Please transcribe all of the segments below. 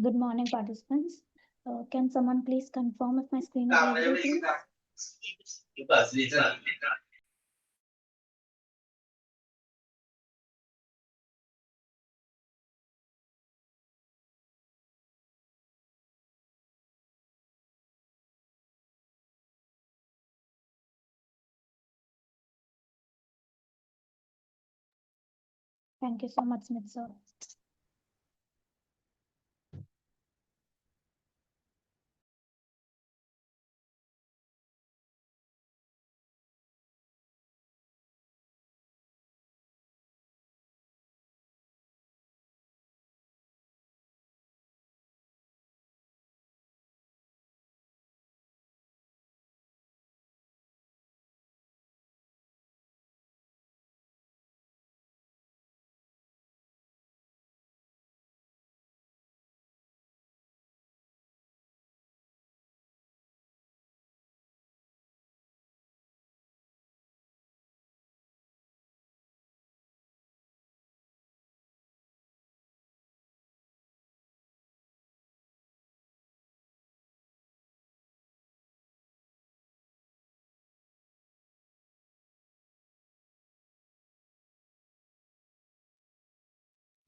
Good morning, participants. Can someone please confirm if my screen is visible, please? Thank you so much, Smith sir.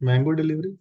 Mango delivery.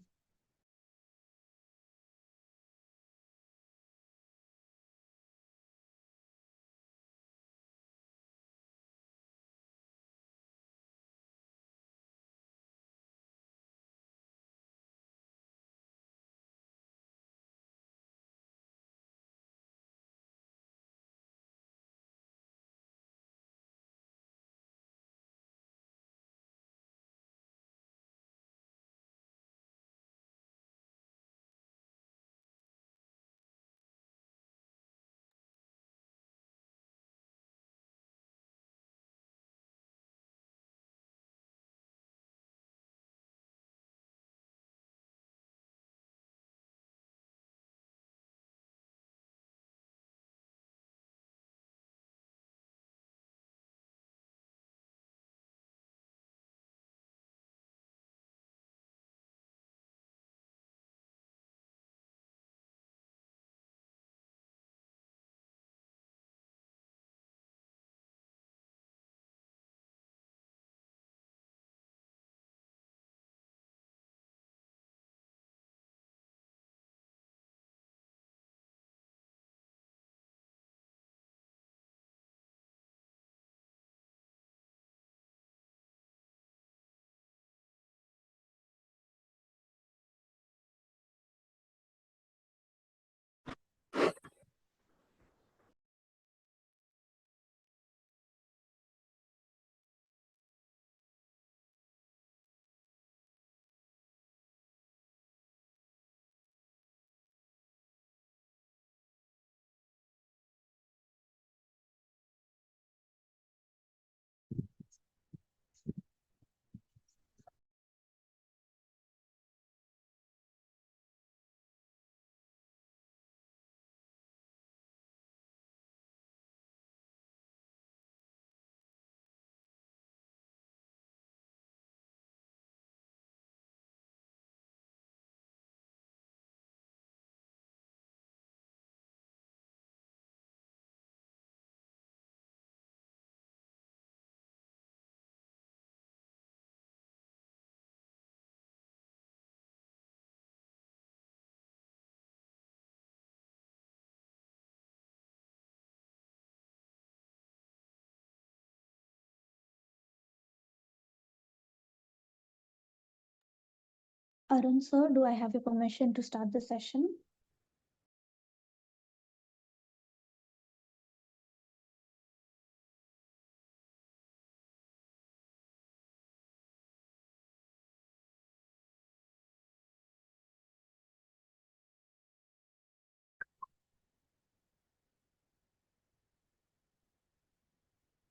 Arun sir, do I have your permission to start the session?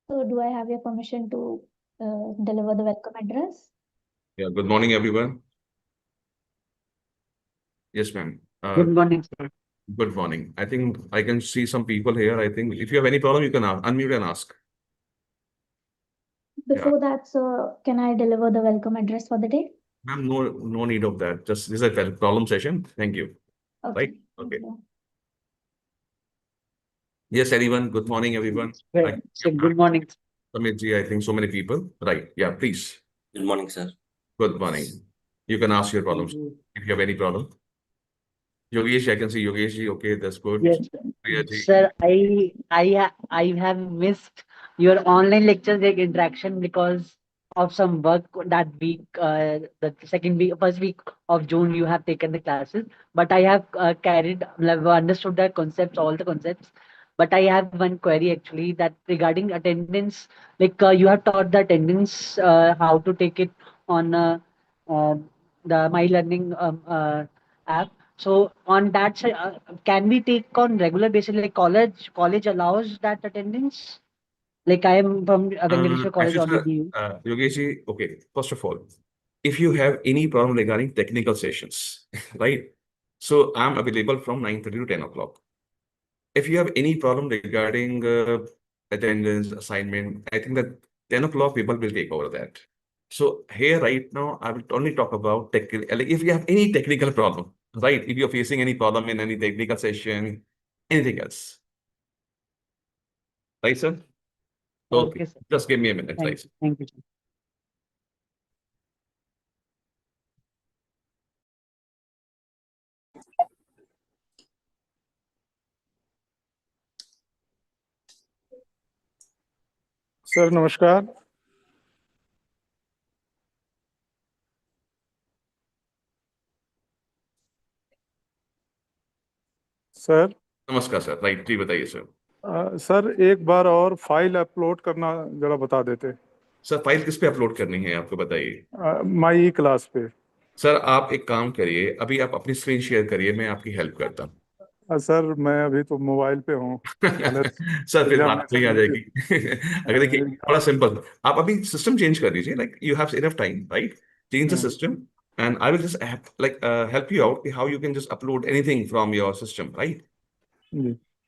So do I have your permission to deliver the welcome address? Yeah, good morning, everyone. Yes, ma'am. Good morning, sir. Good morning. I think I can see some people here. I think if you have any problem, you can unmute and ask. Before that, sir, can I deliver the welcome address for the day? Ma'am, no need of that. Just this is a problem session. Thank you. right? Thank Okay. you. Yes, anyone. Good morning, everyone. Right. So good morning. Amit ji, I think so many people. Right. Yeah, please. Good morning, sir. Good morning. You can ask your problems if you have any problem. Yogesh, I can see Yogesh ji. Okay, that's good. Yes, Priya ji. sir. I have missed your online lectures like interaction because of some work that week. The first week of June, you have taken the classes, but I have understood the concepts, all the concepts. But I have one query actually that regarding attendance. Like you have taught the attendance, how to take it on uh, the My Learning app. So on that side, can we take on regular basis? Like college allows that attendance. Like I am from Venkateshwar College Actually, sir, already. Yogesh ji, okay, first of all, if you have any problem regarding technical sessions, right? So I'm available from 9:30 to 10 o'clock. If you have any problem regarding attendance, assignment, I think that 10 o'clock people will take over that. So here right now, I will only talk about technical, like if you have any technical problem, right? If you're facing any problem in any technical session, anything else. Right, sir? Okay. Okay, sir. Just give me a minute, right? Thank you. Sir. Sir नमस्कार। Sir नमस्कार sir, right जी बताइए sir. Sir एक बार और file upload करना जरा बता देते। Sir file किस पे अपलोड करनी है आपको बताइए। माई क्लास पे। सर आप एक काम करिए, अभी आप अपनी स्क्रीन शेयर करिए, मैं आपकी हेल्प करता हूँ। सर मैं अभी तो मोबाइल पे हूँ। सर फिर बात नहीं आ जाएगी। अगर देखिए बड़ा सिंपल, आप अभी सिस्टम चेंज कर दीजिए, like you have enough time, right? Change the system and I will just help you out how you can just upload anything from your system, right?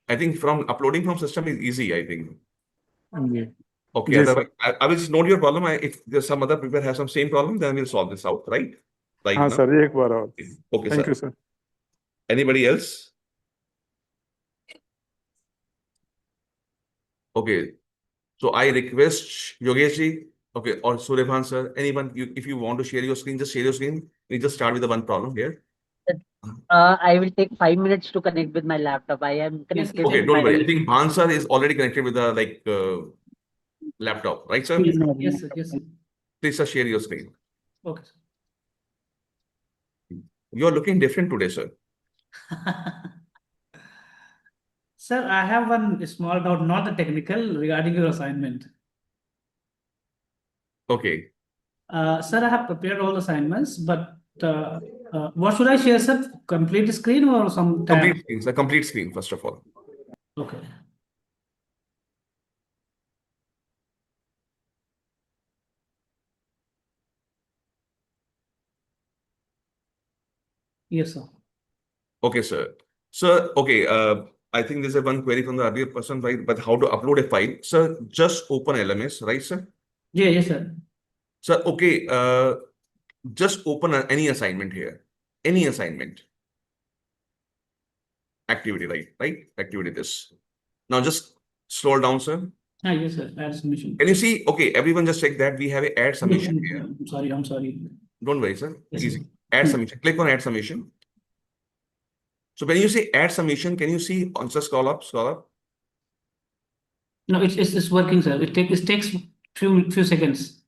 I think from uploading from system is easy, I think. Okay, जी otherwise I will just note your problem. If there's some other people have some same problem, then we'll solve this out, right? Right हाँ now. Sir एक बार और। Okay, thank sir. You sir. Anybody else? Okay. So I request Yogesh ji, okay, or Suryavan sir, anyone, if you want to share your screen, just share your screen. We just start with the one problem here. I will take 5 minutes to connect with my laptop. I am connected. Okay, with don't my worry. I think Bhan sir is already connected with the laptop, right, sir? Yes, sir. Yes, sir. Please, sir, share your screen. Okay, You are looking different today, sir. sir. Sir, I have one small doubt, not the technical, regarding your assignment. Okay. Sir, I have prepared all the assignments, but what should I share, sir? Complete screen or some time? Complete screen, sir. Complete screen, first of all. Okay. Yes, sir. Okay, sir. Sir, okay, I think there's a one query from the earlier person, right? But how to upload a file? Sir, just open LMS, right, sir? Yeah, yes, sir. Sir, okay, just open any assignment here. Any assignment. Activity, right? Activity this. Now just scroll down, sir. Ah, yes, sir. Add submission. Can you see? Okay, everyone just check that we have a add submission here. I'm sorry. Don't worry, sir. Yes, Easy. sir. Add submission. Click on add submission. So when you say add submission, can you see on just scroll up, scroll up? No, it's working, sir. It takes few seconds.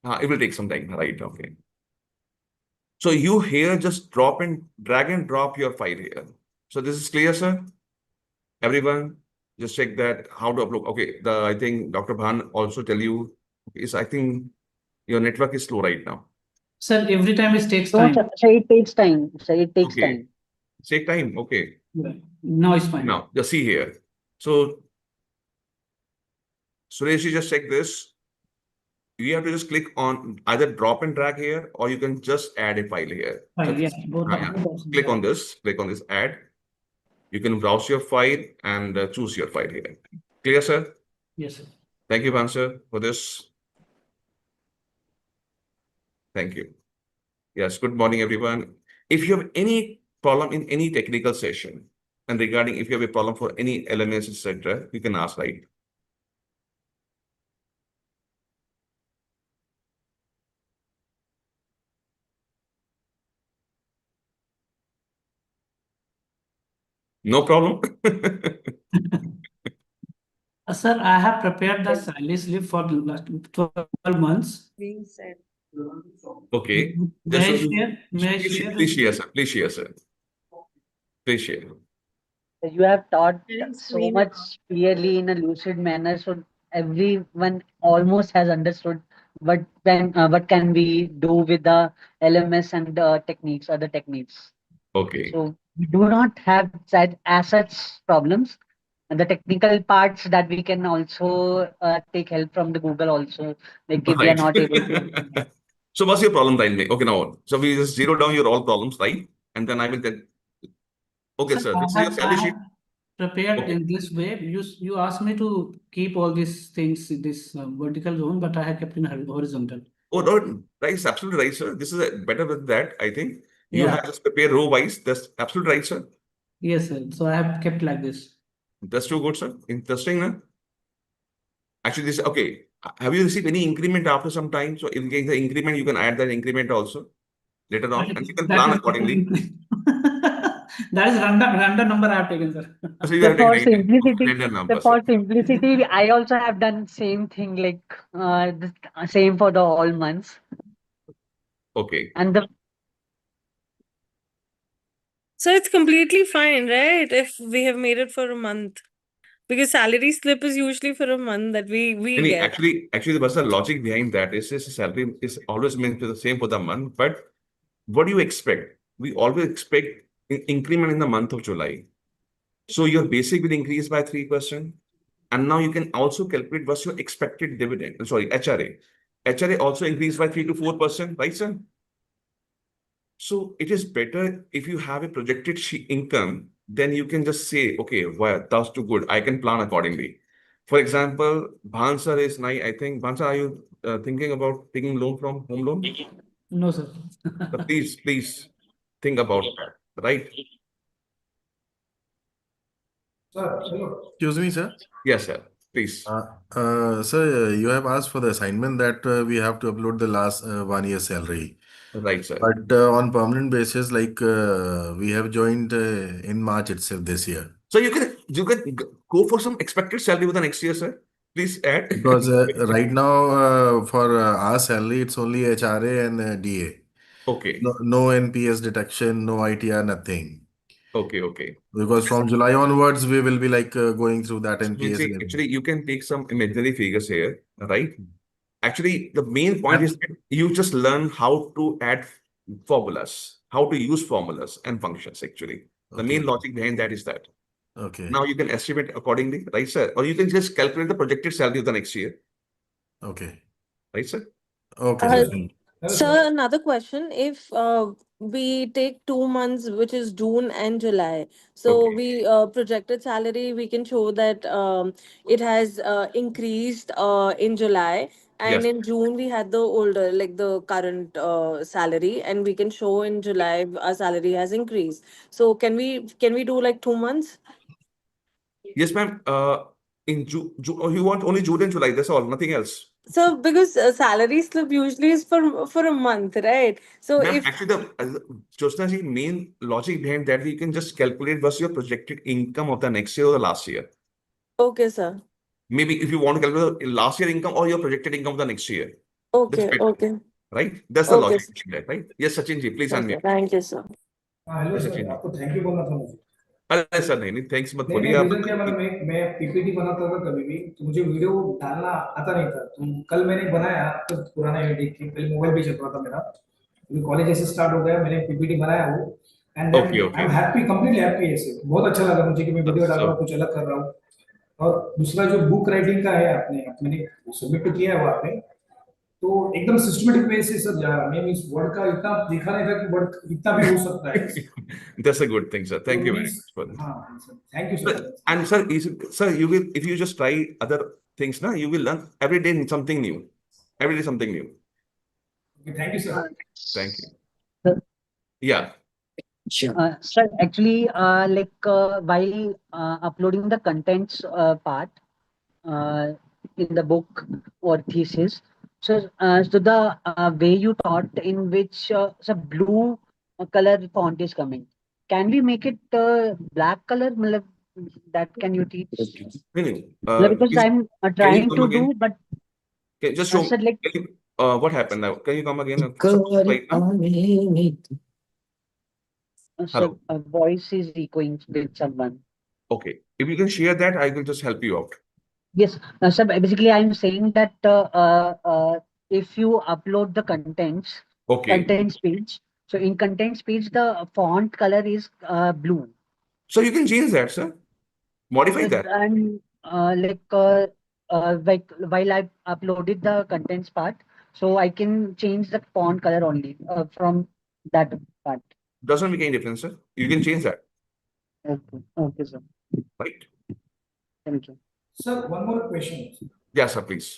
It will take some time, right? Okay. So you here just drag and drop your file here. So this is clear, sir? Everyone, just check that how to upload. Okay, I think Dr. Bhan also tell you is I think your network is slow right now. Sir, every time it takes No, time. sir, it takes time. Sir, it takes Okay. time. Take time. Okay. Yeah. Now it's fine. Now just see here. So Suresh, you just check this. You have to just click on either drop and drag here, or you can just add a file here. Fine, yes, both Click on this, add. You can browse your file and choose your file here. Clear, sir? Yes, sir. Thank you, Bansir, for this. Thank you. Yes, good morning, everyone. If you have any problem in any technical session, and regarding if you have a problem for any elements, etc., you can ask, right? No problem. Sir, I have prepared the salary slip for the last 12 months. Okay. May I Just share? May I share? please share, sir. Please share, sir. Please share. You have taught so much clearly in a lucid manner, so everyone almost has understood what can we do with the LMS and the techniques, other techniques. Okay. So we do not have as such problems. And the technical parts that we can also take help from the Google also, like if we are Right. not able to. So what's your problem, right? Okay, now, so we just zero down your all problems, right? And then I will then. Okay, sir. This is your I salary sheet. have prepared Okay. in this way. You asked me to keep all these things in this vertical zone, but I have kept in horizontal. Oh, no, right. It's absolutely right, sir. This is better with that, I think. You Yeah. have just prepared row wise. That's absolutely right, sir. Yes, sir. So I have kept like this. That's too good, sir. Interesting, huh? Actually, this okay. Have you received any increment after some time? So in case the increment, you can add that increment also later on, and you can plan accordingly. That is random number I have taken, sir. So you So have for taken simplicity, random so numbers. for simplicity, I also have done same thing, like same for the all months. Okay. And the So it's completely fine, right? If we have made it for a month. Because salary slip is usually for a month that we get. Actually, what's the logic behind that is salary is always meant to the same for the month. But what do you expect? We always expect increment in the month of July. So your basic will increase by 3%. And now you can also calculate what's your expected dividend. Sorry, HRA. HRA also increased by 3 to 4%, right, sir? So it is better if you have a projected income, then you can just say, okay, well, that's too good. I can plan accordingly. For example, Bhansar is nice. I think, Bhansar, are you thinking about taking loan from home loan? No, sir. So please think about that, right? Sir, hello. Excuse me, sir. Yes, sir. Please. Sir, you have asked for the assignment that we have to upload the last 1 year salary. Right, sir. But on permanent basis, like we have joined in March itself this year. So you can go for some expected salary for the next year, sir. Please add. Because right now for our salary, it's only HRA and DA. Okay. No NPS deduction, no ITR, nothing. Okay. Because from July onwards, we will be like going through that NPS. and everything. Actually, you can take some imaginary figures here, right? Actually, the main point is that you just learn how to add formulas, how to use formulas and functions, actually. The main logic behind that is that. Okay. Now you can estimate accordingly, right, sir? Or you can just calculate the projected salary of the next year. Okay. Right, sir? Okay. Sir, another question. If we take 2 months, which is June and July, so Okay. we projected salary, we can show that it has increased in July, and Yes. in June we had the older, like the current salary, and we can show in July our salary has increased. So can we do like 2 months? Yes, ma'am. In June, you want only June and July, that's all, nothing else. So because salary slip usually is for a month, right? So Ma'am, if actually, Jyotsna ji, main logic behind that, you can just calculate what's your projected income of the next year or the last year. okay, sir. Maybe if you want to calculate the last year income or your projected income of the next year. Okay, That's better, okay. right? That's the Okay, logic behind that, right? Yes, Sachin ji, please okay. unmute. Thank you, sir. Hello Yes, sir, Sachin ji. आपको thank you बोलना था मुझे। अरे sir नहीं thanks मत नहीं बोलिए नहीं, आप। रीजन क्या, मतलब मैं पीपीटी बनाता था कभी भी, तो मुझे वीडियो डालना आता नहीं था। तो कल मैंने बनाया, तो पुराना एडिट की, पहले मोबाइल पे चल रहा था मेरा, अभी कॉलेज ऐसे स्टार्ट हो गया, मैंने पीपीटी बनाया वो, and then I am happy, completely happy. ऐसे बहुत अच्छा लगा मुझे कि मैं वीडियो डाल रहा हूँ, कुछ अलग कर रहा हूँ। और दूसरा जो बुक राइटिंग का है, मैंने सबमिट तो किया है वहाँ पे, तो एकदम सिस्टमेटिक वे से सब जा रहा है। मैं इस वर्ड का इतना दिखा नहीं था कि वर्ड इतना भी हो सकता है। That's a good thing, sir. Thank you very much for that. हाँ sir, thank you sir. And sir, you will, if you just try other things, na, you will learn every day something new. Every day something new. Thank you sir. Thank you. Sir. Yeah. Sir, actually, while uploading the contents part uh, in the book or thesis, so the way you taught in which the blue color font is coming, can we make it black color? Matlab, that can you teach? Meaning, Because please, I'm can you trying come to again? do, but Just show sir, me. What happened now? Can you come again? Right now? sir, Hello. voice is echoing with someone. Okay. If you can share that, I will just help you out. Yes, sir, basically I'm saying that if you upload the Okay. contents page, so in contents page, the font color is blue. So you can change that, sir. Modify that. And while I uploaded the contents part, so I can change the font color only from that part. Doesn't make any difference, sir. You can change that. Okay, sir. Right? Thank you. Sir one more question. Yes, sir, please.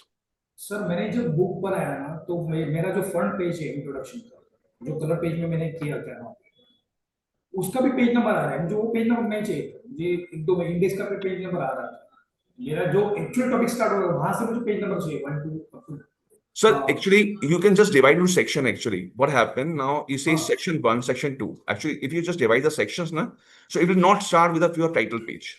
Sir मैंने जब book बनाया ना तो मेरा जो front page है introduction का, जो कलर पेज में मैंने किया क्या ना, उसका भी पेज नंबर आ रहा है. मुझे वो पेज नंबर नहीं चाहिए था. मुझे एक दो इंडेक्स का भी पेज नंबर आ रहा है. मेरा जो एक्चुअल टॉपिक स्टार्ट हो रहा है वहां से मुझे पेज नंबर चाहिए 1 2 Sir, actually, you can just divide into section actually. What happened now, you say Ah. section 1, section 2. Actually, if you just divide the sections, na, so it will not start with your title page.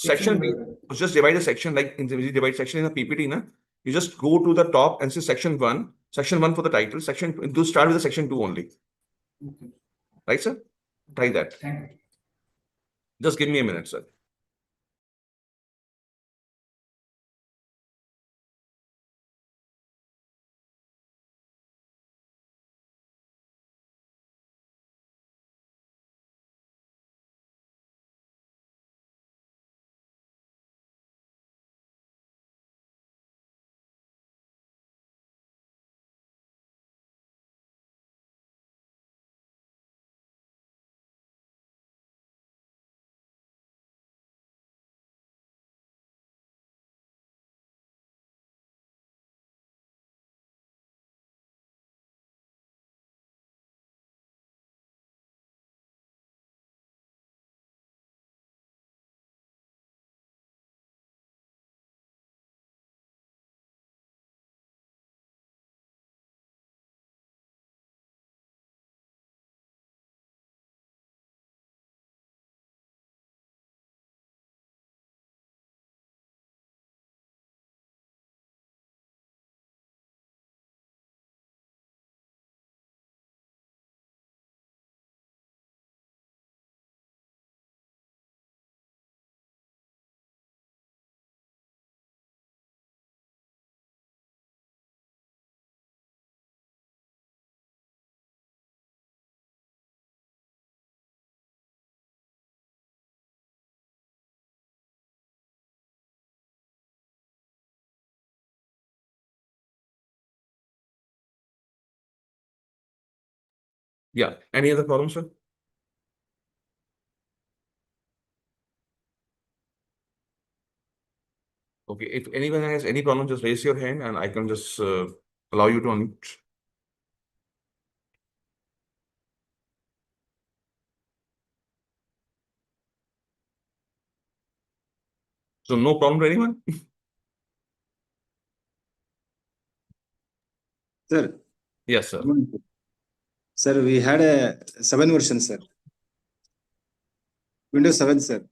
Section B, just divide the section like in the you divide section in a PPT, na. You just go to the top and say section 1 for the title, section to start with the section 2 only. Okay. Right, sir? Try that. Thank you. Just give me a minute, sir. Yeah. Any other problems, sir? Okay. If anyone has any problem, just raise your hand and I can just allow you to unmute. So no problem to anyone? Sir, Yes, sir. sir, we had a 7 version, sir. Windows 7, sir.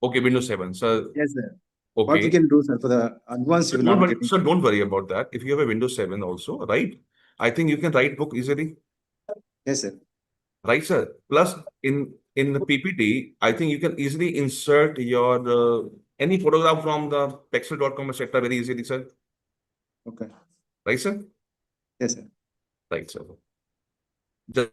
Okay, Windows 7. So, Yes, sir. What we okay. can do, sir, for the advanced, So we will don't not worry, getting. so don't worry about that. If you have a Windows 7 also, right? I think you can write book easily. Yes, sir. Right, sir. Plus, in the PPT, I think you can easily insert your any photograph from the pexel.com, etc. very easily, sir. Okay. Right, sir? Yes, sir. Right, sir. Just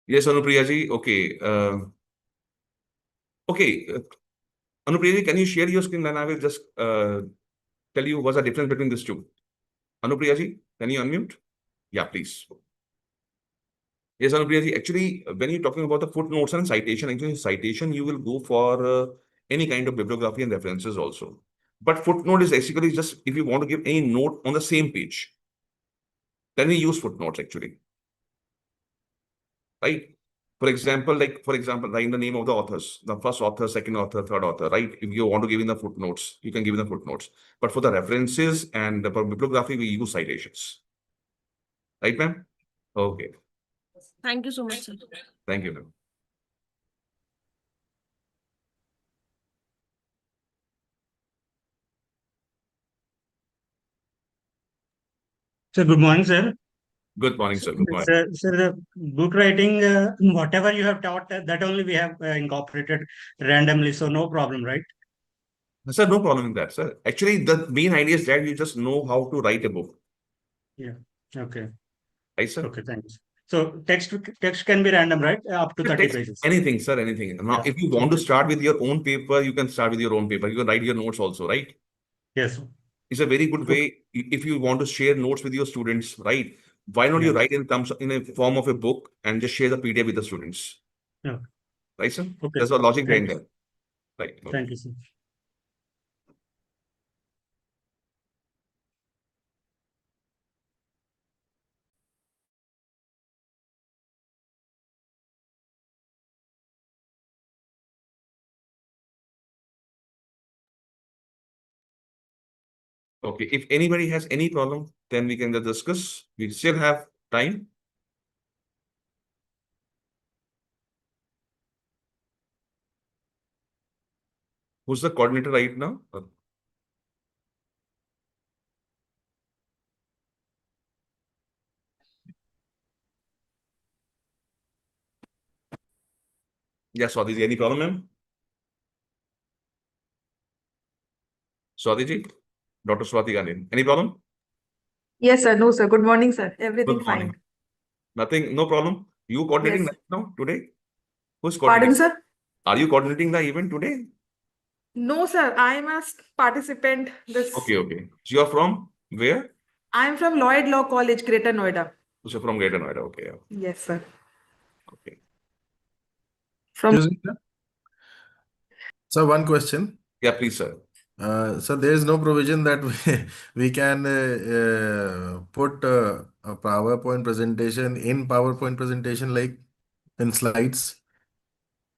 Yes, Anupriya ji. Okay. Okay. Anupriya ji, can you share your screen? Then I will just tell you what's the difference between these two. Anupriya ji, can you unmute? Yeah, please. Yes, Anupriya ji. Actually, when you're talking about the footnotes and citation, actually citation, you will go for any kind of bibliography and references also. But footnote is basically just if you want to give any note on the same page, then we use footnotes actually. Right? For example, writing the name of the authors, the first author, second author, third author, right? If you want to give in the footnotes, you can give in the footnotes. But for the references and the bibliography, we use citations. Right, ma'am? Okay. Thank you so much, sir. Thank you, ma'am. Sir, good morning, sir. Good morning, sir. Good morning. Sir, the book writing, whatever you have taught, that only we have incorporated randomly, so no problem, right? Sir, no problem in that, sir. Actually, the main idea is that you just know how to write a book. Yeah. Okay. Right, sir? Okay. Thanks. So text can be random, right? Up to 30 Text, pages. anything, sir, anything. Now, Yeah. if you want to start with your own paper, you can start with your own paper. You can write your notes also, right? Yes. It's a very good way if you want to share notes with your students, right? Why not you Yeah. write in a form of a book and just share the PDF with the students? Yeah. Right, sir? Okay. There's a logic behind Thanks. that. Right. Okay. Thank you, sir. Okay. If anybody has any problem, then we can just discuss. We still have time. Who's the coordinator right now? Yeah, Swati, any problem, ma'am? Swati ji? Dr. Swati Ganin. Any problem? Yes, sir. No, sir. Good morning, sir. Everything Good morning. fine. Nothing, no problem. You coordinating Yes. right now today? Who's Pardon, coordinating? sir? Are you coordinating the event today? No, sir. I am a participant. Okay, okay. So you're from where? I am from Lloyd Law College, Greater Noida. So you're from Greater Noida. Okay, Yes, sir. okay. From Excuse me, sir. So one question. Yeah, please, sir. So there is no provision that we can put a PowerPoint presentation in PowerPoint presentation like in slides.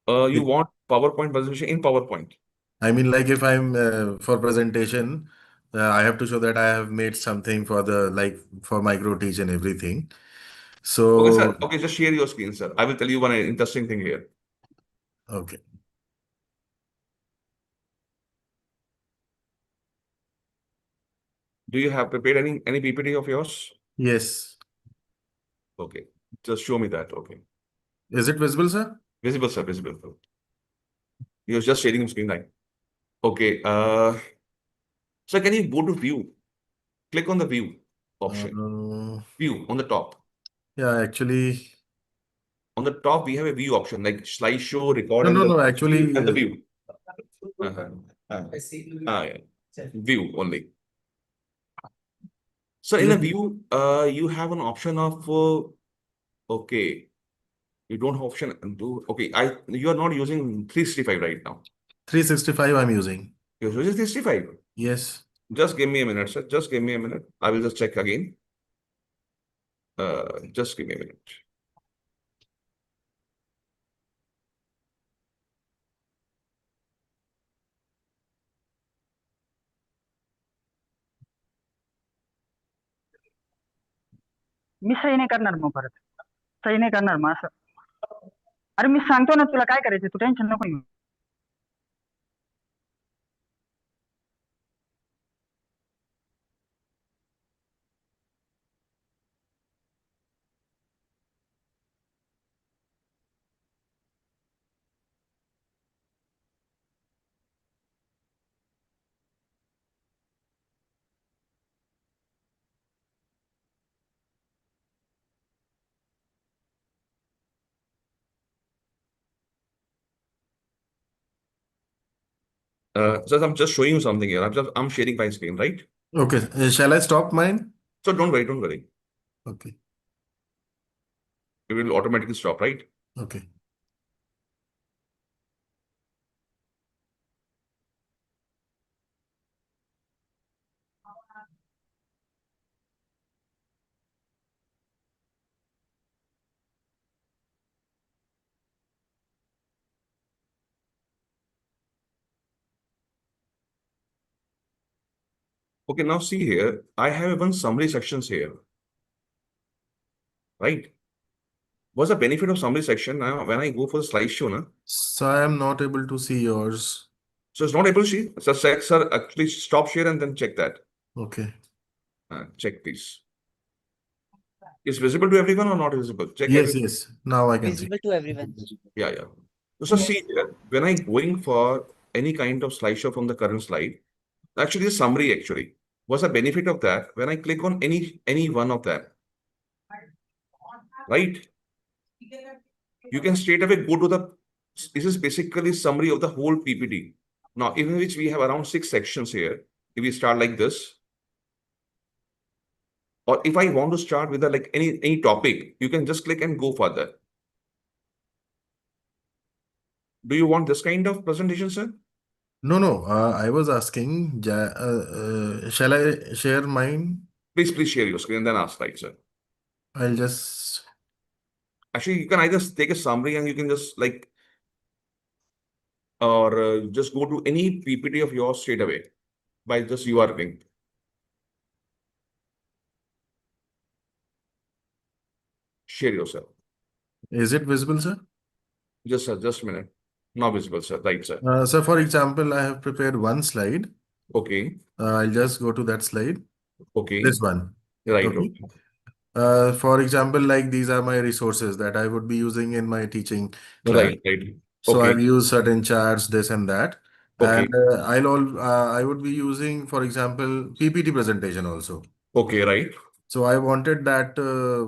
You want PowerPoint presentation in PowerPoint? I mean, like if I'm for presentation, I have to show that I have made something for the like for micro teach and everything. So Okay, sir. Okay, just share your screen, sir. I will tell you one interesting thing here. okay. Do you have prepared any PPT of yours? Yes. Okay, just show me that. Okay, Is it visible, sir? visible, sir. Visible. You're just sharing screen line. Okay. So can you go to view? Click on the view option. View on the top. Yeah, actually. On the top, we have a view option like slideshow, record, and No, the actually. view and the view. Yeah. View only. So in a view, you have an option of okay. You don't have option to okay. You are not using 365 right now. 365 I'm using. You're using 365. Yes. Just give me a minute, sir. Just give me a minute. I will just check again. Just give me a minute. मी सही नाही करणार मग परत सही नाही करणार मग असं अरे मी सांगतो ना तुला काय करायचं तू टेन्शन नको घेऊ Sir, I'm just showing you something here. I'm sharing my screen, right? Okay. Shall I stop mine? So don't worry, don't worry. Okay. It will automatically stop, right? Okay. Okay, now see here. I have one summary sections here. Right? What's the benefit of summary section now when I go for the slideshow? Na? So I am not able to see yours. So it's not able to see. So sir, actually stop share and then check that. Okay. Check please. Is visible to everyone or not visible? Check Yes, everyone. yes. Now I can see. Visible to everyone. Yeah, yeah. So see here, when I going for any kind of slideshow from the current slide, actually a summary actually. What's the benefit of that? When I click on any one of them, right? You can straight away go to the, this is basically summary of the whole PPT. Now, in which we have around 6 sections here. If we start like this, or if I want to start with like any topic, you can just click and go further. Do you want this kind of presentation, sir? No, no. I was asking, shall I share mine? Please share your screen and then ask, right, sir. I'll just. Actually, you can either take a summary and you can just like, or just go to any PPT of yours straight away by just URL link. Share yourself. Is it visible, sir? Just sir, just a minute. Not visible, sir. Right, sir. So for example, I have prepared one slide. Okay. I'll just go to that slide. Okay. This one. Right. Okay. Okay. For example, like these are my resources that I would be using in my teaching class. Right. Right. So Okay. I've used certain charts, this and that. Okay. And I would be using, for example, PPT presentation also. Okay. Right. So I wanted that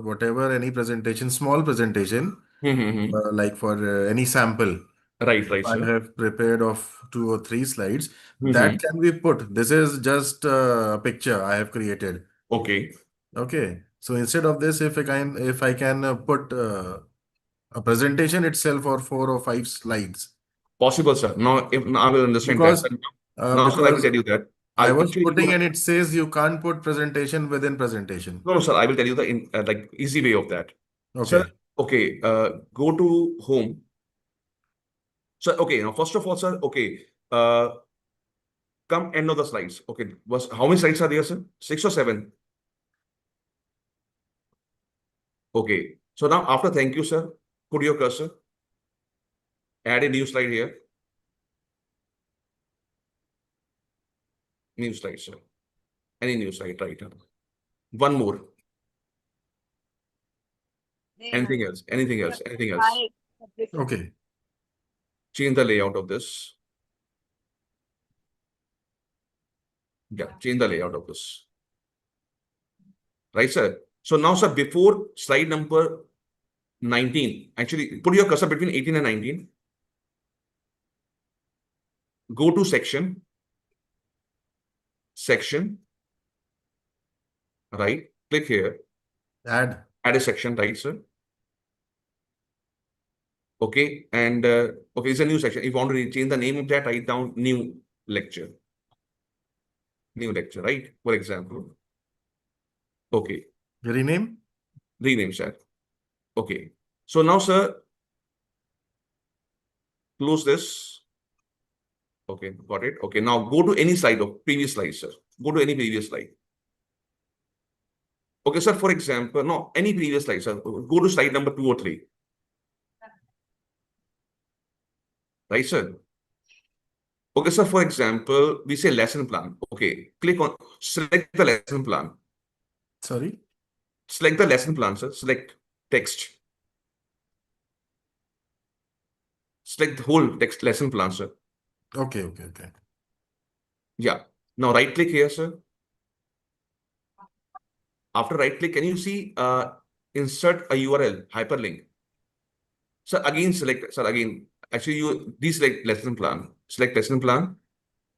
whatever any presentation, small presentation, like for any sample. Right. Right, I sir. have prepared of 2 or 3 slides that can be put. This is just a picture I have created. Okay. Okay. So instead of this, if I can put a presentation itself or 4 or 5 slides. Possible, sir. Now, I will understand Because, that. Now, sir, I will tell you that. I was actually, putting and it says you can't put presentation within presentation. No, sir. I will tell you the like easy way of that. Okay. Sir, okay. Go to home. So, okay. Now, first of all, sir. Okay. Come end of the slides. Okay. How many slides are there, sir? 6 or 7? Okay. So now, after thank you, sir. Put your cursor. Add a new slide here. New slide, sir. Any new slide, right? One more. Anything else? Anything else? Anything else? Okay. Change the layout of this. Yeah, change the layout of this. Right, sir? So now, sir, before slide number 19, actually put your cursor between 18 and 19. Go to section. Right? Click here. Add a section, right, sir? Okay, and okay, it's a new section. If you want to change the name of that, write down new lecture. New lecture, right? For example. Okay. Rename? Rename, sir. Okay. So now, sir, close this. Okay, got it. Okay, now go to any slide of previous slide, sir. Go to any previous slide. Okay, sir, for example, no, any previous slide, sir. Go to slide number 2 or 3. Right, sir? Okay, sir, for example, we say lesson plan. Okay, click on, select the lesson plan. Sorry? Select the lesson plan, sir. Select text. Select the whole text lesson plan, sir. Okay, okay, okay. Yeah. Now right click here, sir. After right click, can you see insert a URL, hyperlink? So again, select, sir, again, actually you deselect lesson plan. Select lesson plan.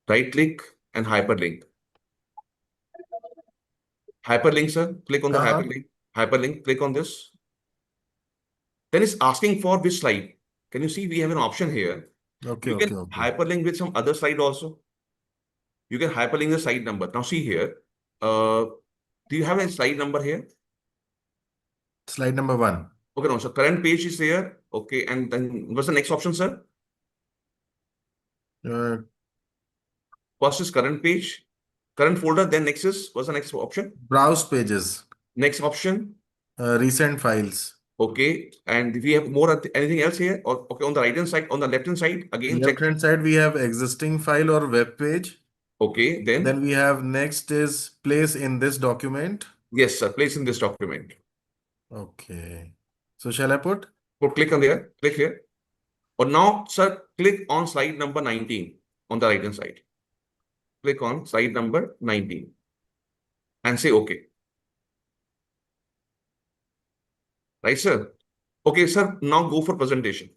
right click and hyperlink. Hyperlink, sir. Click on the hyperlink. Hyperlink, click on this. Then it's asking for which slide. Can you see we have an option here? Okay, You can okay. hyperlink with some other slide also. You can hyperlink the slide number. Now see here. Do you have a slide number here? Slide number 1. Okay, no. So current page is there. Okay, and then what's the next option, sir? First is current page, current folder. Then next is what's the next option? Browse pages. Next option. Recent files. Okay, and we have more anything else here? Or okay, on the right hand side, on the left hand side again. Left hand side we have existing file or web page. Okay, then we have next is place in this document. Yes, sir. Place in this document. Okay. So shall I put? Click on there. Click here. Or now, sir, click on slide number 19 on the right hand side. Click on slide number 19 and say OK. Right, sir? Okay, sir. Now go for presentation.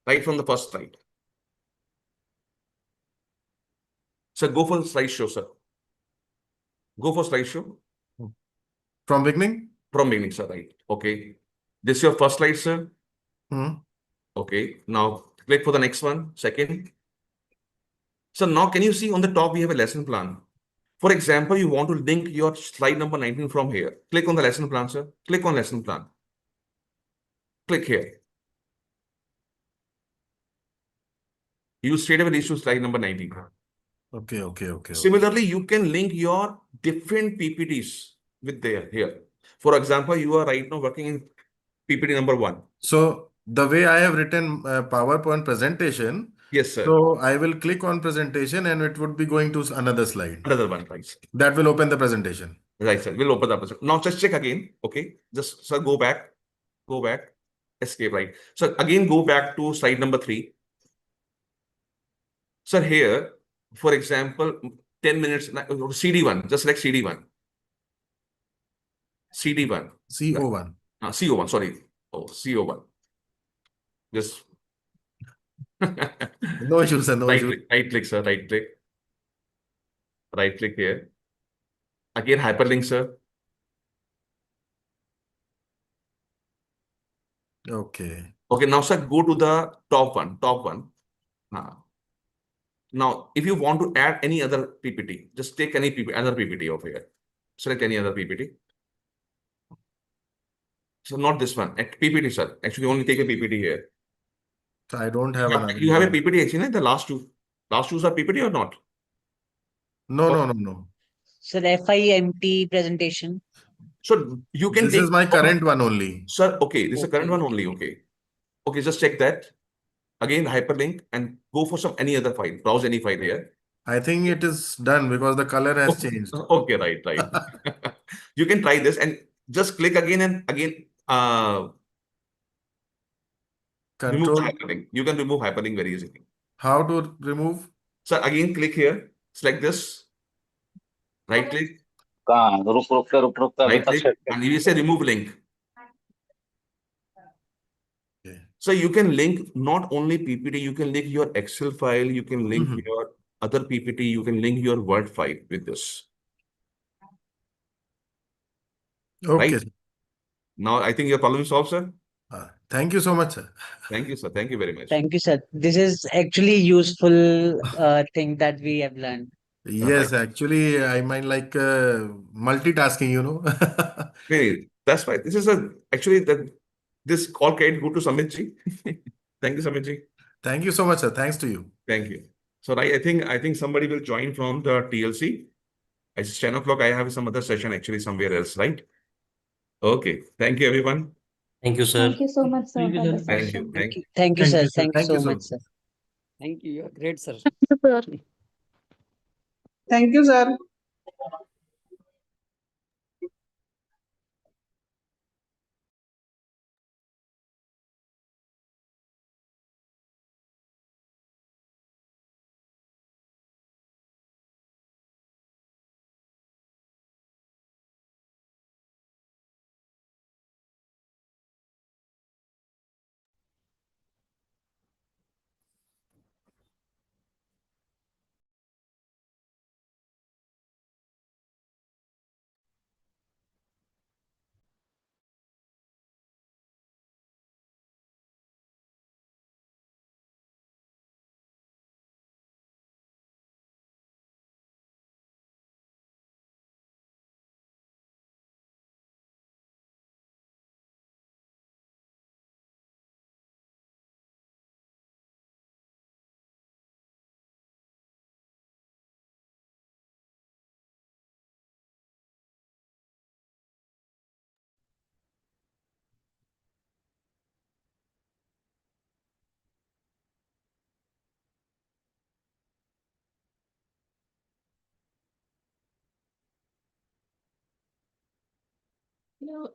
Right from the first slide. Sir, go for the slideshow, sir. Go for slideshow. From beginning? From beginning, sir. Right. Okay. This is your first slide, sir. Okay. Now click for the next one. Second. So now can you see on the top we have a lesson plan. For example, you want to link your slide number 19 from here. Click on the lesson plan, sir. Click on lesson plan. Click here. You straight away reach to slide number 19. Okay. Similarly, you can link your different PPTs with there here. For example, you are right now working in PPT number 1. So the way I have written PowerPoint presentation. Yes, sir. So I will click on presentation and it would be going to another slide. Another one, right. That will open the presentation. Right, sir. We'll open the presentation. Now just check again. Okay. Just, sir, go back. Escape, right. So again, go back to slide number 3. Sir, here, for example, 10 minutes, CD1, just like CD1. CD1. CO1. CO1, sorry. Oh, CO1. Just. No issues, sir. No right issues. click, right click, sir. Right click. Right click here. Again, hyperlink, sir. Okay. Okay, now, sir, go to the top one. Now, if you want to add any other PPT, just take any other PPT over here. Select any other PPT. So not this one. PPT, sir. Actually, only take a PPT here. So I don't have another. You have a PPT actually, the last two. Last two are PPT or not? No. Sir, FIMT presentation. So you can This take. is my current one only. Sir, okay. This is the current one only. Okay. Okay, just check that. Again, hyperlink and go for some any other file. Browse any file here. I think it is done because the color has changed. Okay, right. You can try this and just click again and again. Remove hyperlink. You can remove hyperlink very easily. How to remove? Sir, again click here. Select this. Right click. Right click and you say remove link. Okay. So you can link not only PPT, you can link your Excel file, you can link your other PPT, you can link your Word file with this. Okay. Right? Now I think your problem is solved, sir. Thank you so much, sir. Thank you, sir. Thank you very much. Thank you, sir. This is actually useful thing that we have learned. Yes, actually, I mind like multitasking, Hey, that's why this is actually this call can go to Samit ji. Thank you, Samit ji. Thank you so much, sir. Thanks to you. Thank you. So I think somebody will join from the TLC. It's 10 o'clock. I have some other session actually somewhere else, right? Okay. Thank you, everyone. Thank you, sir. Thank you so much, sir, for the Thank you. session. Thank you, sir. Thank you Thank you so so much, much. sir. Thank you. You are great, sir. Thank you, sir. Hello.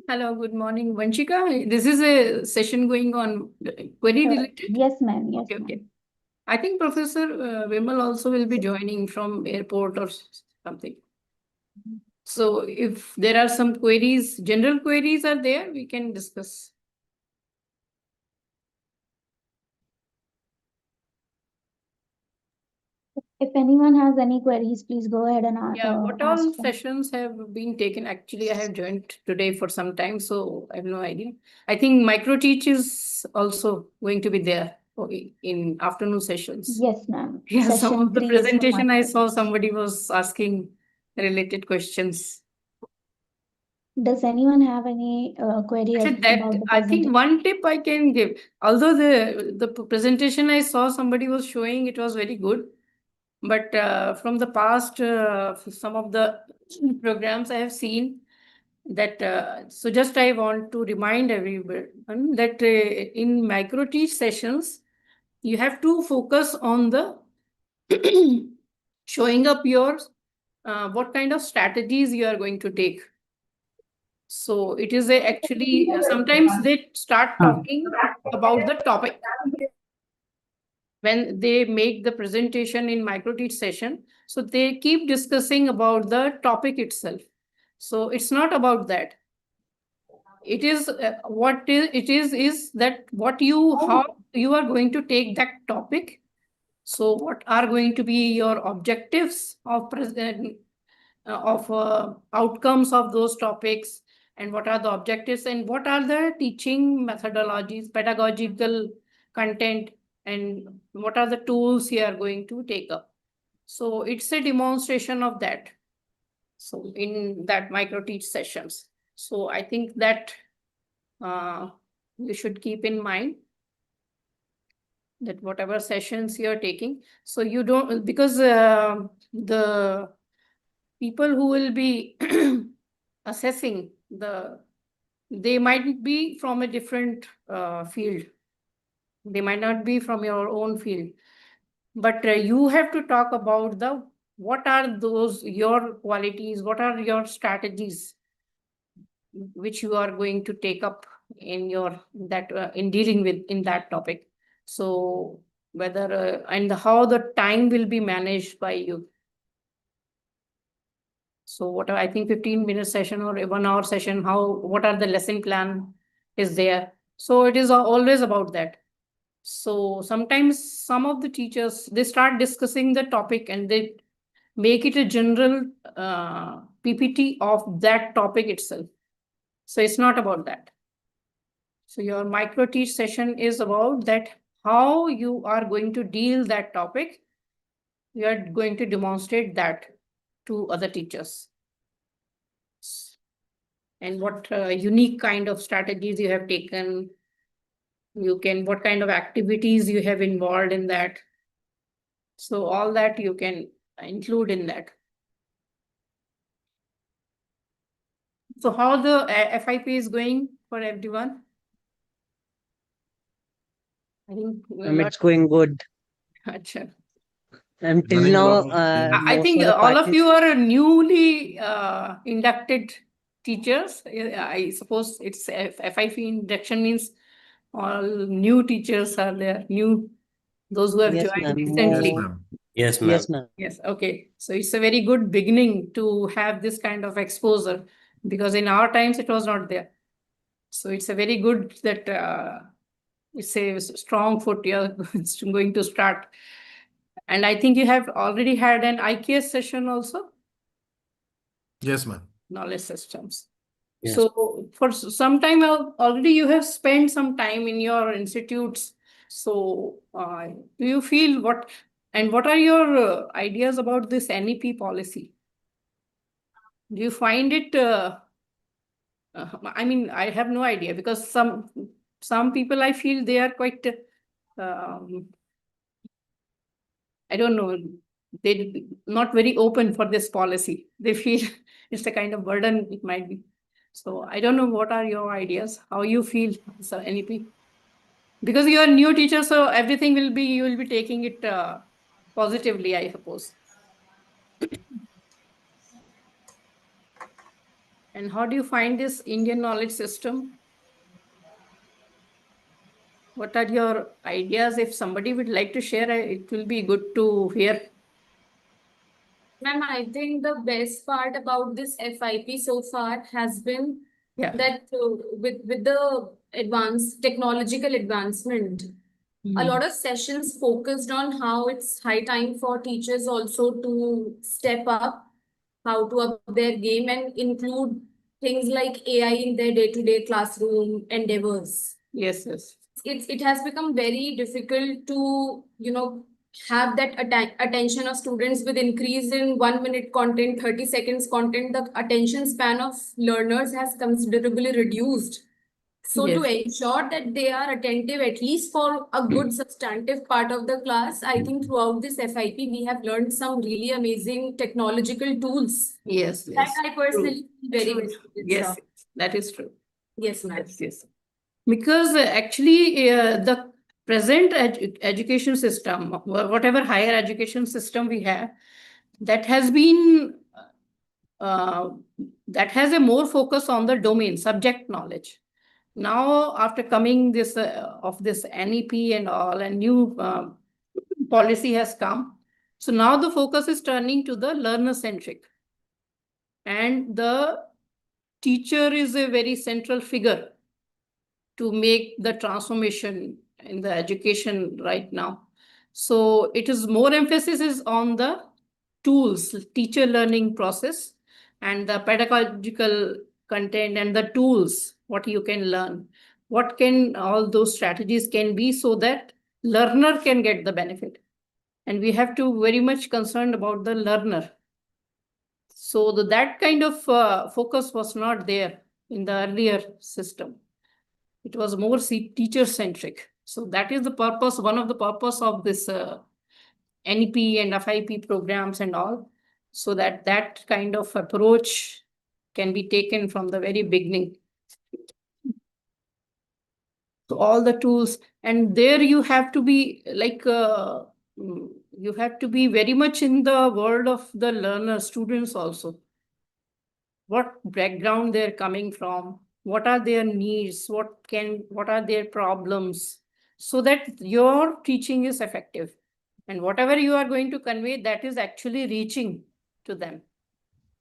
Hello, good morning. Vanshika, this is a session going on query related? Yes, ma'am. Yes, Okay, ma'am. okay. I think Professor Vimal also will be joining from airport or something. So if there are some queries, general queries are there, we can discuss. If anyone has any queries, please go ahead and Yeah, what all ask them. sessions have been taken? Actually, I have joined today for some time, so I have no idea. I think micro-teach is also going to be there in afternoon sessions. Yes, ma'am. Yeah, some Session of the 3 is for presentation I saw micro-teach. somebody was asking related questions. Does anyone have any query Actually, about that the I think presentation? one tip I can give, although the presentation I saw somebody was showing, it was very good. But from the past, some of the programs I have seen that, so just I want to remind everyone that in micro-teach sessions, you have to focus on the showing up your what kind of strategies you are going to take. So it is actually sometimes they start talking about the topic when they make the presentation in micro-teach session. So they keep discussing about the topic itself. So it's not about that. It is is that how you are going to take that topic. So what are going to be your objectives of outcomes of those topics, and what are the objectives, and what are the teaching methodologies, pedagogical content, and what are the tools you are going to take up. So it's a demonstration of that. So in that micro-teach sessions. So I think that you should keep in mind that whatever sessions you're taking, so you don't, because the people who will be assessing they might be from a different field. They might not be from your own field, but you have to talk about what are those your qualities, what are your strategies which you are going to take up in your in dealing with in that topic. So whether and how the time will be managed by you. So what I think 15-minute session or a 1 hour session, what are the lesson plan is there. So it is always about that. So sometimes some of the teachers, they start discussing the topic and they make it a general PPT of that topic itself. So it's not about that. So your micro-teach session is about that, how you are going to deal that topic. You are going to demonstrate that to other teachers. And what unique kind of strategies you have taken. What kind of activities you have involved in that. So all that you can include in that. So how the FIP is going for everyone? I think It's going good. Achha. Until Running now, along. I most think of the all of parties. you are newly inducted teachers. I suppose it's FIP induction means all new teachers are there, those who have Yes, joined ma'am. recently. Yes, ma'am. Yes, ma'am. Yes, ma'am. Yes, okay. So it's a very good beginning to have this kind of exposure, because in our times it was not there. So it's a very good that it's a strong foot you're going to start. And I think you have already had an IKS session also, Yes, ma'am. knowledge systems. Yes. So for some time already you have spent some time in your institutes. So do you feel what are your ideas about this NEP policy? Do you find it, I mean, I have no idea, because some people I feel they are quite, I don't know, they're not very open for this policy. They feel it's a kind of burden it might be. So I don't know, what are your ideas? How you feel, Sir NEP? Because you are new teacher, so everything you will be taking it positively, I suppose. And how do you find this Indian knowledge system? What are your ideas? If somebody would like to share, it will be good to hear. Ma'am, I think the best part about this FIP so far has been that with the advanced technological advancement, a lot of sessions focused on how it's high time for teachers also to step up, how to up their game and include things like AI in their day-to-day classroom endeavors. Yes, yes. It has become very difficult to, have that attention of students with increase in 1 minute content, 30 seconds content. The attention span of learners has considerably reduced. So to ensure that they are attentive at least for a good substantive part of the class, I think throughout this FIP, we have learned some really amazing technological tools. Yes, That I personally feel very True. good with Yes, stuff. that is true. Yes, ma'am. Yes. Because actually the present education system, whatever higher education system we have, that has been, that has a more focus on the domain, subject knowledge. Now, after coming this of this NEP and all, and new policy has come. So now the focus is turning to the learner-centric. And the teacher is a very central figure to make the transformation in the education right now. So it is more emphasis is on the tools, teacher learning process, and the pedagogical content and the tools, what you can learn. What can all those strategies can be so that learner can get the benefit. And we have to very much concerned about the learner. So that kind of focus was not there in the earlier system. It was more teacher-centric. So that is the purpose, one of the purpose of this NEP and FIP programs and all, so that that kind of approach can be taken from the very beginning. So all the tools, and there you have to be like, you have to be very much in the world of the learner, students also. What background they're coming from, what are their needs, what are their problems, so that your teaching is effective. And whatever you are going to convey, that is actually reaching to them.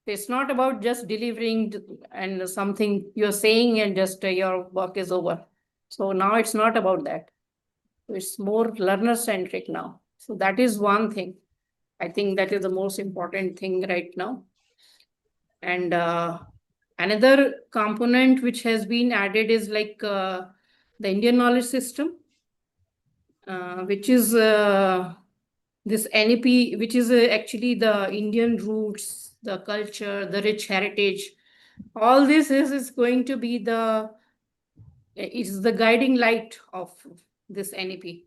It's not about just delivering and something you're saying and just your work is over. So now it's not about that. It's more learner-centric now. So that is one thing. I think that is the most important thing right now. And another component which has been added is like the Indian knowledge system, which is this NEP, which is actually the Indian roots, the culture, the rich heritage. All this is going to be the guiding light of this NEP.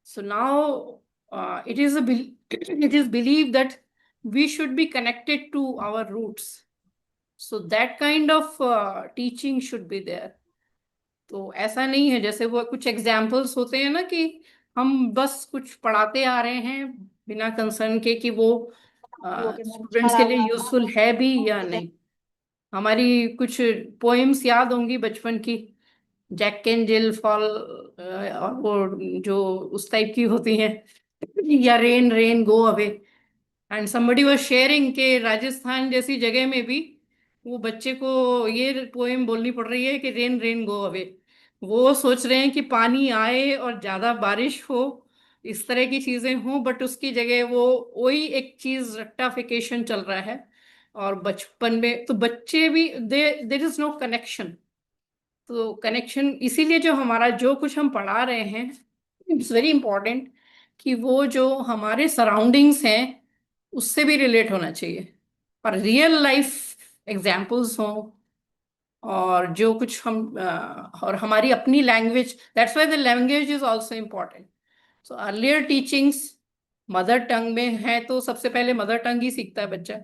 So now it is believed that we should be connected to our roots. So that kind of teaching should be there. तो ऐसा नहीं है जैसे वो कुछ examples होते हैं ना कि हम बस कुछ पढ़ाते आ रहे हैं बिना कंसर्न के कि वो स्टूडेंट्स के लिए यूजफुल है भी या नहीं. हमारी कुछ पोएम्स याद होंगी बचपन की, जैक कैन जिल फॉल, और वो जो उस टाइप की होती हैं, या rain rain go away. And somebody was sharing के राजस्थान जैसी जगह में भी वो बच्चे को ये पोएम बोलनी पड़ रही है कि रेन रेन गो अवे. वो सोच रहे हैं कि पानी आए और ज्यादा बारिश हो, इस तरह की चीजें हों, बट उसकी जगह वो वही एक चीज रट्टाफिकेशन चल रहा है. और बचपन में तो बच्चे भी देयर इज नो कनेक्शन. तो कनेक्शन इसीलिए जो हमारा जो कुछ हम पढ़ा रहे हैं, इट्स वेरी इंपॉर्टेंट कि वो जो हमारे सराउंडिंग्स हैं उससे भी रिलेट होना चाहिए और रियल लाइफ एग्जाम्पल्स हों, और जो कुछ हम और हमारी अपनी language, that's why the language is also important. So earlier teachings mother tongue में है तो सबसे पहले मदर टंग ही सीखता है बच्चा,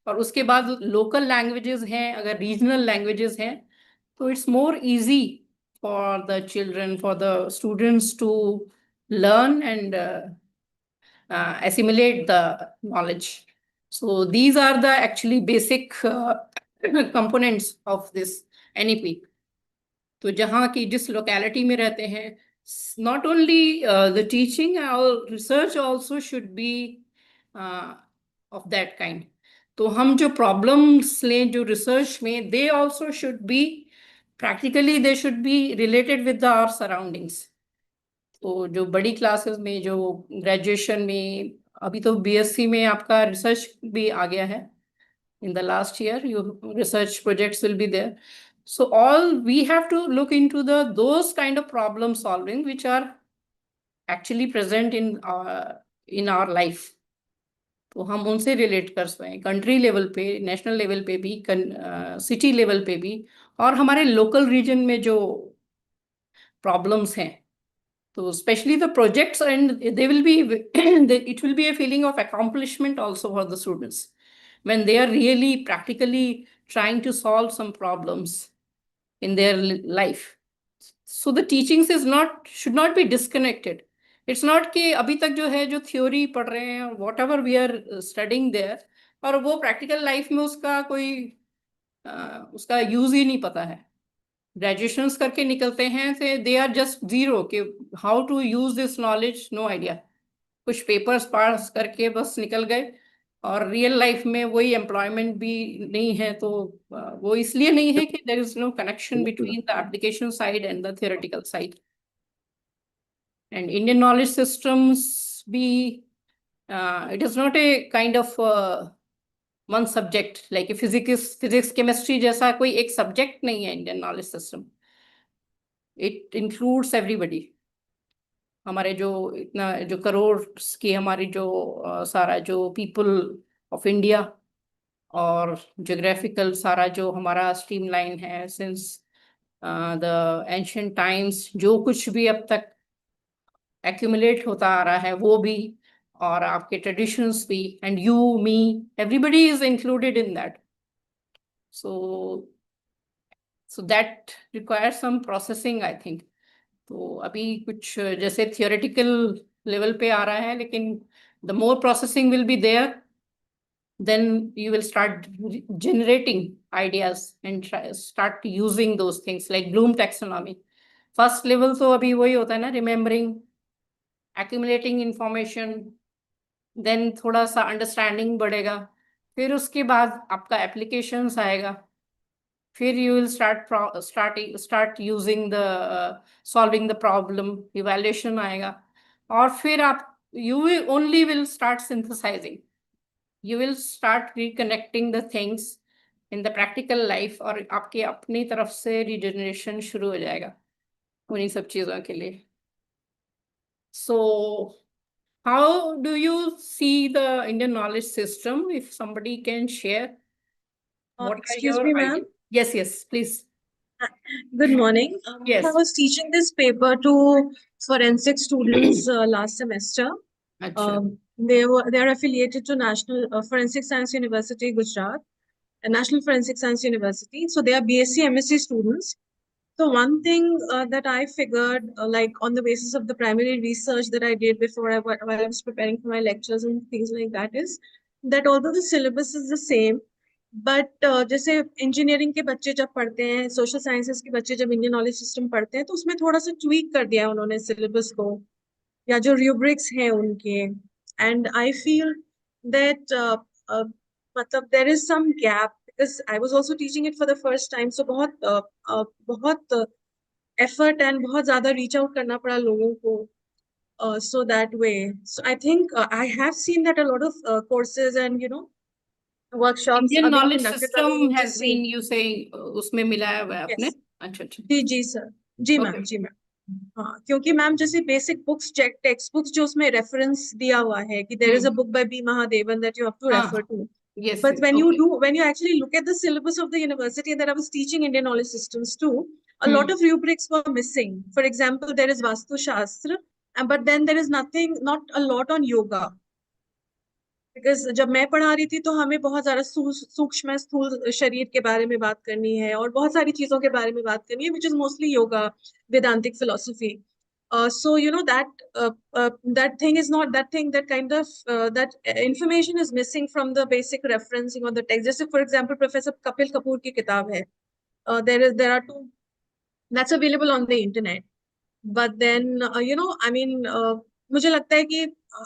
और उसके बाद लोकल लैंग्वेजेस हैं, अगर रीजनल लैंग्वेजेस हैं तो it's more easy for the children, for the students to learn and assimilate the knowledge. So these are the actually basic components of this NEP. तो जहाँ की जिस locality में रहते हैं, not only the teaching, our research also should be of that kind. तो हम जो problems लें जो research में, they also should be practically they should be related with our surroundings. तो जो बड़ी क्लासेस में जो ग्रेजुएशन में अभी तो BSc में आपका रिसर्च भी आ गया है. In the last year, your research projects will be there. So all we have to look into those kind of problem solving which are actually present in our life. तो हम उनसे relate कर पाए country level पे, national level पे भी, city level पे भी, और हमारे local region में जो problems हैं. So especially the projects, and they will be it will be a feeling of accomplishment also for the students when they are really practically trying to solve some problems in their life. So the teachings should not be disconnected. It's not कि अभी तक जो है जो theory पढ़ रहे हैं, whatever we are studying there, और वो practical life में उसका कोई उसका use ही नहीं पता है. Graduations करके निकलते हैं से they are just zero कि how to use this knowledge, no idea. कुछ papers पास करके बस निकल गए और real life में वही employment भी नहीं है. तो वो इसलिए नहीं है कि there is no connection between the application side and the theoretical side. And Indian knowledge systems be it is not a kind of one subject like physics chemistry जैसा कोई एक subject नहीं है Indian knowledge system. It includes everybody. हमारे जो इतना जो करोड़ की हमारी जो सारा जो people of India और geographical सारा जो हमारा streamline है since the ancient times, जो कुछ भी अब तक accumulate होता आ रहा है वो भी, और आपके traditions भी, and you, me, everybody is included in that. So that requires some processing, I think. तो अभी कुछ जैसे theoretical level पे आ रहा है, लेकिन the more processing will be there, then you will start generating ideas and start using those things like Bloom taxonomy. First level तो अभी वही होता है ना, remembering, accumulating information, then थोड़ा सा understanding बढ़ेगा, फिर उसके बाद आपका applications आएगा, फिर you will start using the solving the problem, evaluation आएगा, और फिर आप you will start synthesizing, you will start reconnecting the things in the practical life, और आपके अपनी तरफ से regeneration शुरू हो जाएगा उन्हीं सब चीजों के लिए. So how do you see the Indian knowledge system? If somebody can share. What Excuse me, ma'am. Yes, please. Good morning. Yes. I was teaching this paper to forensic students last semester. They are affiliated to National Forensic Science University, Gujarat, and National Forensic Science University. So they are BSc, MSc students. So one thing that I figured, like on the basis of the primary research that I did before while I was preparing for my lectures and things like that, is that although the syllabus is the same, but जैसे engineering के बच्चे जब पढ़ते हैं, social sciences के बच्चे जब Indian knowledge system पढ़ते हैं, तो उसमें थोड़ा सा tweak कर दिया उन्होंने syllabus को, या जो rubrics हैं उनके, and I feel that मतलब there is some gap. Because I was also teaching it for the first time, so बहुत effort and बहुत ज़्यादा reach out करना पड़ा लोगों को, so that way. So I think I have seen that a lot of courses and workshops Indian are being knowledge conducted by system the has UGC. been, you say, उसमें मिलाया हुआ है आपने? अच्छा. जी सर, जी मैम, जी ma'am. हाँ, क्योंकि ma'am जैसे basic books, text books जो उसमें रेफरेंस दिया हुआ है कि there is a book by B. Mahadevan that you have to refer to. Yes. But when you actually look at the syllabus of the university that I was teaching Indian knowledge systems too, a lot of rubrics were missing. For example, there is Vastu Shastra, but then there is not a lot on yoga. Because जब मैं पढ़ा रही थी तो हमें बहुत ज़्यादा सूक्ष्म स्थूल शरीर के बारे में बात करनी है और बहुत सारी चीज़ों के बारे में बात करनी है, which is mostly yoga, Vedantic philosophy. So that thing is not that thing, that kind of that information is missing from the basic referencing of the text. Just for example, Professor Kapil Kapoor ki kitab hai. There are two that's available on the internet. But then I mean मुझे लगता है कि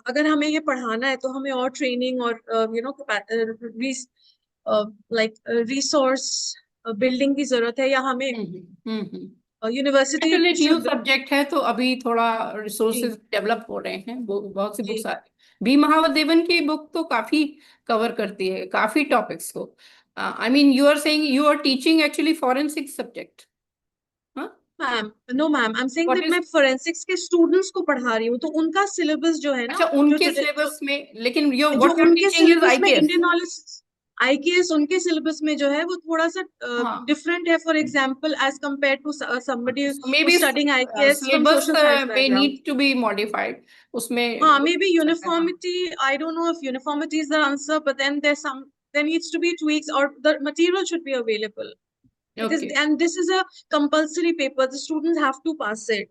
अगर हमें ये पढ़ाना है तो हमें और ट्रेनिंग और like resource building की जरूरत है, या हमें यूनिवर्सिटी एक्चुअली न्यू सब्जेक्ट है तो अभी थोड़ा रिसोर्सेज डेवलप हो रहे हैं, बहुत सी बुक्स आ रही है। बी महादेवन की बुक तो काफी कवर करती है काफी टॉपिक्स को। I mean you are saying you are teaching actually forensic subject? No ma'am, I am saying that मैं फोरेंसिक्स के स्टूडेंट्स को पढ़ा रही हूँ, तो उनका सिलेबस जो है ना, अच्छा उनके सिलेबस में, लेकिन जो उनके सिलेबस में इंडियन नॉलेज IKS उनके सिलेबस में जो है वो थोड़ा सा डिफरेंट है, for example as compare to somebody maybe studying IKS from syllabus social science may background. need to be modified उसमें। हाँ, maybe uniformity, I don't know if uniformity is the answer, but then there needs to be tweaks, or the material should be available. Because, and this is a compulsory paper, the students have to pass it.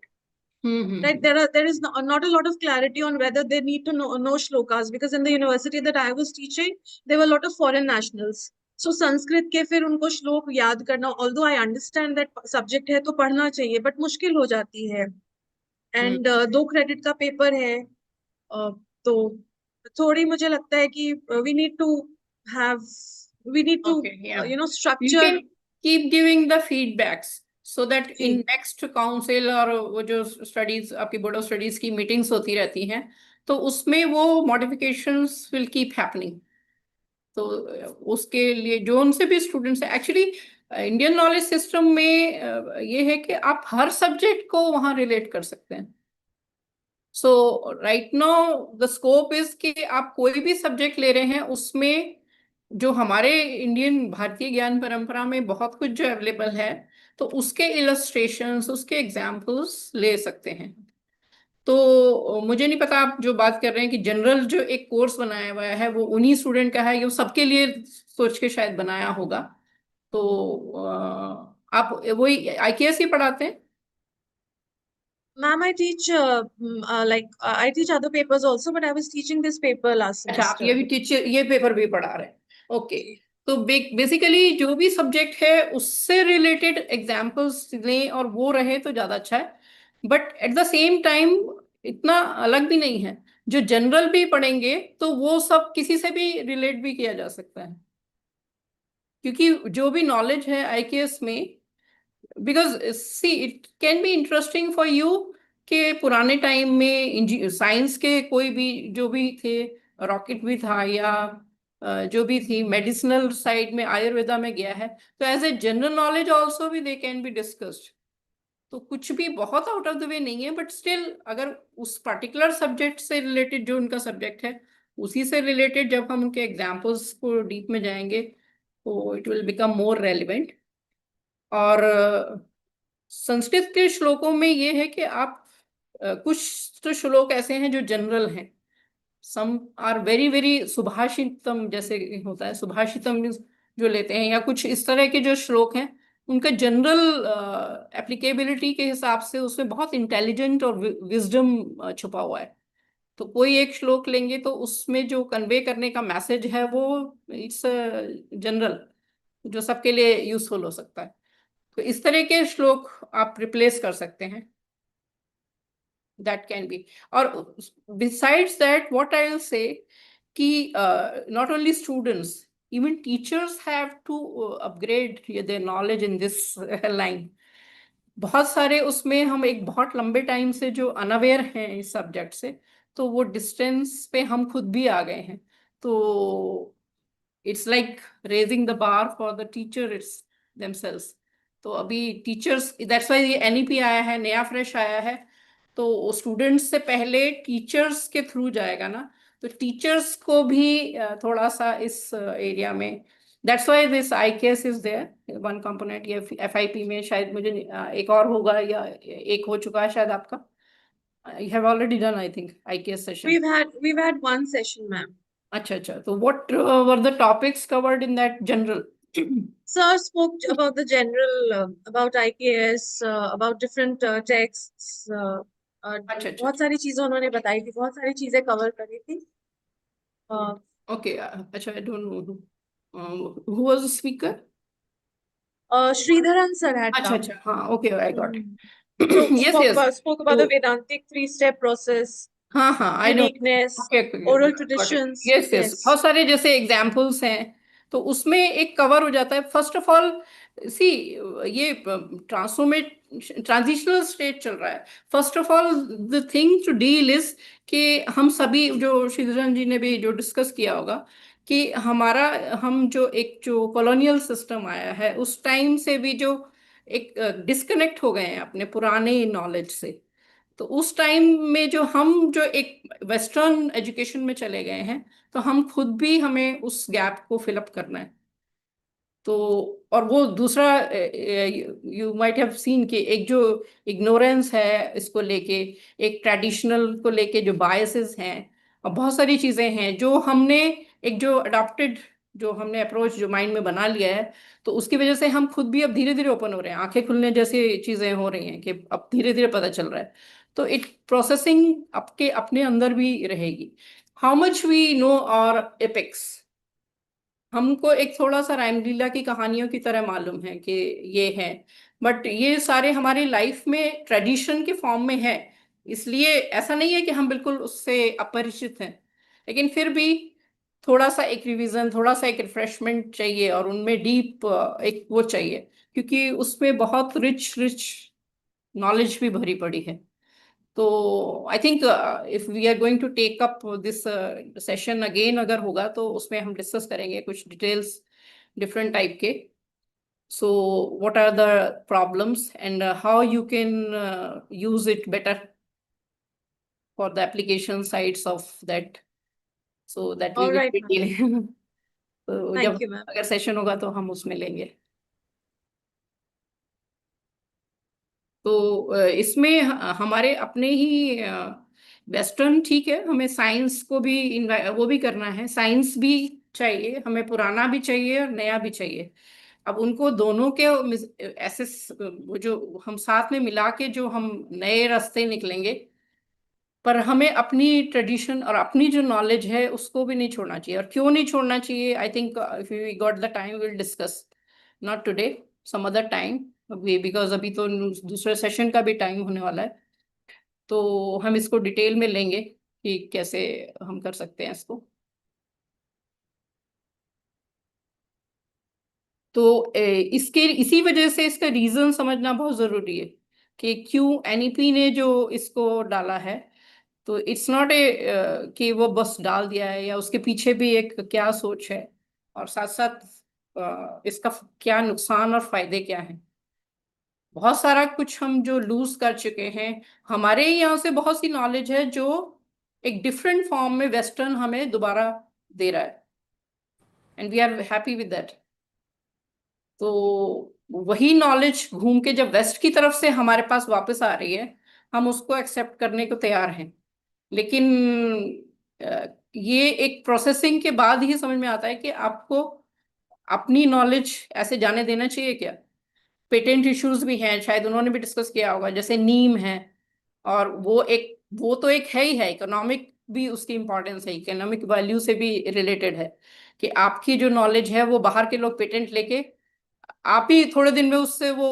Right, there is not a lot of clarity on whether they need to know shlokas, because in the university that I was teaching, there were a lot of foreign nationals. So Sanskrit के फिर उनको श्लोक याद करना, although I understand that subject है तो पढ़ना चाहिए, but मुश्किल हो जाती है। And 2 credit का पेपर है, तो थोड़ी मुझे लगता है कि we need to structure. You can keep giving the feedbacks so that in next council और वो जो studies आपकी board of studies की meetings होती रहती हैं, तो उसमें वो modifications will keep happening. तो उसके लिए जो उनसे भी स्टूडेंट्स हैं, एक्चुअली इंडियन नॉलेज सिस्टम में ये है कि आप हर सब्जेक्ट को वहां रिलेट कर सकते हैं। So right now the scope is कि आप कोई भी सब्जेक्ट ले रहे हैं, उसमें जो हमारे इंडियन भारतीय ज्ञान परंपरा में बहुत कुछ जो अवेलेबल है, तो उसके इलस्ट्रेशंस, उसके एग्जाम्पल्स ले सकते हैं। तो मुझे नहीं पता आप जो बात कर रहे हैं कि जनरल जो एक कोर्स बनाया हुआ है वो उन्हीं स्टूडेंट का है, ये सबके लिए सोच के शायद बनाया होगा। तो आप वही IKS ही पढ़ाते हैं? Ma'am, I teach I teach other papers also, but I was teaching this paper last semester. अच्छा, आप ये भी टीचर, ये पेपर भी पढ़ा रहे हैं? ओके, तो बेसिकली जो भी सब्जेक्ट है उससे रिलेटेड एग्जाम्पल्स लें और वो रहे तो ज्यादा अच्छा है। But at the same time इतना अलग भी नहीं है, जो जनरल भी पढ़ेंगे तो वो सब किसी से भी रिलेट भी किया जा सकता है, क्योंकि जो भी नॉलेज है IKS में, because see it can be interesting for you कि पुराने टाइम में साइंस के कोई भी जो भी थे, रॉकेट भी था या जो भी थी, मेडिसिनल साइड में आयुर्वेदा में गया है, तो as a general knowledge also भी दे कैन बी डिस्कस्ड। तो कुछ भी बहुत आउट ऑफ द वे नहीं है, बट स्टिल अगर उस पर्टिकुलर सब्जेक्ट से रिलेटेड जो उनका सब्जेक्ट है उसी से रिलेटेड जब हम उनके एग्जाम्पल्स को डीप में जाएंगे तो it will become more relevant. और संस्कृत के श्लोकों में ये है कि आप कुछ तो श्लोक ऐसे हैं जो जनरल हैं, सम आर वेरी वेरी सुभाषितम, जैसे होता है सुभाषितम जो लेते हैं, या कुछ इस तरह के जो श्लोक हैं उनका जनरल एप्लीकेबिलिटी के हिसाब से उसमें बहुत इंटेलिजेंट और विजडम छुपा हुआ है। तो कोई एक श्लोक लेंगे तो उसमें जो कन्वे करने का मैसेज है वो इट्स जनरल, जो सबके लिए यूजफुल हो सकता है। तो इस तरह के श्लोक आप रिप्लेस कर सकते हैं, दैट कैन बी। और besides that what I will say कि not only students, even teachers have to upgrade their knowledge in this line. बहुत सारे उसमें हम एक बहुत लंबे टाइम से जो अनअवेयर हैं इस सब्जेक्ट से, तो वो डिस्टेंस पे हम खुद भी आ गए हैं। तो it's like raising the bar for the teachers themselves. तो अभी टीचर्स, दैट्स व्हाई ये NEP आया है, नया फ्रेश आया है, तो स्टूडेंट्स से पहले टीचर्स के थ्रू जाएगा ना, तो टीचर्स को भी थोड़ा सा इस एरिया में, that's why this IKS is there one component. ये FIP में शायद मुझे एक और होगा या एक हो चुका है शायद आपका। You have already done, I think, IKS session. We've had one session, ma'am. अच्छा, तो what were the topics covered in that general? Sir spoke about the general, about IKS, about different texts, अच्छा बहुत सारी चीजें उन्होंने बताई थी, बहुत सारी चीजें कवर करी थी। ओके, अच्छा, I don't know who was the speaker. Sridharan sir had अच्छा come. अच्छा, हाँ, okay, I got it. So Yes, spoke yes. about the So, Vedantic three-step process, हाँ हाँ, I know. uniqueness, Okay, oral got it. traditions. Yes, yes. बहुत सारे जैसे examples हैं, तो उसमें एक कवर हो जाता है. फर्स्ट ऑफ ऑल सी, ये ट्रांजिशनल स्टेट चल रहा है. First of all the thing to deal is कि हम सभी, जो श्रीधरन जी ने भी जो डिस्कस किया होगा, कि हम जो कॉलोनियल सिस्टम आया है उस टाइम से भी जो एक डिस्कनेक्ट हो गए हैं अपने पुराने नॉलेज से. तो उस टाइम में जो एक वेस्टर्न एजुकेशन में चले गए हैं, तो हम खुद भी हमें उस गैप को फिलअप करना है. तो और वो दूसरा, यू माइट हैव सीन कि एक जो इग्नोरेंस है इसको लेके, एक ट्रेडिशनल को लेके जो बायसेस हैं, और बहुत सारी चीजें हैं जो हमने एक जो अडॉप्टेड, जो हमने अप्रोच जो माइंड में बना लिया है, तो उसकी वजह से हम खुद भी अब धीरे धीरे ओपन हो रहे हैं, आंखें खुलने जैसी चीजें हो रही हैं कि अब धीरे धीरे पता चल रहा है. तो इट प्रोसेसिंग आपके अपने अंदर भी रहेगी. हाउ मच वी नो और एपिक्स, हमको एक थोड़ा सा रामलीला की कहानियों की तरह मालूम है कि ये है, बट ये सारे हमारी लाइफ में ट्रेडिशन के फॉर्म में है. इसलिए ऐसा नहीं है कि हम बिल्कुल उससे अपरिचित हैं, लेकिन फिर भी थोड़ा सा एक रिवीजन, थोड़ा सा एक रिफ्रेशमेंट चाहिए, और उनमें डीप एक वो चाहिए, क्योंकि उसमें बहुत रिच रिच नॉलेज भी भरी पड़ी है. तो I think if we are going to take up this session again, अगर होगा तो उसमें हम डिस्कस करेंगे कुछ डिटेल्स डिफरेंट टाइप के. So what are the problems and how you can use it better for the application sides of that, so that we All will right, be ma'am. Dealing. तो जब Thank you, ma'am. अगर session होगा तो हम उसमें लेंगे. तो इसमें हमारे अपने ही वेस्टर्न, ठीक है, हमें साइंस को भी वो भी करना है. साइंस भी चाहिए हमें, पुराना भी चाहिए और नया भी चाहिए. अब उनको दोनों के ऐसे वो जो हम साथ में मिला के जो हम नए रास्ते निकलेंगे, पर हमें अपनी ट्रेडिशन और अपनी जो नॉलेज है उसको भी नहीं छोड़ना चाहिए. और क्यों नहीं छोड़ना चाहिए, I think if we got the time will discuss, not today, some other time, because अभी तो दूसरे सेशन का भी टाइम होने वाला है. तो हम इसको डिटेल में लेंगे कि कैसे हम कर सकते हैं इसको. तो इसके इसी वजह से इसका रीजन समझना बहुत जरूरी है कि क्यों एनईपी ने जो इसको डाला है. तो इट्स नॉट कि वो बस डाल दिया है, या उसके पीछे भी एक क्या सोच है, और साथ साथ इसका क्या नुकसान और फायदे क्या हैं. बहुत सारा कुछ हम जो लूज कर चुके हैं, हमारे यहाँ से बहुत सी नॉलेज है जो एक डिफरेंट फॉर्म में वेस्टर्न हमें दोबारा दे रहा है, and we are happy with that. तो वही नॉलेज घूम के जब वेस्ट की तरफ से हमारे पास वापस आ रही है, हम उसको एक्सेप्ट करने को तैयार हैं. लेकिन ये एक प्रोसेसिंग के बाद ही समझ में आता है कि आपको अपनी नॉलेज ऐसे जाने देना चाहिए क्या. पेटेंट इश्यूज भी हैं, शायद उन्होंने भी डिस्कस किया होगा, जैसे नीम है, और वो तो एक है ही है. इकोनॉमिक भी उसकी इंपॉर्टेंस है, इकोनॉमिक वैल्यू से भी रिलेटेड है, कि आपकी जो नॉलेज है वो बाहर के लोग पेटेंट लेके आप ही थोड़े दिन में उससे वो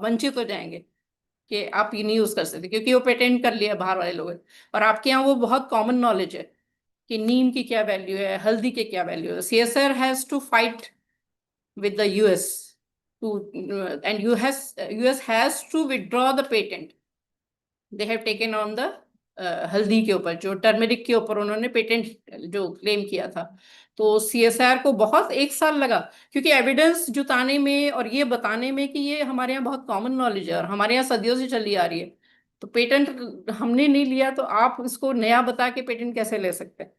वंचित हो जाएंगे कि आप ये नहीं यूज कर सकते, क्योंकि वो पेटेंट कर लिया बाहर वाले लोगों ने. और आपके यहाँ वो बहुत कॉमन नॉलेज है कि नीम की क्या वैल्यू है, हल्दी की क्या वैल्यू है. CSR has to fight with the US to and US has to withdraw the patent they have taken on the हल्दी के ऊपर, जो टर्मेरिक के ऊपर उन्होंने पेटेंट जो क्लेम किया था. तो सीएसआर को बहुत 1 साल लगा, क्योंकि एविडेंस जुटाने में और ये बताने में कि ये हमारे यहाँ बहुत कॉमन नॉलेज है और हमारे यहाँ सदियों से चली आ रही है. तो पेटेंट हमने नहीं लिया, तो आप इसको नया बता के पेटेंट कैसे ले सकते हैं,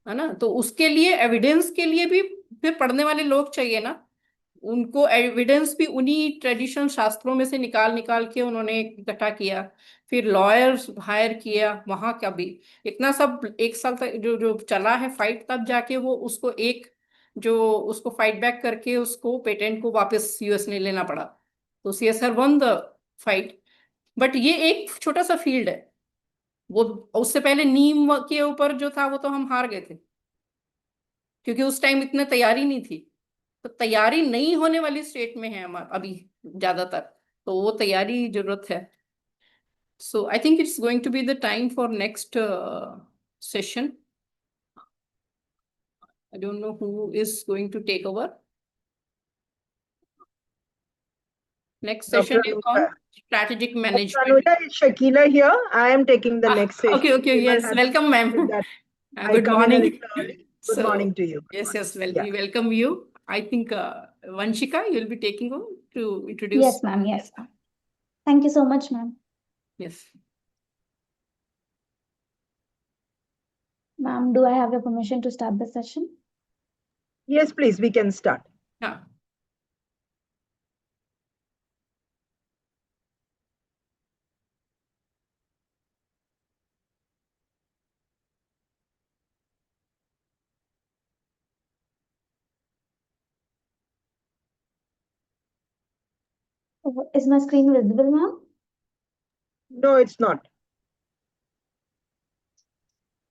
है ना. तो उसके लिए एविडेंस के लिए भी फिर पढ़ने वाले लोग चाहिए ना. उनको एविडेंस भी उन्हीं ट्रेडिशनल शास्त्रों में से निकाल निकाल के उन्होंने इकट्ठा किया. फिर लॉयर्स हायर किया, वहां का भी इतना सब 1 साल तक जो जो चला है फाइट, तब जाके वो उसको उसको फाइट बैक करके उसको पेटेंट को वापस यूएस ने लेना पड़ा. तो CSR one the fight. But ये एक छोटा सा फील्ड है, वो उससे पहले नीम के ऊपर जो था वो तो हम हार गए थे, क्योंकि उस टाइम इतने तैयारी नहीं थी। तो तैयारी नहीं होने वाली स्टेट में है हम अभी ज्यादातर, तो वो तैयारी जरूरत है. So I think it's going to be the time for next session. I don't know who is going to take over. Next session is on strategic management. Anuja, is Shakila here? I am taking the next session. Okay, okay, Vimal yes, has welcome, ma'am. said that I Good come in a morning. little early. Good morning to you. Yes, yes, well, Yeah. we welcome you. I think Vanshika, you'll be taking over to introduce. Yes, ma'am. Yes, ma'am. Thank you so much, ma'am. Yes. Ma'am, do I have your permission to start the session? Yes, please, we can start. Yeah. Is my screen visible, ma'am? No, it's not.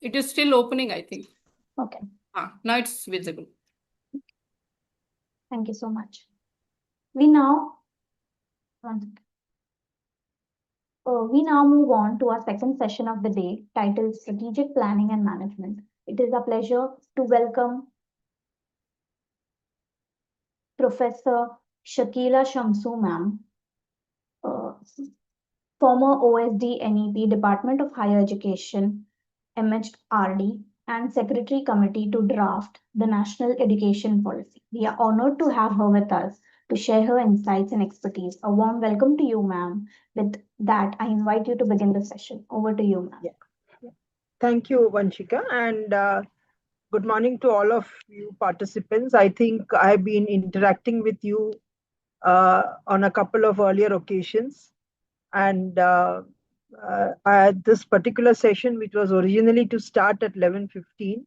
It is still opening, I think. Okay. Now it's visible. Thank you so much. We now move on to our second session of the day, titled Strategic Planning and Management. It is a pleasure to welcome Professor Shakila Shamsu, ma'am, former OSD NEP, Department of Higher Education, MHRD, and Secretary Committee to draft the National Education Policy. We are honored to have her with us to share her insights and expertise. A warm welcome to you, ma'am. With that, I invite you to begin the session. Over to you, ma'am. Yeah. Thank you, Vanshika, and good morning to all of you participants. I think I've been interacting with you on a couple of earlier occasions, and this particular session, which was originally to start at 11:15,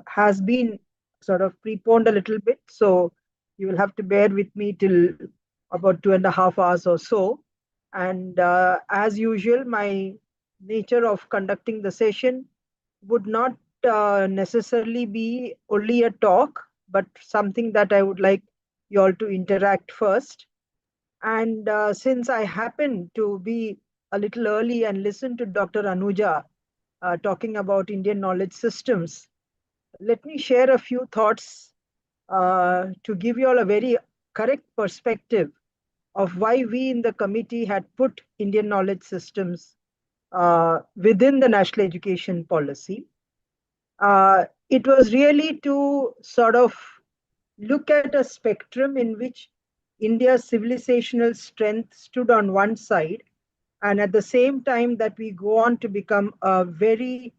has been sort of preponed a little bit. So you will have to bear with me till about 2.5 hours or so. And as usual, my nature of conducting the session would not necessarily be only a talk, but something that I would like you all to interact first. And since I happen to be a little early and listen to Dr. Anuja talking about Indian knowledge systems, let me share a few thoughts to give you all a very correct perspective of why we in the committee had put Indian knowledge systems within the national education policy. It was really to sort of look at a spectrum in which India's civilizational strength stood on one side, and at the same time that we go on to become a great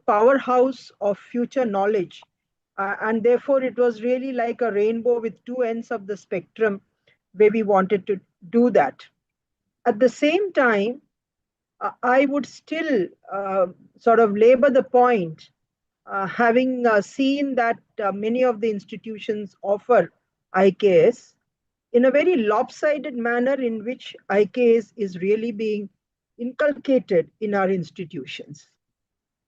powerhouse of future knowledge. And therefore, it was really like a rainbow with two ends of the spectrum where we wanted to do that. At the same time, I would still sort of labor the point, having seen that many of the institutions offer IKS in a very lopsided manner in which IKS is really being inculcated in our institutions.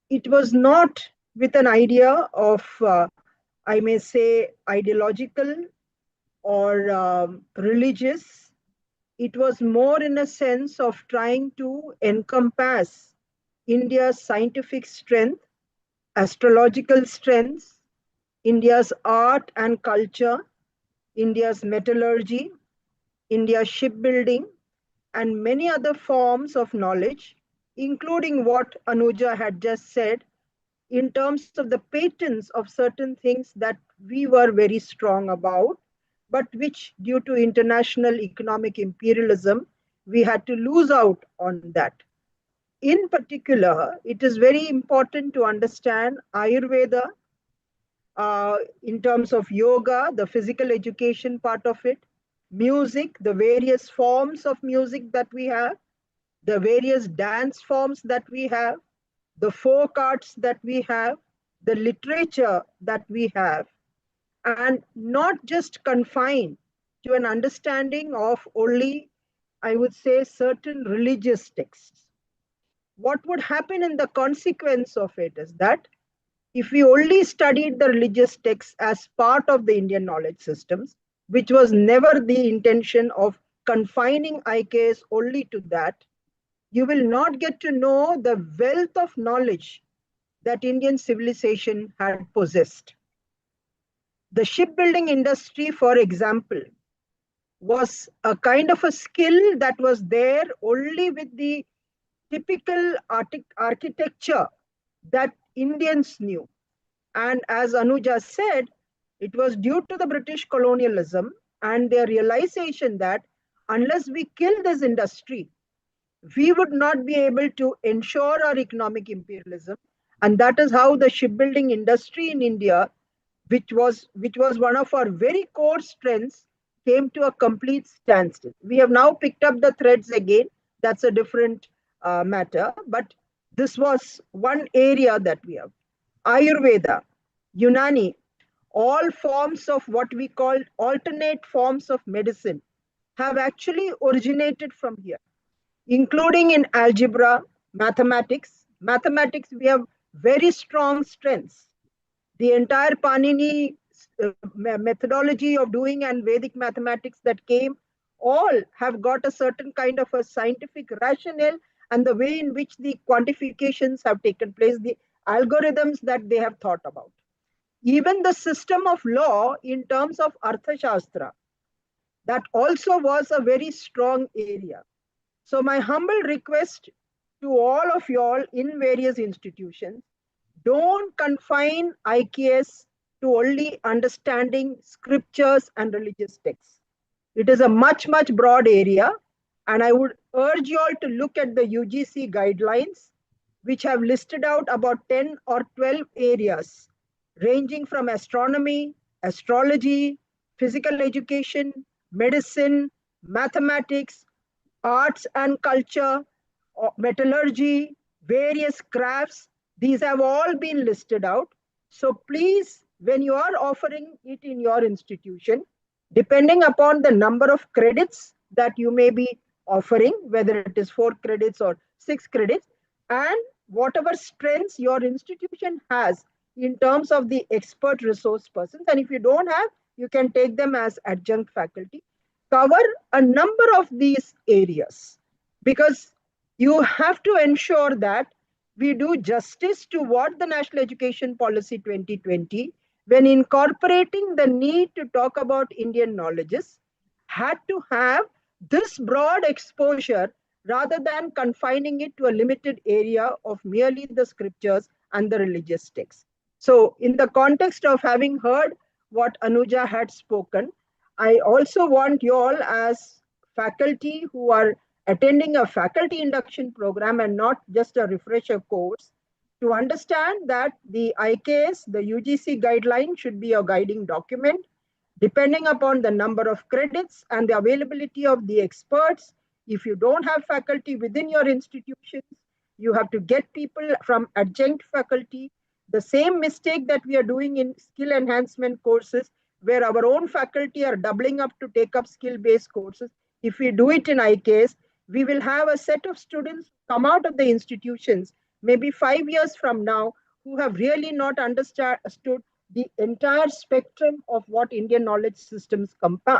It was not with an idea of, I may say, ideological or religious. It was more in a sense of trying to encompass India's scientific strength, astrological strengths, India's art and culture, India's metallurgy, India's shipbuilding, and many other forms of knowledge, including what Anuja had just said, in terms of the patents of certain things that we were very strong about, but which, due to international economic imperialism, we had to lose out on that. In particular, it is very important to understand Ayurveda in terms of yoga, the physical education part of it, music, the various forms of music that we have, the various dance forms that we have, the folk arts that we have, the literature that we have, and not just confined to an understanding of only, I would say, certain religious texts. what would happen in the consequence of it is that if we only studied the religious texts as part of the Indian knowledge systems, which was never the intention of confining IKS only to that, you will not get to know the wealth of knowledge that Indian civilization had possessed. The shipbuilding industry, for example, was a kind of a skill that was there only with the typical architecture that Indians knew. And as Anuja said, it was due to the British colonialism and their realization that unless we kill this industry, we would not be able to ensure our economic imperialism. And that is how the shipbuilding industry in India, which was one of our very core strengths, came to a complete standstill. We have now picked up the threads again. That's a different matter. But this was one area that we have. Ayurveda, Unani, all forms of what we call alternate forms of medicine have actually originated from here, including in algebra, mathematics. Mathematics, we have very strong strengths. The entire Panini methodology of doing and Vedic mathematics that came all have got a certain kind of a scientific rationale, and the way in which the quantifications have taken place, the algorithms that they have thought about. Even the system of law in terms of Arthashastra, that also was a very strong area. So my humble request to all of y'all in various institutions, don't confine IKS to only understanding scriptures and religious texts. It is a much, much broad area. And I would urge you all to look at the UGC guidelines, which have listed out about 10 or 12 areas, ranging from astronomy, astrology, physical education, medicine, mathematics, arts and culture, metallurgy, various crafts. These have all been listed out. So please, when you are offering it in your institution, depending upon the number of credits that you may be offering, whether it is 4 credits or 6 credits, and whatever strengths your institution has in terms of the expert resource persons, and if you don't have, you can take them as adjunct faculty, cover a number of these areas, because you have to ensure that we do justice to what the National Education Policy 2020, when incorporating the need to talk about Indian knowledges, had to have this broad exposure rather than confining it to a limited area of merely the scriptures and the religious texts. So in the context of having heard what Anuja had spoken, I also want you all as faculty who are attending a faculty induction program and not just a refresher course, to understand that the IKS, the UGC guideline, should be a guiding document. Depending upon the number of credits and the availability of the experts, if you don't have faculty within your institutions, you have to get people from adjunct faculty. The same mistake that we are doing in skill enhancement courses, where our own faculty are doubling up to take up skill-based courses. If we do it in IKS, we will have a set of students come out of the institutions, maybe 5 years from now, who have really not understood the entire spectrum of what Indian knowledge systems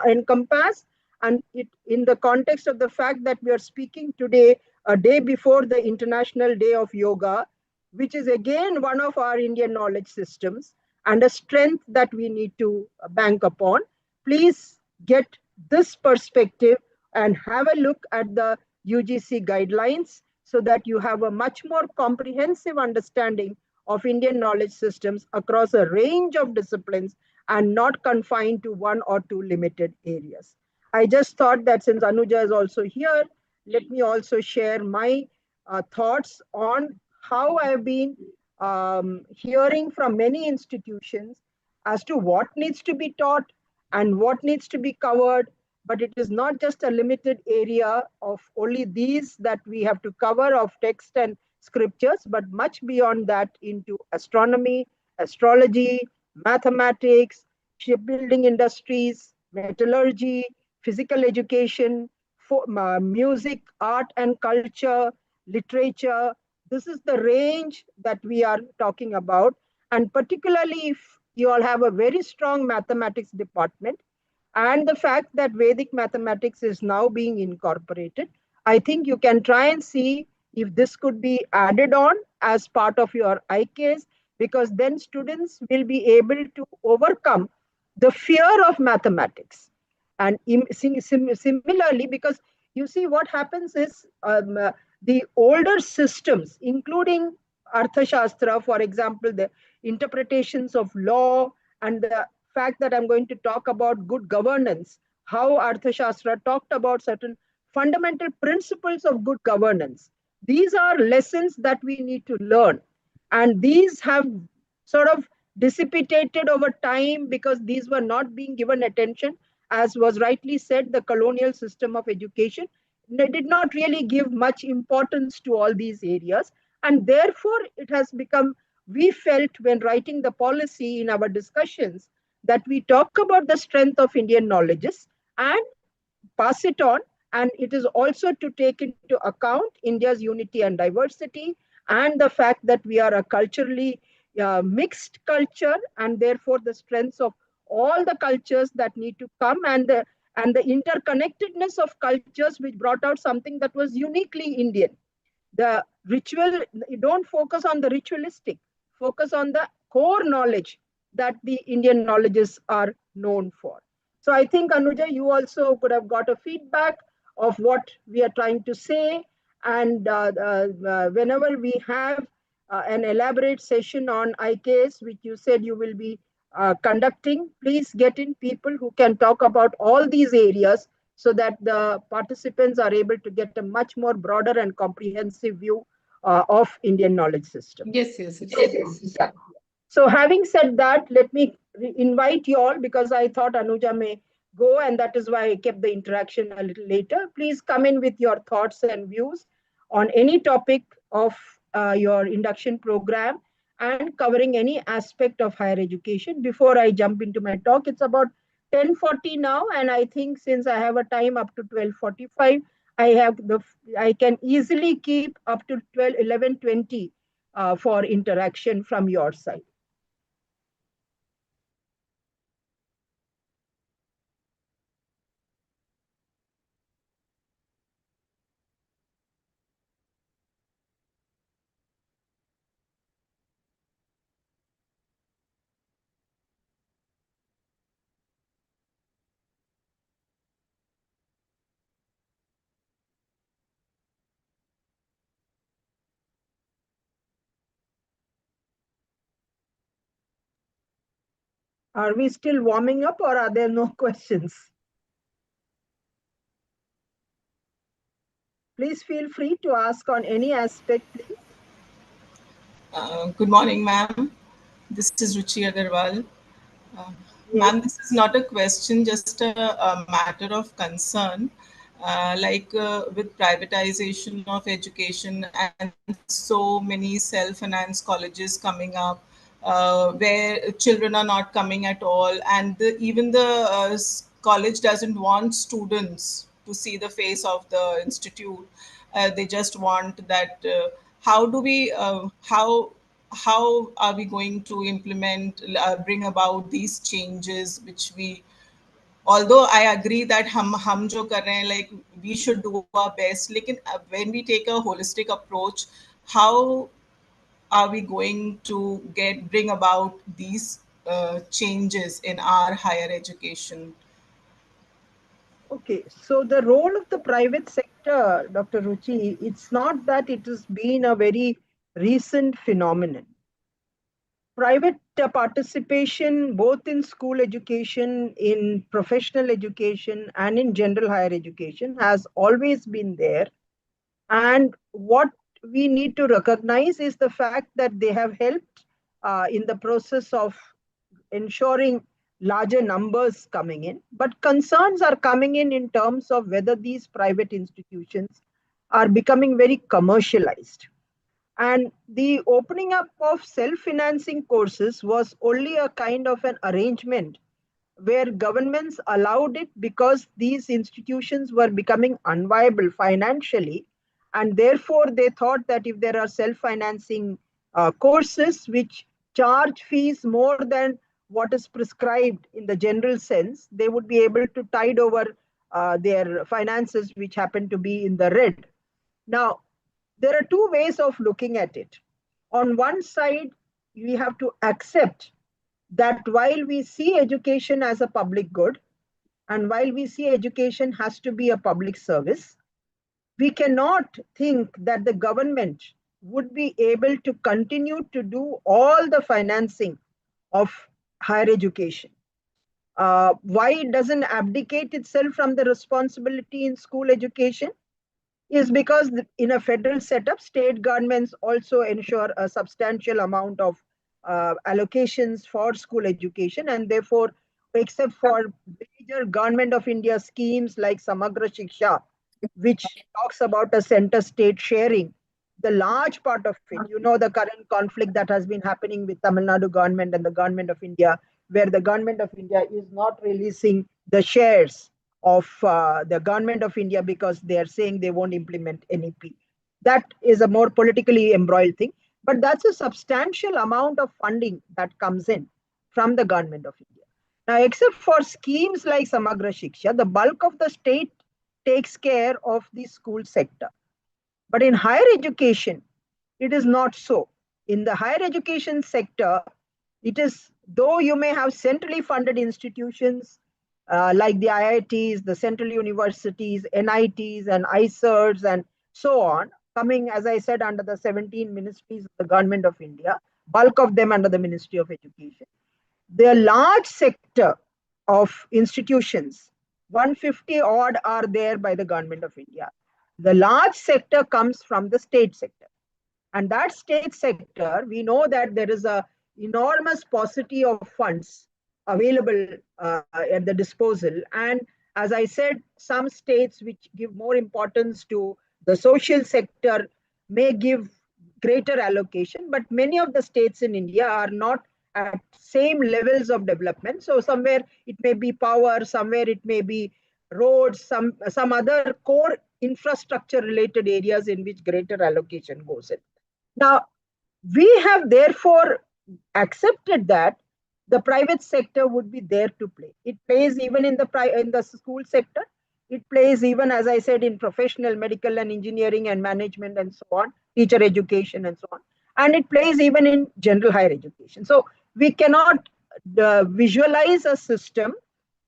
encompass. And it, in the context of the fact that we are speaking today, a day before the International Day of Yoga, which is again one of our Indian knowledge systems and a strength that we need to bank upon. Please get this perspective and have a look at the UGC guidelines so that you have a much more comprehensive understanding of Indian knowledge systems across a range of disciplines and not confined to 1 or 2 limited areas. I just thought that since Anuja is also here, let me also share my thoughts on how I've been hearing from many institutions as to what needs to be taught and what needs to be covered. But it is not just a limited area of only these that we have to cover of text and scriptures, but much beyond that into astronomy, astrology, mathematics, shipbuilding industries, metallurgy, physical education, music, art and culture, literature, This is the range that we are talking about. And particularly if you all have a very strong mathematics department, and the fact that Vedic mathematics is now being incorporated, I think you can try and see if this could be added on as part of your IKs, because then students will be able to overcome the fear of mathematics. And similarly, because you see what happens is the older systems, including Arthashastra, for example, the interpretations of law, and the fact that I'm going to talk about good governance, how Arthashastra talked about certain fundamental principles of good governance. These are lessons that we need to learn. And these have sort of dissipated over time because these were not being given attention. As was rightly said, the colonial system of education did not really give much importance to all these areas. And therefore, it has become, we felt when writing the policy in our discussions, that we talk about the strength of Indian knowledges and pass it on. And it is also to take into account India's unity and diversity, and the fact that we are a culturally mixed culture, and therefore the strengths of all the cultures that need to come, and the interconnectedness of cultures, which brought out something that was uniquely Indian. The ritual, you don't focus on the ritualistic, focus on the core knowledge that the Indian knowledges are known for. So I think, Anuja, you also could have got a feedback of what we are trying to say. And whenever we have an elaborate session on IKS, which you said you will be conducting, please get in people who can talk about all these areas, so that the participants are able to get a much more broader and comprehensive view of Indian knowledge system. Yes. Yeah. So having said that, let me invite you all, because I thought Anuja may go, and that is why I kept the interaction a little later. Please come in with your thoughts and views on any topic of your induction program and covering any aspect of higher education. Before I jump into my talk, it's about 10:40 now, and I think since I have a time up to 12:45, I can easily keep up to 11:20 for interaction from your side. Are we still warming up, or are there no questions? Please feel free to ask on any aspect, please. Good morning, ma'am. This is Ruchi Agarwal. Ma'am, this is not a question, just a matter of concern. With privatization of education and so many self-finance colleges coming up, where children are not coming at all, and even the college doesn't want students to see the face of the institute. They just want that. How do we? How are we going to implement, bring about these changes, which we, although I agree that hum jo kar rahe hain, like we should do our best, lekin when we take a holistic approach, how are we going to bring about these changes in our higher education? Okay, so the role of the private sector, Dr. Ruchi, it's not that it has been a very recent phenomenon. Private participation, both in school education, in professional education, and in general higher education, has always been there. And what we need to recognize is the fact that they have helped in the process of ensuring larger numbers coming in. But concerns are coming in terms of whether these private institutions are becoming very commercialized. And the opening up of self-financing courses was only a kind of an arrangement where governments allowed it because these institutions were becoming unviable financially. And therefore, they thought that if there are self-financing courses which charge fees more than what is prescribed in the general sense, they would be able to tide over their finances, which happen to be in the red. Now, there are two ways of looking at it. On one side, we have to accept that while we see education as a public good, and while we see education has to be a public service, we cannot think that the government would be able to continue to do all the financing of higher education. Why it doesn't abdicate itself from the responsibility in school education is because in a federal setup, state governments also ensure a substantial amount of allocations for school education, and therefore, except for major government of India schemes like Samagra Shiksha, which talks about a center-state sharing, the large part of it, you know, the current conflict that has been happening with Tamil Nadu government and the government of India, where the government of India is not releasing the shares of the government of India because they are saying they won't implement NEP. That is a more politically embroiled thing, but that's a substantial amount of funding that comes in from the government of India. Now, except for schemes like Samagra Shiksha, the bulk of the state takes care of the school sector. But in higher education, it is not so. In the higher education sector, it is, though you may have centrally funded institutions like the IITs, the central universities, NITs and ICERs and so on, coming, as I said, under the 17 ministries of the government of India, bulk of them under the Ministry of Education. The large sector of institutions, 150 odd are there by the government of India. The large sector comes from the state sector. And that state sector, we know that there is a enormous paucity of funds available at the disposal. And as I said, some states which give more importance to the social sector may give greater allocation, but many of the states in India are not at same levels of development. So somewhere it may be power, somewhere it may be roads, some other core infrastructure related areas in which greater allocation goes in. Now, we have therefore accepted that the private sector would be there to play. It plays even in the school sector. It plays even, as I said, in professional, medical and engineering and management and so on, teacher education and so on. And it plays even in general higher education. So we cannot visualize a system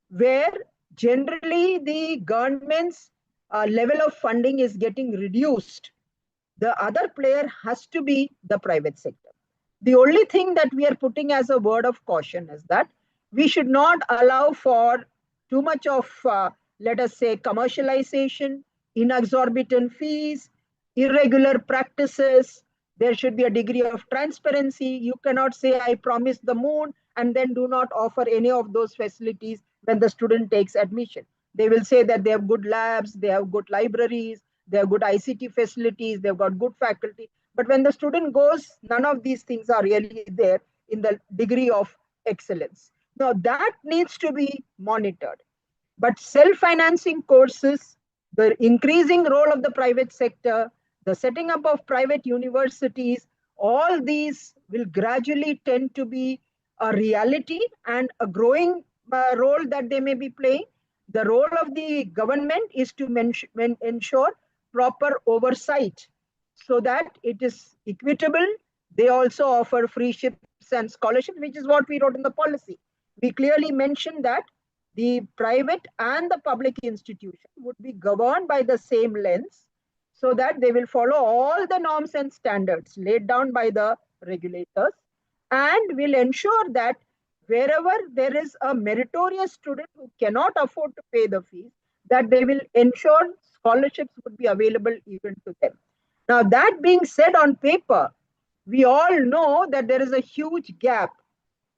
where generally the government's level of funding is getting reduced. The other player has to be the private sector. The only thing that we are putting as a word of caution is that we should not allow for too much of, let us say, commercialization, inexorbitant fees, irregular practices. There should be a degree of transparency. You cannot say, I promise the moon, and then do not offer any of those facilities when the student takes admission. They will say that they have good labs, they have good libraries, they have good ICT facilities, they've got good faculty. But when the student goes, none of these things are really there in the degree of excellence. Now, that needs to be monitored. But self-financing courses, the increasing role of the private sector, the setting up of private universities, all these will gradually tend to be a reality and a growing role that they may be playing. The role of the government is to ensure proper oversight so that it is equitable. They also offer free ships and scholarships, which is what we wrote in the policy. We clearly mentioned that the private and the public institution would be governed by the same lens so that they will follow all the norms and standards laid down by the regulators and will ensure that wherever there is a meritorious student who cannot afford to pay the fees, that they will ensure scholarships would be available even to them. Now, that being said, on paper, we all know that there is a huge gap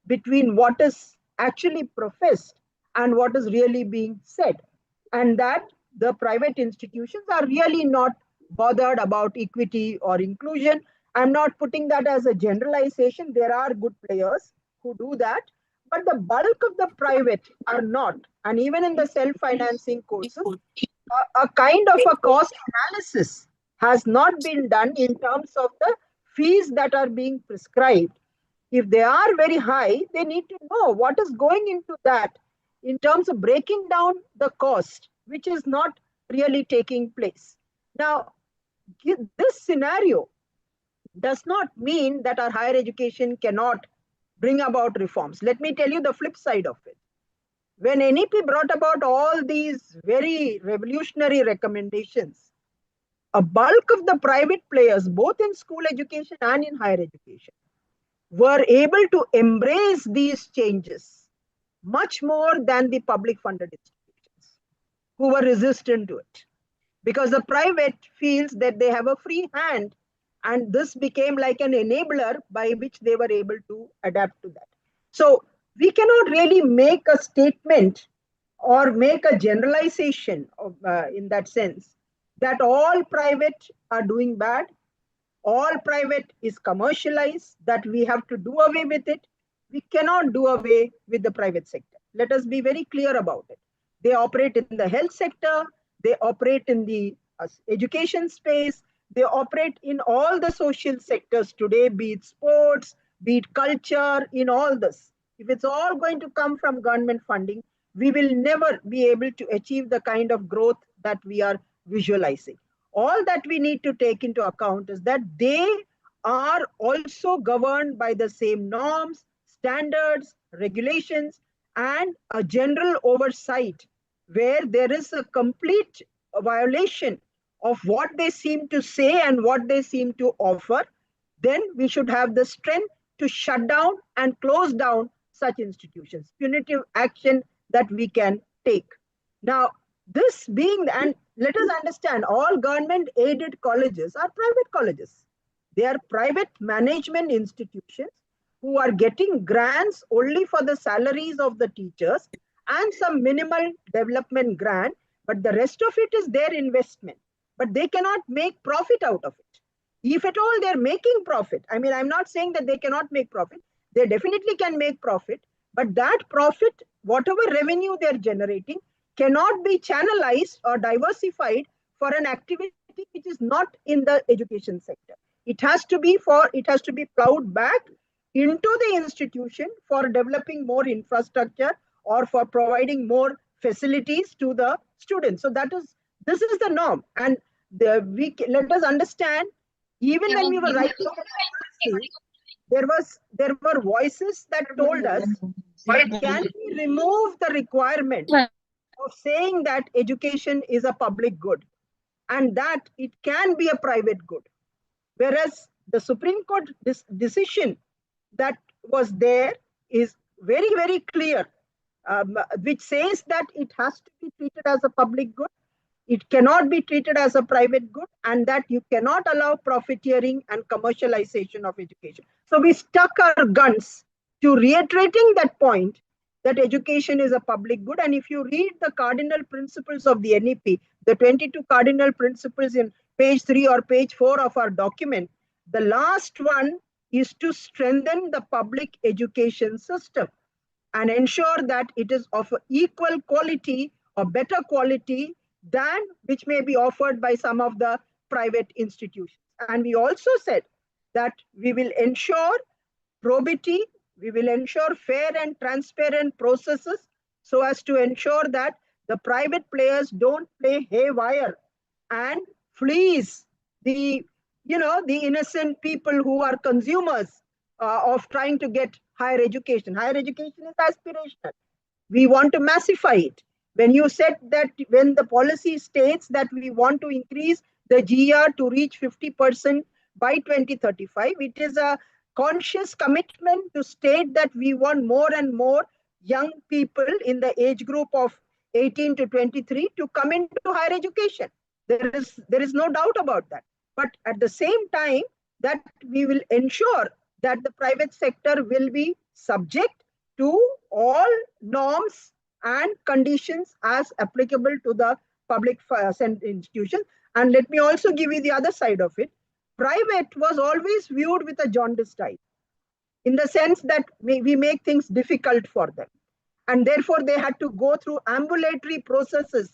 between what is actually professed and what is really being said, and that the private institutions are really not bothered about equity or inclusion. I'm not putting that as a generalization. There are good players who do that, but the bulk of the private are not. And even in the self-financing courses, a kind of a cost analysis has not been done in terms of the fees that are being prescribed. If they are very high, they need to know what is going into that in terms of breaking down the cost, which is not really taking place. Now, this scenario does not mean that our higher education cannot bring about reforms. Let me tell you the flip side of it. When NEP brought about all these very revolutionary recommendations, a bulk of the private players, both in school education and in higher education, were able to embrace these changes much more than the public funded institutions who were resistant to it. Because the private feels that they have a free hand, and this became like an enabler by which they were able to adapt to that. So we cannot really make a statement or make a generalization of, in that sense, that all private are doing bad, all private is commercialized, that we have to do away with it. We cannot do away with the private sector. Let us be very clear about it. They operate in the health sector, they operate in the education space, they operate in all the social sectors today, be it sports, be it culture, in all this. If it's all going to come from government funding, we will never be able to achieve the kind of growth that we are visualizing. All that we need to take into account is that they are also governed by the same norms, standards, regulations, and a general oversight where there is a complete violation of what they seem to say and what they seem to offer, then we should have the strength to shut down and close down such institutions. Punitive action that we can take. Now, this being, and let us understand, all government aided colleges are private colleges. They are private management institutions who are getting grants only for the salaries of the teachers and some minimal development grant, but the rest of it is their investment. But they cannot make profit out of it. If at all they're making profit, I mean, I'm not saying that they cannot make profit. They definitely can make profit, but that profit, whatever revenue they're generating, cannot be channelized or diversified for an activity which is not in the education sector. It has to be plowed back into the institution for developing more infrastructure or for providing more facilities to the students. So this is the norm. And let us understand, even when we were writing policy, there were voices that told us that can we remove the requirement of saying that education is a public good and that it can be a private good. Whereas the Supreme Court decision that was there is very, very clear, which says that it has to be treated as a public good. It cannot be treated as a private good, and that you cannot allow profiteering and commercialization of education. So we stuck our guns to reiterating that point, that education is a public good. And if you read the cardinal principles of the NEP, the 22 cardinal principles in page 3 or page 4 of our document, the last one is to strengthen the public education system and ensure that it is of equal quality or better quality than which may be offered by some of the private institutions. And we also said that we will ensure probity, we will ensure fair and transparent processes so as to ensure that the private players don't play haywire and fleece the innocent people who are consumers of trying to get higher education. Higher education is aspirational. We want to massify it. When you said that, when the policy states that we want to increase the GR to reach 50% by 2035, it is a conscious commitment to state that we want more and more young people in the age group of 18 to 23 to come into higher education. There is no doubt about that. But at the same time, that we will ensure that the private sector will be subject to all norms and conditions as applicable to the public institutions. And let me also give you the other side of it. Private was always viewed with a jaundiced eye, in the sense that we make things difficult for them. And therefore, they had to go through ambulatory processes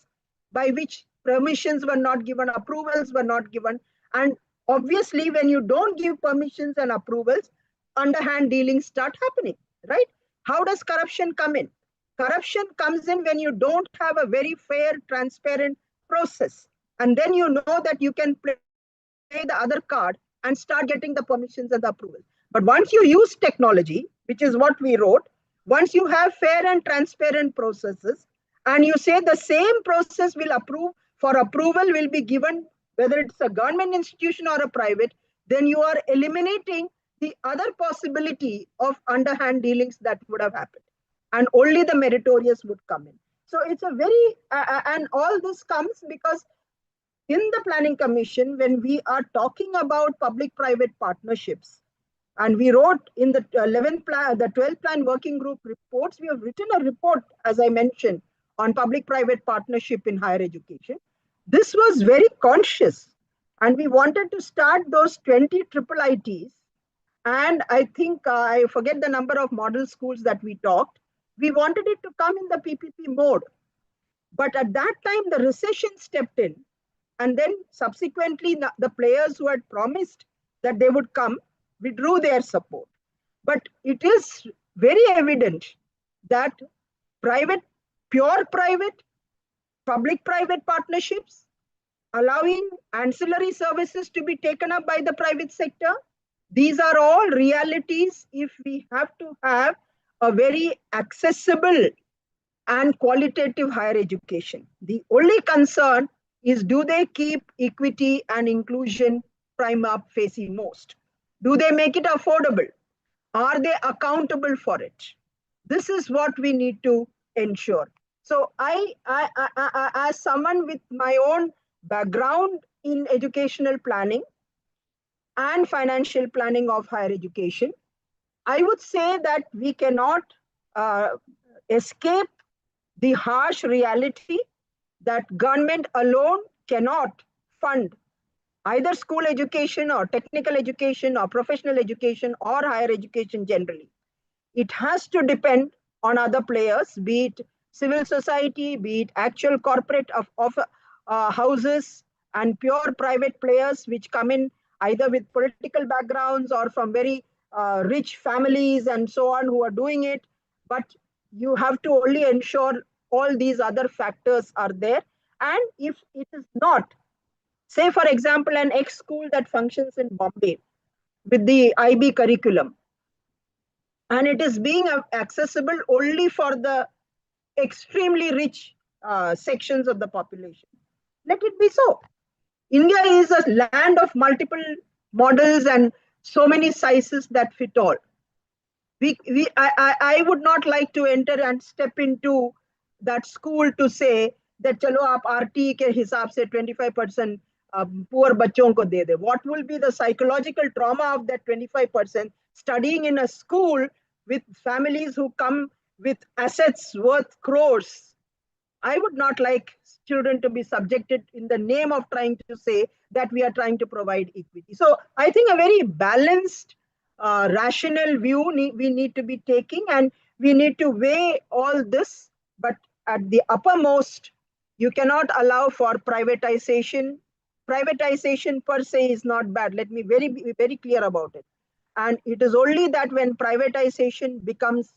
by which permissions were not given, approvals were not given. And obviously, when you don't give permissions and approvals, underhand dealings start happening, right? How does corruption come in? Corruption comes in when you don't have a very fair, transparent process. And then you know that you can play the other card and start getting the permissions and the approvals. But once you use technology, which is what we wrote, once you have fair and transparent processes, and you say the same process will approve, for approval will be given, whether it's a government institution or a private, then you are eliminating the other possibility of underhand dealings that would have happened. And only the meritorious would come in. So it's a very, and all this comes because in the Planning Commission, when we are talking about public-private partnerships, and we wrote in the 11th plan, the 12th plan working group reports, we have written a report, as I mentioned, on public-private partnership in higher education. This was very conscious, and we wanted to start those 20 triple ITs. And I think, I forget the number of model schools that we talked. We wanted it to come in the PPP mode. But at that time, the recession stepped in. And then subsequently, the players who had promised that they would come withdrew their support. But it is very evident that private, pure private, public-private partnerships, allowing ancillary services to be taken up by the private sector, these are all realities if we have to have a very accessible and qualitative higher education. The only concern is, do they keep equity and inclusion prime up facing most? Do they make it affordable? Are they accountable for it? This is what we need to ensure. So I as someone with my own background in educational planning and financial planning of higher education, I would say that we cannot escape the harsh reality that government alone cannot fund either school education or technical education or professional education or higher education generally. It has to depend on other players, be it civil society, be it actual corporate of houses and pure private players which come in either with political backgrounds or from very rich families and so on who are doing it. But you have to only ensure all these other factors are there. And if it is not, say for example, an ex-school that functions in Bombay with the IB curriculum, and it is being accessible only for the extremely rich sections of the population, let it be so. India is a land of multiple models and so many sizes that fit all. I would not like to enter and step into that school to say that chalo aap RT ke hisab se 25% poor bachon ko de de. What will be the psychological trauma of that 25% studying in a school with families who come with assets worth crores? I would not like children to be subjected in the name of trying to say that we are trying to provide equity. So I think a very balanced, rational view we need to be taking, and we need to weigh all this. But at the uppermost, you cannot allow for privatization. Privatization per se is not bad. Let me be very clear about it. And it is only that when privatization becomes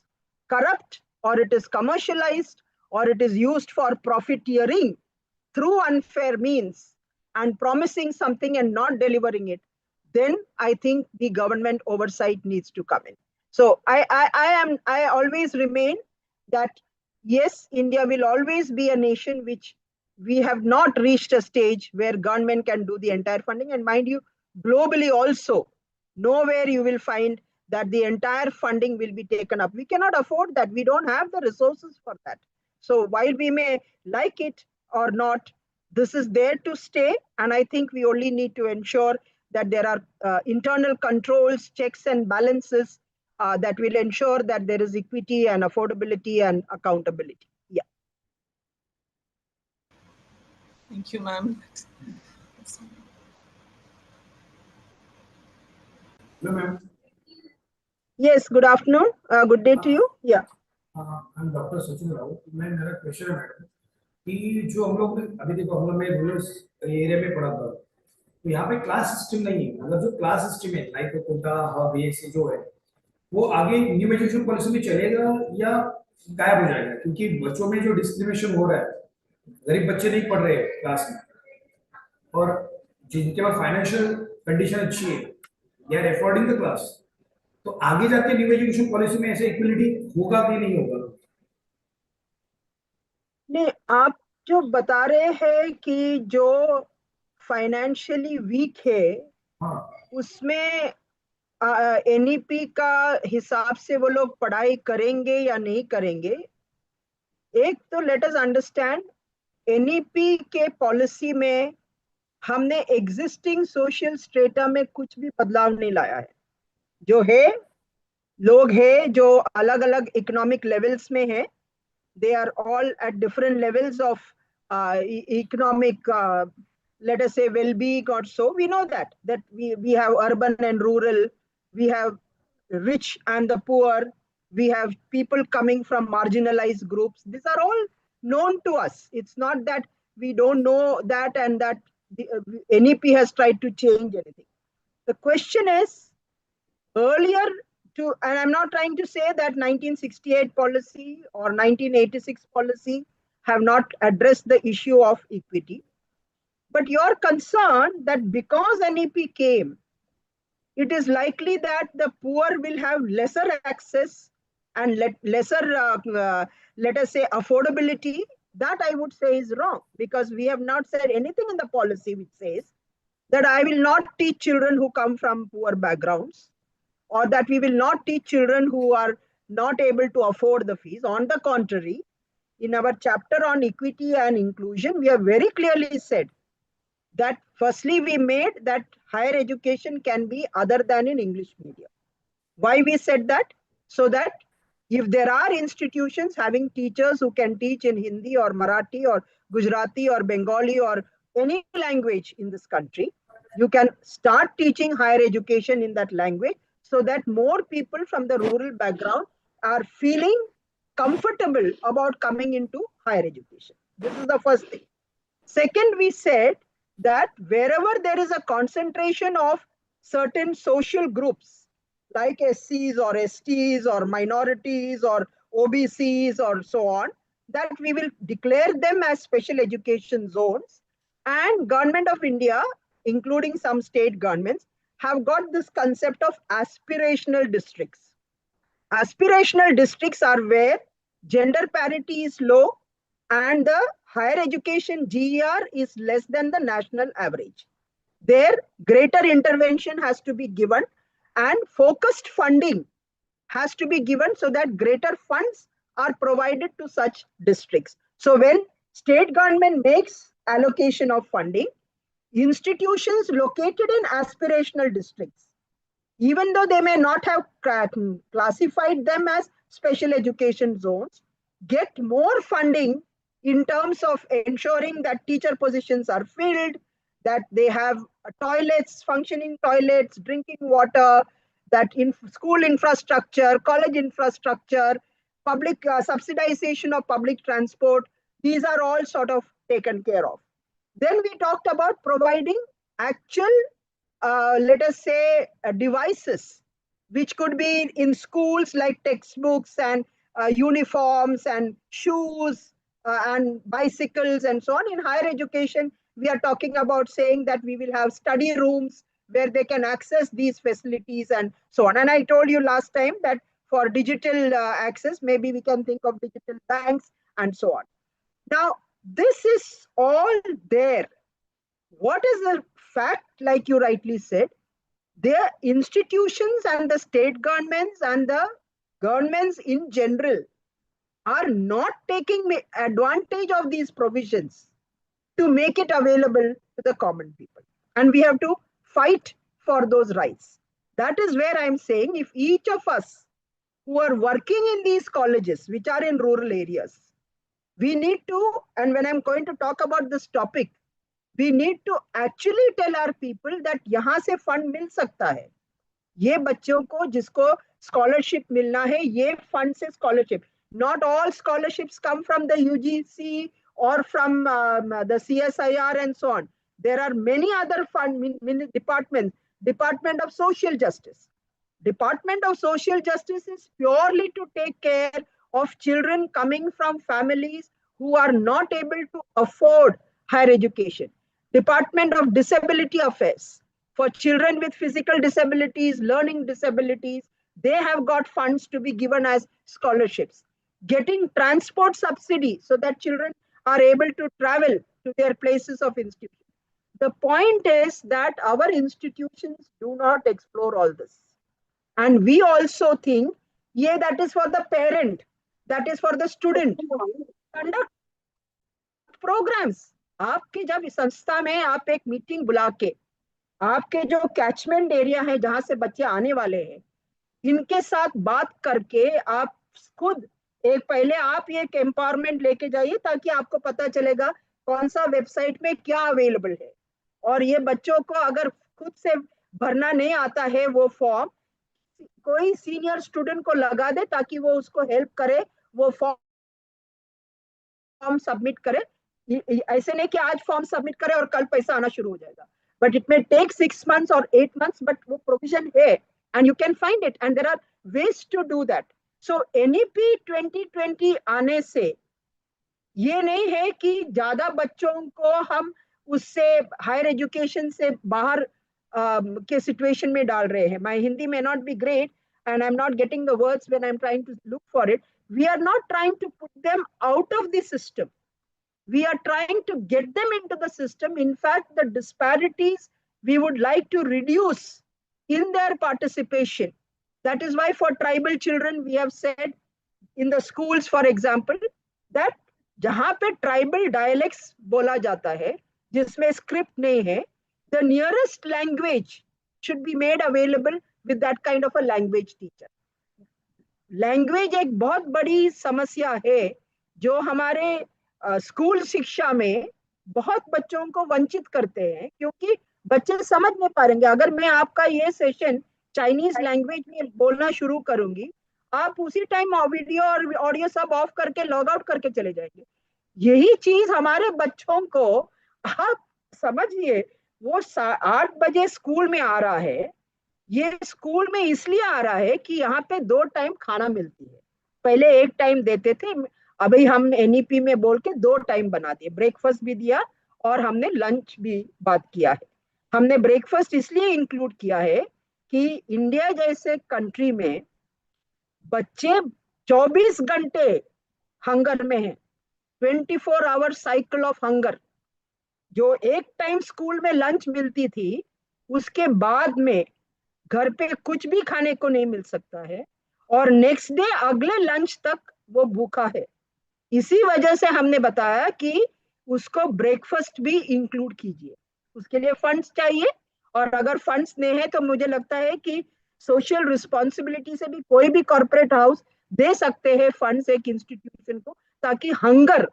corrupt, or it is commercialized, or it is used for profiteering through unfair means and promising something and not delivering it, then I think the government oversight needs to come in. So I always remain that yes, India will always be a nation which we have not reached a stage where government can do the entire funding. And mind you, globally also, nowhere you will find that the entire funding will be taken up. We cannot afford that. We don't have the resources for that. So while we may like it or not, this is there to stay. And I think we only need to ensure that there are internal controls, checks and balances that will ensure that there is equity and affordability and accountability. Yeah. Thank you, ma'am. Hello, ma'am. Yes, good afternoon. Good day to you. Yeah. I'm Dr. Sachin Rao. मैं मेरा question है madam कि जो हम लोग अभी देखो हम लोग मैं रूरल एरिया में पढ़ा था, तो यहाँ पे क्लास सिस्टम नहीं है। अगर जो क्लास सिस्टम है लाइक कोटा हब ये जो है वो आगे न्यू एजुकेशन पॉलिसी में चलेगा या गायब हो जाएगा, क्योंकि बच्चों में जो डिस्क्रिमिनेशन हो रहा है, गरीब बच्चे नहीं पढ़ रहे क्लास में और जिनके पास फाइनेंशियल कंडीशन अच्छी है they are affording the class, तो आगे जाके न्यू एजुकेशन पॉलिसी में ऐसे इक्वलिटी होगा कि नहीं होगा? नहीं, आप जो बता रहे हैं कि जो फाइनेंशियली वीक है उसमें एनईपी का हिसाब से वो लोग पढ़ाई करेंगे या नहीं करेंगे। एक तो लेट अस अंडरस्टैंड, एनईपी के पॉलिसी में हमने एग्जिस्टिंग सोशल स्ट्रेटा में कुछ भी बदलाव नहीं लाया है। जो है लोग हैं जो अलग अलग इकोनॉमिक लेवल्स में है, they are all at different levels of economic let us say well-being or so. We know that we have urban and rural, we have rich and the poor, we have people coming from marginalized groups. These are all known to us. It's not that we don't know that and that the NEP has tried to change anything. The question is, earlier and I'm not trying to say that 1968 policy or 1986 policy have not addressed the issue of equity, but you're concerned that because NEP came, it is likely that the poor will have lesser access and lesser, let us say, affordability. That I would say is wrong, because we have not said anything in the policy which says that I will not teach children who come from poor backgrounds, or that we will not teach children who are not able to afford the fees. On the contrary, in our chapter on equity and inclusion, we have very clearly said that firstly, we made that higher education can be other than in English medium. Why we said that? So that if there are institutions having teachers who can teach in Hindi or Marathi or Gujarati or Bengali or any language in this country, you can start teaching higher education in that language, so that more people from the rural background are feeling comfortable about coming into higher education. This is the first thing. Second, we said that wherever there is a concentration of certain social groups like SCs or STs or minorities or OBCs or so on, that we will declare them as special education zones. And Government of India, including some state governments, have got this concept of aspirational districts. Aspirational districts are where gender parity is low and the higher education GER is less than the national average. There, greater intervention has to be given and focused funding has to be given, so that greater funds are provided to such districts. So when state government makes allocation of funding, institutions located in aspirational districts, even though they may not have classified them as special education zones, get more funding in terms of ensuring that teacher positions are filled, that they have toilets, functioning toilets, drinking water, that in school infrastructure, college infrastructure, public subsidization of public transport, these are all sort of taken care of. Then we talked about providing actual, let us say, devices, which could be in schools like textbooks and uniforms and shoes and bicycles and so on. In higher education, we are talking about saying that we will have study rooms where they can access these facilities and so on. And I told you last time that for digital access, maybe we can think of digital banks and so on. Now, this is all there. What is the fact, like you rightly said? The institutions and the state governments and the governments in general are not taking advantage of these provisions to make it available to the common people. And we have to fight for those rights. That is where I'm saying, if each of us who are working in these colleges, which are in rural areas, we need to, and when I'm going to talk about this topic, we need to actually tell our people that यहाँ से fund मिल सकता है. ये बच्चों को जिसको scholarship मिलना है, ये fund से scholarship. Not all scholarships come from the UGC or from the CSIR and so on. There are many other departments. Department of Social Justice. Department of Social Justice is purely to take care of children coming from families who are not able to afford higher education. Department of Disability Affairs. For children with physical disabilities, learning disabilities, they have got funds to be given as scholarships. Getting transport subsidy so that children are able to travel to their places of institution. The point is that our institutions do not explore all this. And we also think, yeah, that is for the parent, that is for the student. Conduct programs. आपके जब संस्था में आप एक meeting बुला के आपके जो कैचमेंट एरिया है जहां से बच्चे आने वाले हैं इनके साथ बात करके आप खुद एक पहले आप ये एक एम्पावरमेंट लेके जाइए ताकि आपको पता चलेगा कौन सा वेबसाइट में क्या अवेलेबल है और ये बच्चों को अगर खुद से भरना नहीं आता है वो फॉर्म कोई सीनियर स्टूडेंट को लगा दे ताकि वो उसको हेल्प करे वो फॉर्म सबमिट करे ऐसे नहीं कि आज फॉर्म सबमिट करे और कल पैसा आना शुरू हो जाएगा but it may take 6 months और 8 months बट वो प्रोविजन है and you can find it and there are ways to do that. So NEP 2020 आने से ये नहीं है कि ज्यादा बच्चों को हम उससे हायर एजुकेशन से बाहर के सिचुएशन में डाल रहे हैं. My Hindi may not be great and I'm not getting the words when I'm trying to look for it. We are not trying to put them out of the system. We are trying to get them into the system. In fact, the disparities we would like to reduce in their participation. That is why for tribal children, we have said in the schools, for example, that जहाँ पे tribal dialects बोला जाता है, जिसमें script नहीं है, the nearest language should be made available with that kind of a language teacher. Language एक बहुत बड़ी समस्या है, जो हमारे स्कूल शिक्षा में बहुत बच्चों को वंचित करते हैं, क्योंकि बच्चे समझ नहीं पाएंगे. अगर मैं आपका ये सेशन चाइनीज लैंग्वेज में बोलना शुरू करूंगी, आप उसी टाइम वीडियो और ऑडियो सब ऑफ करके लॉग आउट करके चले जाएंगे. यही चीज हमारे बच्चों को आप समझिए, वो 8 बजे स्कूल में आ रहा है. ये स्कूल में इसलिए आ रहा है कि यहाँ पे 2 टाइम खाना मिलती है. पहले 1 टाइम देते थे, अभी हम NEP में बोल के 2 टाइम बना दिए. ब्रेकफास्ट भी दिया और हमने लंच भी बात किया है. हमने ब्रेकफास्ट इसलिए इंक्लूड किया है कि इंडिया जैसे कंट्री में बच्चे 24 घंटे हंगर में हैं. 24 आवर साइकिल ऑफ हंगर. जो 1 टाइम स्कूल में लंच मिलती थी, उसके बाद में घर पे कुछ भी खाने को नहीं मिल सकता है और नेक्स्ट डे अगले लंच तक वो भूखा है. इसी वजह से हमने बताया कि उसको ब्रेकफास्ट भी इंक्लूड कीजिए. उसके लिए फंड्स चाहिए और अगर फंड्स नहीं है तो मुझे लगता है कि सोशल रिस्पॉन्सिबिलिटी से भी कोई भी कॉर्पोरेट हाउस दे सकते हैं फंड्स एक इंस्टीट्यूशन को, ताकि hunger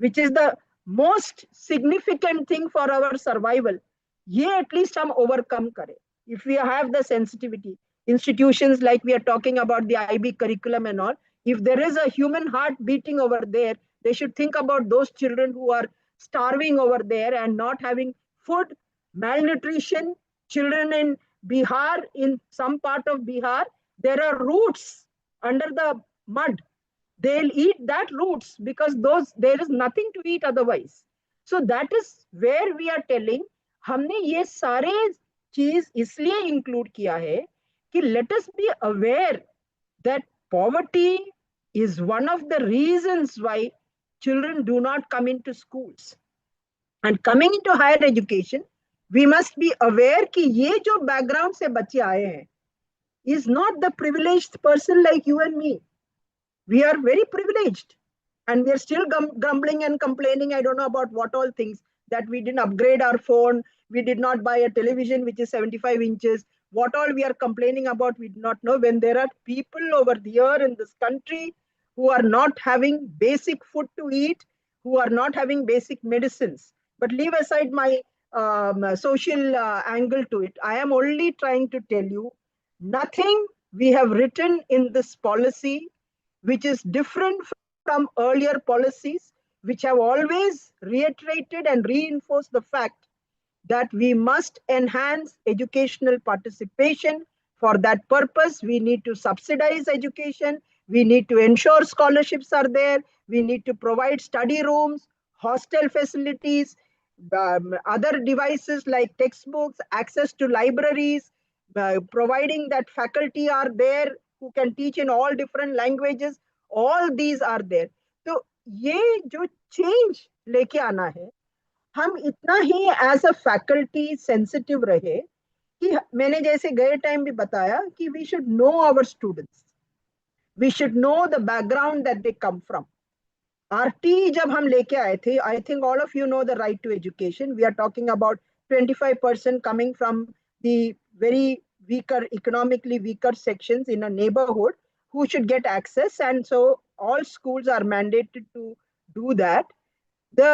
which is the most significant thing for our survival, ये एटलीस्ट हम ओवरकम करें. If we have the sensitivity, institutions like we are talking about the IB curriculum and all, if there is a human heart beating over there, they should think about those children who are starving over there and not having food, malnutrition. Children in Bihar, in some part of Bihar, there are roots under the mud. They'll eat that roots because there is nothing to eat otherwise. So that is where we are telling, हमने ये सारे चीज इसलिए include किया है कि let us be aware that poverty is one of the reasons why children do not come into schools. And coming into higher education, we must be aware कि ये जो background से बच्चे आए हैं is not the privileged person like you and me. We are very privileged and we are still grumbling and complaining, I don't know about what all things, that we didn't upgrade our phone, we did not buy a television which is 75 inches. What all we are complaining about, we do not know, when there are people over here in this country who are not having basic food to eat, who are not having basic medicines. But leave aside my social angle to it. I am only trying to tell you, nothing we have written in this policy which is different from earlier policies, which have always reiterated and reinforced the fact that we must enhance educational participation. For that purpose, we need to subsidize education. We need to ensure scholarships are there. We need to provide study rooms, hostel facilities, other devices like textbooks, access to libraries, providing that faculty are there who can teach in all different languages. All these are there. तो ये जो change लेके आना है, हम इतना ही as a faculty sensitive रहे कि मैंने जैसे गए टाइम भी बताया कि we should know our students, we should know the background that they come from. RT जब हम लेके आए थे, I think all of you know the right to education. We are talking about 25% coming from the very weaker, economically weaker sections in a neighborhood who should get access, and so all schools are mandated to do that. The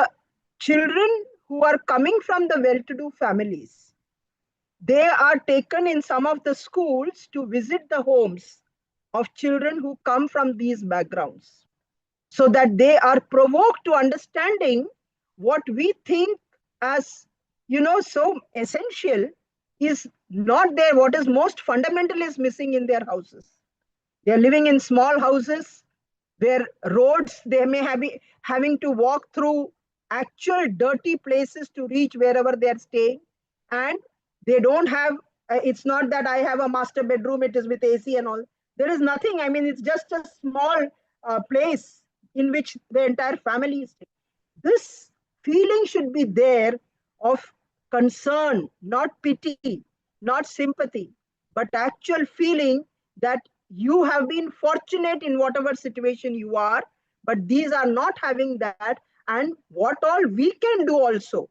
children who are coming from the well-to-do families, they are taken in some of the schools to visit the homes of children who come from these backgrounds, so that they are provoked to understanding what we think as, so essential is not there. What is most fundamental is missing in their houses. They are living in small houses where roads, they may have having to walk through actual dirty places to reach wherever they are staying, and they don't have, it's not that I have a master bedroom, it is with AC and all. There is nothing. I mean, it's just a small place in which the entire family is staying. This feeling should be there of concern, not pity, not sympathy, but actual feeling that you have been fortunate in whatever situation you are, but these are not having that, and what all we can do also.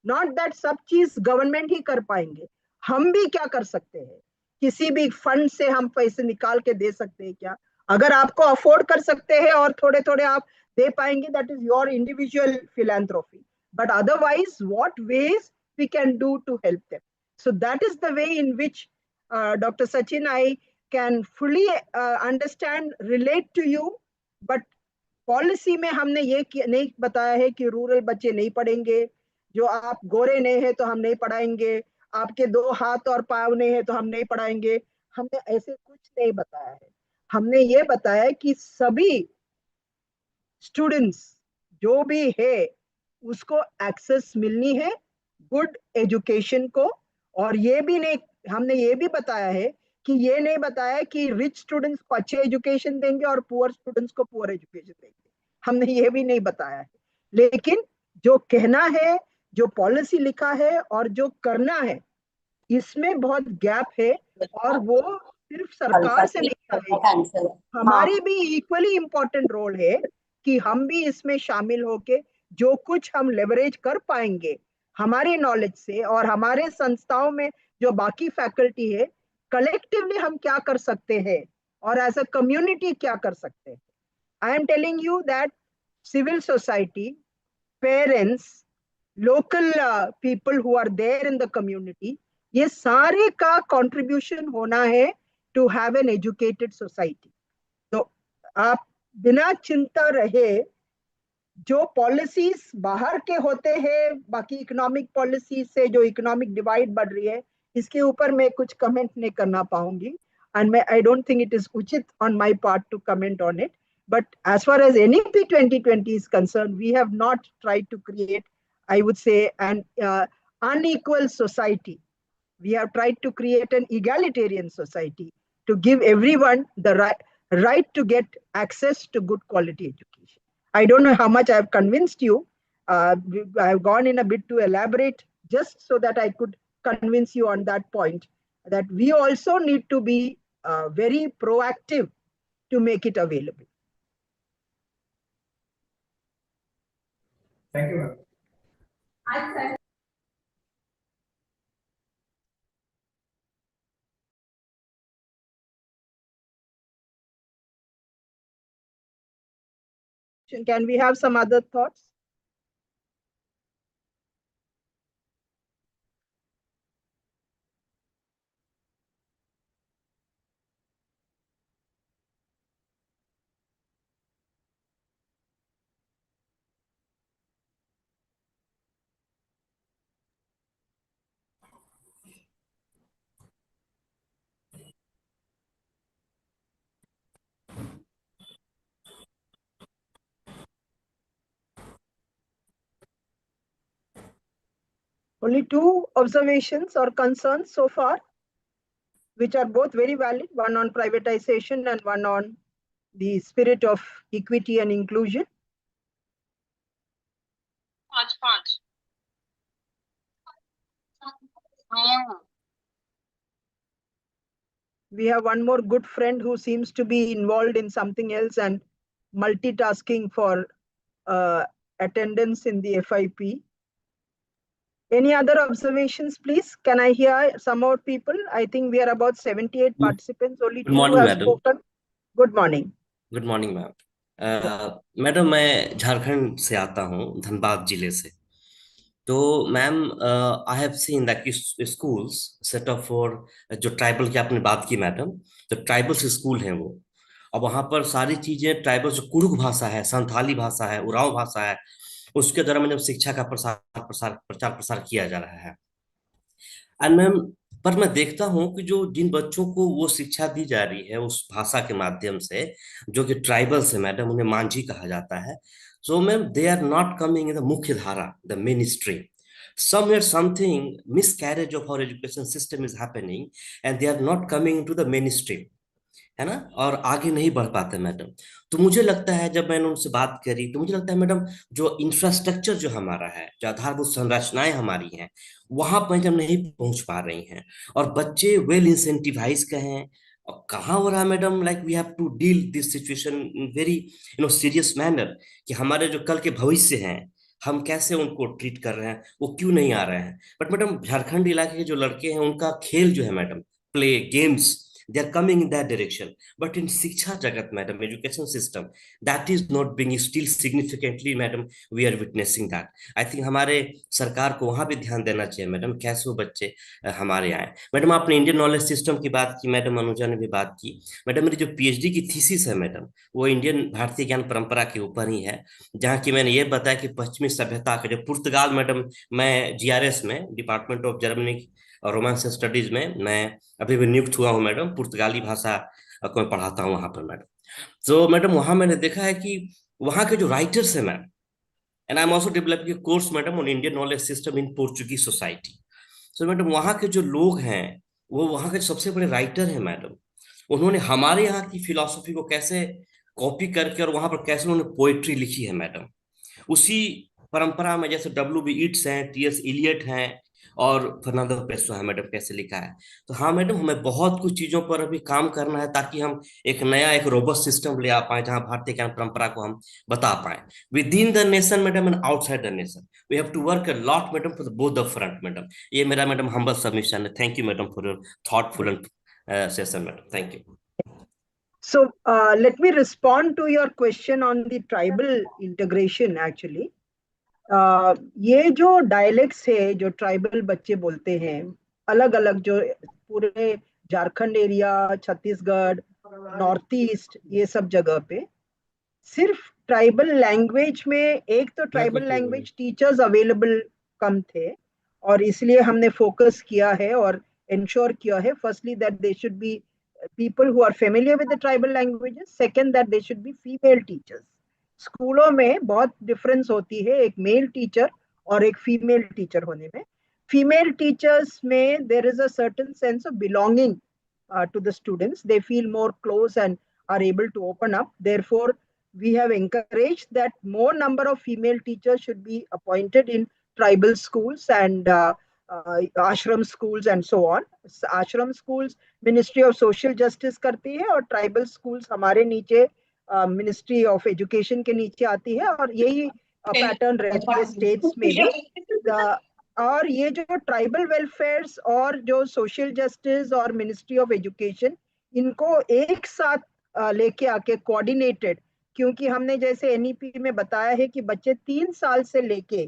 Not that सब चीज government ही कर पाएंगे, हम भी क्या कर सकते हैं, किसी भी फंड से हम पैसे निकाल के दे सकते हैं क्या? अगर आपको अफोर्ड कर सकते हैं और थोड़े थोड़े आप दे पाएंगे, that is your individual philanthropy, but otherwise what ways we can do to help them. So that is the way in which Dr. Sachin, I can fully understand, relate to you, but policy में हमने ये नहीं बताया है कि rural बच्चे नहीं पढ़ेंगे, जो आप गोरे नहीं है तो हम नहीं पढ़ाएंगे, आपके 2 हाथ और पाँव नहीं है तो हम नहीं पढ़ाएंगे. हमने ऐसे कुछ नहीं बताया है. हमने ये बताया कि सभी स्टूडेंट्स जो भी है उसको एक्सेस मिलनी है गुड एजुकेशन को. और ये भी नहीं, हमने ये भी बताया है कि ये नहीं बताया कि रिच स्टूडेंट्स को अच्छे एजुकेशन देंगे और पुअर स्टूडेंट्स को पुअर एजुकेशन देंगे. हमने ये भी नहीं बताया है. लेकिन जो कहना है, जो पॉलिसी लिखा है और जो करना है, इसमें बहुत गैप है, और वो सिर्फ सरकार से नहीं आएगी. हमारी भी इक्वली इंपॉर्टेंट रोल है कि हम भी इसमें शामिल होके जो कुछ हम लेवरेज कर पाएंगे हमारे नॉलेज से और हमारे संस्थाओं में जो बाकी फैकल्टी है, कलेक्टिवली हम क्या कर सकते हैं और एज अ कम्युनिटी क्या कर सकते हैं. I am telling you that civil society, parents, local people who are there in the community, ये सारे का कंट्रीब्यूशन होना है to have an educated society. तो आप बिना चिंता रहे, जो पॉलिसीज बाहर के होते हैं, बाकी इकोनॉमिक पॉलिसी से जो इकोनॉमिक डिवाइड बढ़ रही है, इसके ऊपर मैं कुछ कमेंट नहीं करना पाऊंगी, and I don't think it is uchit on my part to comment on it. But as far as NEP 2020 is concerned, we have not tried to create, I would say, an unequal society. We have tried to create an egalitarian society to give everyone the right to get access to good quality education. I don't know how much I have convinced you. I have gone in a bit to elaborate just so that I could convince you on that point, that we also need to be very proactive to make it available. Thank you, ma'am. Can we have some other thoughts? Only two observations or concerns so far, which are both very valid, one on privatization and one on the spirit of equity and inclusion. We have one more good friend who seems to be involved in something else and multitasking for attendance in the FIP. Any other observations, please? Can I hear some more people? I think we are about 78 participants. Only Good two morning, have madam. spoken. Good morning. Good morning ma'am. Madam मैं झारखंड से आता हूँ, धनबाद जिले से। तो ma'am I have seen that schools set up for जो tribal की आपने बात की मैडम, तो ट्राइबल्स स्कूल हैं वो, और वहां पर सारी चीजें ट्राइबल जो कुड़ुक भाषा है, संथाली भाषा है, उरांव भाषा है, उसके द्वारा मतलब शिक्षा का प्रचार प्रसार किया जा रहा है। एंड मैम पर मैं देखता हूँ कि जो जिन बच्चों को वो शिक्षा दी जा रही है उस भाषा के माध्यम से, जो कि ट्राइबल्स है मैडम, उन्हें मांझी कहा जाता है, so ma'am they are not coming in the मुख्य धारा, the mainstream. Somewhere something miscarriage of our education system is happening and they are not coming into the mainstream, है ना, और आगे नहीं बढ़ पाते मैडम। तो मुझे लगता है, जब मैंने उनसे बात करी तो मुझे लगता है मैडम जो इंफ्रास्ट्रक्चर जो हमारा है, जो आधारभूत संरचनाएं हमारी हैं, वहां पर हम नहीं पहुंच पा रही हैं, और बच्चे वेल इंसेंटिवाइज कहें, और कहाँ हो रहा है madam, like we have to deal this situation in very serious manner, कि हमारे जो कल के भविष्य हैं हम कैसे उनको ट्रीट कर रहे हैं, वो क्यों नहीं आ रहे हैं। बट मैडम झारखंड इलाके के जो लड़के हैं उनका खेल जो है madam, play games, they are coming in that direction, but in शिक्षा जगत madam, education system, that is not being still significantly madam, we are witnessing that. I think हमारे सरकार को वहां भी ध्यान देना चाहिए मैडम, कैसे वो बच्चे हमारे आए। मैडम आपने इंडियन नॉलेज सिस्टम की बात की, मैडम अनुजा ने भी बात की। मैडम मेरी जो पीएचडी की थीसिस है मैडम, वो इंडियन भारतीय ज्ञान परंपरा के ऊपर ही है, जहाँ की मैंने ये बताया कि पश्चिमी सभ्यता का जो पुर्तगाल मैडम, मैं जीआरएस में डिपार्टमेंट ऑफ जर्मनी और रोमांस स्टडीज में मैं अभी भी नियुक्त हुआ हूँ मैडम, पुर्तगाली भाषा को मैं पढ़ाता हूँ वहां पर मैडम। तो मैडम वहां मैंने देखा है कि वहां के जो राइटर्स है ma'am, and I am also developing course madam on Indian knowledge system in Portuguese society. So madam वहां के जो लोग हैं, वो वहां के सबसे बड़े राइटर हैं मैडम, उन्होंने हमारे यहाँ की फिलॉसफी को कैसे कॉपी करके और वहां पर कैसे उन्होंने पोएट्री लिखी है मैडम, उसी परंपरा में, जैसे डब्ल्यू बी ईट्स हैं, टी एस इलियट हैं, और फर्नांडो पेसो है मैडम, कैसे लिखा है। तो हाँ मैडम, हमें बहुत कुछ चीजों पर अभी काम करना है, ताकि हम एक नया, एक रोबस्ट सिस्टम ले आ पाए, जहां भारतीय ज्ञान परंपरा को हम बता पाए within the nation madam and outside the nation. We have to work a lot madam for both the front madam. ये मेरा मैडम हम्बल सबमिशन है। Thank you madam for your thoughtful and session madam, thank you. So let me respond to your question on the tribal integration actually. ये जो dialects है जो tribal बच्चे बोलते हैं, अलग अलग, जो पूरे Jharkhand area, Chhattisgarh, north east, ये सब जगह पे सिर्फ ट्राइबल लैंग्वेज में, एक तो ट्राइबल लैंग्वेज टीचर्स अवेलेबल कम थे, और इसलिए हमने फोकस किया है और इंश्योर किया है, firstly that they should be people who are familiar with the tribal languages, second that they should be female teachers. स्कूलों में बहुत डिफरेंस होती है एक मेल टीचर और एक फीमेल टीचर होने में। फीमेल टीचर्स में there is a certain sense of belonging to the students. They feel more close and are able to open up. Therefore, we have encouraged that more number of female teachers should be appointed in tribal schools and ashram schools and so on. Ashram schools ministry of social justice करती है, और tribal schools हमारे नीचे ministry of education के नीचे आती है, और यही पैटर्न रहता है स्टेट्स में भी। और ये जो ट्राइबल वेलफेयर्स और जो सोशल जस्टिस और मिनिस्ट्री ऑफ एजुकेशन, इनको एक साथ लेके आके कोऑर्डिनेटेड, क्योंकि हमने जैसे एनईपी में बताया है कि बच्चे 3 साल से लेके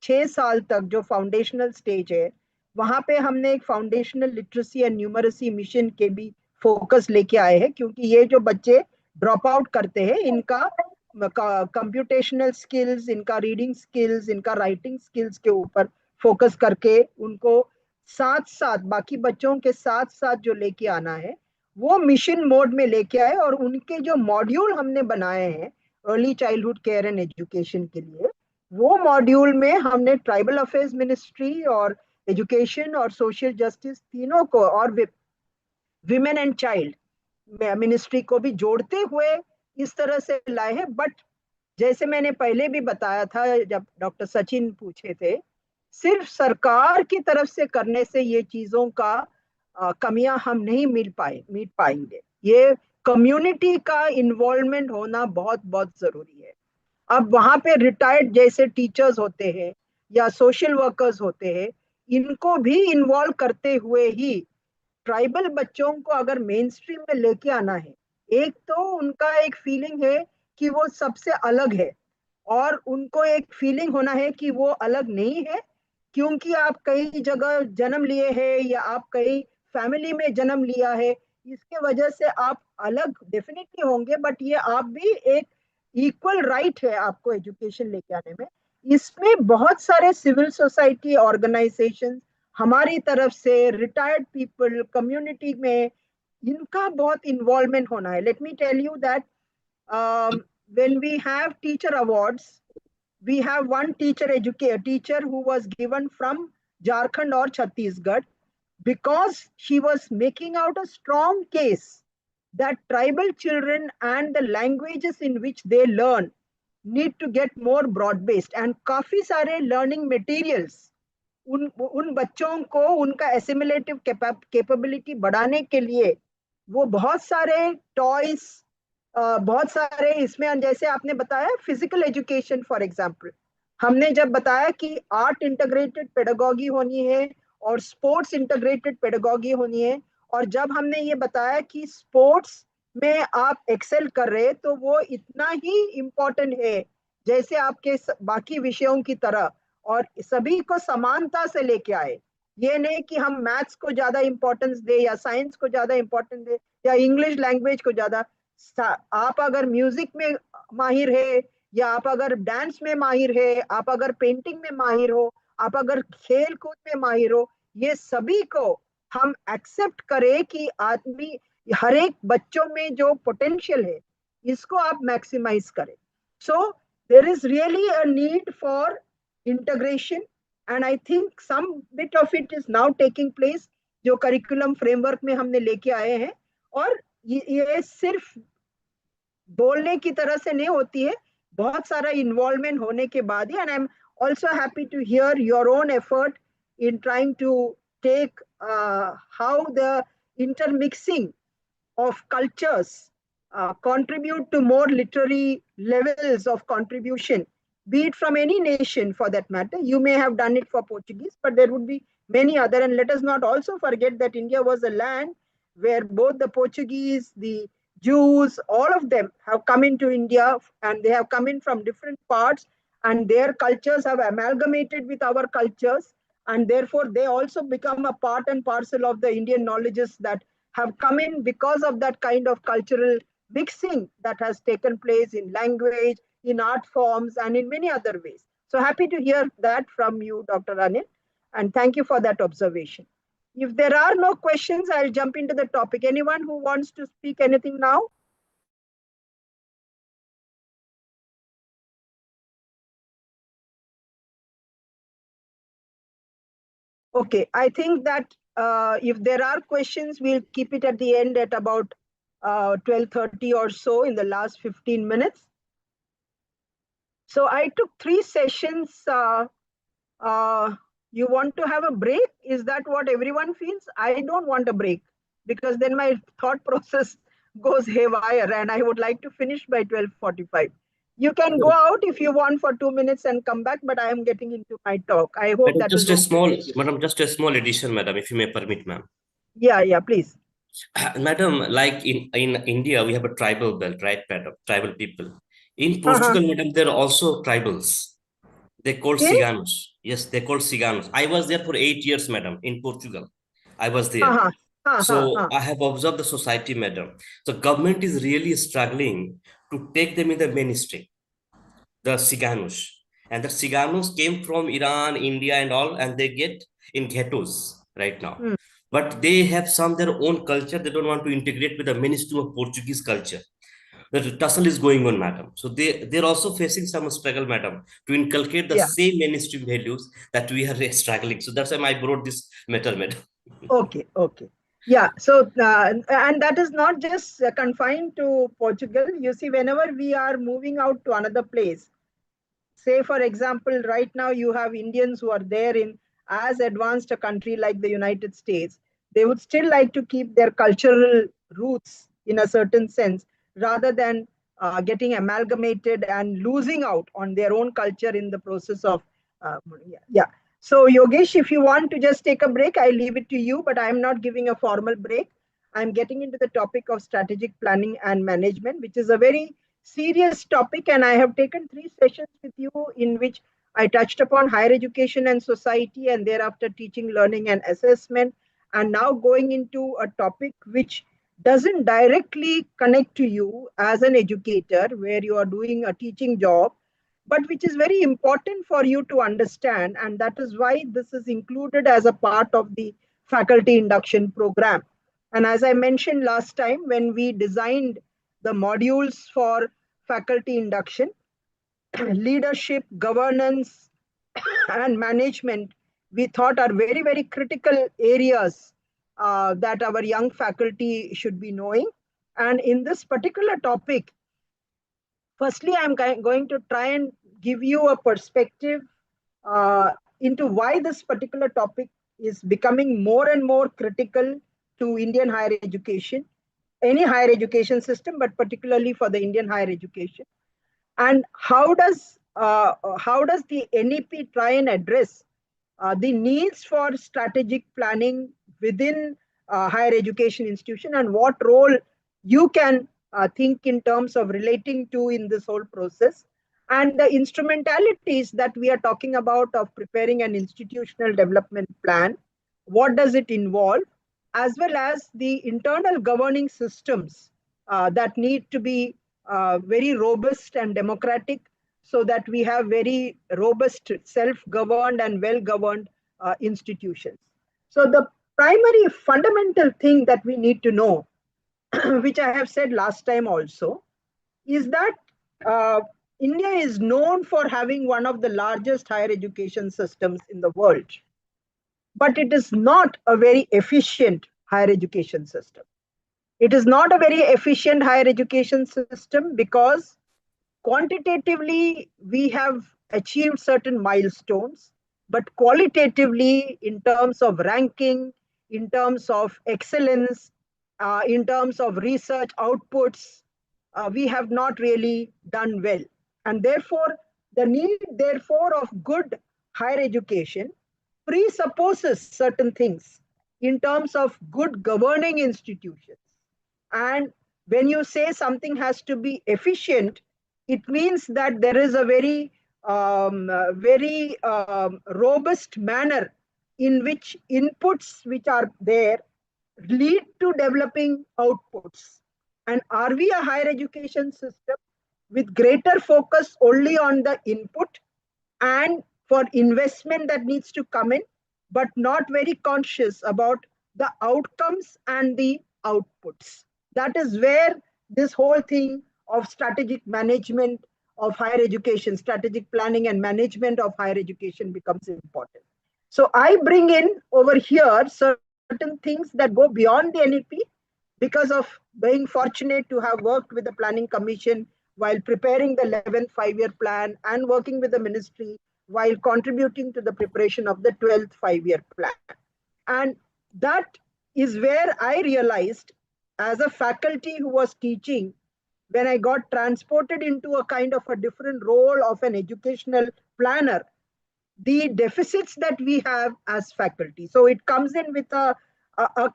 6 साल तक जो फाउंडेशनल स्टेज है, वहां पे हमने एक foundational literacy and numeracy mission के भी फोकस लेके आए हैं, क्योंकि ये जो बच्चे ड्रॉप आउट करते हैं, इनका कंप्यूटेशनल स्किल्स, इनका रीडिंग स्किल्स, इनका राइटिंग स्किल्स के ऊपर फोकस करके उनको साथ साथ बाकी बच्चों के साथ साथ जो लेके आना है, वो मिशन मोड में लेके आए। और उनके जो मॉड्यूल हमने बनाए हैं early childhood care and education के लिए, वो मॉड्यूल में हमने ट्राइबल अफेयर्स मिनिस्ट्री और एजुकेशन और सोशल जस्टिस तीनों को और विमेन एंड चाइल्ड मिनिस्ट्री को भी जोड़ते हुए इस तरह से लाए हैं। बट जैसे मैंने पहले भी बताया था जब डॉक्टर सचिन पूछे थे, सिर्फ सरकार की तरफ से करने से ये चीजों का कमियां हम नहीं मिट पाएंगे। ये कम्युनिटी का इन्वॉल्वमेंट होना बहुत बहुत जरूरी है। अब वहां पे रिटायर्ड जैसे टीचर्स होते हैं या सोशल वर्कर्स होते हैं, इनको भी इन्वॉल्व करते हुए ही ट्राइबल बच्चों को अगर मेन स्ट्रीम में लेके आना है, एक तो उनका एक फीलिंग है कि वो सबसे अलग है, और उनको एक फीलिंग होना है कि वो अलग नहीं है क्योंकि आप कई जगह जन्म लिए हैं या आप कई फैमिली में जन्म लिया है, इसके वजह से आप अलग डेफिनेटली होंगे, बट ये आप भी एक इक्वल राइट है आपको एजुकेशन लेके आने में। इसमें बहुत सारे सिविल सोसाइटी ऑर्गेनाइजेशन हमारी तरफ से, रिटायर्ड पीपल कम्युनिटी में, इनका बहुत इन्वॉल्वमेंट होना है। Let me tell you that when we have teacher awards, we have one teacher who was given from Jharkhand or Chhattisgarh because she was making out a strong case that tribal children and the languages in which they learn need to get more broad based, and काफी सारे learning materials उन बच्चों को उनका assimilative capability बढ़ाने के लिए वो बहुत सारे टॉयज, बहुत सारे इसमें, जैसे आपने बताया फिजिकल एजुकेशन फॉर एग्जांपल, हमने जब बताया कि आर्ट इंटीग्रेटेड पेडागॉजी होनी है और स्पोर्ट्स इंटीग्रेटेड पेडागॉजी होनी है, और जब हमने ये बताया कि स्पोर्ट्स में आप एक्सेल कर रहे तो वो इतना ही इम्पोर्टेंट है जैसे आपके बाकी विषयों की तरह, और सभी को समानता से लेके आए। ये नहीं कि हम मैथ्स को ज्यादा इंपॉर्टेंस दे या साइंस को ज्यादा इंपॉर्टेंस दे या इंग्लिश लैंग्वेज को ज्यादा। आप अगर म्यूजिक में माहिर है या आप अगर डांस में माहिर है, आप अगर पेंटिंग में माहिर हो, आप अगर खेल कूद में माहिर हो, ये सभी को हम एक्सेप्ट करें कि आदमी हर एक बच्चों में जो पोटेंशियल है इसको आप मैक्सिमाइज करें। So there is really a need for integration, and I think some bit of it is now taking place जो करिकुलम फ्रेमवर्क में हमने लेके आए हैं, और ये सिर्फ बोलने की तरह से नहीं होती है, बहुत सारा इन्वॉल्वमेंट होने के बाद ही। And I am also happy to hear your own effort in trying to take how the intermixing of cultures contribute to more literary levels of contribution, be it from any nation for that matter. You may have done it for Portuguese, but there would be many other. And let us not also forget that India was a land where both the Portuguese, the Jews, all of them have come into India, and they have come in from different parts, and their cultures have amalgamated with our cultures, and therefore they also become a part and parcel of the Indian knowledges that have come in because of that kind of cultural mixing that has taken place in language, in art forms, and in many other ways. So happy to hear that from you, Dr. Anil, and thank you for that observation. If there are no questions, I'll jump into the topic. Anyone who wants to speak anything now? Okay, I think that if there are questions, we'll keep it at the end at about 12:30 or so, in the last 15 minutes. So I took 3 sessions. You want to have a break? Is that what everyone feels? I don't want a break because then my thought process goes haywire and I would like to finish by 12:45. You can go out if you want for 2 minutes and come back, but I am getting into my talk. I hope that is okay. Madam, just a small addition, madam, if you may permit, ma'am. Yeah, please. Madam, like in India, we have a tribal belt, right, madam? Tribal people. In Portugal, madam, there are also tribals. They called Ciganos. Yes, they called Ciganos. I was there for 8 years, madam, in Portugal. I was there. So I have observed the society, madam. The government is really struggling to take them in the mainstream, the Ciganos. And the Ciganos came from Iran, India, and all, and they get in ghettos right now. But they have their own culture. They don't want to integrate with the mainstream of Portuguese culture. The tussle is going on, madam. So they're also facing some struggle, madam, to inculcate the Yeah. same mainstream values that we are struggling. So that's why I brought this matter, madam. Okay, okay. Yeah, so and that is not just confined to Portugal. You see, whenever we are moving out to another place, say for example, right now you have Indians who are there in as advanced a country like the United States, they would still like to keep their cultural roots in a certain sense, rather than getting amalgamated and losing out on their own culture in the process of yeah. So Yogesh, if you want to just take a break, I leave it to you, but I'm not giving a formal break. I'm getting into the topic of strategic planning and management, which is a very serious topic, and I have taken 3 sessions with you in which I touched upon higher education and society, and thereafter teaching, learning and assessment, and now going into a topic which doesn't directly connect to you as an educator where you are doing a teaching job, but which is very important for you to understand, and that is why this is included as a part of the faculty induction program. And as I mentioned last time, when we designed the modules for faculty induction, leadership, governance, and management, we thought are very, very critical areas that our young faculty should be knowing. And in this particular topic, firstly, I'm going to try and give you a perspective into why this particular topic is becoming more and more critical to Indian higher education, any higher education system, but particularly for the Indian higher education. And how does the NEP try and address the needs for strategic planning within higher education institution, and what role you can think in terms of relating to in this whole process, and the instrumentalities that we are talking about of preparing an institutional development plan. What does it involve, as well as the internal governing systems that need to be very robust and democratic, so that we have very robust, self-governed and well-governed institutions. So the primary fundamental thing that we need to know, which I have said last time also, is that India is known for having one of the largest higher education systems in the world, but it is not a very efficient higher education system. It is not a very efficient higher education system because quantitatively we have achieved certain milestones, but qualitatively, in terms of ranking, in terms of excellence, in terms of research outputs, we have not really done well. And therefore, the need, therefore, of good higher education presupposes certain things in terms of good governing institutions. And when you say something has to be efficient, it means that there is a very, robust manner in which inputs which are there lead to developing outputs. And are we a higher education system with greater focus only on the input and for investment that needs to come in, but not very conscious about the outcomes and the outputs? That is where this whole thing of strategic management of higher education, strategic planning and management of higher education becomes important. So I bring in over here certain things that go beyond the NEP, because of being fortunate to have worked with the Planning Commission while preparing the 11th 5-year plan and working with the ministry while contributing to the preparation of the 12th 5-year plan. And that is where I realized, as a faculty who was teaching, when I got transported into a kind of a different role of an educational planner, the deficits that we have as faculty. So it comes in with a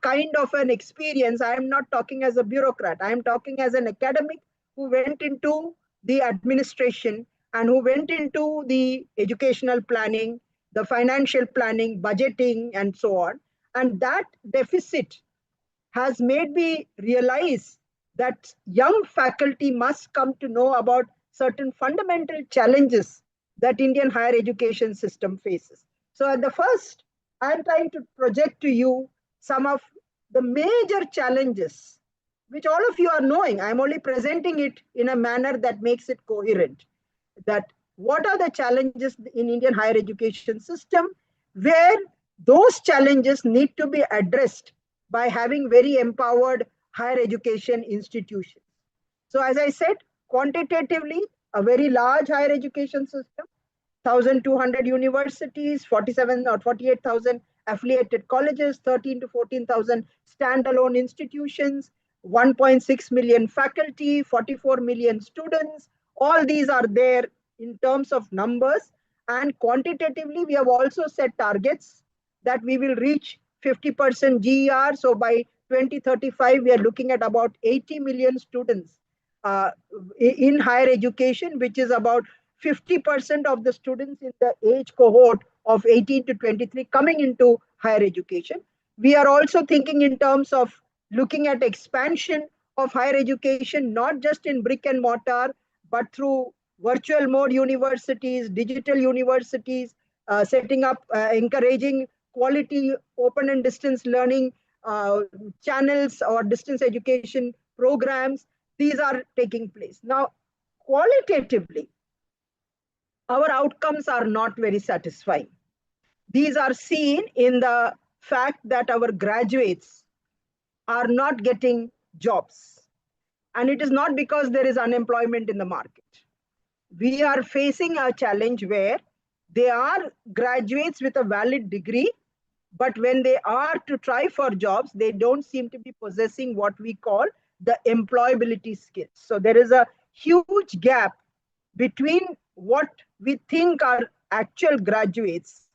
kind of an experience. I am not talking as a bureaucrat. I am talking as an academic who went into the administration and who went into the educational planning, the financial planning, budgeting, and so on. And that deficit has made me realize that young faculty must come to know about certain fundamental challenges that Indian higher education system faces. So at the first, I'm trying to project to you some of the major challenges which all of you are knowing. I'm only presenting it in a manner that makes it coherent. That what are the challenges in Indian higher education system, where those challenges need to be addressed by having very empowered higher education institutions. So as I said, quantitatively, a very large higher education system, 1,200 universities, 47 or 48,000 affiliated colleges, 13 to 14,000 standalone institutions, 1.6 million faculty, 44 million students. All these are there in terms of numbers. And quantitatively, we have also set targets that we will reach 50% GER. So by 2035, we are looking at about 80 million students in higher education, which is about 50% of the students in the age cohort of 18 to 23 coming into higher education. We are also thinking in terms of looking at expansion of higher education, not just in brick and mortar, but through virtual mode universities, digital universities, setting up, encouraging quality open and distance learning channels or distance education programs. These are taking place. Now, qualitatively, our outcomes are not very satisfying. These are seen in the fact that our graduates are not getting jobs. And it is not because there is unemployment in the market. We are facing a challenge where they are graduates with a valid degree, but when they are to try for jobs, they don't seem to be possessing what we call the employability skills. So there is a huge gap between what we think are actual graduates.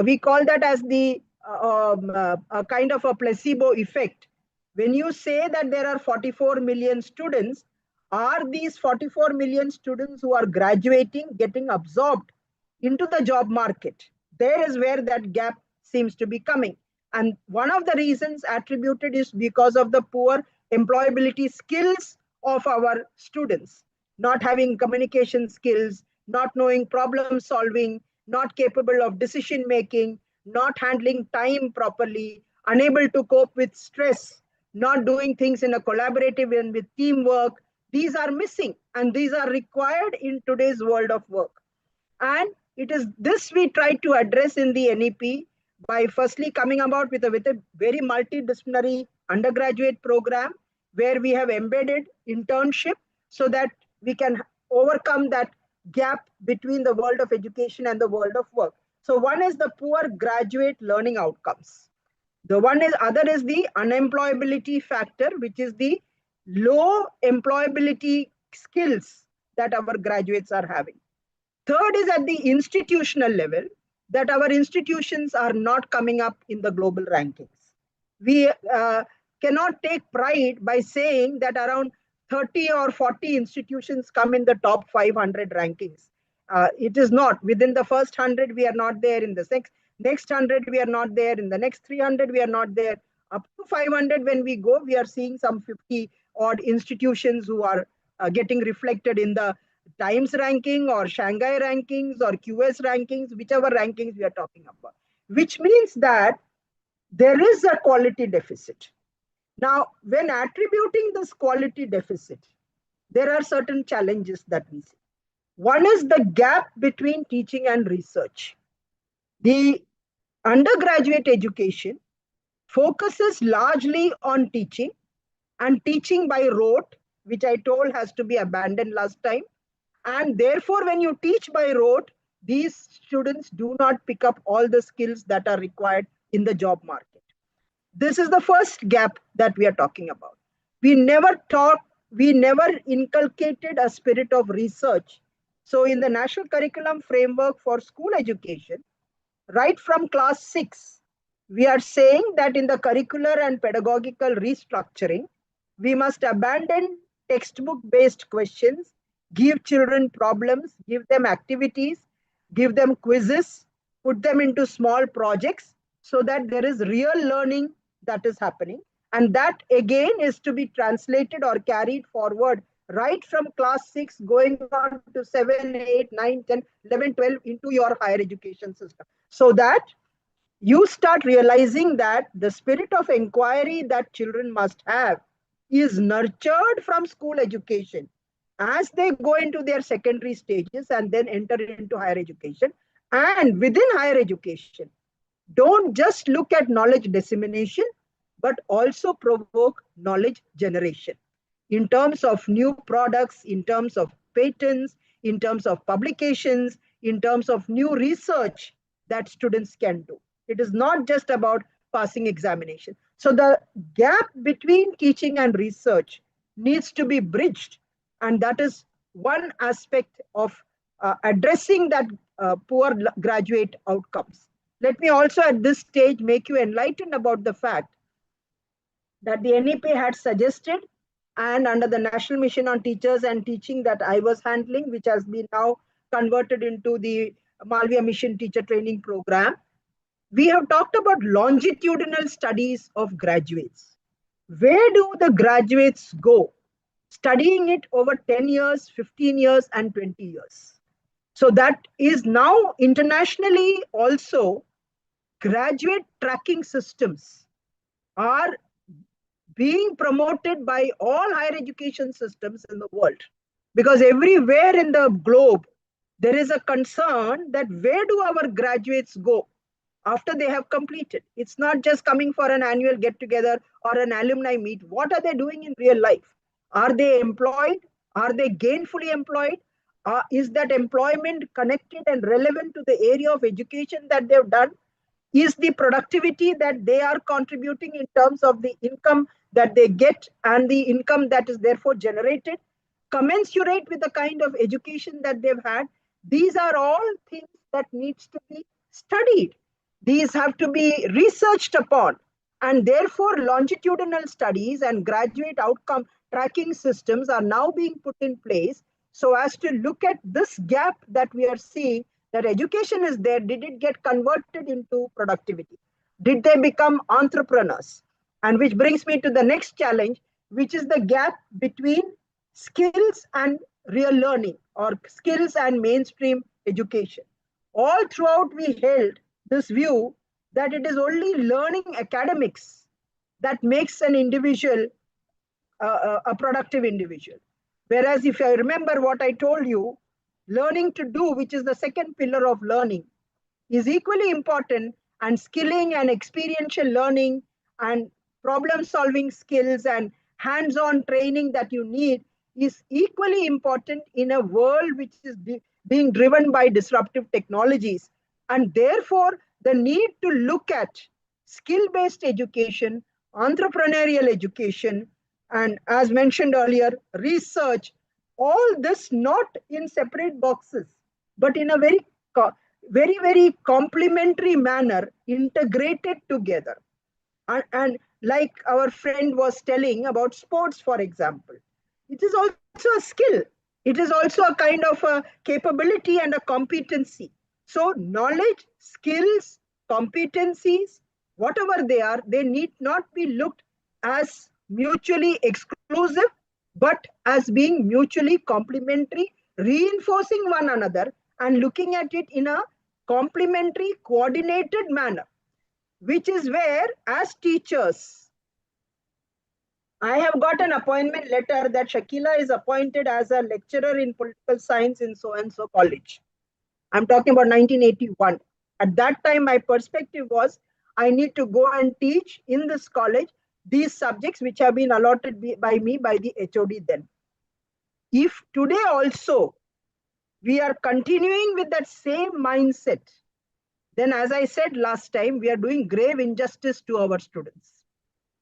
We call that as the a kind of a placebo effect. When you say that there are 44 million students, are these 44 million students who are graduating getting absorbed into the job market? There is where that gap seems to be coming. And one of the reasons attributed is because of the poor employability skills of our students, not having communication skills, not knowing problem solving, not capable of decision making, not handling time properly, unable to cope with stress, not doing things in a collaborative and with teamwork. These are missing, and these are required in today's world of work. And it is this we try to address in the NEP by firstly coming about with a very multidisciplinary undergraduate program where we have embedded internship so that we can overcome that gap between the world of education and the world of work. So one is the poor graduate learning outcomes. The other is the unemployability factor, which is the low employability skills that our graduates are having. Third is at the institutional level, that our institutions are not coming up in the global rankings. We cannot take pride by saying that around 30 or 40 institutions come in the top 500 rankings. It is not. Within the first 100, we are not there. In the next 100, we are not there. In the next 300, we are not there. Up to 500, when we go, we are seeing some 50 odd institutions who are getting reflected in the Times ranking or Shanghai rankings or QS rankings, whichever rankings we are talking about, which means that there is a quality deficit. Now, when attributing this quality deficit, there are certain challenges that we see. One is the gap between teaching and research. The undergraduate education focuses largely on teaching, and teaching by rote, which I told has to be abandoned last time. And therefore, when you teach by rote, these students do not pick up all the skills that are required in the job market. This is the first gap that we are talking about. We never inculcated a spirit of research. So in the National Curriculum Framework for School Education, right from class 6, we are saying that in the curricular and pedagogical restructuring, we must abandon textbook-based questions, give children problems, give them activities, give them quizzes, put them into small projects so that there is real learning that is happening. And that again is to be translated or carried forward right from class 6 going on to 7, 8, 9, 10, 11, 12 into your higher education system. So that you start realizing that the spirit of inquiry that children must have is nurtured from school education as they go into their secondary stages and then enter into higher education. And within higher education, don't just look at knowledge dissemination, but also provoke knowledge generation in terms of new products, in terms of patents, in terms of publications, in terms of new research that students can do. It is not just about passing examination. So the gap between teaching and research needs to be bridged. And that is one aspect of addressing that poor graduate outcomes. Let me also at this stage make you enlightened about the fact that the NEP had suggested, and under the National Mission on Teachers and Teaching that I was handling, which has been now converted into the Malviya Mission Teacher Training Program, we have talked about longitudinal studies of graduates. Where do the graduates go? Studying it over 10 years, 15 years, and 20 years. So that is now internationally also graduate tracking systems are being promoted by all higher education systems in the world. Because everywhere in the globe, there is a concern that where do our graduates go after they have completed? It's not just coming for an annual get-together or an alumni meet. What are they doing in real life? Are they employed? Are they gainfully employed? Is that employment connected and relevant to the area of education that they've done? Is the productivity that they are contributing in terms of the income that they get and the income that is therefore generated commensurate with the kind of education that they've had? These are all things that needs to be studied. These have to be researched upon, and therefore longitudinal studies and graduate outcome tracking systems are now being put in place so as to look at this gap that we are seeing, that education is there. Did it get converted into productivity? Did they become entrepreneurs? And which brings me to the next challenge, which is the gap between skills and real learning, or skills and mainstream education. All throughout we held this view that it is only learning academics that makes an individual a productive individual. Whereas if I remember what I told you, learning to do, which is the second pillar of learning, is equally important, and skilling and experiential learning and problem solving skills and hands-on training that you need is equally important in a world which is being driven by disruptive technologies. And therefore, the need to look at skill-based education, entrepreneurial education, and as mentioned earlier, research, all this not in separate boxes, but in a very complementary manner, integrated together. And like our friend was telling about sports, for example, it is also a skill. It is also a kind of a capability and a competency. So knowledge, skills, competencies, whatever they are, they need not be looked as mutually exclusive, but as being mutually complementary, reinforcing one another and looking at it in a complementary, coordinated manner, which is where, as teachers, I have got an appointment letter that Shakila is appointed as a lecturer in political science in so-and-so college. I'm talking about 1981. At that time, my perspective was, I need to go and teach in this college these subjects which have been allotted by me by the HOD then. If today also we are continuing with that same mindset, then as I said last time, we are doing grave injustice to our students.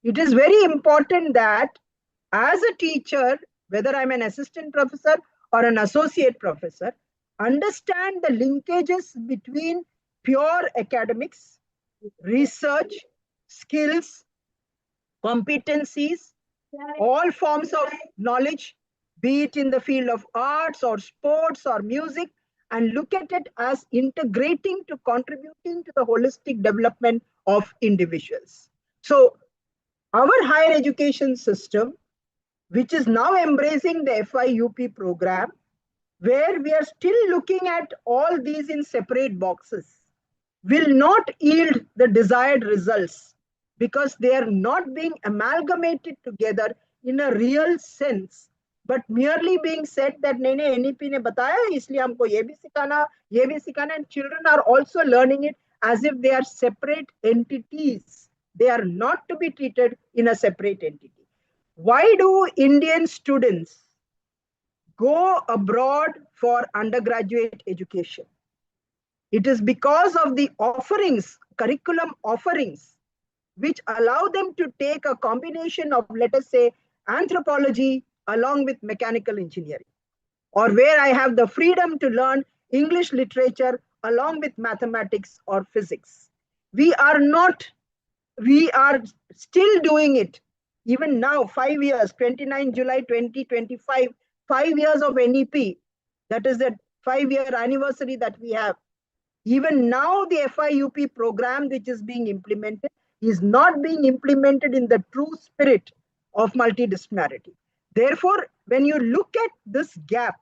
It is very important that as a teacher, whether I'm an assistant professor or an associate professor, understand the linkages between pure academics, research, skills, competencies, all forms of knowledge, be it in the field of arts or sports or music, and look at it as integrating to contributing to the holistic development of individuals. So our higher education system, which is now embracing the FIUP program, where we are still looking at all these in separate boxes, will not yield the desired results because they are not being amalgamated together in a real sense, but merely being said that नहीं नहीं NEP ने बताया इसलिए हमको ये भी सिखाना, and children are also learning it as if they are separate entities. They are not to be treated in a separate entity. Why do Indian students go abroad for undergraduate education? It is because of the offerings, curriculum offerings, which allow them to take a combination of, let us say, anthropology along with mechanical engineering, or where I have the freedom to learn English literature along with mathematics or physics. We are still doing it. Even now, 5 years, 29 July 2025, 5 years of NEP, that is the 5-year anniversary that we have. Even now, the FIUP program which is being implemented is not being implemented in the true spirit of multidisciplinarity. Therefore, when you look at this gap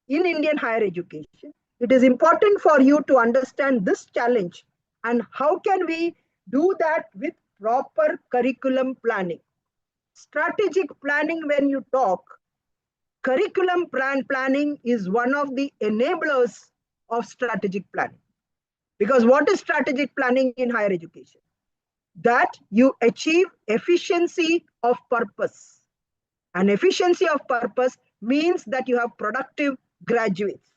in Indian higher education, it is important for you to understand this challenge and how can we do that with proper curriculum planning. Strategic planning, when you talk, curriculum planning is one of the enablers of strategic planning. Because what is strategic planning in higher education? That you achieve efficiency of purpose. And efficiency of purpose means that you have productive graduates.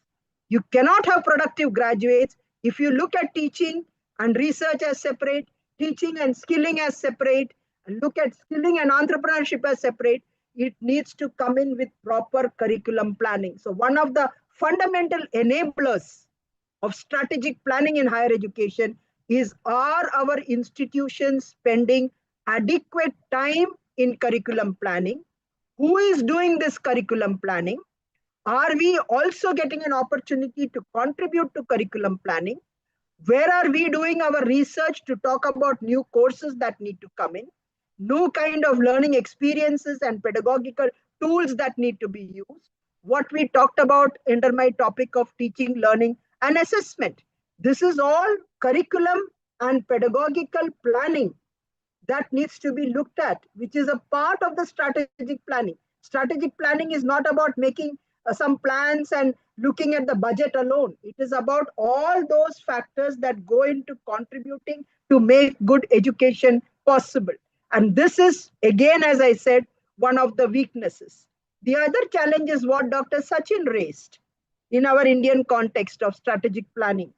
You cannot have productive graduates if you look at teaching and research as separate, teaching and skilling as separate, and look at skilling and entrepreneurship as separate. It needs to come in with proper curriculum planning. So one of the fundamental enablers of strategic planning in higher education is, are our institutions spending adequate time in curriculum planning? Who is doing this curriculum planning? Are we also getting an opportunity to contribute to curriculum planning? Where are we doing our research to talk about new courses that need to come in? New kind of learning experiences and pedagogical tools that need to be used? What we talked about under my topic of teaching, learning, and assessment. This is all curriculum and pedagogical planning that needs to be looked at, which is a part of the strategic planning. Strategic planning is not about making some plans and looking at the budget alone. It is about all those factors that go into contributing to make good education possible. And this is, again, as I said, one of the weaknesses. The other challenge is what Dr. Sachin raised in our Indian context of strategic planning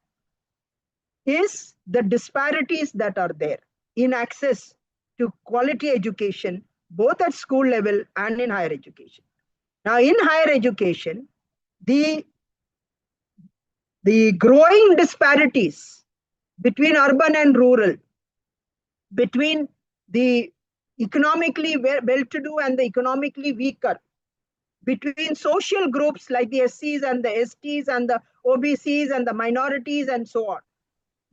is the disparities that are there in access to quality education, both at school level and in higher education. Now, in higher education, the growing disparities between urban and rural, between the economically well-to-do and the economically weaker, between social groups like the SCs and the STs and the OBCs and the minorities and so on,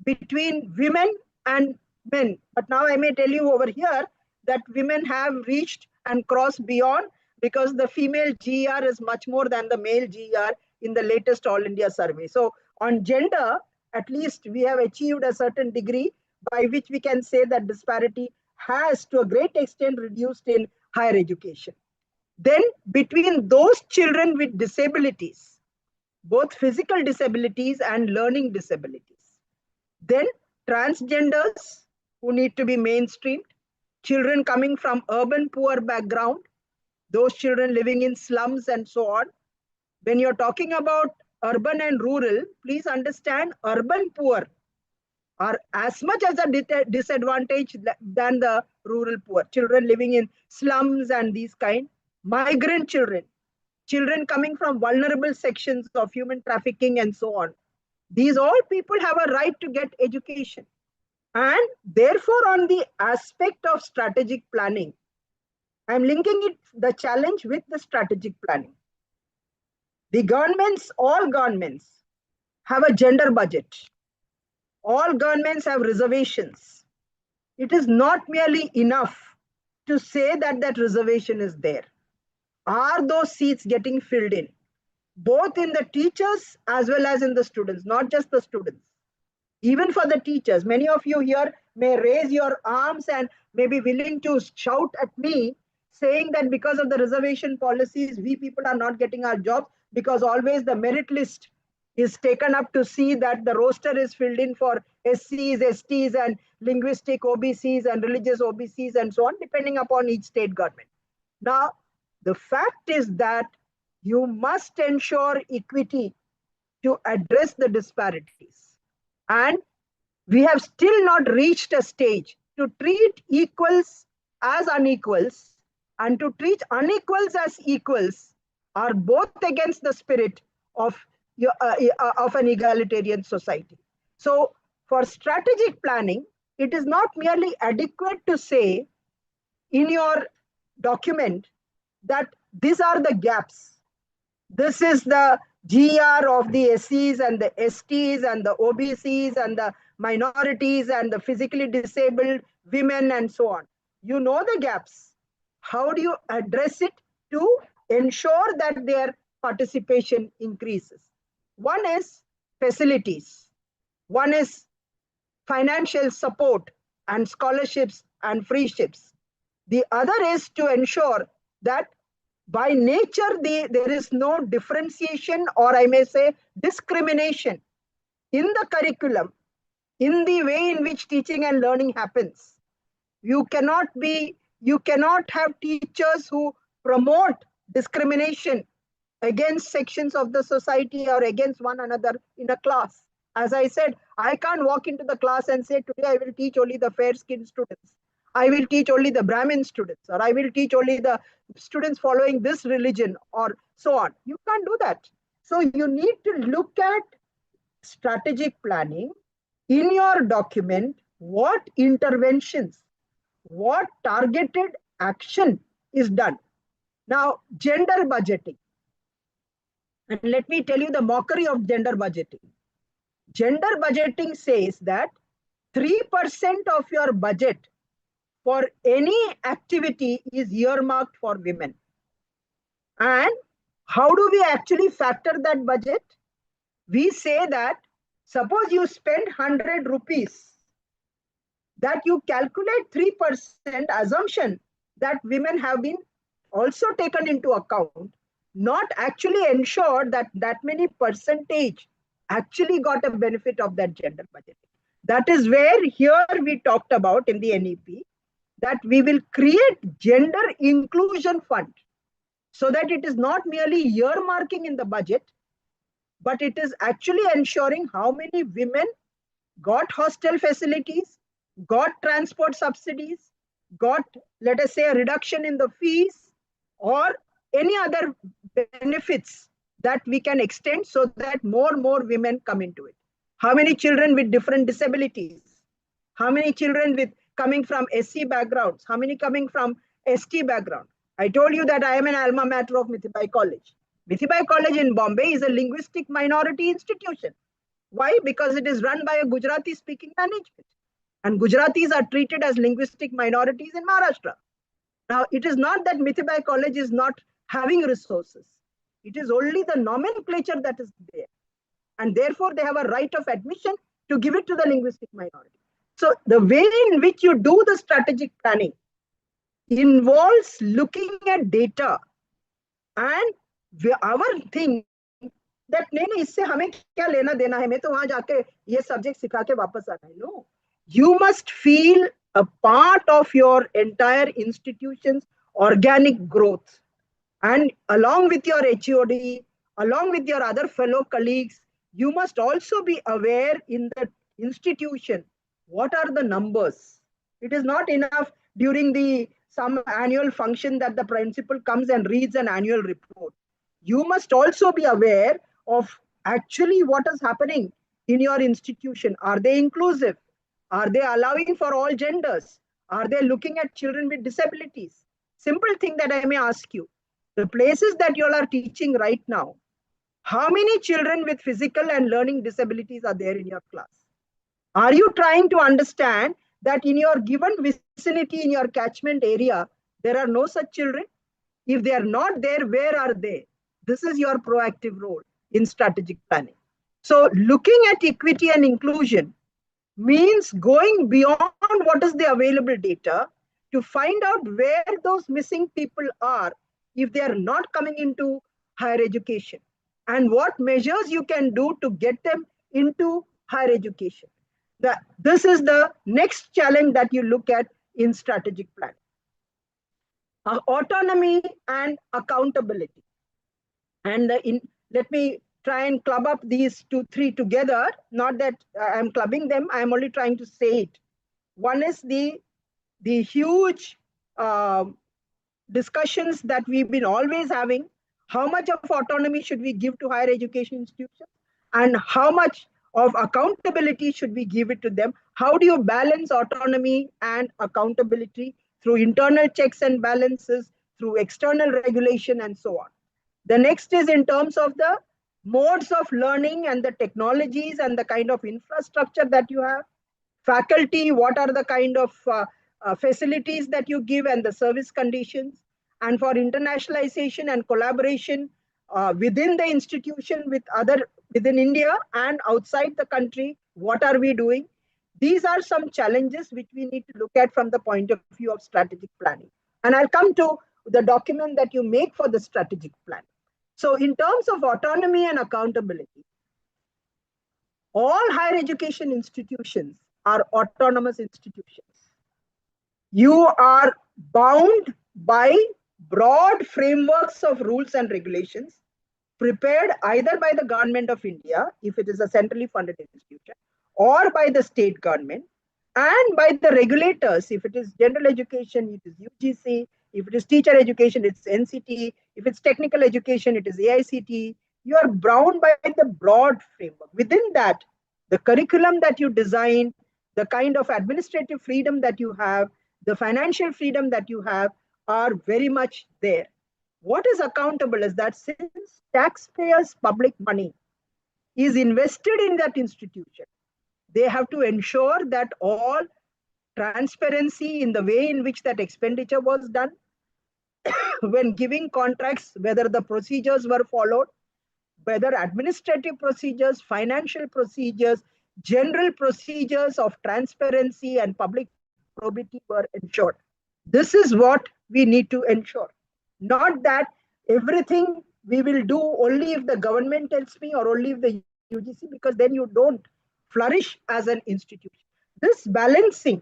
between women and men. But now I may tell you over here that women have reached and crossed beyond, because the female GER is much more than the male GER in the latest All India survey. So on gender, at least we have achieved a certain degree by which we can say that disparity has to a great extent reduced in higher education. Then between those children with disabilities, both physical disabilities and learning disabilities, then transgenders who need to be mainstreamed, children coming from urban poor background, those children living in slums and so on. When you're talking about urban and rural, please understand urban poor are as much as a disadvantage than the rural poor. Children living in slums and these kind, migrant children, children coming from vulnerable sections of human trafficking and so on. These all people have a right to get education. And therefore, on the aspect of strategic planning, I'm linking it, the challenge with the strategic planning. The governments, all governments have a gender budget. All governments have reservations. It is not merely enough to say that that reservation is there. Are those seats getting filled in? Both in the teachers as well as in the students, not just the students. Even for the teachers, many of you here may raise your arms and may be willing to shout at me saying that because of the reservation policies, we people are not getting our jobs, because always the merit list is taken up to see that the roster is filled in for SCs, STs, and linguistic OBCs and religious OBCs and so on, depending upon each state government. Now, the fact is that you must ensure equity to address the disparities. And we have still not reached a stage to treat equals as unequals, and to treat unequals as equals are both against the spirit of an egalitarian society. So for strategic planning, it is not merely adequate to say in your document that these are the gaps. This is the GR of the SCs and the STs and the OBCs and the minorities and the physically disabled women and so on. You know the gaps. How do you address it to ensure that their participation increases? One is facilities. One is financial support and scholarships and freeships. The other is to ensure that by nature, there is no differentiation, or I may say discrimination in the curriculum, in the way in which teaching and learning happens. You cannot have teachers who promote discrimination against sections of the society or against one another in a class. As I said, I can't walk into the class and say, today I will teach only the fair-skinned students. I will teach only the Brahmin students, or I will teach only the students following this religion, or so on. You can't do that. So you need to look at strategic planning in your document, what interventions, what targeted action is done. Now, gender budgeting. And let me tell you the mockery of gender budgeting. Gender budgeting says that 3% of your budget for any activity is earmarked for women. And how do we actually factor that budget? We say that suppose you spend 100 rupees, that you calculate 3% assumption that women have been also taken into account, not actually ensure that that many percentage actually got a benefit of that gender budget. That is where here we talked about in the NEP that we will create gender inclusion fund, so that it is not merely earmarking in the budget, but it is actually ensuring how many women got hostel facilities, got transport subsidies, got, let us say, a reduction in the fees, or any other benefits that we can extend so that more women come into it. How many children with different disabilities? How many children with coming from SC backgrounds? How many coming from ST background? I told you that I am an alma mater of Mithibai College. Mithibai College in Bombay is a linguistic minority institution. Why? Because it is run by a Gujarati speaking management. And Gujaratis are treated as linguistic minorities in Maharashtra. Now, it is not that Mithibai College is not having resources. It is only the nomenclature that is there. And therefore, they have a right of admission to give it to the linguistic minority. So the way in which you do the strategic planning involves looking at data, and our thing that नहीं इससे हमें क्या लेना देना है, मैं तो वहां जाके ये सब्जेक्ट सिखा के वापस आना है. No, you must feel a part of your entire institution's organic growth, and along with your HOD, along with your other fellow colleagues, you must also be aware in the institution what are the numbers. It is not enough during some annual function that the principal comes and reads an annual report. You must also be aware of actually what is happening in your institution. Are they inclusive? Are they allowing for all genders? Are they looking at children with disabilities? Simple thing that I may ask you. The places that you all are teaching right now, how many children with physical and learning disabilities are there in your class? Are you trying to understand that in your given vicinity, in your catchment area, there are no such children? If they are not there, where are they? This is your proactive role in strategic planning. So looking at equity and inclusion means going beyond what is the available data to find out where those missing people are if they are not coming into higher education, and what measures you can do to get them into higher education. This is the next challenge that you look at in strategic planning. Autonomy and accountability. And let me try and club up these three together. Not that I'm clubbing them, I'm only trying to say it. One is the huge discussions that we've been always having. How much of autonomy should we give to higher education institutions? And how much of accountability should we give it to them? How do you balance autonomy and accountability through internal checks and balances, through external regulation, and so on? The next is in terms of the modes of learning and the technologies and the kind of infrastructure that you have. Faculty, what are the kind of facilities that you give and the service conditions? And for internationalization and collaboration within the institution within India and outside the country, what are we doing? These are some challenges which we need to look at from the point of view of strategic planning. And I'll come to the document that you make for the strategic plan. So in terms of autonomy and accountability, all higher education institutions are autonomous institutions. You are bound by broad frameworks of rules and regulations prepared either by the government of India, if it is a centrally funded institution, or by the state government, and by the regulators. If it is general education, it is UGC. If it is teacher education, it's NCT. If it's technical education, it is AICT. You are bound by the broad framework. Within that, the curriculum that you design, the kind of administrative freedom that you have, the financial freedom that you have are very much there. What is accountable is that since taxpayers' public money is invested in that institution, they have to ensure that all transparency in the way in which that expenditure was done, when giving contracts, whether the procedures were followed, whether administrative procedures, financial procedures, general procedures of transparency and public probity were ensured. This is what we need to ensure. Not that everything we will do only if the government tells me or only if the UGC, because then you don't flourish as an institution. This balancing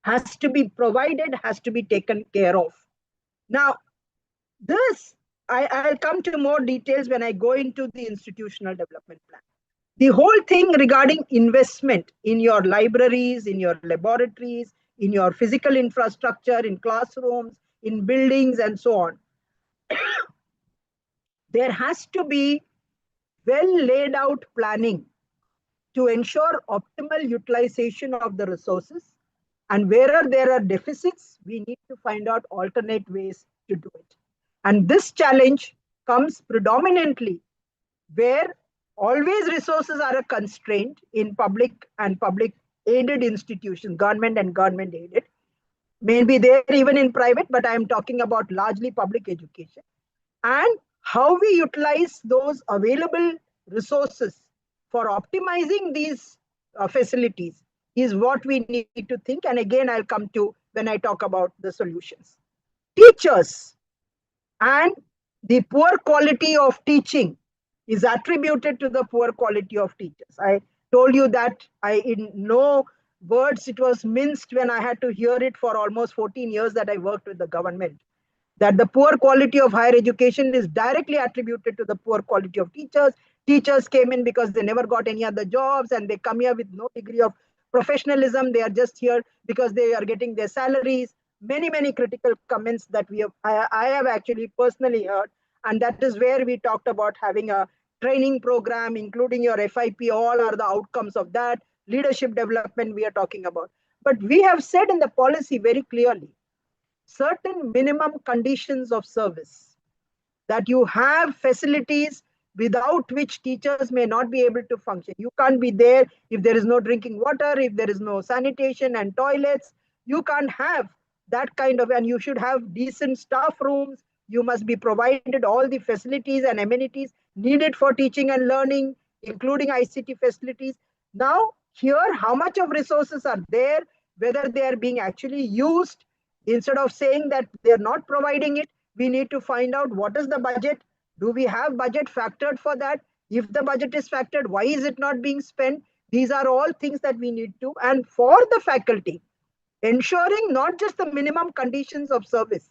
has to be provided, has to be taken care of. Now, this, I'll come to more details when I go into the institutional development plan. The whole thing regarding investment in your libraries, in your laboratories, in your physical infrastructure, in classrooms, in buildings, and so on. There has to be well laid out planning to ensure optimal utilization of the resources. And wherever there are deficits, we need to find out alternate ways to do it. And this challenge comes predominantly where always resources are a constraint in public and public aided institutions, government and government aided. Maybe there even in private, but I am talking about largely public education. And how we utilize those available resources for optimizing these facilities is what we need to think. And again, I'll come to when I talk about the solutions. Teachers and the poor quality of teaching is attributed to the poor quality of teachers. I told you that in no words it was minced when I had to hear it for almost 14 years that I worked with the government, that the poor quality of higher education is directly attributed to the poor quality of teachers. Teachers came in because they never got any other jobs and they come here with no degree of professionalism. They are just here because they are getting their salaries. Many, many critical comments that I have actually personally heard. And that is where we talked about having a training program, including your FIP, all are the outcomes of that. Leadership development we are talking about. But we have said in the policy very clearly, certain minimum conditions of service, that you have facilities without which teachers may not be able to function. You can't be there if there is no drinking water, if there is no sanitation and toilets. You can't have that kind of, and you should have decent staff rooms. You must be provided all the facilities and amenities needed for teaching and learning, including ICT facilities. Now, here, how much of resources are there, whether they are being actually used, Instead of saying that they're not providing it, we need to find out what is the budget. Do we have budget factored for that? If the budget is factored, why is it not being spent? These are all things that we need to. And for the faculty, ensuring not just the minimum conditions of service,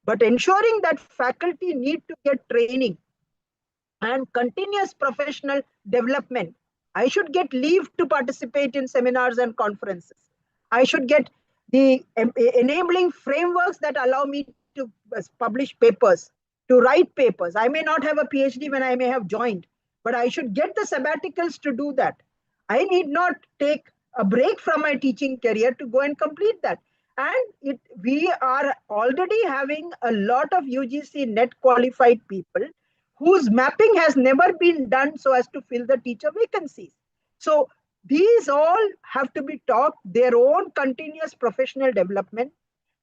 but ensuring that faculty need to get training and continuous professional development. I should get leave to participate in seminars and conferences. I should get the enabling frameworks that allow me to publish papers, to write papers. I may not have a PhD when I may have joined, but I should get the sabbaticals to do that. I need not take a break from my teaching career to go and complete that. And we are already having a lot of UGC net qualified people whose mapping has never been done so as to fill the teacher vacancies. So these all have to be taught their own continuous professional development,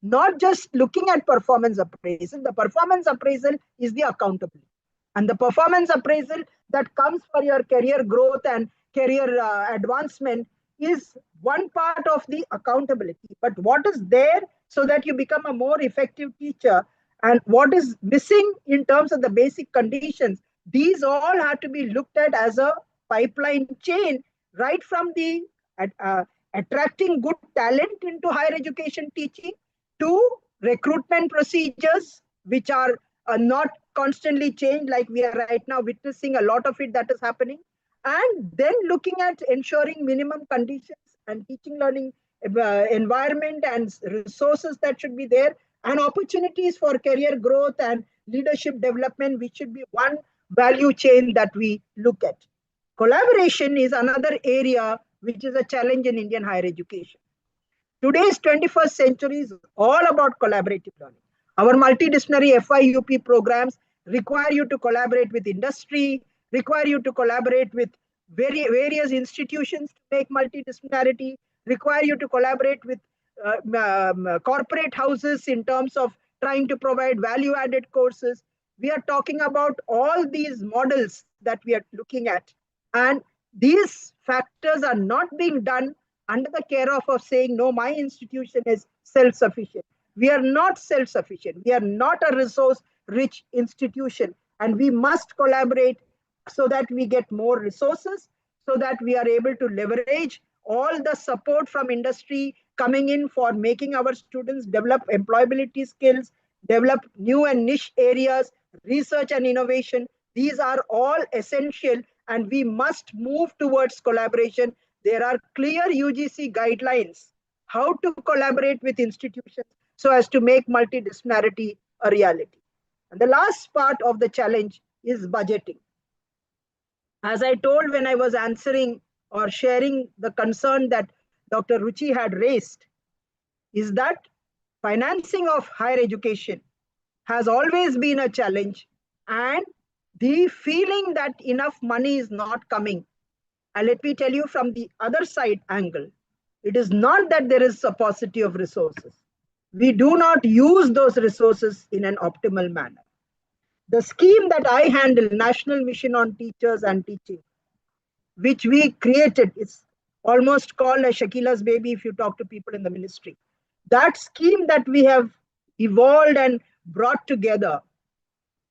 not just looking at performance appraisal. The performance appraisal is the accountability. And the performance appraisal that comes for your career growth and career advancement is one part of the accountability. But what is there so that you become a more effective teacher, and what is missing in terms of the basic conditions, these all have to be looked at as a pipeline chain, right from the attracting good talent into higher education teaching to recruitment procedures, which are not constantly changed, like we are right now witnessing a lot of it that is happening. And then looking at ensuring minimum conditions and teaching learning environment and resources that should be there, and opportunities for career growth and leadership development, which should be one value chain that we look at. Collaboration is another area which is a challenge in Indian higher education. Today's 21st century is all about collaborative learning. Our multidisciplinary FIUP programs require you to collaborate with industry, require you to collaborate with various institutions to make multidisciplinarity, require you to collaborate with corporate houses in terms of trying to provide value-added courses. We are talking about all these models that we are looking at. And these factors are not being done under the care of saying, no, my institution is self-sufficient. We are not self-sufficient. We are not a resource-rich institution. And we must collaborate so that we get more resources, so that we are able to leverage all the support from industry coming in for making our students develop employability skills, develop new and niche areas, research and innovation. These are all essential, and we must move towards collaboration. There are clear UGC guidelines how to collaborate with institutions so as to make multidisciplinarity a reality. And the last part of the challenge is budgeting. As I told when I was answering or sharing the concern that Dr. Ruchi had raised, is that financing of higher education has always been a challenge, and the feeling that enough money is not coming. And let me tell you from the other side angle, it is not that there is a paucity of resources. We do not use those resources in an optimal manner. The scheme that I handle, National Mission on Teachers and Teaching, which we created, it's almost called a Shakila's baby if you talk to people in the ministry. That scheme that we have evolved and brought together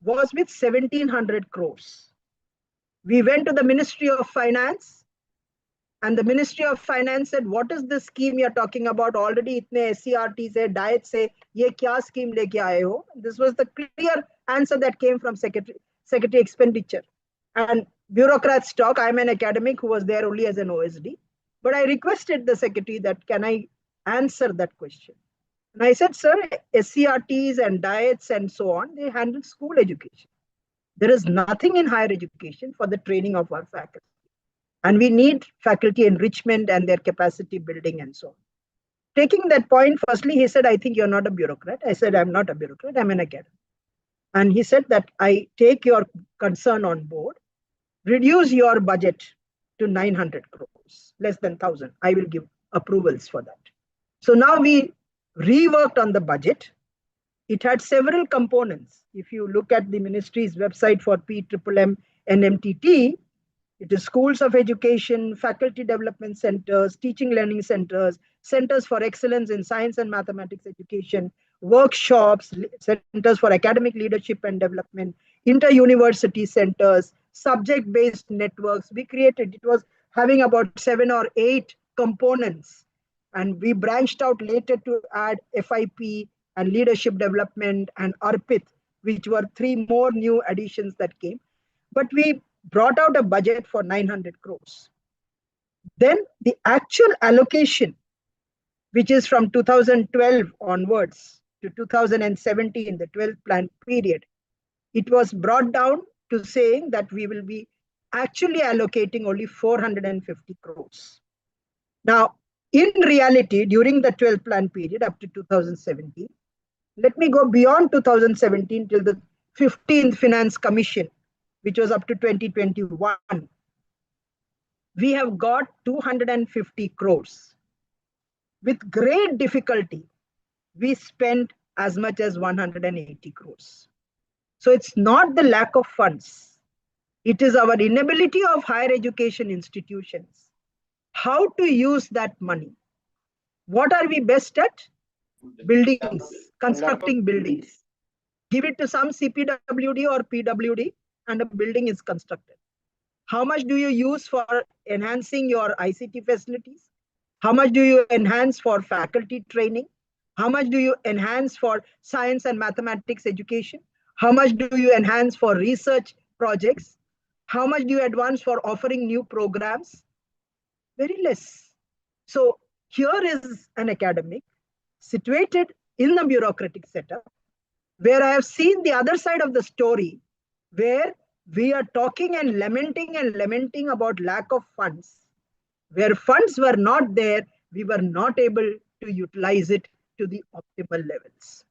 was with 1,700 crores. We went to the Ministry of Finance, and the Ministry of Finance said, what is this scheme you're talking about? Already itne SCRT se, diet se, ye kya scheme leke aaye ho? This was the clear answer that came from Secretary Expenditure. And bureaucrats talk. I'm an academic who was there only as an OSD. But I requested the secretary that, can I answer that question? And I said, sir, SCRTs and diets and so on, they handle school education. There is nothing in higher education for the training of our faculty. And we need faculty enrichment and their capacity building and so on. Taking that point, firstly, he said, I think you're not a bureaucrat. I said, I'm not a bureaucrat, I'm an academic. And he said that I take your concern on board, reduce your budget to 900 crores, less than 1,000. I will give approvals for that. So now we reworked on the budget. It had several components. If you look at the ministry's website for P-MMTT, it is schools of education, faculty development centers, teaching learning centers, centers for excellence in science and mathematics education, workshops, centers for academic leadership and development, inter-university centers, subject-based networks. We created, it was having about 7 or 8 components. And we branched out later to add FIP and leadership development and ARPIT, which were 3 more new additions that came. But we brought out a budget for 900 crores. Then the actual allocation, which is from 2012 onwards to 2017, the 12th plan period, it was brought down to saying that we will be actually allocating only 450 crores. Now, in reality, during the 12th plan period up to 2017, let me go beyond 2017 till the 15th Finance Commission, which was up to 2021. We have got 250 crores. With great difficulty, we spent as much as 180 crores. So it's not the lack of funds. It is our inability of higher education institutions. How to use that money? What are we best at? Buildings, constructing buildings. Give it to some CPWD or PWD and a building is constructed. How much do you use for enhancing your ICT facilities? How much do you enhance for faculty training? How much do you enhance for science and mathematics education? How much do you enhance for research projects? How much do you advance for offering new programs? Very less. So here is an academic situated in the bureaucratic setup where I have seen the other side of the story, where we are talking and lamenting about lack of funds. Where funds were not there, we were not able to utilize it to the optimal levels.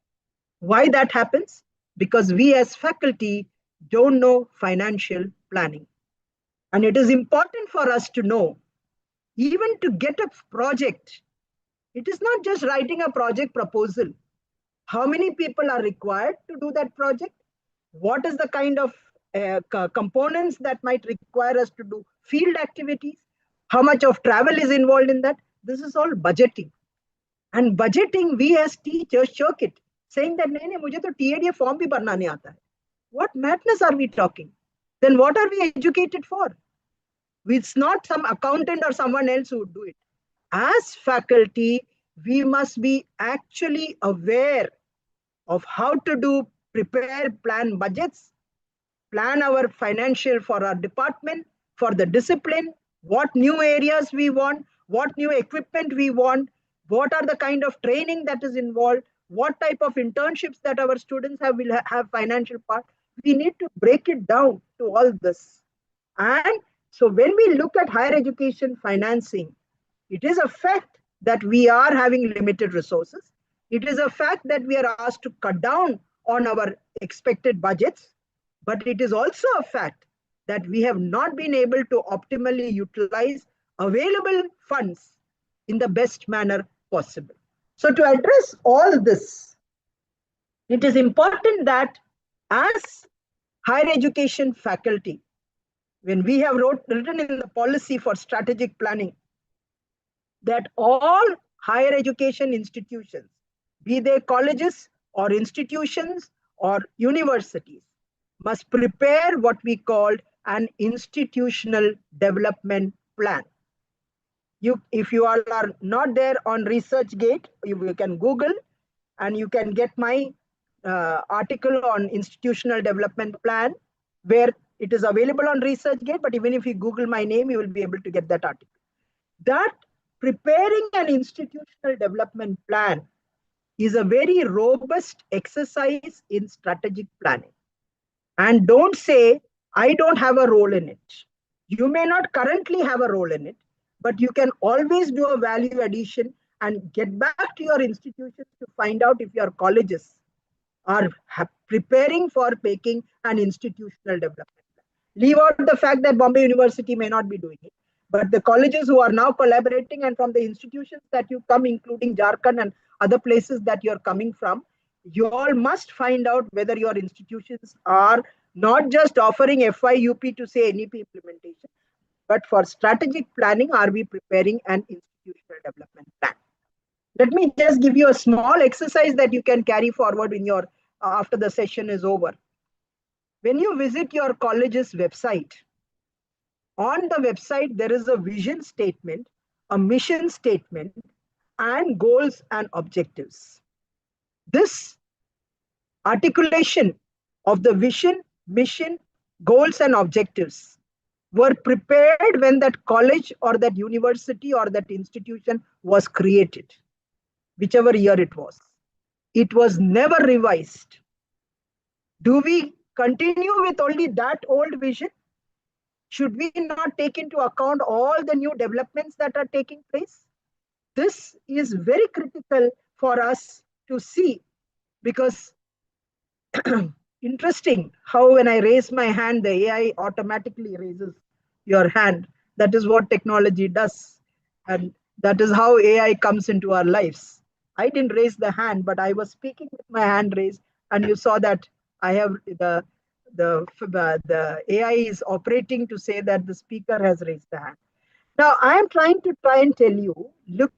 Why that happens? Because we as faculty don't know financial planning. And it is important for us to know, even to get a project, it is not just writing a project proposal. How many people are required to do that project? What is the kind of components that might require us to do field activities? How much of travel is involved in that? This is all budgeting. And budgeting, we as teachers choke it, saying that, nahi, mujhe to TADA form bhi bharna nahi aata hai. What madness are we talking? Then what are we educated for? It's not some accountant or someone else who would do it. As faculty, we must be actually aware of how to prepare, plan budgets, plan our financial for our department, for the discipline, what new areas we want, what new equipment we want, what are the kind of training that is involved, what type of internships that our students will have financial part. We need to break it down to all this. And so when we look at higher education financing, it is a fact that we are having limited resources. It is a fact that we are asked to cut down on our expected budgets, but it is also a fact that we have not been able to optimally utilize available funds in the best manner possible. So to address all this, it is important that as higher education faculty, when we have written in the policy for strategic planning, that all higher education institutions, be they colleges or institutions or universities, must prepare what we call an institutional development plan. If you are not there on ResearchGate, you can Google and you can get my article on institutional development plan, where it is available on ResearchGate, but even if you Google my name, you will be able to get that article. That preparing an institutional development plan is a very robust exercise in strategic planning. And don't say, I don't have a role in it. You may not currently have a role in it, but you can always do a value addition and get back to your institutions to find out if your colleges are preparing for making an institutional development plan. Leave out the fact that Bombay University may not be doing it, but the colleges who are now collaborating and from the institutions that you come, including Jharkhand and other places that you're coming from, you all must find out whether your institutions are not just offering FYUP to say NEP implementation, but for strategic planning, are we preparing an institutional development plan? Let me just give you a small exercise that you can carry forward in your after the session is over. When you visit your college's website, on the website there is a vision statement, a mission statement, and goals and objectives. This articulation of the vision, mission, goals, and objectives were prepared when that college or that university or that institution was created, whichever year it was. It was never revised. Do we continue with only that old vision? Should we not take into account all the new developments that are taking place? This is very critical for us to see, because interesting how when I raise my hand, the AI automatically raises your hand. That is what technology does. And that is how AI comes into our lives. I didn't raise the hand, but I was speaking with my hand raised, and you saw that I have the AI is operating to say that the speaker has raised the hand. Now, I am trying to tell you, look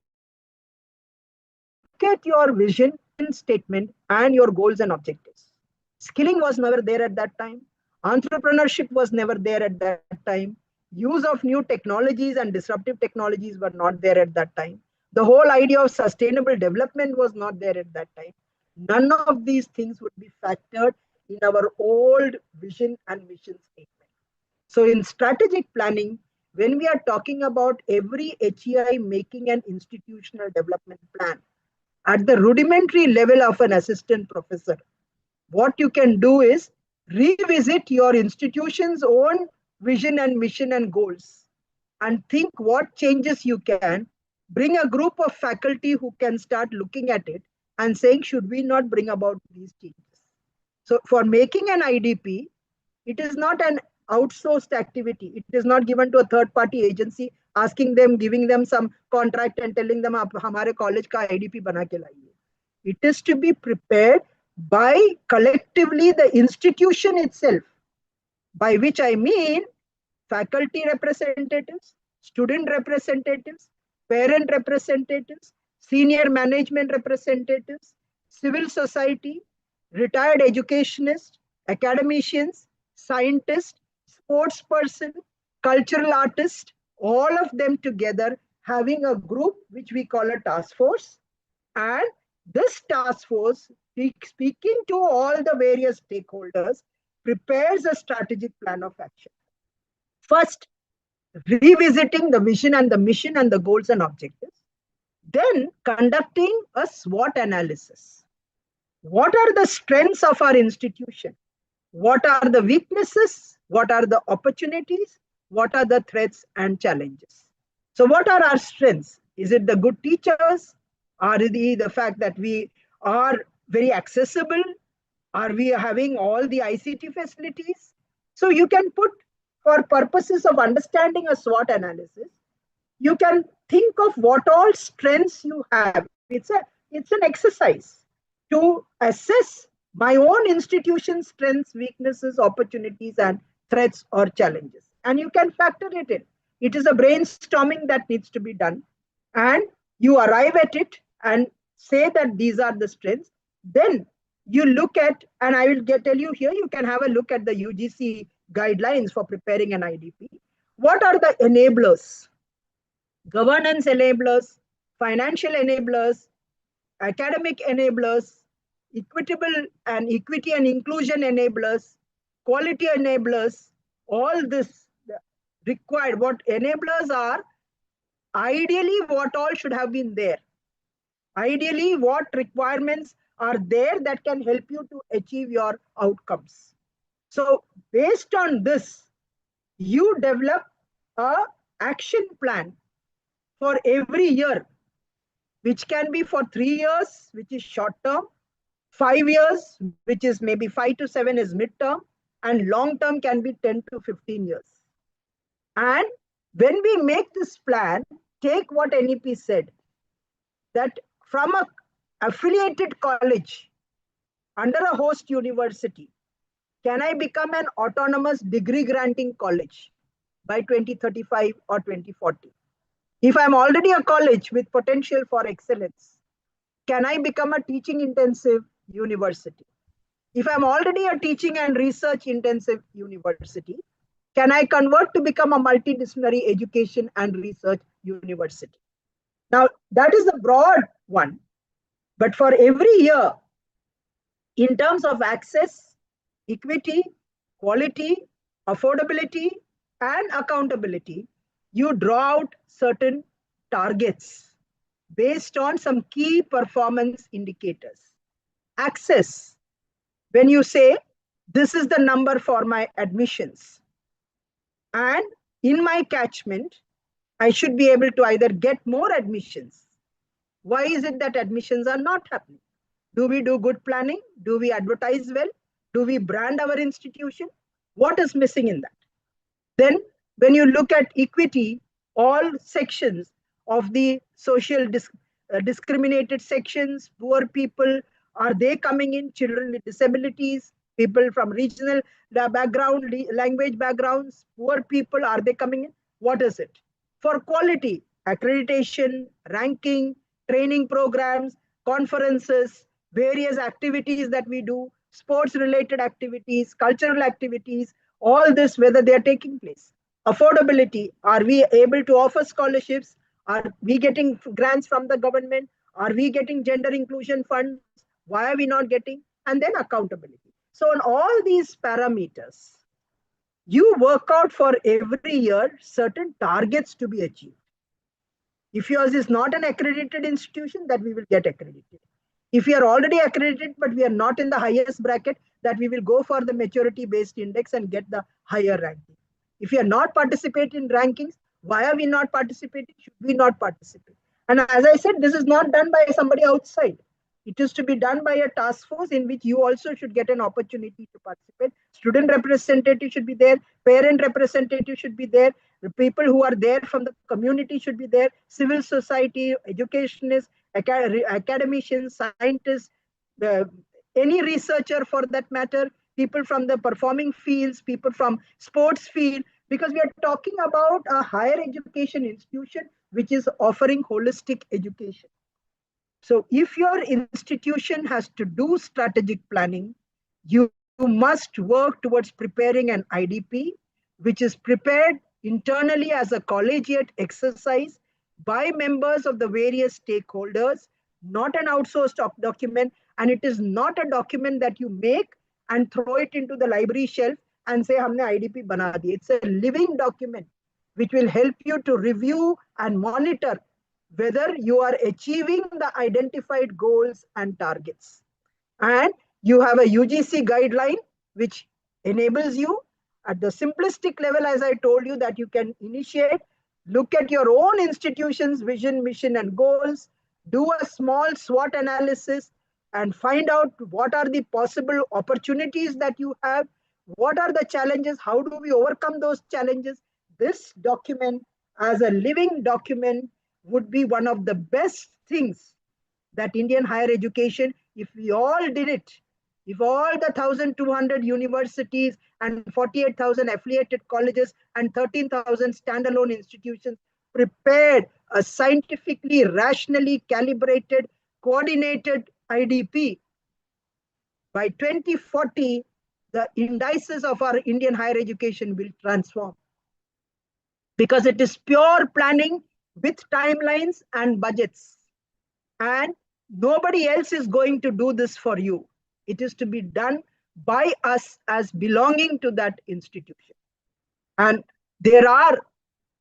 at your vision statement and your goals and objectives. Skilling was never there at that time. Entrepreneurship was never there at that time. Use of new technologies and disruptive technologies were not there at that time. The whole idea of sustainable development was not there at that time. None of these things would be factored in our old vision and mission statement. So in strategic planning, when we are talking about every HEI making an institutional development plan, at the rudimentary level of an assistant professor, what you can do is revisit your institution's own vision and mission and goals and think what changes you can, bring a group of faculty who can start looking at it and saying, should we not bring about these changes? So for making an IDP, it is not an outsourced activity. It is not given to a third party agency, asking them, giving them some contract and telling them, "Aap hamare college ka IDP bana ke laiye." It is to be prepared by collectively the institution itself, by which I mean faculty representatives, student representatives, parent representatives, senior management representatives, civil society, retired educationists, academicians, scientists, sports person, cultural artists, all of them together having a group which we call a task force. And this task force, speaking to all the various stakeholders, prepares a strategic plan of action. First, revisiting the vision and the mission and the goals and objectives. Then conducting a SWOT analysis. What are the strengths of our institution? What are the weaknesses? What are the opportunities? What are the threats and challenges? So what are our strengths? Is it the good teachers? Are the fact that we are very accessible? Are we having all the ICT facilities? So you can put, for purposes of understanding a SWOT analysis, you can think of what all strengths you have. It's an exercise to assess my own institution's strengths, weaknesses, opportunities, and threats or challenges. And you can factor it in. It is a brainstorming that needs to be done. And you arrive at it and say that these are the strengths. Then you look at, and I will tell you here, you can have a look at the UGC guidelines for preparing an IDP. What are the enablers? Governance enablers, financial enablers, academic enablers, equitable and equity and inclusion enablers, quality enablers, all this required. What enablers are, ideally what all should have been there. Ideally, what requirements are there that can help you to achieve your outcomes. So based on this, you develop an action plan for every year, which can be for 3 years, which is short term, 5 years, which is maybe 5 to 7 is mid-term, and long term can be 10 to 15 years. And when we make this plan, take what NEP said, that from a affiliated college under a host university, can I become an autonomous degree granting college by 2035 or 2040? If I'm already a college with potential for excellence, can I become a teaching intensive university? If I'm already a teaching and research intensive university, can I convert to become a multidisciplinary education and research university? Now, that is the broad one. But for every year, in terms of access, equity, quality, affordability, and accountability, you draw out certain targets based on some key performance indicators. Access, when you say, this is the number for my admissions, and in my catchment, I should be able to either get more admissions. Why is it that admissions are not happening? Do we do good planning? Do we advertise well? Do we brand our institution? What is missing in that? Then, when you look at equity, all sections of the social discriminated sections, poor people, are they coming in? Children with disabilities, people from regional background, language backgrounds, poor people, are they coming in? What is it? For quality, accreditation, ranking, training programs, conferences, various activities that we do, sports related activities, cultural activities, all this, whether they are taking place. Affordability, are we able to offer scholarships? Are we getting grants from the government? Are we getting gender inclusion funds? Why are we not getting? And then accountability. So on all these parameters, you work out for every year certain targets to be achieved. If yours is not an accredited institution, that we will get accredited. If we are already accredited, but we are not in the highest bracket, that we will go for the maturity-based index and get the higher ranking. If we are not participating in rankings, why are we not participating? Should we not participate? And as I said, this is not done by somebody outside. It is to be done by a task force in which you also should get an opportunity to participate. Student representative should be there. Parent representative should be there. The people who are there from the community should be there. Civil society, educationists, academicians, scientists, any researcher for that matter, people from the performing fields, people from sports field, because we are talking about a higher education institution which is offering holistic education. So if your institution has to do strategic planning, you must work towards preparing an IDP, which is prepared internally as a collegiate exercise by members of the various stakeholders, not an outsourced document, and it is not a document that you make and throw it into the library shelf and say, humne IDP bana diya. It's a living document which will help you to review and monitor whether you are achieving the identified goals and targets. And you have a UGC guideline which enables you at the simplistic level, as I told you, that you can initiate, look at your own institution's vision, mission, and goals, do a small SWOT analysis, and find out what are the possible opportunities that you have, what are the challenges, how do we overcome those challenges. This document, as a living document, would be one of the best things that Indian higher education, if we all did it, if all the 1,200 universities and 48,000 affiliated colleges and 13,000 standalone institutions prepared a scientifically, rationally calibrated, coordinated IDP, by 2040, the indices of our Indian higher education will transform. Because it is pure planning with timelines and budgets. And nobody else is going to do this for you. It is to be done by us as belonging to that institution. And there are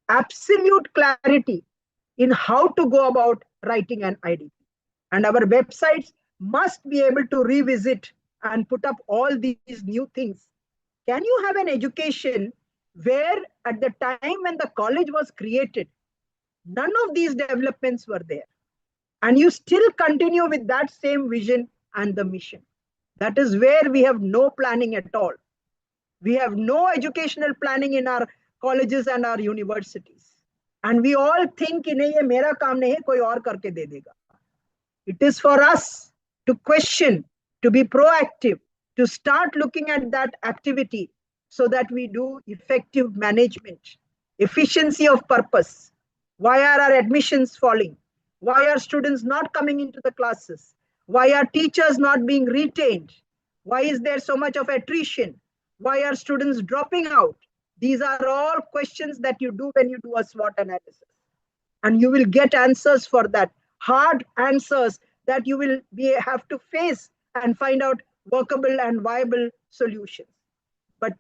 absolute clarity in how to go about writing an IDP. And our websites must be able to revisit and put up all these new things. Can you have an education where at the time when the college was created, none of these developments were there, and you still continue with that same vision and the mission? That is where we have no planning at all. We have no educational planning in our colleges and our universities. And we all think, nahi, ye mera kaam nahi hai, koi aur karke de dega. It is for us to question, to be proactive, to start looking at that activity so that we do effective management, efficiency of purpose. Why are our admissions falling? Why are students not coming into the classes? Why are teachers not being retained? Why is there so much of attrition? Why are students dropping out? These are all questions that you do when you do a SWOT analysis. And you will get answers for that, hard answers that you will have to face and find out workable and viable solutions. But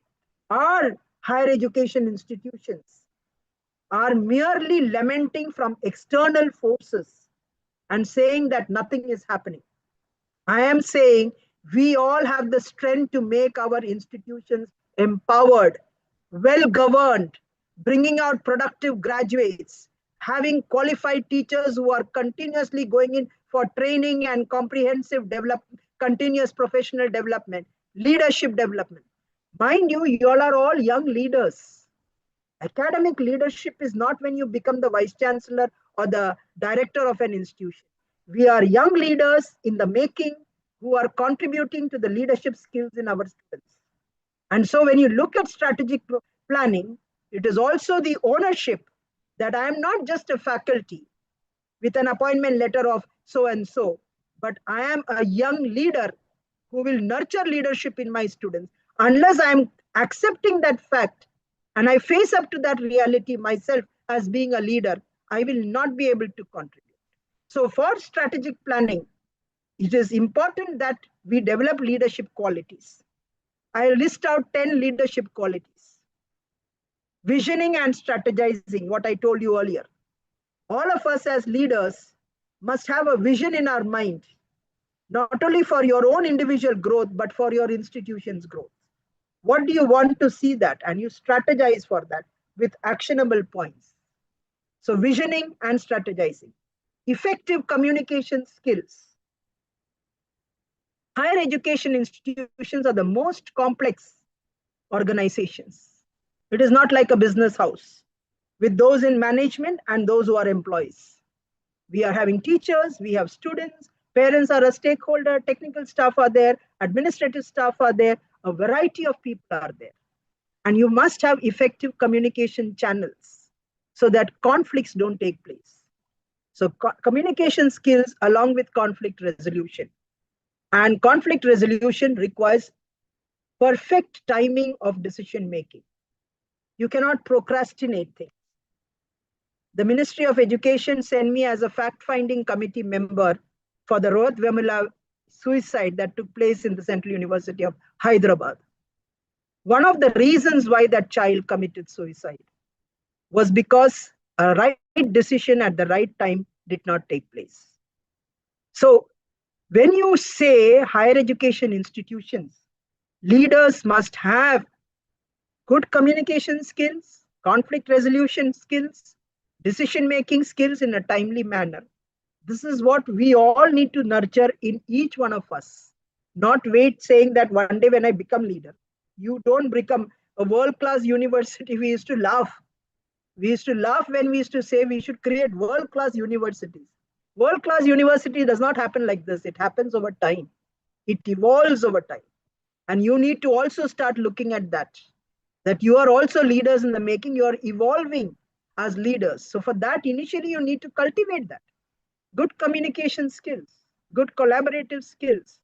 our higher education institutions are merely lamenting from external forces and saying that nothing is happening. I am saying we all have the strength to make our institutions empowered, well governed, bringing out productive graduates, having qualified teachers who are continuously going in for training and comprehensive development, continuous professional development, leadership development. Mind you, you all are all young leaders. Academic leadership is not when you become the vice chancellor or the director of an institution. We are young leaders in the making who are contributing to the leadership skills in our students. And so when you look at strategic planning, it is also the ownership that I am not just a faculty with an appointment letter of so and so, but I am a young leader who will nurture leadership in my students. Unless I am accepting that fact and I face up to that reality myself as being a leader, I will not be able to contribute. So for strategic planning, it is important that we develop leadership qualities. I list out 10 leadership qualities. Visioning and strategizing, what I told you earlier. All of us as leaders must have a vision in our mind, not only for your own individual growth, but for your institution's growth. What do you want to see that? And you strategize for that with actionable points. So visioning and strategizing. Effective communication skills. Higher education institutions are the most complex organizations. It is not like a business house with those in management and those who are employees. We are having teachers, we have students, parents are a stakeholder, technical staff are there, administrative staff are there, a variety of people are there. And you must have effective communication channels so that conflicts don't take place. So communication skills along with conflict resolution. And conflict resolution requires perfect timing of decision making. You cannot procrastinate things. The Ministry of Education sent me as a fact-finding committee member for the Rohit Vemula suicide that took place in the Central University of Hyderabad. One of the reasons why that child committed suicide was because a right decision at the right time did not take place. So when you say higher education institutions, leaders must have good communication skills, conflict resolution skills, decision-making skills in a timely manner. This is what we all need to nurture in each one of us. Not wait saying that one day when I become leader, you don't become a world-class university. We used to laugh. We used to laugh when we used to say we should create world-class universities. World-class university does not happen like this. It happens over time. It evolves over time. And you need to also start looking at that you are also leaders in the making. You are evolving as leaders. So for that, initially, you need to cultivate that. Good communication skills, good collaborative skills,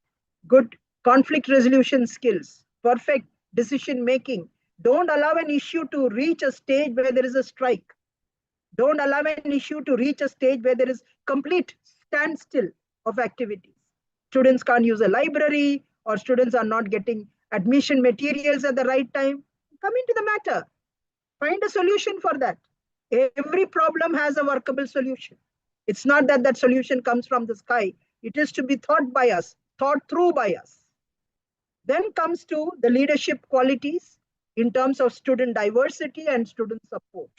good conflict resolution skills, perfect decision making. Don't allow an issue to reach a stage where there is a strike. Don't allow an issue to reach a stage where there is complete standstill of activities. Students can't use a library, or students are not getting admission materials at the right time. Come into the matter. Find a solution for that. Every problem has a workable solution. It's not that that solution comes from the sky. It is to be thought by us, thought through by us. Then comes to the leadership qualities in terms of student diversity and student support.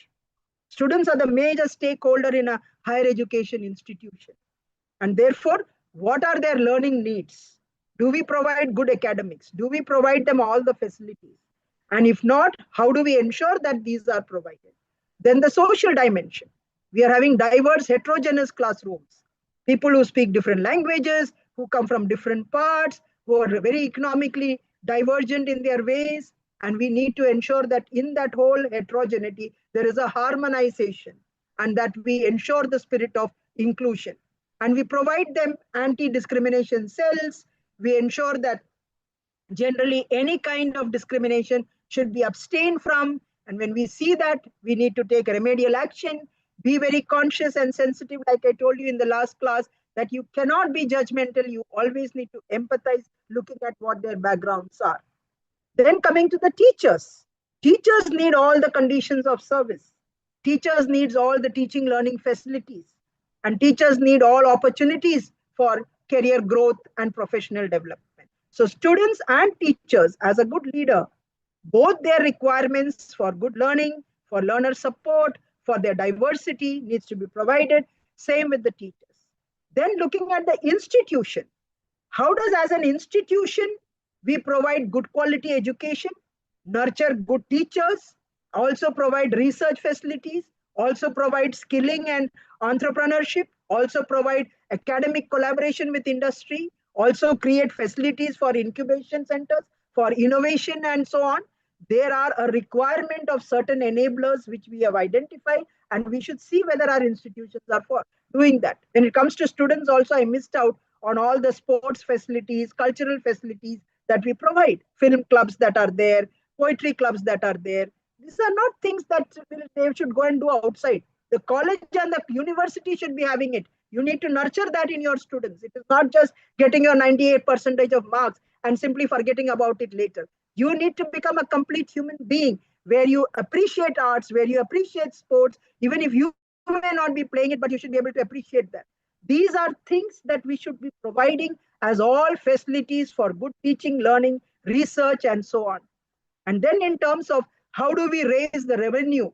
Students are the major stakeholder in a higher education institution. And therefore, what are their learning needs? Do we provide good academics? Do we provide them all the facilities? And if not, how do we ensure that these are provided? Then the social dimension. We are having diverse, heterogeneous classrooms. People who speak different languages, who come from different parts, who are very economically divergent in their ways. And we need to ensure that in that whole heterogeneity, there is a harmonization and that we ensure the spirit of inclusion. And we provide them anti-discrimination cells. We ensure that generally any kind of discrimination should be abstained from. And when we see that, we need to take remedial action, be very conscious and sensitive, like I told you in the last class, that you cannot be judgmental. You always need to empathize, looking at what their backgrounds are. Then coming to the teachers. Teachers need all the conditions of service. Teachers needs all the teaching learning facilities. And teachers need all opportunities for career growth and professional development. So students and teachers, as a good leader, both their requirements for good learning, for learner support, for their diversity needs to be provided. Same with the teachers. Then looking at the institution, how does as an institution we provide good quality education, nurture good teachers, also provide research facilities, also provide skilling and entrepreneurship, also provide academic collaboration with industry, also create facilities for incubation centers, for innovation and so on. There are a requirement of certain enablers which we have identified, and we should see whether our institutions are for doing that. When it comes to students also, I missed out on all the sports facilities, cultural facilities that we provide, film clubs that are there, poetry clubs that are there. These are not things that they should go and do outside. The college and the university should be having it. You need to nurture that in your students. It is not just getting your 98% of marks and simply forgetting about it later. You need to become a complete human being where you appreciate arts, where you appreciate sports, even if you may not be playing it, but you should be able to appreciate that. These are things that we should be providing as all facilities for good teaching, learning, research, and so on. And then in terms of how do we raise the revenue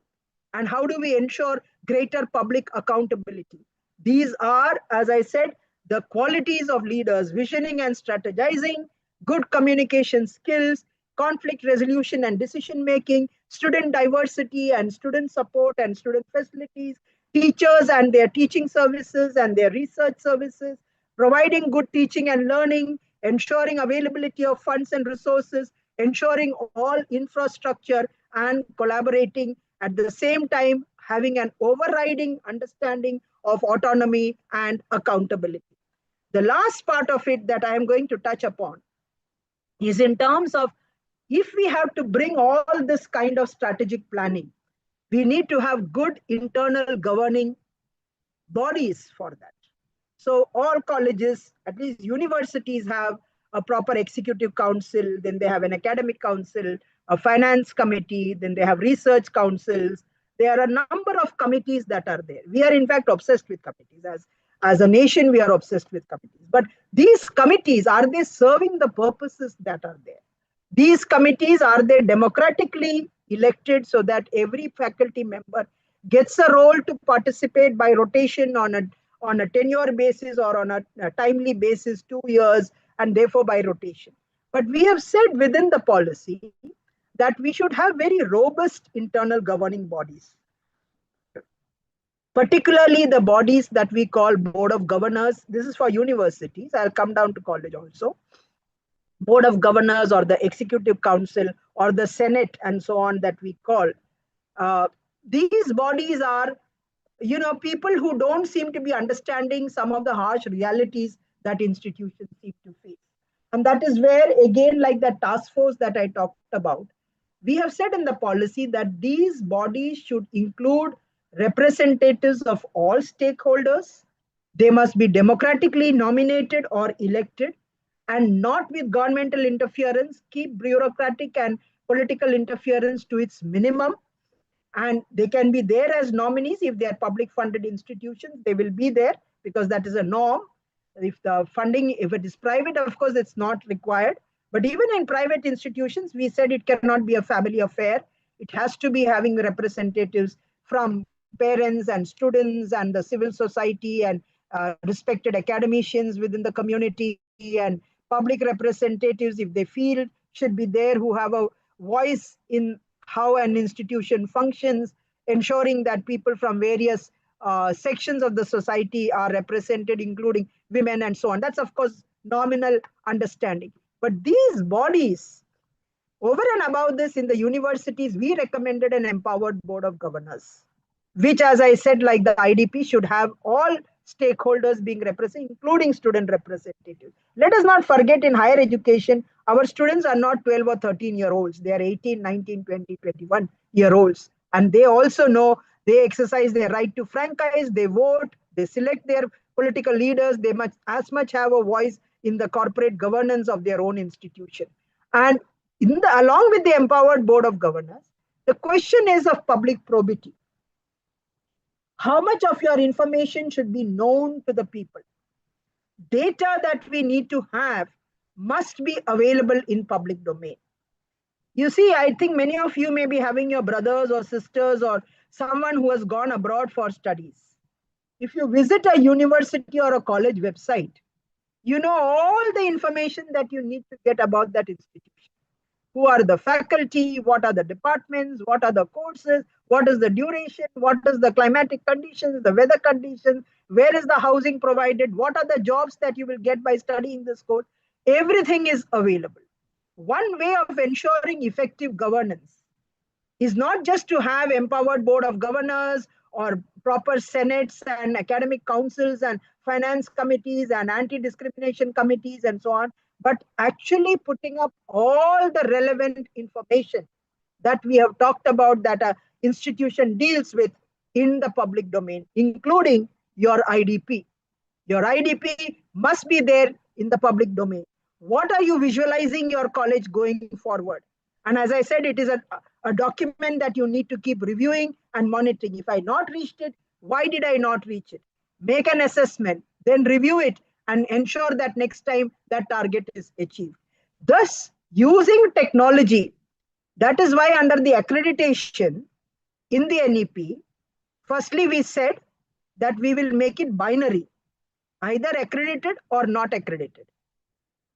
and how do we ensure greater public accountability? These are, as I said, the qualities of leaders: visioning and strategizing, good communication skills, conflict resolution and decision making, student diversity and student support and student facilities, teachers and their teaching services and their research services, providing good teaching and learning, ensuring availability of funds and resources, ensuring all infrastructure, and collaborating at the same time, having an overriding understanding of autonomy and accountability. The last part of it that I am going to touch upon is in terms of, if we have to bring all this kind of strategic planning, we need to have good internal governing bodies for that. So all colleges, at least universities, have a proper executive council, then they have an academic council, a finance committee, then they have research councils. There are a number of committees that are there. We are in fact obsessed with committees. As a nation, we are obsessed with committees. But these committees, are they serving the purposes that are there? These committees, are they democratically elected so that every faculty member gets a role to participate by rotation on a tenure basis or on a timely basis, 2 years, and therefore by rotation? But we have said within the policy that we should have very robust internal governing bodies, particularly the bodies that we call Board of Governors. This is for universities. I'll come down to college also. Board of Governors or the Executive Council or the Senate and so on that we call. These bodies are, people who don't seem to be understanding some of the harsh realities that institutions seem to face. And that is where, again, like the task force that I talked about, we have said in the policy that these bodies should include representatives of all stakeholders. They must be democratically nominated or elected, and not with governmental interference, keep bureaucratic and political interference to its minimum. And they can be there as nominees. If they are public funded institutions, they will be there because that is a norm. If the funding, if it is private, of course, it's not required. But even in private institutions, we said it cannot be a family affair. It has to be having representatives from parents and students and the civil society and respected academicians within the community, and public representatives, if they feel, should be there, who have a voice in how an institution functions, ensuring that people from various sections of the society are represented, including women and so on. That's, of course, nominal understanding. But these bodies, over and above this, in the universities, we recommended an empowered Board of Governors, which, as I said, like the IDP, should have all stakeholders being represented, including student representatives. Let us not forget, in higher education, our students are not 12 or 13-year-olds. They are 18, 19, 20, 21-year-olds. And they also know they exercise their right to franchise, they vote, they select their political leaders, they must as much have a voice in the corporate governance of their own institution. And along with the empowered board of governors, the question is of public probity. How much of your information should be known to the people? Data that we need to have must be available in public domain. You see, I think many of you may be having your brothers or sisters or someone who has gone abroad for studies. If you visit a university or a college website, you know all the information that you need to get about that institution. Who are the faculty, what are the departments, what are the courses, what is the duration, what is the climatic conditions, the weather conditions, where is the housing provided, what are the jobs that you will get by studying this course. Everything is available. One way of ensuring effective governance is not just to have empowered board of governors or proper senates and academic councils and finance committees and anti-discrimination committees and so on, but actually putting up all the relevant information that we have talked about that an institution deals with in the public domain, including your IDP. Your IDP must be there in the public domain. What are you visualizing your college going forward? And as I said, it is a document that you need to keep reviewing and monitoring. If I not reached it, why did I not reach it? Make an assessment, then review it and ensure that next time that target is achieved. Thus, using technology, that is why under the accreditation in the NEP, firstly we said that we will make it binary, either accredited or not accredited.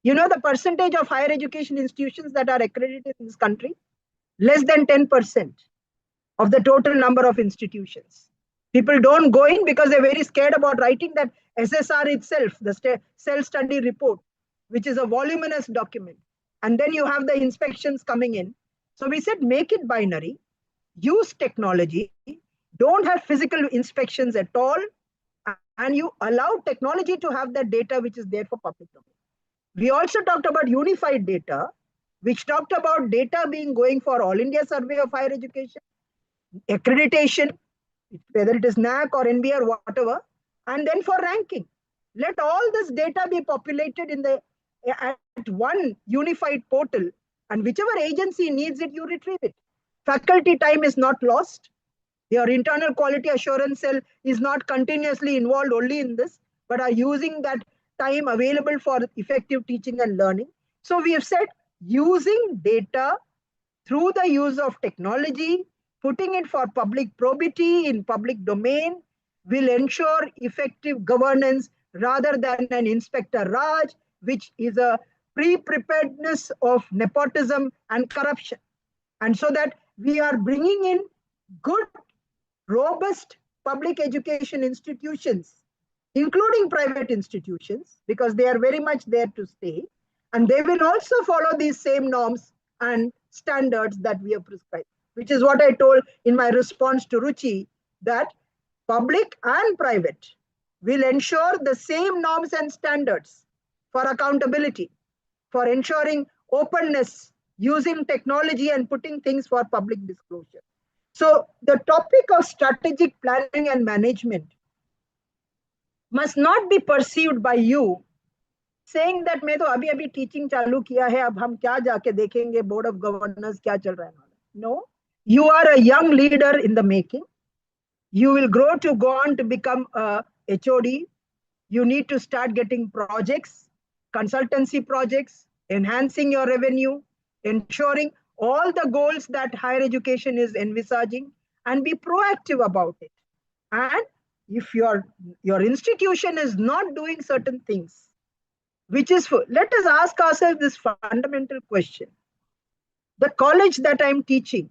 You know the percentage of higher education institutions that are accredited in this country? Less than 10% of the total number of institutions. People don't go in because they're very scared about writing that SSR itself, the self-study report, which is a voluminous document. And then you have the inspections coming in. So we said, make it binary, use technology, don't have physical inspections at all, and you allow technology to have that data which is there for public domain. We also talked about unified data, which talked about data being going for All India Survey of Higher Education, accreditation, whether it is NAC or NBA or whatever, and then for ranking. Let all this data be populated at one unified portal, and whichever agency needs it, you retrieve it. Faculty time is not lost. Your internal quality assurance cell is not continuously involved only in this, but are using that time available for effective teaching and learning. So we have said using data through the use of technology, putting it for public probity in public domain will ensure effective governance rather than an Inspector Raj, which is a pre-preparedness of nepotism and corruption. And so that we are bringing in good, robust public education institutions, including private institutions, because they are very much there to stay. And they will also follow these same norms and standards that we have prescribed, which is what I told in my response to Ruchi, that public and private will ensure the same norms and standards for accountability, for ensuring openness, using technology and putting things for public disclosure. So the topic of strategic planning and management must not be perceived by you saying that मैं तो अभी teaching चालू किया है, अब हम क्या जाके देखेंगे board of governors क्या चल रहा है. No, you are a young leader in the making. You will grow to go on to become a HOD. You need to start getting projects, consultancy projects, enhancing your revenue, ensuring all the goals that higher education is envisaging, and be proactive about it. And if your institution is not doing certain things, which is, let us ask ourselves this fundamental question. The college that I'm teaching,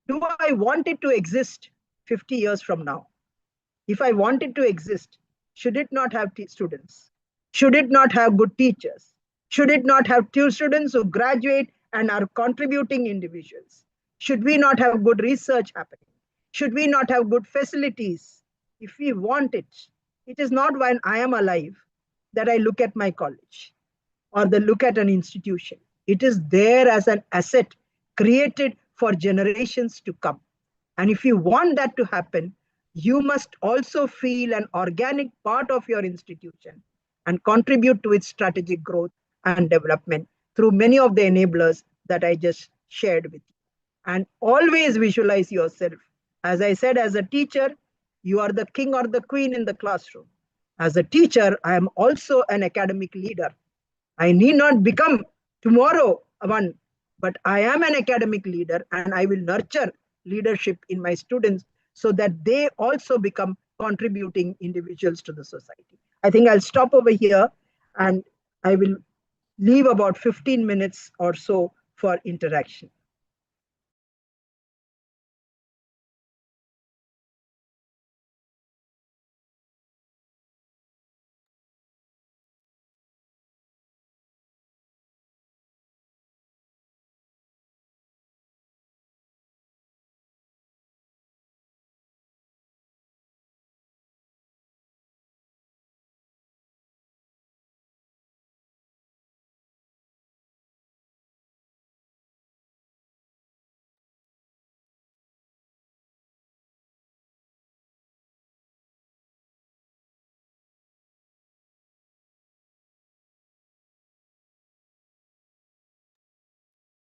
do I want it to exist 50 years from now? If I want it to exist, should it not have students? Should it not have good teachers? Should it not have students who graduate and are contributing individuals? Should we not have good research happening? Should we not have good facilities? If we want it, It is not when I am alive that I look at my college or the look at an institution. It is there as an asset created for generations to come. And if you want that to happen, you must also feel an organic part of your institution and contribute to its strategic growth and development through many of the enablers that I just shared with you. And always visualize yourself. As I said, as a teacher, you are the king or the queen in the classroom. As a teacher, I am also an academic leader. I need not become tomorrow one, but I am an academic leader and I will nurture leadership in my students so that they also become contributing individuals to the society. I think I'll stop over here and I will leave about 15 minutes or so for interaction.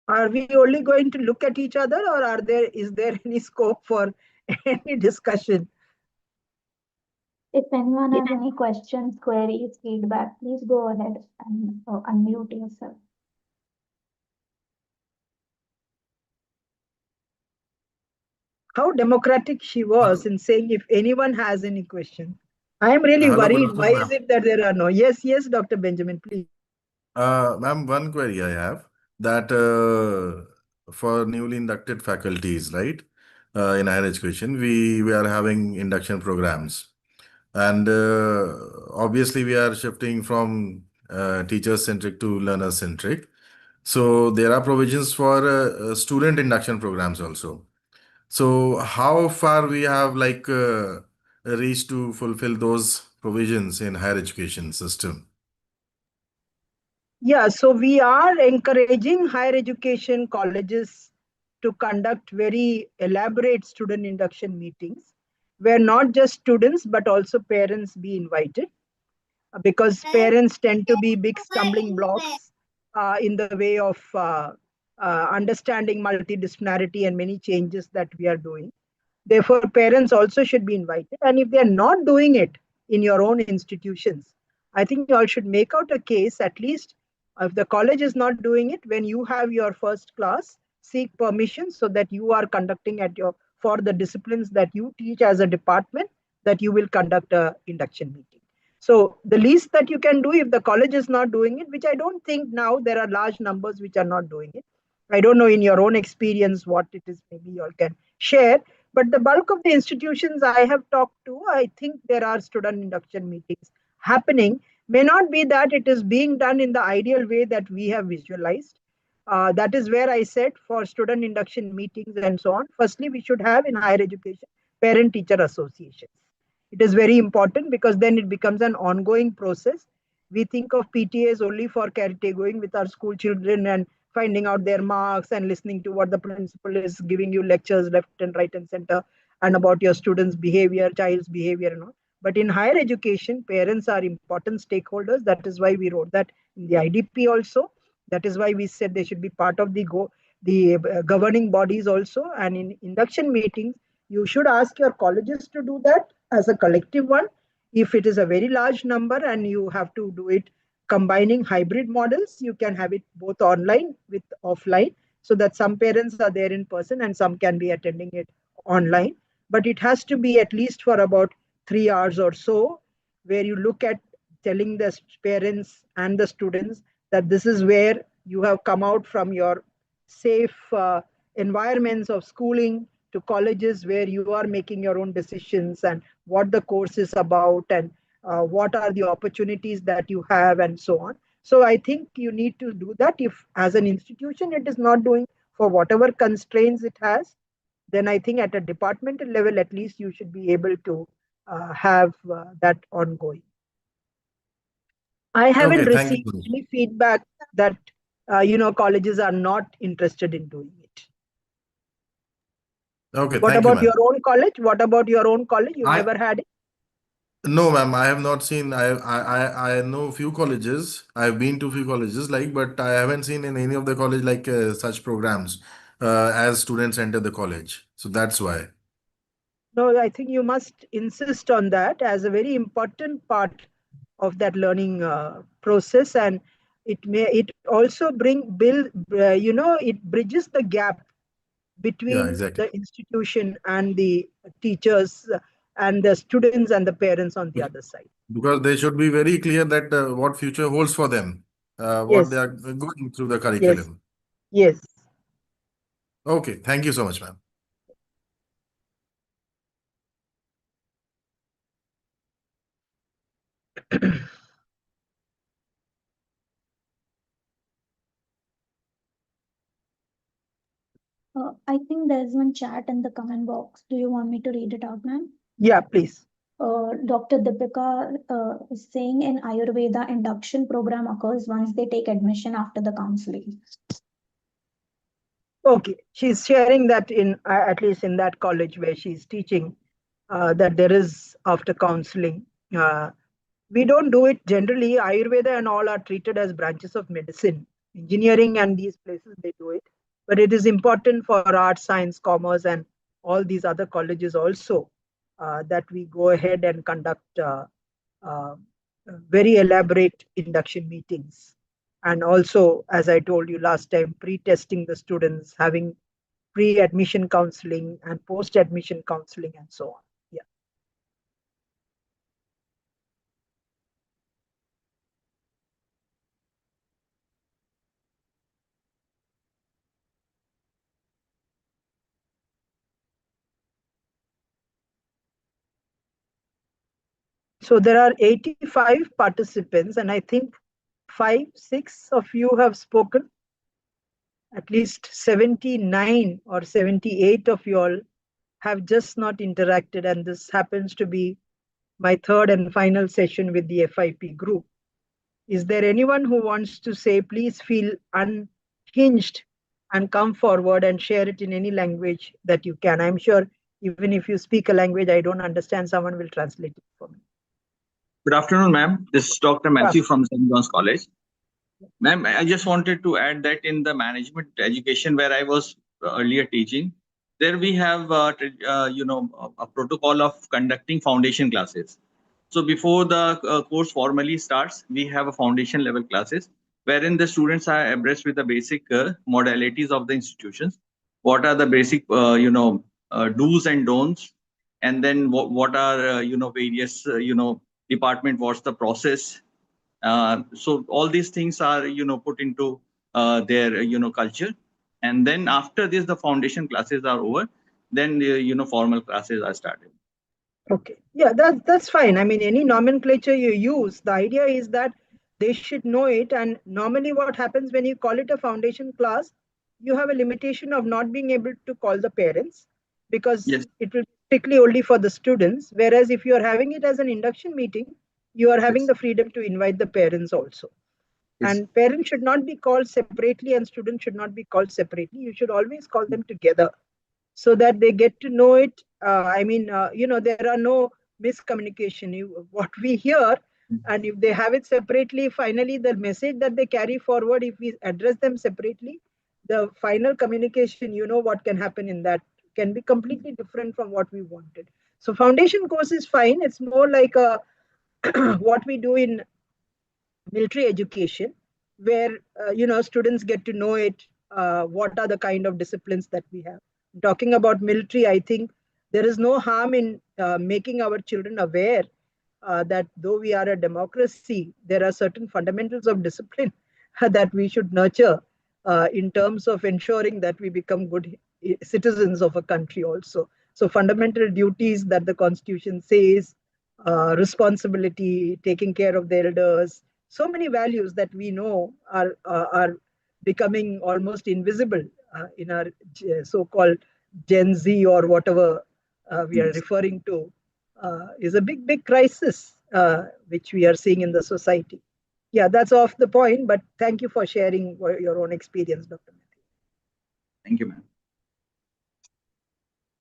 Are we only going to look at each other, or is there any scope for any discussion? If anyone has any questions, queries, feedback, please go ahead and unmute yourself. How democratic she was in saying if anyone has any question. I am really Hello, good worried. Why afternoon, is it that there are no? Yes, Dr. Benjamin, please. Ma'am, one query I have that for newly inducted faculties, right, in higher education, we are having induction programs, and obviously we are shifting from teacher-centric to learner-centric. So there are provisions for student induction programs also. So how far we have reached to fulfill those provisions in higher education system? Yeah, so we are encouraging higher education colleges to conduct very elaborate student induction meetings where not just students but also parents be invited, because parents tend to be big stumbling blocks in the way of understanding multidisciplinarity and many changes that we are doing. Therefore, parents also should be invited. And if they're not doing it in your own institutions, I think you all should make out a case, at least if the college is not doing it, when you have your first class, seek permission so that you are conducting for the disciplines that you teach as a department, that you will conduct a induction meeting. So the least that you can do if the college is not doing it, which I don't think now there are large numbers which are not doing it. I don't know in your own experience what it is, maybe you all can share. But the bulk of the institutions I have talked to, I think there are student induction meetings happening. May not be that it is being done in the ideal way that we have visualized. That is where I said for student induction meetings and so on, firstly, we should have in higher education parent-teacher associations. It is very important because then it becomes an ongoing process. We think of PTAs only for going with our school children and finding out their marks and listening to what the principal is giving you lectures left and right and center and about your students' behavior, child's behavior and all. But in higher education, parents are important stakeholders. That is why we wrote that in the IDP also. That is why we said they should be part of the governing bodies also. And in induction meetings, you should ask your colleges to do that as a collective one. If it is a very large number and you have to do it combining hybrid models, you can have it both online with offline, so that some parents are there in person and some can be attending it online. But it has to be at least for about 3 hours or so, where you look at telling the parents and the students that this is where you have come out from your safe environments of schooling to colleges where you are making your own decisions and what the course is about and what are the opportunities that you have and so on. So I think you need to do that. If as an institution it is not doing for whatever constraints it has, then I think at a departmental level, at least you should be able to have that ongoing. I haven't Okay, thank you. received any feedback that colleges are not interested in doing it. Okay, What thank you, about ma'am. your own college? What about your own college? You I- never had it? No, ma'am, I have not seen. I know few colleges. I've been to few colleges, but I haven't seen in any of the college such programs as students enter the college. So that's why. No, I think you must insist on that as a very important part of that learning process, and it also it bridges the gap between exactly. the institution and the teachers and the students and the parents on the other side. Because they should be very clear that what future holds for them, what Yes. they are going through the curriculum. Yes. Okay, thank you so much, ma'am. I think there's one chat in the comment box. Do you want me to read it out, ma'am? Yeah, please. Dr. Deepika is saying in Ayurveda, induction program occurs once they take admission after the counseling. Okay, she's sharing that in at least in that college where she's teaching that there is after counseling. We don't do it generally. Ayurveda and all are treated as branches of medicine. Engineering and these places they do it, but it is important for arts, science, commerce, and all these other colleges also that we go ahead and conduct very elaborate induction meetings. And also, as I told you last time, pre-testing the students, having pre-admission counseling and post-admission counseling and so on. Yeah. So there are 85 participants, and I think 6 of you have spoken. At least 79 or 78 of you all have just not interacted, and this happens to be my third and final session with the FIP group. Is there anyone who wants to say, please feel unhinged and come forward and share it in any language that you can? I'm sure even if you speak a language I don't understand, someone will translate it for me. Good afternoon, ma'am. This is Dr. Matthew from St. John's College. Ma'am, I just wanted to add that in the management education where I was earlier teaching, there we have a protocol of conducting foundation classes. So before the course formally starts, we have a foundation level classes wherein the students are abreast with the basic modalities of the institutions. What are the basic do's and don'ts, and then what are various department, what's the process. So all these things are put into their culture, and then after this the foundation classes are over, then the formal classes are started. Okay, yeah, that's fine. I mean, any nomenclature you use, the idea is that they should know it. And normally what happens when you call it a foundation class, you have a limitation of not being able to call the parents because it will be strictly only for the students. Whereas if you are having it as an induction meeting, you are having the freedom to invite the parents also. And parents should not be called separately and students should not be called separately. You should always call them together so that they get to know it. There are no miscommunication. What we hear, and if they have it separately, finally the message that they carry forward, if we address them separately, the final communication, what can happen in that can be completely different from what we wanted. So foundation course is fine. It's more like what we do in military education, where students get to know it. What are the kind of disciplines that we have? Talking about military, I think there is no harm in making our children aware that though we are a democracy, there are certain fundamentals of discipline that we should nurture in terms of ensuring that we become good citizens of a country also. So fundamental duties that the Constitution says, responsibility, taking care of the elders, so many values that we know are becoming almost invisible in our so-called Gen Z or whatever we are referring to. is a big crisis which we are seeing in the society. Yeah, that's off the point, but thank you for sharing your own experience, Dr. Thank you, ma'am.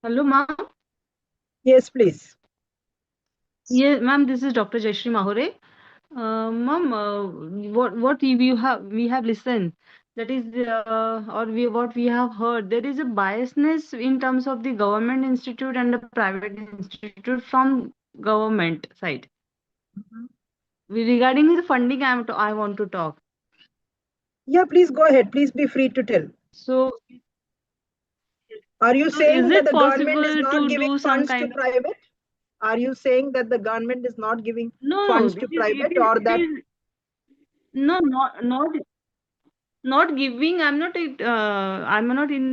Hello, ma'am. Yes, please. Yes, ma'am, this is Dr. Jayashree Mahore. Ma'am, what we have listened, that is what we have heard, there is a biasness in terms of the government institute and the private institute from government side. Regarding the funding, I want to talk. Yeah, please go ahead. Please be free to tell. So, are you saying is that it the government is possible not to giving do some funds to kind of... private? Are you saying that the government is not giving No, funds it to is, private, or that? No, not giving. I'm not in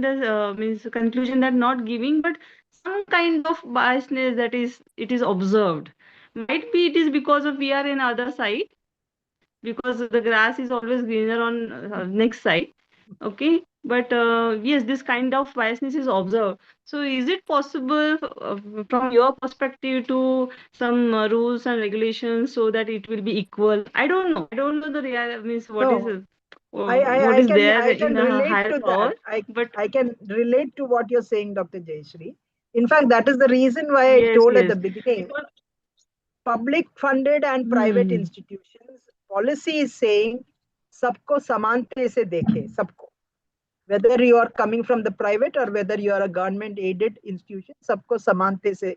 the means conclusion that not giving, but some kind of biasness that it is observed. Might be it is because of we are in other side, because the grass is always greener on next side. Okay, but yes, this kind of biasness is observed. So is it possible from your perspective to some rules and regulations so that it will be equal? I don't know. I don't know the real means what is No, what is there I in can a relate higher to power, that. but I can relate to what you're saying, Dr. Jayashree. In fact, that is the reason why I yes, told at yes. the beginning, public funded and private institutions policy is saying सबको समानते से देखे, सबको, whether you are coming from the private or whether you are a government aided institution, सबको समानते से.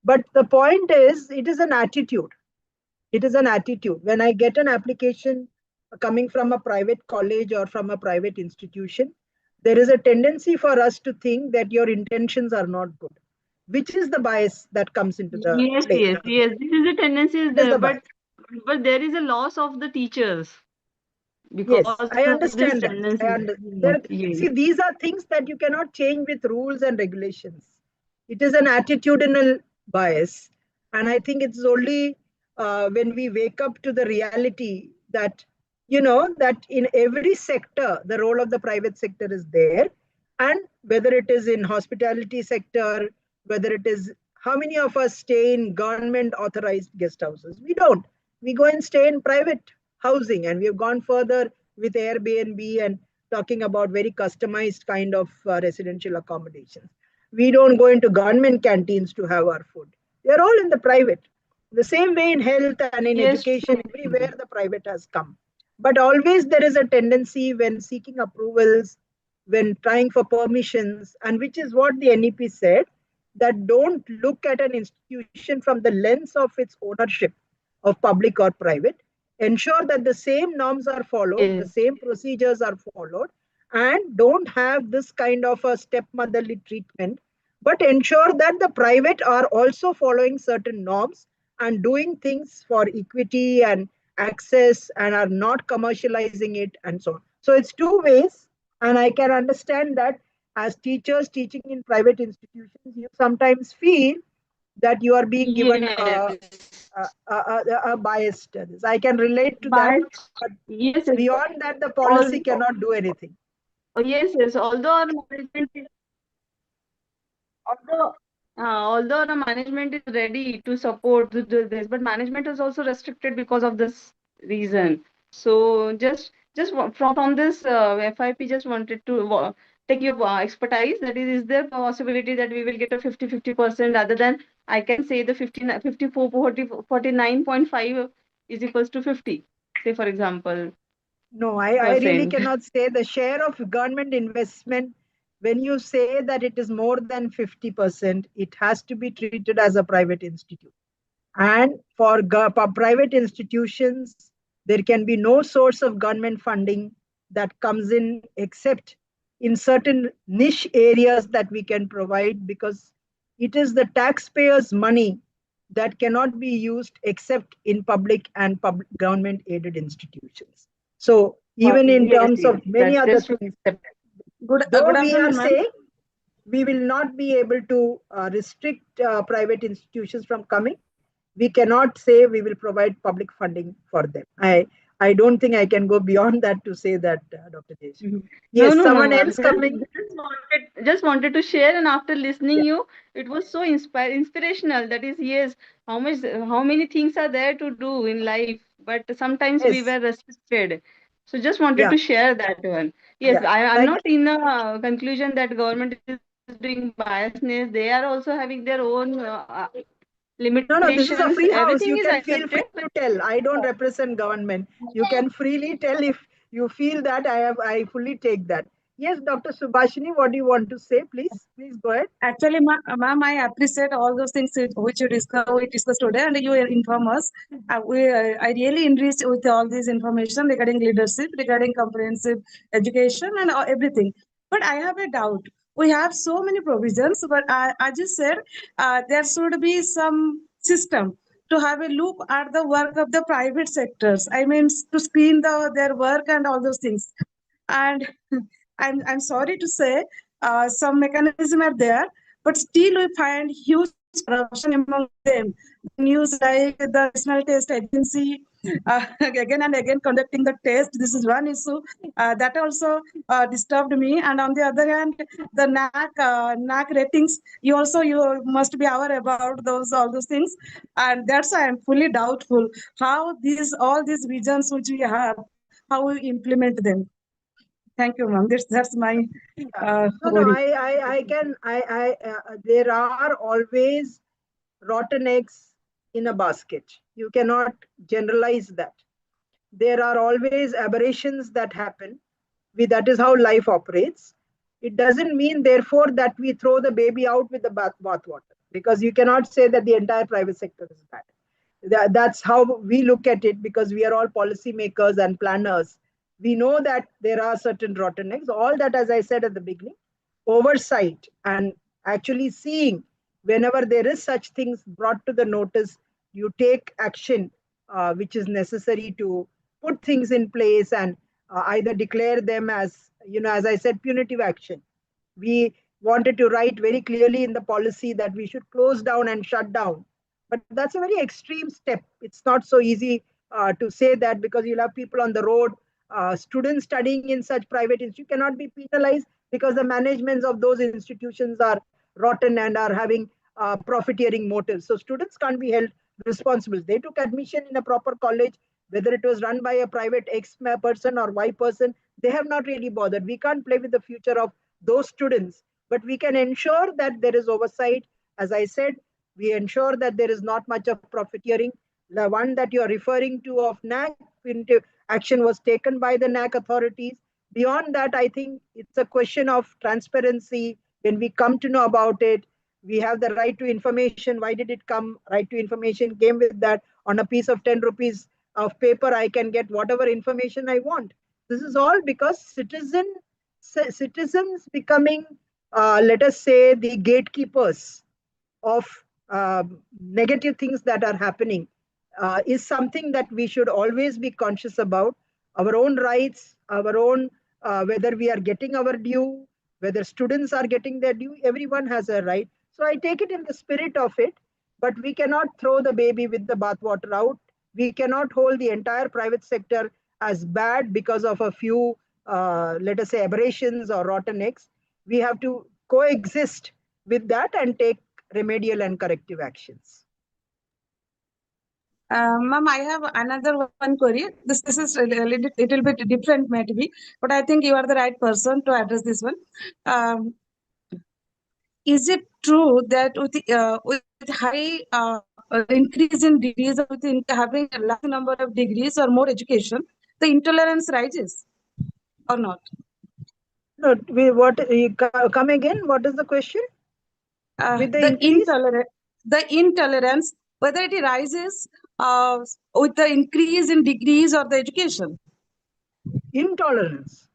But the point is, it is an attitude. It is an attitude. When I get an application coming from a private college or from a private institution, there is a tendency for us to think that your intentions are not good, which is the bias that comes into the yes, play. yes. This is the tendency is That is there, the bias. but there is a loss of the teachers Yes, because I of this understand that. tendency. Yes. See, these are things that you cannot change with rules and regulations. It is an attitudinal bias. And I think it's only when we wake up to the reality that, that in every sector, the role of the private sector is there. And whether it is in hospitality sector, whether it is, how many of us stay in government authorized guest houses? We don't. We go and stay in private housing, and we have gone further with Airbnb and talking about very customized kind of residential accommodations. We don't go into government canteens to have our food. They're all in the private. The same way in health and in education, everywhere the private has come. But always there is a tendency when seeking approvals, when trying for permissions, and which is what the NEP said, that don't look at an institution from the lens of its ownership of public or private. Ensure that the same norms are followed, the same procedures are followed, and don't have this kind of a stepmotherly treatment, but ensure that the private are also following certain norms and doing things for equity and access and are not commercializing it and so on. So it's two ways, and I can understand that as teachers teaching in private institutions, you sometimes feel that you are being given a biased. I can relate to that, but yes, beyond that, the policy cannot do anything. Yes. Although our management is, although the management is ready to support this, but management is also restricted because of this reason. So from this FIP, just wanted to take your expertise. That is there a possibility that we will get a 50-50% rather than I can say the 49.5 is equals to 50, say for example. No, I really cannot say the share of government investment. When you say that it is more than 50%, it has to be treated as a private institute. And for private institutions, there can be no source of government funding that comes in except in certain niche areas that we can provide, because it is the taxpayers' money that cannot be used except in public and government aided institutions. So even in terms of many other things, though we are saying we will not be able to restrict private institutions from coming, we cannot say we will provide public funding for them. I I don't think I can go beyond that to say that, Dr. Jayesh. No, Yes, no, someone ma'am. else coming. Just wanted to share, and after listening you, it was so inspirational. That is, yes, how many things are there to do in life, but sometimes we Yes. were restricted. So just wanted Yeah. to share that one. Yes, Yeah. I'm Thank not in a conclusion that government is doing biasness. They are also having their own limitations. No, this is a free house. Everything You is can feel accepted. free to tell. I don't represent government. You can freely tell if you feel that I fully take that. Yes, Dr. Subhashini, what do you want to say? Please go ahead. Actually, ma'am, I appreciate all those things which we discussed today, and you inform us. I really enriched with all this information regarding leadership, regarding comprehensive education, and everything. But I have a doubt. We have so many provisions, but I just said there should be some system to have a look at the work of the private sectors. I mean, to screen their work and all those things. And I'm sorry to say, some mechanism are there, but still we find huge corruption among them. News like the National Test Agency again and again conducting the test. This is one issue that also disturbed me. And on the other hand, the NAC ratings. You must be aware about all those things, and that's why I'm fully doubtful how all these visions which we have, how we implement them. Thank you, ma'am. That's my No, there are always rotten eggs in a basket. You cannot generalize that. There are always aberrations that happen. That is how life operates. It doesn't mean, therefore, that we throw the baby out with the bathwater, because you cannot say that the entire private sector is bad. That's how we look at it, because we are all policymakers and planners. We know that there are certain rotten eggs. All that, as I said at the beginning, oversight and actually seeing whenever there is such things brought to the notice, you take action which is necessary to put things in place and either declare them as, as I said, punitive action. We wanted to write very clearly in the policy that we should close down and shut down. But that's a very extreme step. It's not so easy to say that, because you'll have people on the road, students studying in such private institutions cannot be penalized because the managements of those institutions are rotten and are having profiteering motives. So students can't be held responsible. They took admission in a proper college, whether it was run by a private X person or Y person, they have not really bothered. We can't play with the future of those students, but we can ensure that there is oversight. As I said, we ensure that there is not much of profiteering. The one that you are referring to of NAC, action was taken by the NAC authorities. Beyond that, I think it's a question of transparency. When we come to know about it, we have the right to information. Why did it come? Right to information came with that. On a piece of 10 rupees of paper, I can get whatever information I want. This is all because citizens becoming, let us say, the gatekeepers of negative things that are happening is something that we should always be conscious about. Our own rights, our own, whether we are getting our due, whether students are getting their due, everyone has a right. So I take it in the spirit of it, but we cannot throw the baby with the bathwater out. We cannot hold the entire private sector as bad because of a few, let us say, aberrations or rotten eggs. We have to coexist with that and take remedial and corrective actions. Ma'am, I have another one query. This is a little bit different, maybe, but I think you are the right person to address this one. Is it true that with high increase in degrees, or with having a large number of degrees or more education, the intolerance rises, or not? No, come again? What is the question? With the intolerance, whether it rises with the increase in degrees or the education. Intolerance?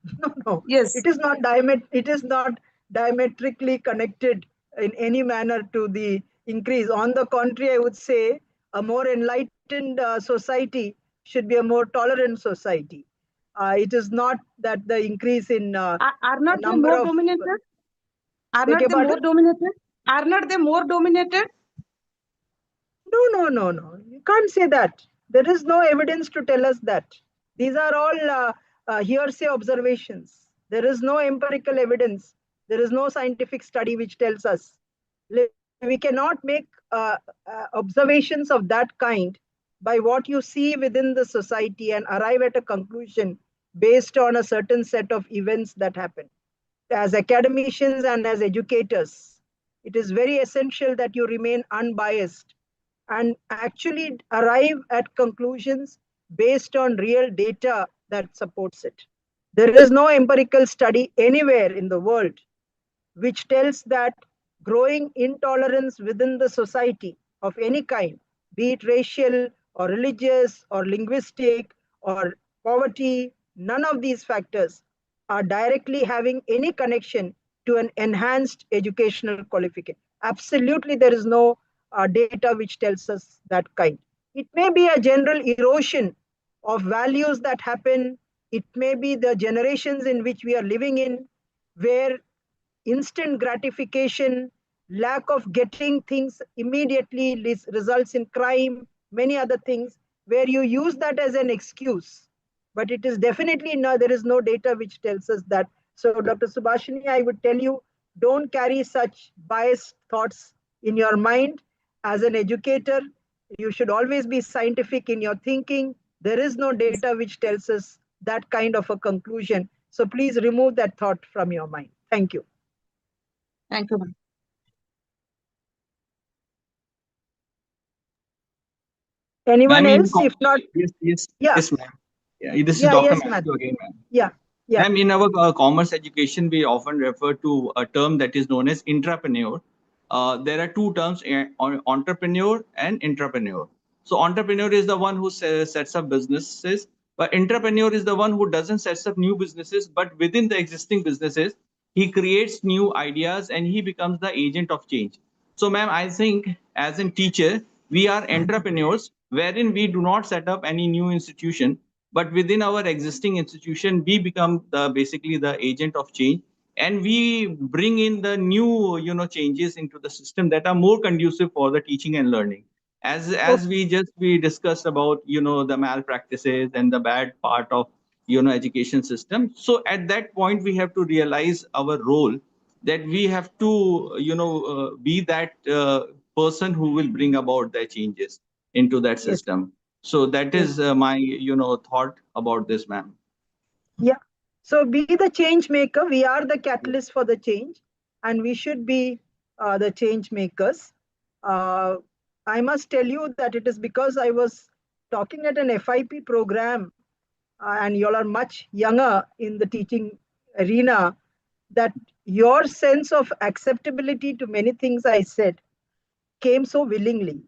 No. Yes. It is not diametrically connected in any manner to the increase. On the contrary, I would say a more enlightened society should be a more tolerant society. It is not that the increase in are not they more dominated? Are not they more dominated? Are not they more dominated? No. You can't say that. There is no evidence to tell us that. These are all hearsay observations. There is no empirical evidence. There is no scientific study which tells us. We cannot make observations of that kind by what you see within the society and arrive at a conclusion based on a certain set of events that happen. As academicians and as educators, it is very essential that you remain unbiased and actually arrive at conclusions based on real data that supports it. There is no empirical study anywhere in the world which tells that growing intolerance within the society of any kind, be it racial or religious or linguistic or poverty, none of these factors are directly having any connection to an enhanced educational qualification. Absolutely, there is no data which tells us that kind. It may be a general erosion of values that happen. It may be the generations in which we are living in, where instant gratification, lack of getting things immediately results in crime, many other things, where you use that as an excuse. But it is definitely no, there is no data which tells us that. So Dr. Subhashini, I would tell you, don't carry such biased thoughts in your mind. As an educator, you should always be scientific in your thinking. There is no data which tells us that kind of a conclusion. So please remove that thought from your mind. Thank you. Thank you, ma'am. Anyone else? If not, Yes, yeah, ma'am. Yeah, this is yeah, Dr. yes, ma'am. Matthew again, ma'am. Yeah, yeah. Ma'am, in our commerce education, we often refer to a term that is known as intrapreneur. There are two terms, entrepreneur and intrapreneur. So entrepreneur is the one who sets up businesses, but intrapreneur is the one who doesn't set up new businesses, but within the existing businesses, he creates new ideas and he becomes the agent of change. So ma'am, I think as a teacher, we are entrepreneurs wherein we do not set up any new institution, but within our existing institution, we become basically the agent of change, and we bring in the new changes into the system that are more conducive for the teaching and learning. As we discussed about the malpractices and the bad part of education system. So at that point, we have to realize our role, that we have to be that person who will bring about the changes into that system. So that is my thought about this, ma'am. Yeah. So be the change maker. We are the catalyst for the change, and we should be the change makers. I must tell you that it is because I was talking at an FIP program, and you all are much younger in the teaching arena, that your sense of acceptability to many things I said came so willingly.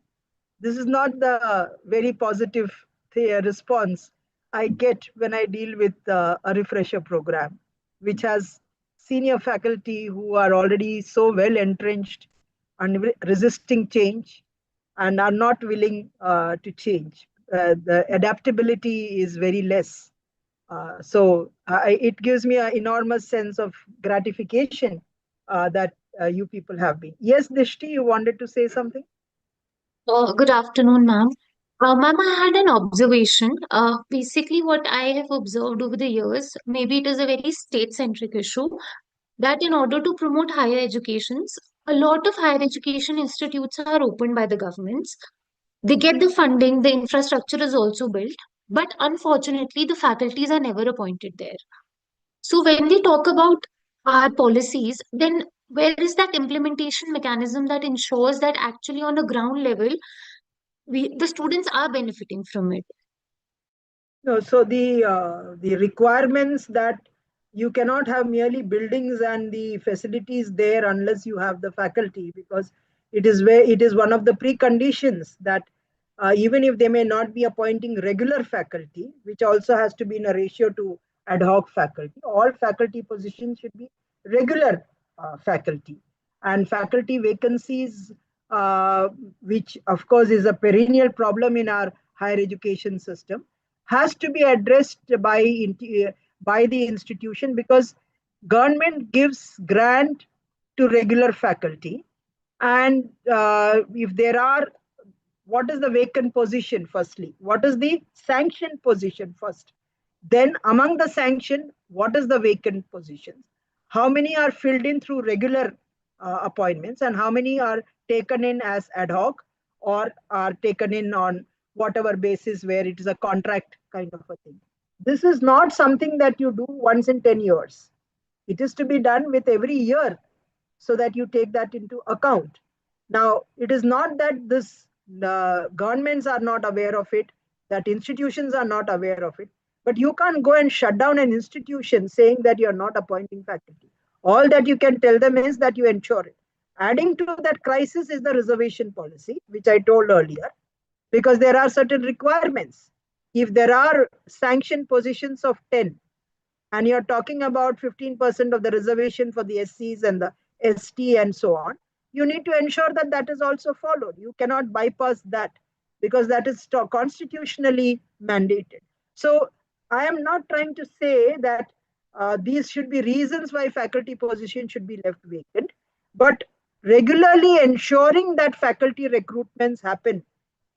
This is not the very positive response I get when I deal with a refresher program, which has senior faculty who are already so well entrenched and resisting change and are not willing to change. The adaptability is very less. So it gives me an enormous sense of gratification that you people have been. Yes, Dishti, you wanted to say something? Good afternoon, ma'am. Ma'am, I had an observation. Basically, what I have observed over the years, maybe it is a very state-centric issue, that in order to promote higher educations, a lot of higher education institutes are opened by the governments. They get the funding, the infrastructure is also built, but unfortunately, the faculties are never appointed there. So when we talk about our policies, then where is that implementation mechanism that ensures that actually on a ground level, the students are benefiting from it? No, so the requirements that you cannot have merely buildings and the facilities there unless you have the faculty, because it is one of the preconditions that even if they may not be appointing regular faculty, which also has to be in a ratio to ad hoc faculty, all faculty positions should be regular faculty. And faculty vacancies, which of course is a perennial problem in our higher education system, has to be addressed by the institution, because government gives grant to regular faculty, and if there are, what is the vacant position firstly, what is the sanctioned position first, Then among the sanction, what is the vacant positions? How many are filled in through regular appointments and how many are taken in as ad hoc or are taken in on whatever basis where it is a contract kind of a thing. This is not something that you do once in 10 years. It is to be done with every year so that you take that into account. Now, it is not that this governments are not aware of it, that institutions are not aware of it, but you can't go and shut down an institution saying that you're not appointing faculty. All that you can tell them is that you ensure it. Adding to that crisis is the reservation policy, which I told earlier, because there are certain requirements. If there are sanctioned positions of 10, and you're talking about 15% of the reservation for the SCs and the ST and so on, you need to ensure that that is also followed. You cannot bypass that because that is constitutionally mandated. So I am not trying to say that these should be reasons why faculty position should be left vacant, but regularly ensuring that faculty recruitments happen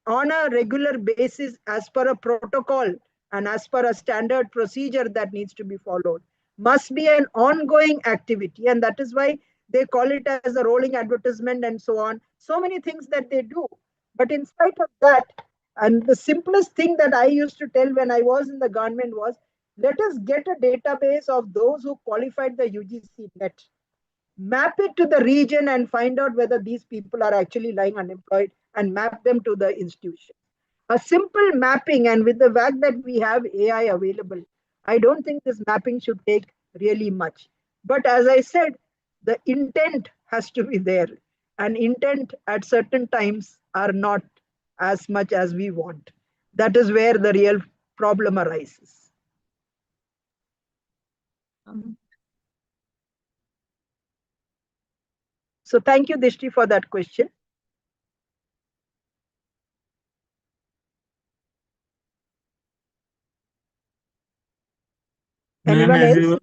on a regular basis as per a protocol and as per a standard procedure that needs to be followed must be an ongoing activity. And that is why they call it as a rolling advertisement and so on. So many things that they do. But in spite of that, and the simplest thing that I used to tell when I was in the government was, let us get a database of those who qualified the UGC net. Map it to the region and find out whether these people are actually lying unemployed and map them to the institution. A simple mapping, and with the fact that we have AI available, I don't think this mapping should take really much. But as I said, the intent has to be there, and intent at certain times are not as much as we want. That is where the real problem arises. So thank you, Dishti, for that question. Anyone else?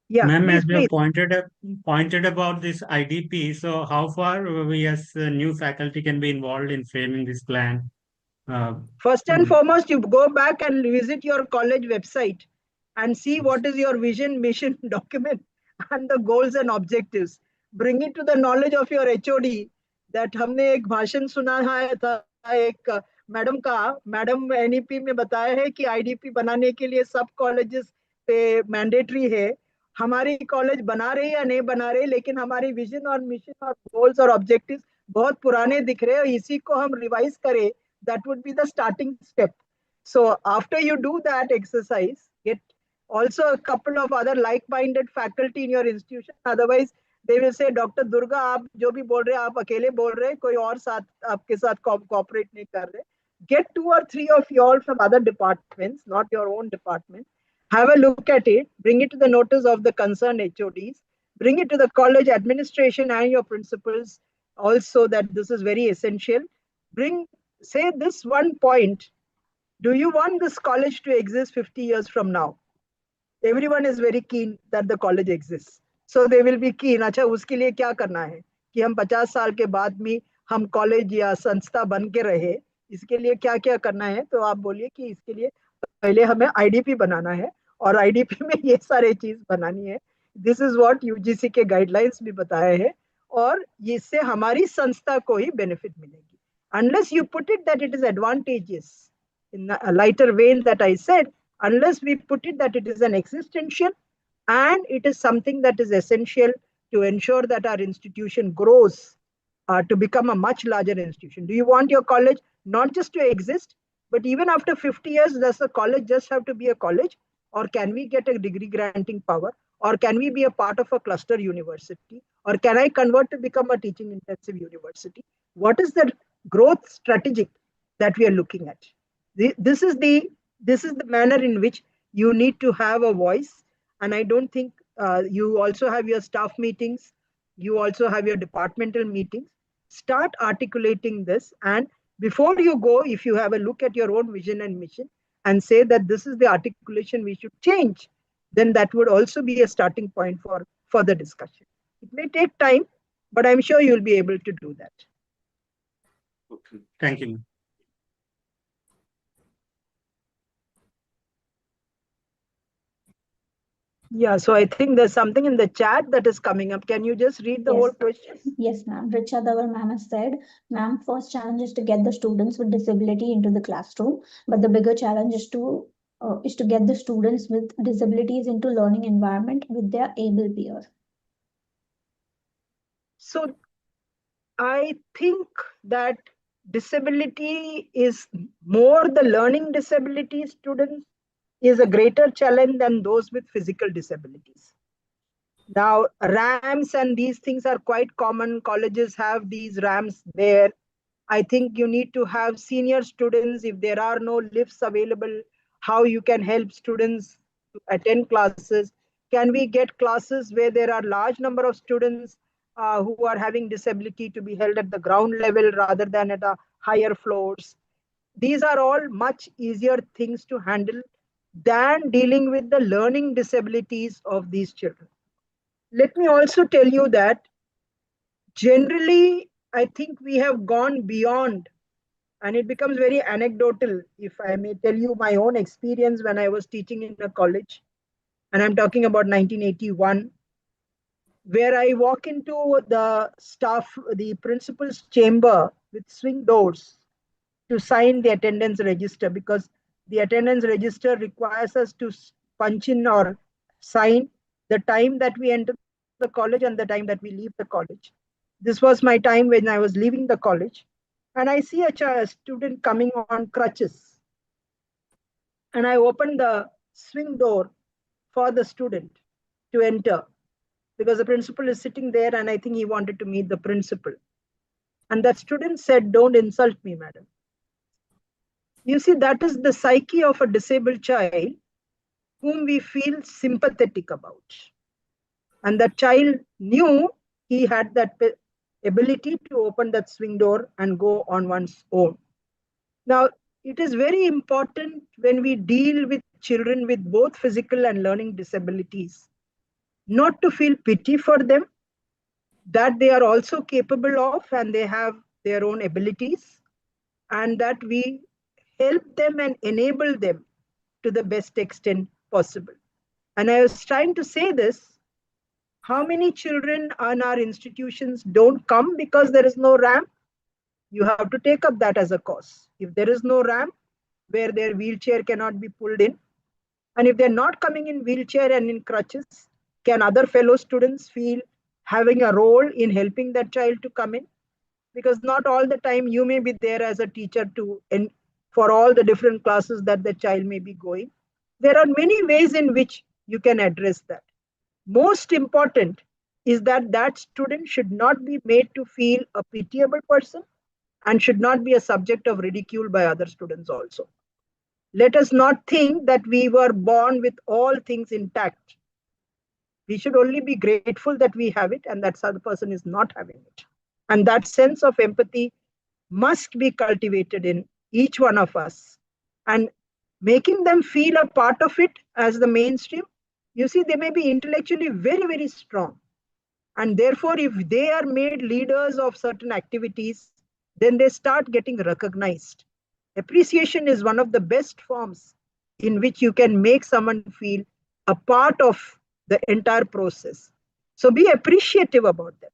Yeah, Ma'am, please, as you please. pointed about this IDP, so how far we as new faculty can be involved in framing this plan? First and foremost, you go back and visit your college website and see what is your vision, mission document and the goals and objectives. Bring it to the knowledge of your HOD that हमने एक भाषण सुना है था एक madam का madam NEP में बताया है कि IDP बनाने के लिए सब कॉलेजेस पे मैंडेटरी है हमारी कॉलेज बना रहे या नहीं बना रहे लेकिन हमारी विजन और मिशन और गोल्स और ऑब्जेक्टिव्स बहुत पुराने दिख रहे हैं इसी को हम रिवाइज करें that would be the starting step. So after you do that exercise, get also a couple of other like-minded faculty in your institution. Otherwise, they will say, Dr. Durga, आप जो भी बोल रहे हैं आप अकेले बोल रहे हैं कोई और साथ आपके साथ cooperate नहीं कर रहे. Get 2 or 3 of you all from other departments, not your own department. Have a look at it. Bring it to the notice of the concerned HODs. Bring it to the college administration and your principals also that this is very essential. Say this one point, do you want this college to exist 50 years from now? Everyone is very keen that the college exists. So they will be keen, अच्छा उसके लिए क्या करना है कि हम 50 साल के बाद भी हम कॉलेज या संस्था बन के रहे इसके लिए क्या क्या करना है तो आप बोलिए कि इसके लिए पहले हमें IDP बनाना है और IDP में ये सारे चीज बनानी है दिस इज व्हाट UGC के गाइडलाइंस भी बताए हैं और इससे हमारी संस्था को ही बेनिफिट मिलेगी unless you put it that it is advantageous in a lighter vein that I said, unless we put it that it is an existential and it is something that is essential to ensure that our institution grows to become a much larger institution. Do you want your college not just to exist, but even after 50 years, does the college just have to be a college? Or can we get a degree granting power? Or can we be a part of a cluster university? Or can I convert to become a teaching intensive university? What is the growth strategy that we are looking at? This is the manner in which you need to have a voice. And I don't think you also have your staff meetings. You also have your departmental meetings. Start articulating this. And before you go, if you have a look at your own vision and mission and say that this is the articulation we should change, then that would also be a starting point for further discussion. It may take time, but I'm sure you'll be able to do that. Okay. Thank you. Yeah, so I think there's something in the chat that is coming up. Can you just read the Yes. whole question? Yes, ma'am. Richa Davar ma'am has said, ma'am, first challenge is to get the students with disability into the classroom, but the bigger challenge is to get the students with disabilities into learning environment with their able peers. So I think that disability is more the learning disability students is a greater challenge than those with physical disabilities. Now, ramps and these things are quite common. Colleges have these ramps there. I think you need to have senior students. If there are no lifts available, how you can help students to attend classes. Can we get classes where there are large number of students who are having disability to be held at the ground level rather than at a higher floors? These are all much easier things to handle than dealing with the learning disabilities of these children. Let me also tell you that generally, I think we have gone beyond, and it becomes very anecdotal. If I may tell you my own experience when I was teaching in a college, and I'm talking about 1981, where I walk into the principal's chamber with swing doors to sign the attendance register, because the attendance register requires us to punch in or sign the time that we enter the college and the time that we leave the college. This was my time when I was leaving the college, and I see a student coming on crutches, and I opened the swing door for the student to enter, because the principal is sitting there and I think he wanted to meet the principal. And that student said, "Don't insult me, madam." You see, that is the psyche of a disabled child whom we feel sympathetic about. And that child knew he had that ability to open that swing door and go on one's own. Now, it is very important when we deal with children with both physical and learning disabilities, not to feel pity for them, that they are also capable of and they have their own abilities, and that we help them and enable them to the best extent possible. And I was trying to say this, how many children on our institutions don't come because there is no ramp? You have to take up that as a cause. If there is no ramp where their wheelchair cannot be pulled in, and if they're not coming in wheelchair and in crutches, can other fellow students feel having a role in helping that child to come in? Because not all the time you may be there as a teacher for all the different classes that the child may be going. There are many ways in which you can address that. Most important is that that student should not be made to feel a pitiable person and should not be a subject of ridicule by other students also. Let us not think that we were born with all things intact. We should only be grateful that we have it and that other person is not having it. And that sense of empathy must be cultivated in each one of us. And making them feel a part of it as the mainstream, you see, they may be intellectually very, very strong. And therefore, if they are made leaders of certain activities, then they start getting recognized. Appreciation is one of the best forms in which you can make someone feel a part of the entire process. So be appreciative about them.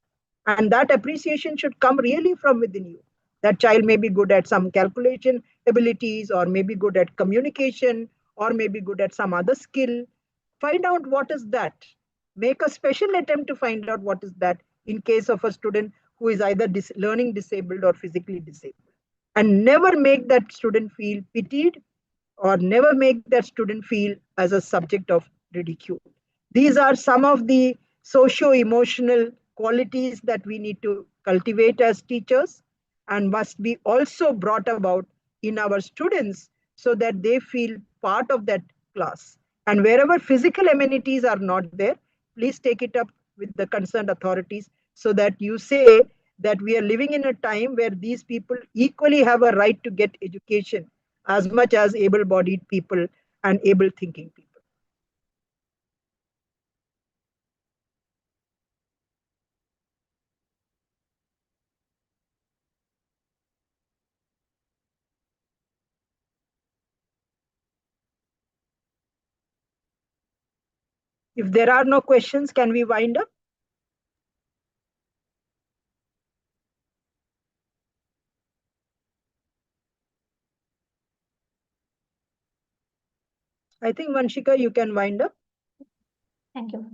And that appreciation should come really from within you. That child may be good at some calculation abilities, or may be good at communication, or may be good at some other skill. Find out what is that. Make a special attempt to find out what is that in case of a student who is either learning disabled or physically disabled. And never make that student feel pitied, or never make that student feel as a subject of ridicule. These are some of the socio-emotional qualities that we need to cultivate as teachers and must be also brought about in our students so that they feel part of that class. And wherever physical amenities are not there, please take it up with the concerned authorities so that you say that we are living in a time where these people equally have a right to get education as much as able-bodied people and able-thinking people. If there are no questions, can we wind up? I think, Vanshika, you can wind up. Thank you.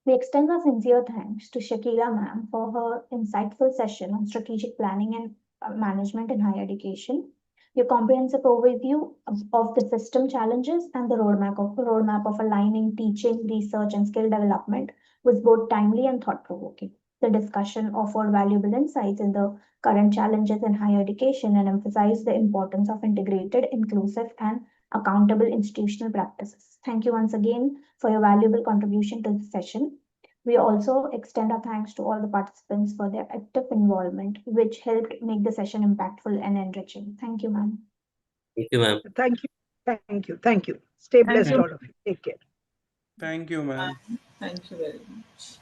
We extend our sincere thanks to Shakila ma'am for her insightful session on strategic planning and management in higher education. Your comprehensive overview of the system challenges and the roadmap of aligning teaching, research, and skill development was both timely and thought-provoking. The discussion offered valuable insights in the current challenges in higher education and emphasized the importance of integrated, inclusive, and accountable institutional practices. Thank you once again for your valuable contribution to the session. We also extend our thanks to all the participants for their active involvement, which helped make the session impactful and enriching. Thank you, ma'am. Thank you, ma'am. Thank you. Thank you. Thank you. Stay blessed, you. all of you. Take care. Thank you, ma'am. Thank you very much.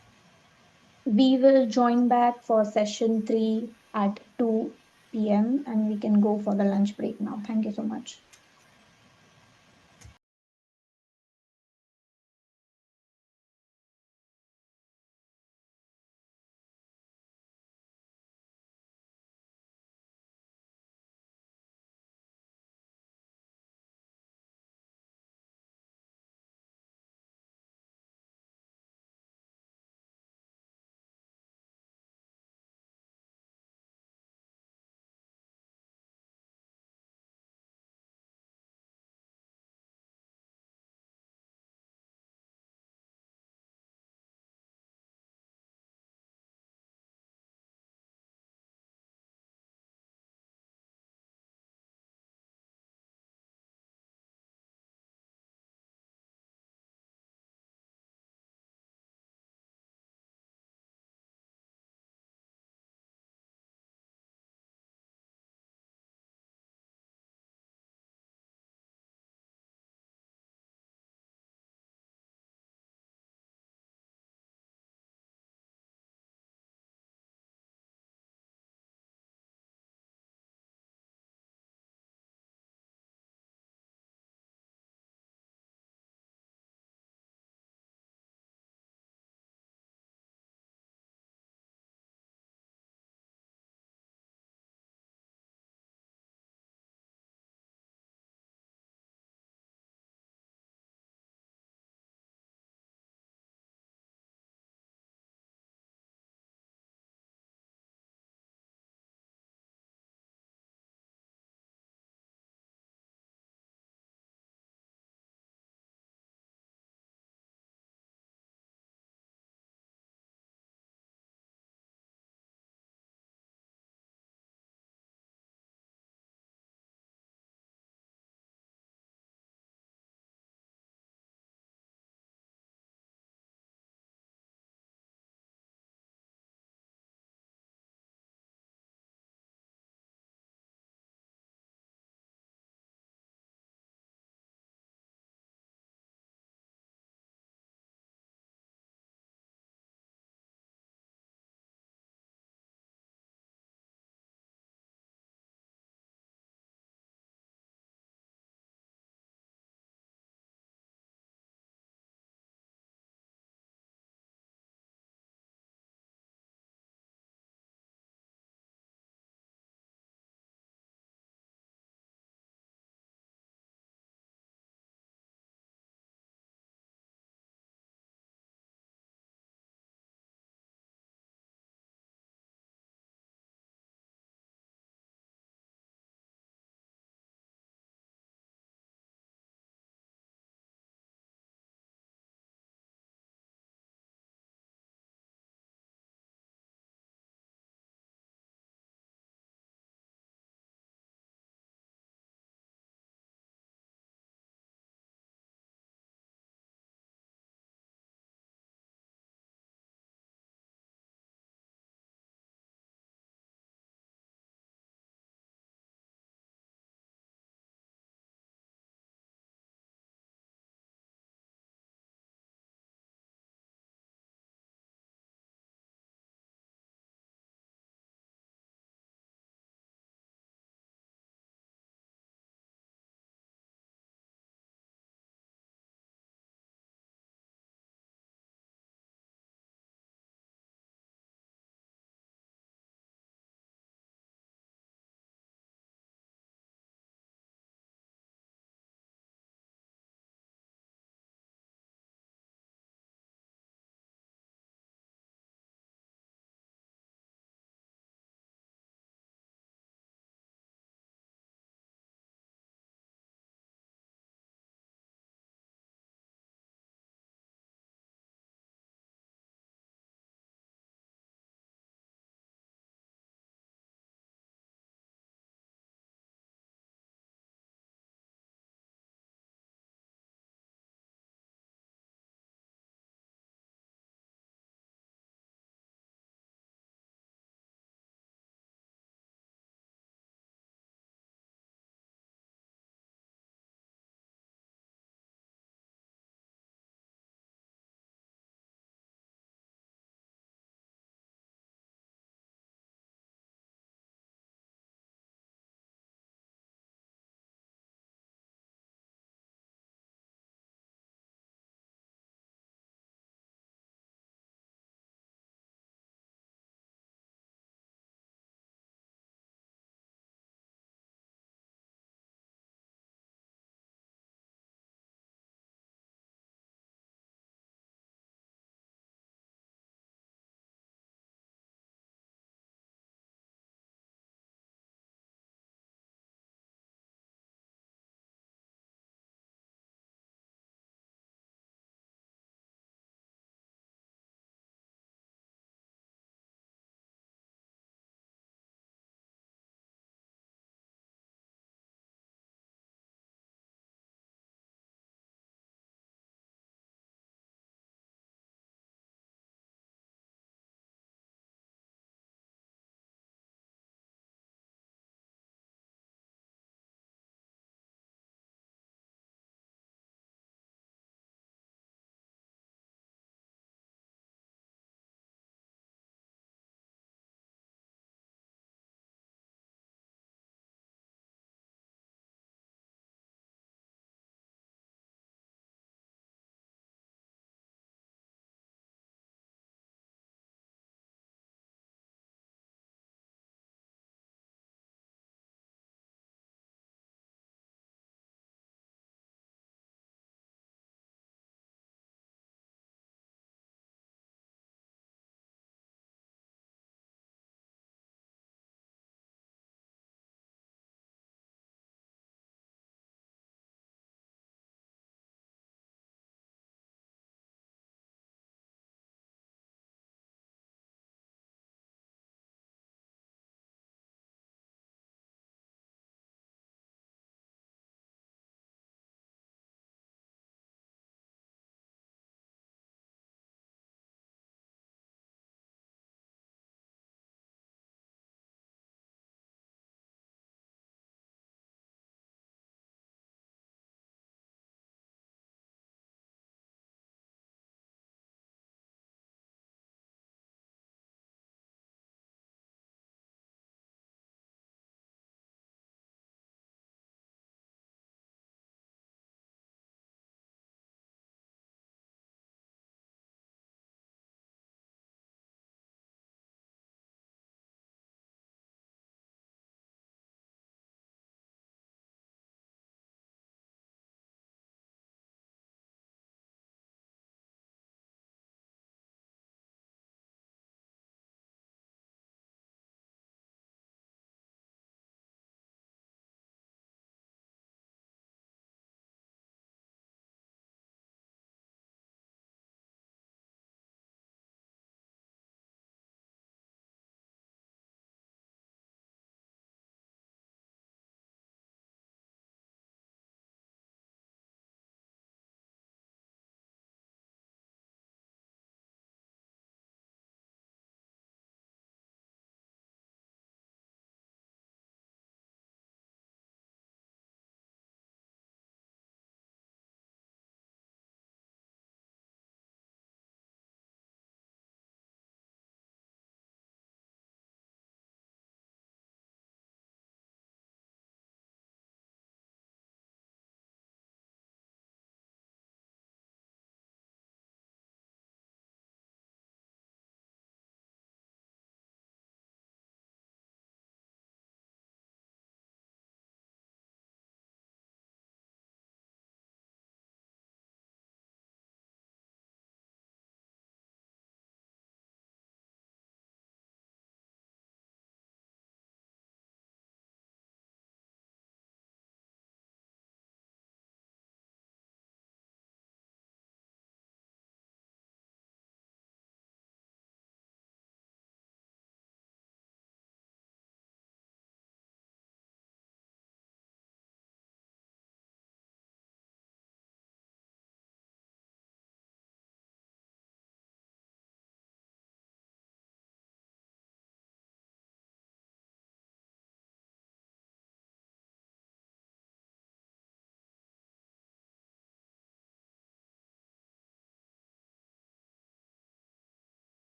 We will join back for session 3 at 2 p.m. and we can go for the lunch break now. Thank you so much.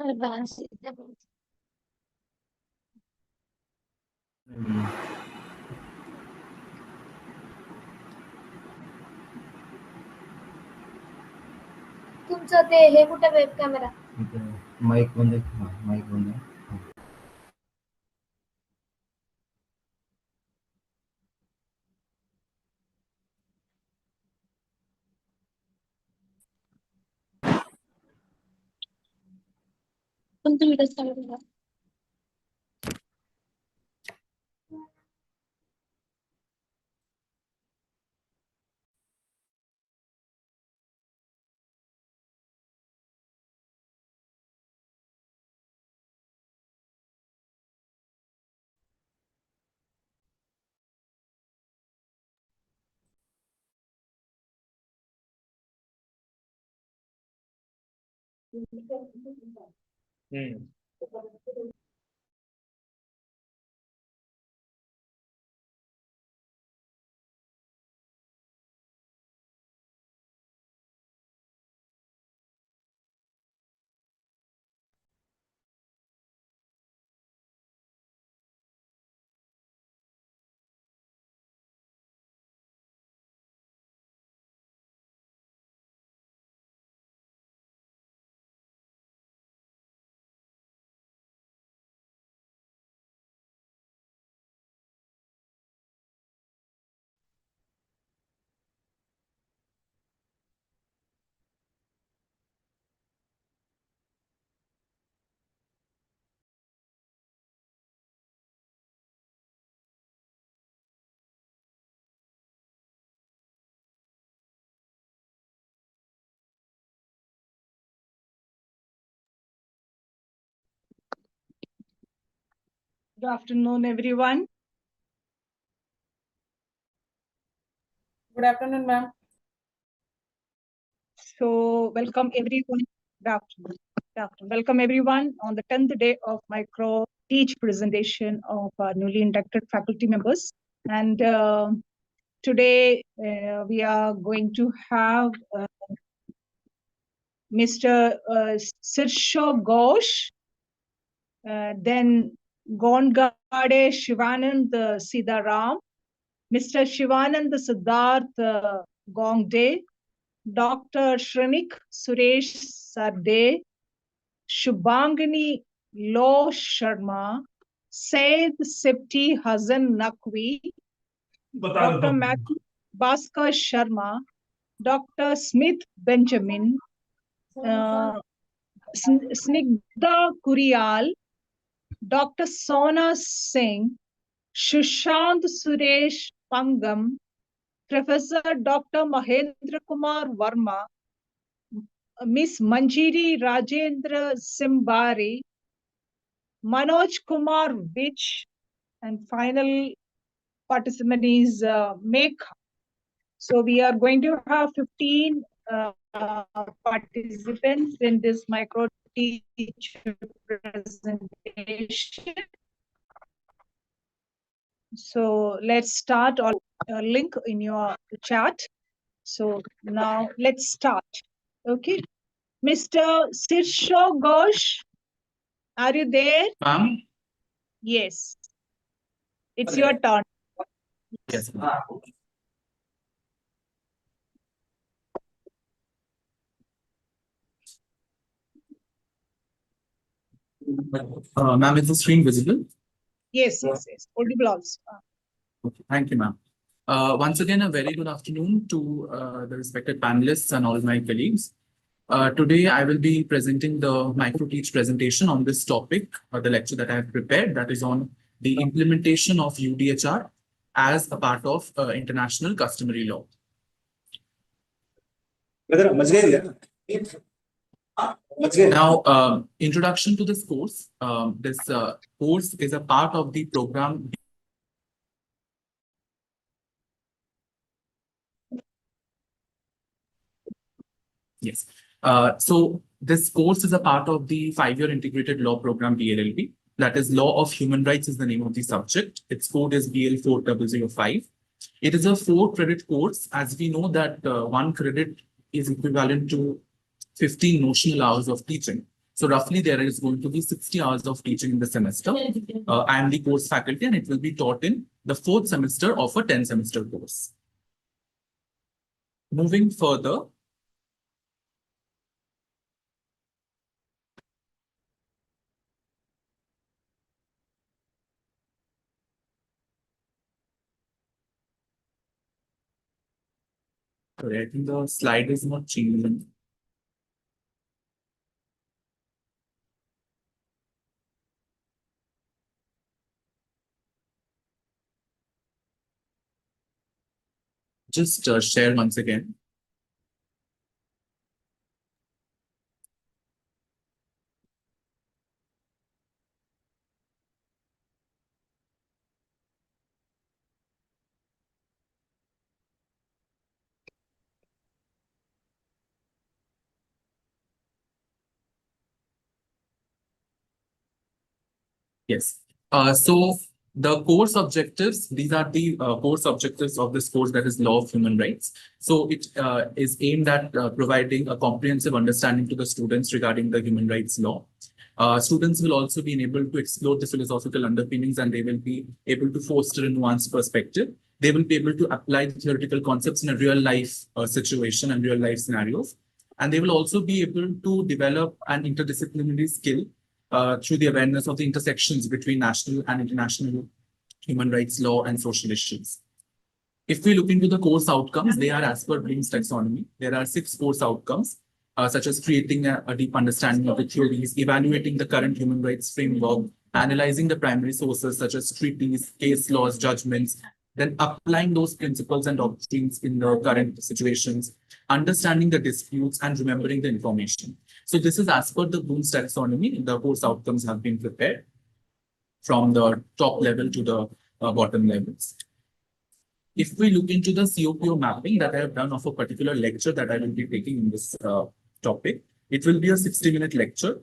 Advanced. तुमचं ते हे कुठं web camera mike बंद आहे. Mike बंद आहे. तुमचं video चालू करा. Good afternoon, everyone. Good afternoon, ma'am. So, welcome everyone. Good afternoon. Good afternoon. Welcome everyone on the 10th day of micro teach presentation of our newly inducted faculty members. And today we are going to have Mr. Sirsho Ghosh, then Gongade Shivanand Siddharam, Mr. Shivanand Siddharth Gongde, Dr. Shrenik Suresh Sarde, Shubhangini Lo Sharma, Said Septi Hazan Naqvi, Dr. Matthew Bhaskar Sharma, Dr. Smith Benjamin, Snigdha Kurial, Dr. Sona Singh, Shushant Suresh Pangam, Professor Dr. Mahendra Kumar Verma, Miss Manjiri Rajendra Simbari, Manoj Kumar Vich, and final participant is Mekha. So we are going to have 15 participants in this micro teach presentation. So let's start. All link in your chat. So now let's start. Okay, Mr. Sirsho Ghosh, are you there? Yes. It's your turn. Yes. Ma'am, is the screen visible? Yes, yes, yes. Audible also. Okay, thank you, ma'am. Once again, a very good afternoon to the respected panelists and all my colleagues. Today, I will be presenting the micro-teach presentation on this topic, the lecture that I have prepared, that is on the implementation of UDHR as a part of international customary law. Now, introduction to this course. This course is a part of the program. Yes. So this course is a part of the 5-year integrated law program, BLLB. That is Law of Human Rights is the name of the subject. Its code is BL-4005. It is a 4-credit course. As we know that 1 credit is equivalent to 15 notional hours of teaching. So roughly there is going to be 60 hours of teaching in the semester. I am the course faculty and it will be taught in the 4th semester of a 10-semester course. Moving further. Sorry, I think the slide is not changing. Just share once again. Yes. So the course objectives, these are the course objectives of this course, that is Law of Human Rights. So it is aimed at providing a comprehensive understanding to the students regarding the human rights law. Students will also be able to explore the philosophical underpinnings and they will be able to foster a nuanced perspective. They will be able to apply the theoretical concepts in a real life situation and real life scenarios. And they will also be able to develop an interdisciplinary skill through the awareness of the intersections between national and international human rights law and social issues. If we look into the course outcomes, they are as per Bloom's taxonomy. There are 6 course outcomes, such as creating a deep understanding of the theories, evaluating the current human rights framework, analyzing the primary sources such as treaties, case laws, judgments, then applying those principles and doctrines in the current situations, understanding the disputes and remembering the information. So this is as per the Bloom's taxonomy. The course outcomes have been prepared from the top level to the bottom levels. If we look into the COPO mapping that I have done of a particular lecture that I will be taking in this topic, it will be a 60-minute lecture.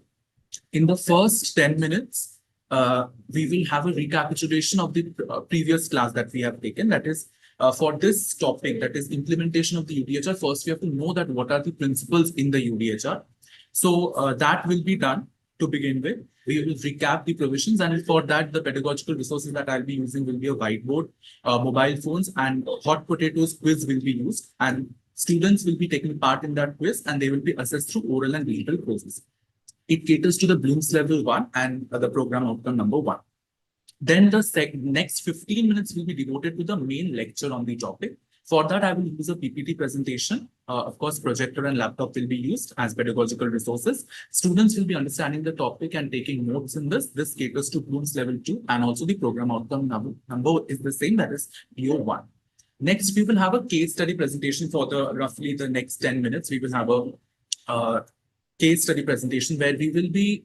In the first 10 minutes, we will have a recapitulation of the previous class that we have taken. That is, for this topic, that is implementation of the UDHR, first we have to know that what are the principles in the UDHR. So that will be done to begin with. We will recap the provisions, and for that, the pedagogical resources that I'll be using will be a whiteboard, mobile phones, and hot potatoes quiz will be used. And students will be taking part in that quiz, and they will be assessed through oral and digital quizzes. It caters to the Bloom's level 1 and the program outcome number 1. Then the next 15 minutes will be devoted to the main lecture on the topic. For that, I will use a PPT presentation. Of course, projector and laptop will be used as pedagogical resources. Students will be understanding the topic and taking notes in this. This caters to Bloom's level 2, and also the program outcome number is the same, that is PO1. Next, we will have a case study presentation for roughly the next 10 minutes. We will have a case study presentation where we will be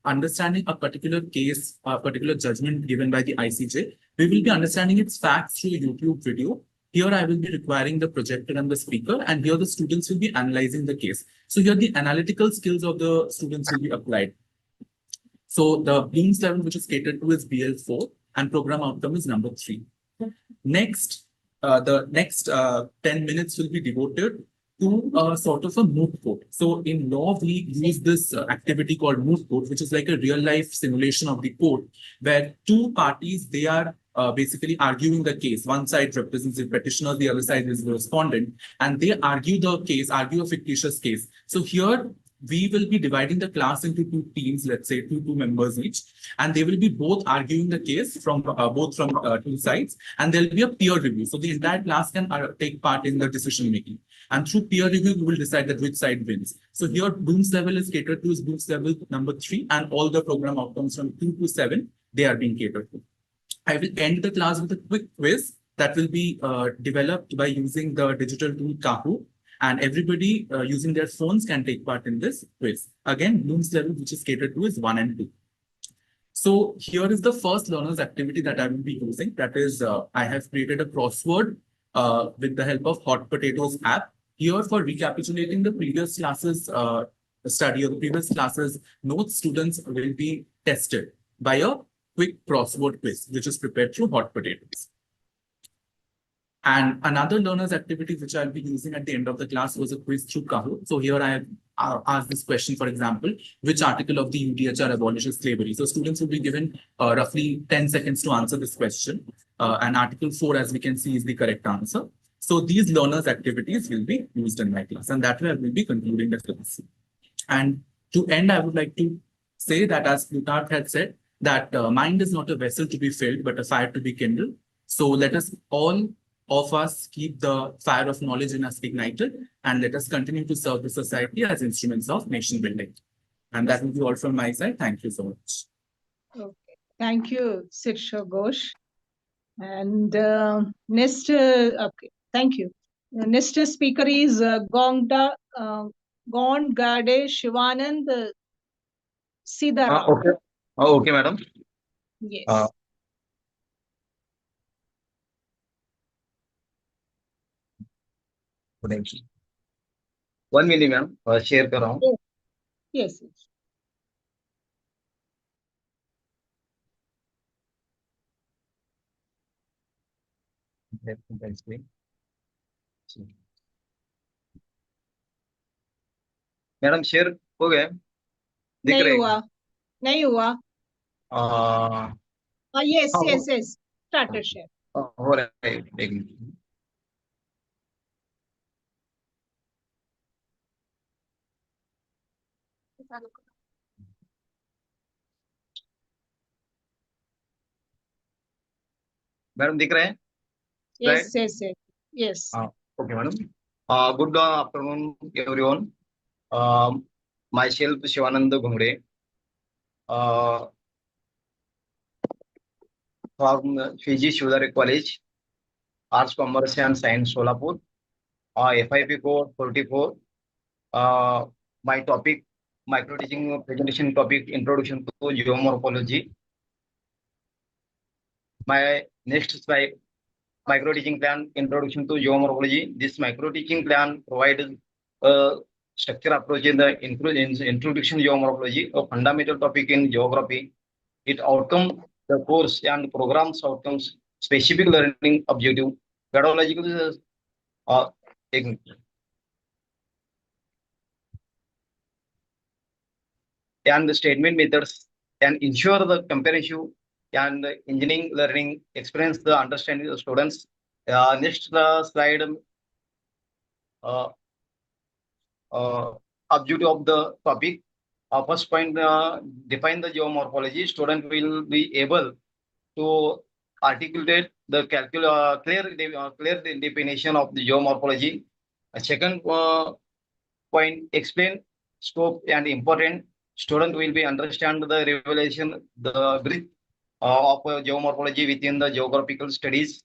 understanding a particular case, a particular judgment given by the ICJ. We will be understanding its facts through a YouTube video. Here I will be requiring the projector and the speaker, and here the students will be analyzing the case. So here the analytical skills of the students will be applied. So the Bloom's level which is catered to is BL4 and program outcome is number 3. Next, the next 10 minutes will be devoted to sort of a moot court. So in law, we use this activity called moot court, which is like a real life simulation of the court, where 2 parties, they are basically arguing the case. One side represents the petitioner, the other side is the respondent, and they argue the case, argue a fictitious case. So here, we will be dividing the class into two teams, let's say two members each, and they will be both arguing the case from both from two sides, and there will be a peer review. So the entire class can take part in the decision making. And through peer review, we will decide that which side wins. So here, Bloom's level is catered to is Bloom's level number 3, and all the program outcomes from 2 to 7, they are being catered to. I will end the class with a quick quiz that will be developed by using the digital tool Kahoot, and everybody using their phones can take part in this quiz. Again, Bloom's level, which is catered to, is 1 and 2. So here is the first learners activity that I will be using. That is, I have created a crossword with the help of Hot Potatoes app. Here, for recapitulating the previous classes study or the previous classes notes, students will be tested by a quick crossword quiz, which is prepared through Hot Potatoes. And another learner's activity which I'll be using at the end of the class was a quiz through Kahoot. So here I have asked this question, for example, which article of the UDHR abolishes slavery? So students will be given roughly 10 seconds to answer this question. And Article 4, as we can see, is the correct answer. So these learners activities will be used in my class, and that way I will be concluding the class. And to end, I would like to say that, as Plutarch had said, that mind is not a vessel to be filled, but a fire to be kindled. So let us all of us keep the fire of knowledge in us ignited, and let us continue to serve the society as instruments of nation building. And that will be all from my side. Thank you so much. Okay. Thank you, Sirsha Ghosh. And next, okay, thank you. The next speaker is Gongade Shivanand Siddharam. Okay. Okay, madam. Yes. Potential. 1 minute, ma'am. Share कर रहा हूँ. Yes. Yes. Madam share हो गया? दिख नहीं रहे हुआ. नहीं हुआ. Yes, हाँ, yes, yes. Started share. हो रहा है. एक मिनट. मैडम दिख रहे हैं? Yes, yes, yes. Yes. Okay, madam. Good afternoon, everyone. Myself, Shivanand Ghumre, from Fiji Shudare College, Arts, Commerce and Science, Solapur, FIP-004. My topic, micro teaching presentation topic, Introduction to Geomorphology. My next slide, micro teaching plan, Introduction to Geomorphology. This micro teaching plan provides a structure approach in the introduction to geomorphology, a fundamental topic in geography. It outcome the course and programs outcomes, specific learning objective, pedagogical and the statement methods, and ensure the comprehensive and engineering learning experience the understanding of students. Next slide. Objective of the topic. First point, define the geomorphology. Student will be able to articulate the clear definition of the geomorphology. Second point, explain scope and important. Student will be understand the revelation, the breadth of geomorphology within the geographical studies.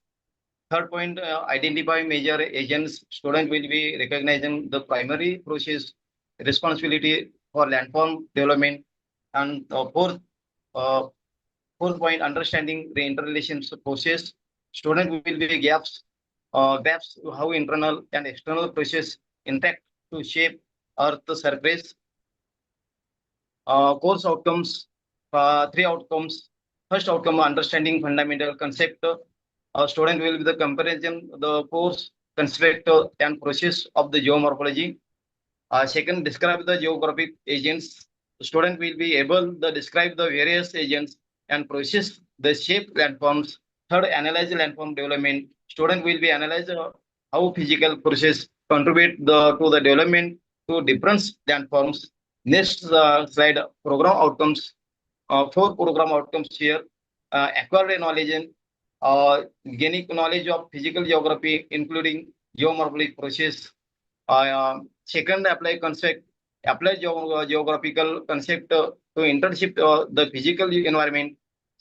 Third point, identify major agents. Student will be recognizing the primary process responsibility for landform development. And fourth point, understanding the interrelations process. Student will be gaps how internal and external process interact to shape Earth surface. Course outcomes, 3 outcomes. First outcome, understanding fundamental concept. Student will be the comparison, the course, concept and process of the geomorphology. Second, describe the geographic agents. Student will be able to describe the various agents and process the shape landforms. Third, analyze landform development. Student will be analyze how physical process contribute to the development to different landforms. Next slide, program outcomes. 4 program outcomes here. Acquired knowledge and gaining knowledge of physical geography, including geomorphologic process. Second, apply geographical concept to internship the physical environment.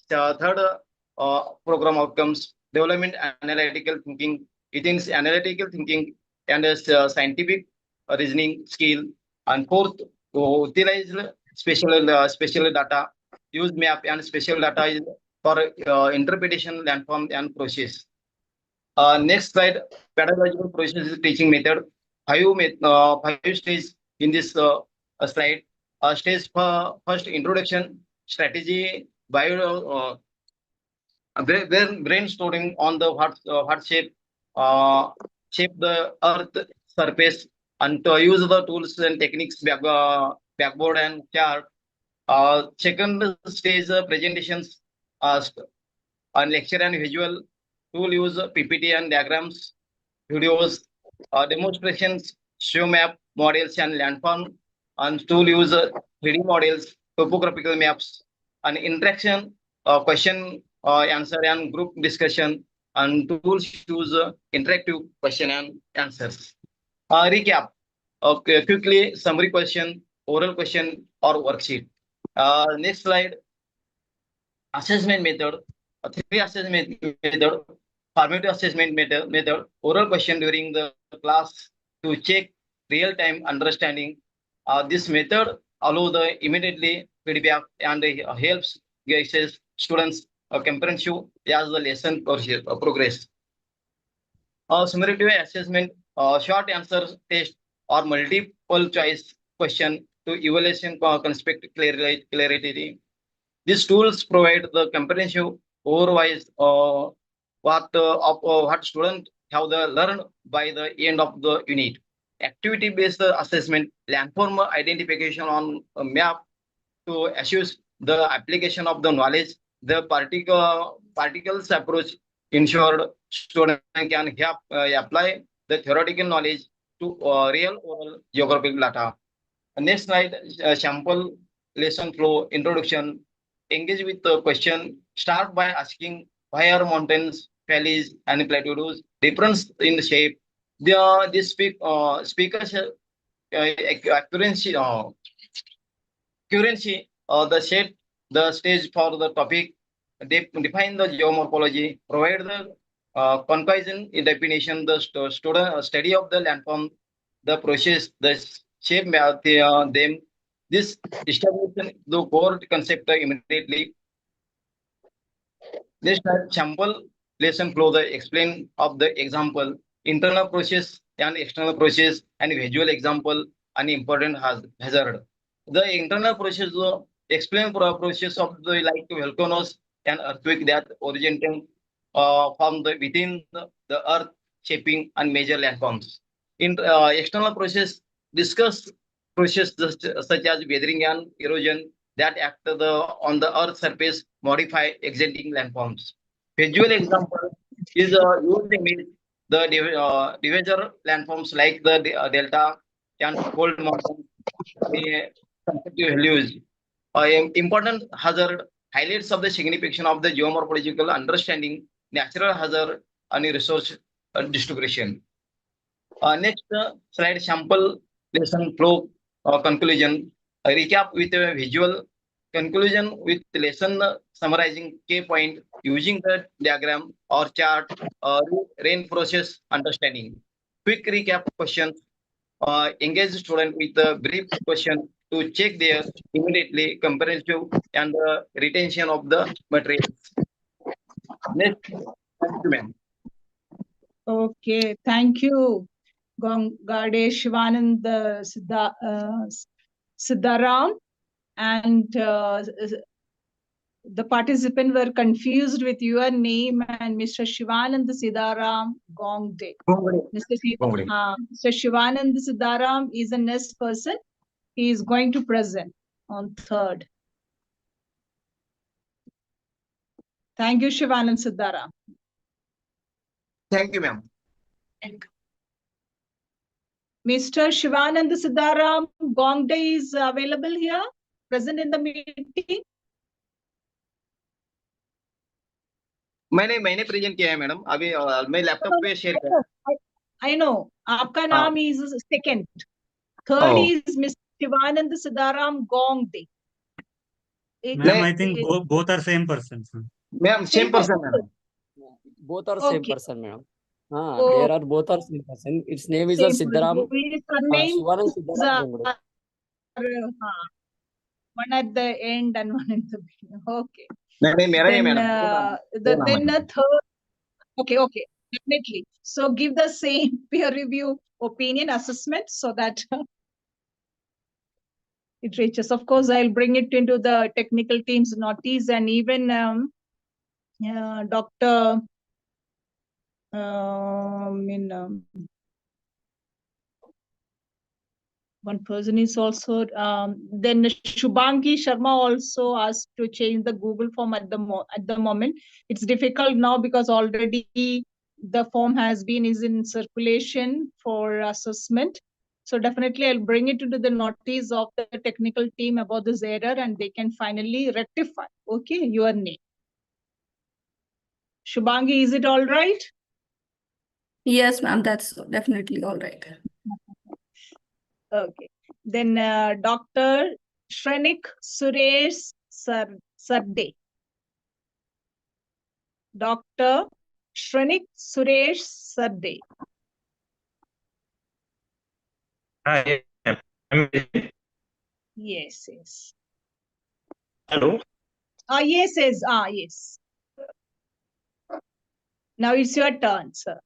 Third, program outcomes, development analytical thinking. It is analytical thinking and scientific reasoning skill. And fourth, utilize special data, use map and special data is for interpretation, landform and process. Next slide, pedagogical process is teaching method. Five stages in this slide. Stage first, introduction, strategy, brainstorming on the what shape the earth surface, and to use the tools and techniques, backboard and chart. Second stage, presentations, and lecture and visual. Tool use PPT and diagrams, videos, demonstrations, show map, models and landform, and tool use 3D models, topographical maps, and interaction, question, answer and group discussion, and tools use interactive question and answers. Recap, quickly summary question, oral question or worksheet. Next slide, assessment method. 3 assessment method. Formative assessment method, oral question during the class to check real-time understanding. This method allows the immediately feedback and helps assess students comprehensive as the lesson progress. Summative assessment, short answer test or multiple choice question to evaluation concept clarity. These tools provide the comprehensive overview what students have learned by the end of the unit. Activity-based assessment, landform identification on a map to assess the application of the knowledge. The particles approach ensured students can apply the theoretical knowledge to real oral geographical data. Next slide, sample lesson flow introduction. Engage with the question. Start by asking why are mountains, valleys, and plateaus difference in the shape. This speakers accuracy the stage for the topic. They define the geomorphology, provide the concise definition, the student study of the landform, the process, the shape them. This establishment the core concept immediately. This sample lesson flow, the explain of the example, internal process and external process, and visual example, and important hazard. The internal process explain process of the like volcanoes and earthquake that originating from the within the earth shaping and major landforms. In external process discuss process such as weathering and erosion that act on the earth's surface modify existing landforms. Visual example is used image the divisor landforms like the delta and cold mountain conceptual values. Important hazard highlights of the signification of the geomorphological understanding, natural hazard, and resource distribution. Next slide, sample lesson flow conclusion. A recap with a visual conclusion with lesson summarizing key point using the diagram or chart reinforces understanding. Quick recap questions. Engage student with a brief question to check their immediately comprehensive and retention of the materials. Next, thank you, ma'am. Okay, thank you, Gade Shivanand Siddharam, and the participant were confused with your name and Mr. Shivanand Siddharam Gongde. Mr. Shivanand Siddharam is the next person. He is going to present on 3rd. Thank you, Shivanand Siddharam. Thank you, ma'am. Mr. Shivanand Siddharam Gongde is available here, present in the meeting. मैंने present किया है madam अभी मैं laptop पे share कर I know. आपका नाम is second. Third is Mr. Shivanand Siddharam Gongde. Ma'am, I think both are same persons. Ma'am, same person, madam. Both are same person, madam. There are both are same person. Its name is Siddharam. Shivanand Siddharam Gongde. One at the end and one at the beginning. Okay. Then a third. Okay, definitely. So give the same peer review opinion assessment so that it reaches. Of course, I'll bring it into the technical team's notice and even Dr. One person is also then Shubhangi Sharma also asked to change the Google form at the moment. It's difficult now because already the form is in circulation for assessment. So definitely I'll bring it into the notice of the technical team about this error and they can finally rectify. Okay, your name. Shubhangi, is it all right? Yes, ma'am, that's definitely all right. Okay. Then Dr. Shrenik Suresh Sarde. Dr. Shrenik Suresh Sarde. Yes. Hello. Yes. Now it's your turn, sir.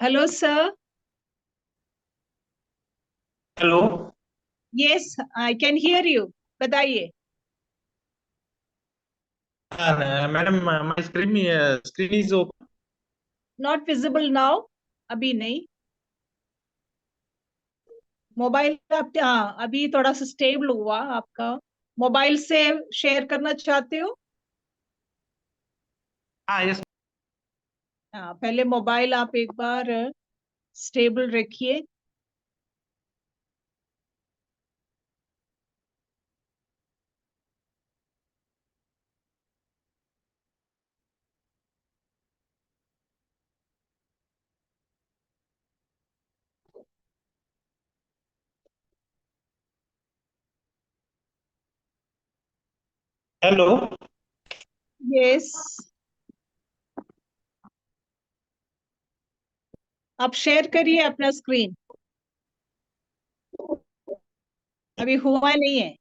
Hello, sir. Hello. Yes, I can hear you. Bataiye. Madam, my screen is open. Not visible now. अभी नहीं. Mobile अभी थोड़ा सा stable हुआ आपका. Mobile से share करना चाहते हो? Yes. पहले मोबाइल आप एक बार स्टेबल रखिए. Hello. Yes. आप शेयर करिए अपना स्क्रीन. अभी हुआ नहीं है.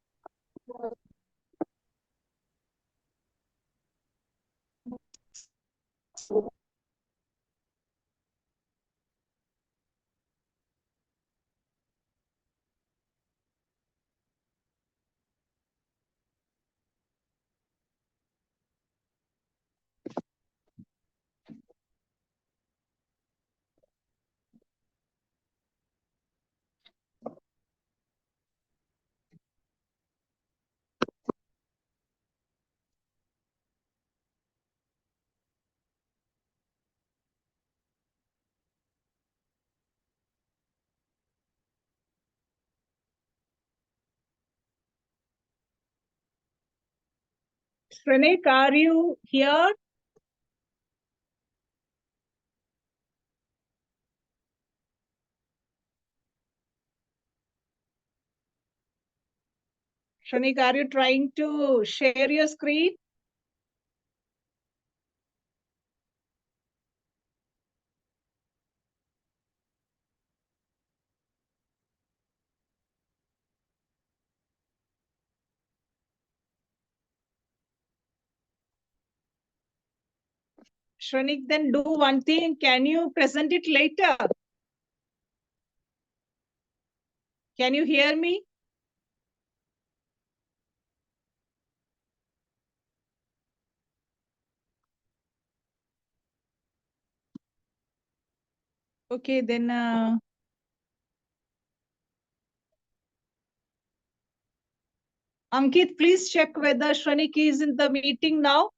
Shrenik, are you here? Shrenik, are you trying to share your screen? Shrenik, then do one thing. Can you present it later? Can you hear me? Okay, then Ankit, please check whether Shrenik is in the meeting now.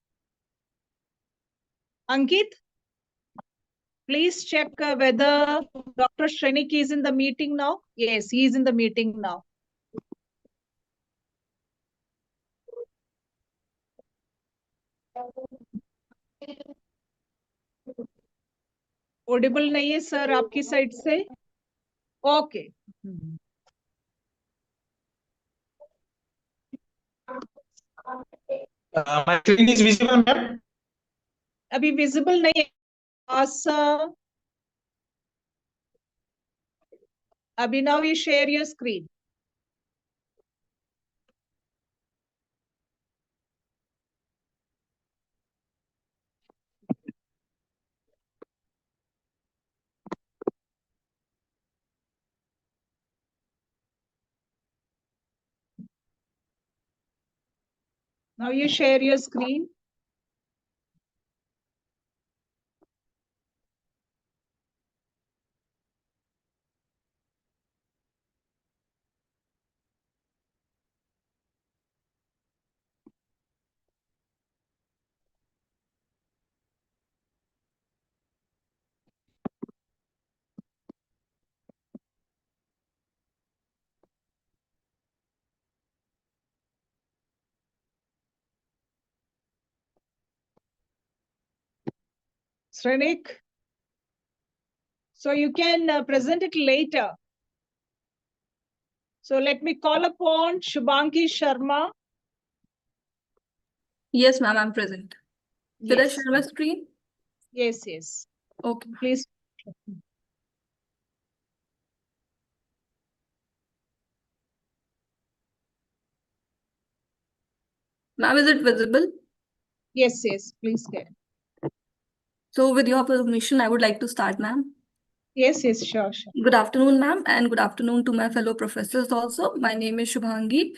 Ankit, please check whether Dr. Shrenik is in the meeting now. Yes, he is in the meeting now. Audible नहीं है sir आपकी side से okay My screen is visible, ma'am. अभी visible नहीं है Abhinav, you share your screen. Now you share your screen. Srenik, so you can present it later. So let me call upon Shubhangi Sharma. Yes, ma'am, I'm present. Should I share my screen? Yes, yes. Okay. Please. Ma'am, is it visible? Yes, yes, please get. So with your permission, I would like to start, ma'am. Yes, yes, sure, sure. Good afternoon, ma'am, and good afternoon to my fellow professors also. My name is Shubhangi,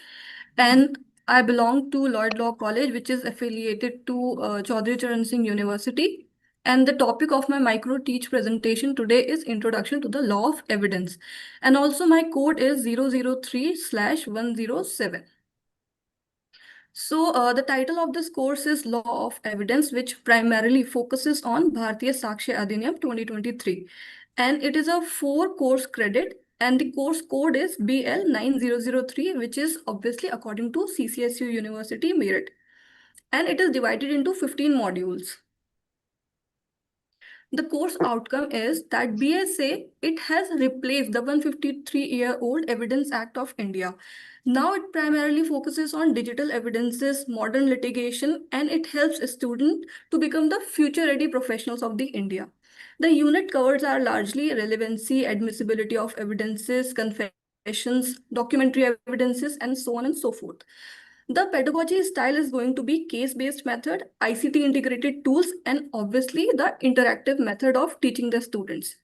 and I belong to Lloyd Law College, which is affiliated to Chaudhry Charan Singh University. And the topic of my micro teach presentation today is Introduction to the Law of Evidence. And also my code is 003/107. So the title of this course is Law of Evidence, which primarily focuses on Bharatiya Sakshya Adhiniyam 2023. And it is a 4-course credit, and the course code is BL9003, which is obviously according to CCSU University Meerut. And it is divided into 15 modules. The course outcome is that BSA, it has replaced the 153-year-old Evidence Act of India. Now it primarily focuses on digital evidences, modern litigation, and it helps a student to become the future-ready professionals of the India. The unit covers are largely relevancy, admissibility of evidences, confessions, documentary evidences, and so on and so forth. The pedagogy style is going to be case-based method, ICT integrated tools, and obviously the interactive method of teaching the students.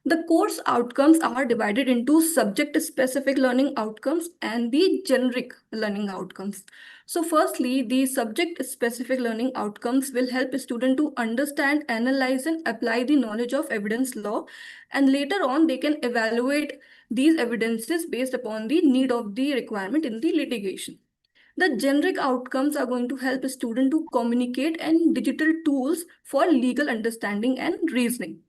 The course outcomes are divided into subject-specific learning outcomes and the generic learning outcomes. So firstly, the subject-specific learning outcomes will help a student to understand, analyze, and apply the knowledge of evidence law. And later on, they can evaluate these evidences based upon the need of the requirement in the litigation. The generic outcomes are going to help a student to communicate and digital tools for legal understanding and reasoning.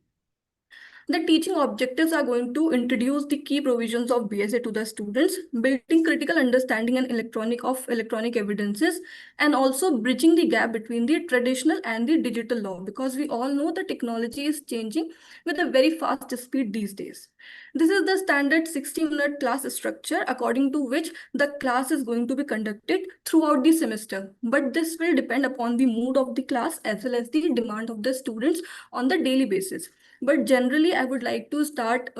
The teaching objectives are going to introduce the key provisions of BSA to the students, building critical understanding and electronic evidences, and also bridging the gap between the traditional and the digital law, because we all know the technology is changing with a very fast speed these days. This is the standard 60-minute class structure, according to which the class is going to be conducted throughout the semester. But this will depend upon the mood of the class as well as the demand of the students on the daily basis. But generally, I would like to start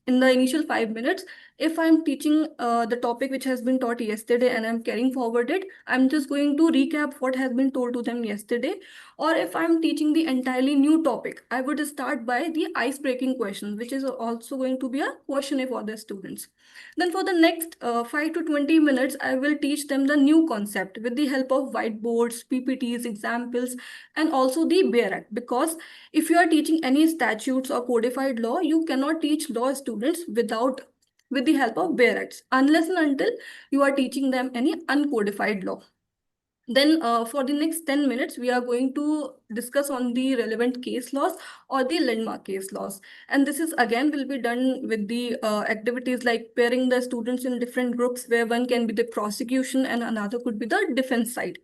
in the initial 5 minutes. If I'm teaching the topic which has been taught yesterday and I'm carrying forward it, I'm just going to recap what has been told to them yesterday. Or if I'm teaching the entirely new topic, I would start by the ice-breaking question, which is also going to be a questionnaire for the students. Then for the next 5 to 20 minutes, I will teach them the new concept with the help of whiteboards, PPTs, examples, and also the BEAR Act. Because if you are teaching any statutes or codified law, you cannot teach law students with the help of BEAR Acts, unless and until you are teaching them any uncodified law. Then for the next 10 minutes, we are going to discuss on the relevant case laws or the landmark case laws. And this is again will be done with the activities like pairing the students in different groups where one can be the prosecution and another could be the defense side.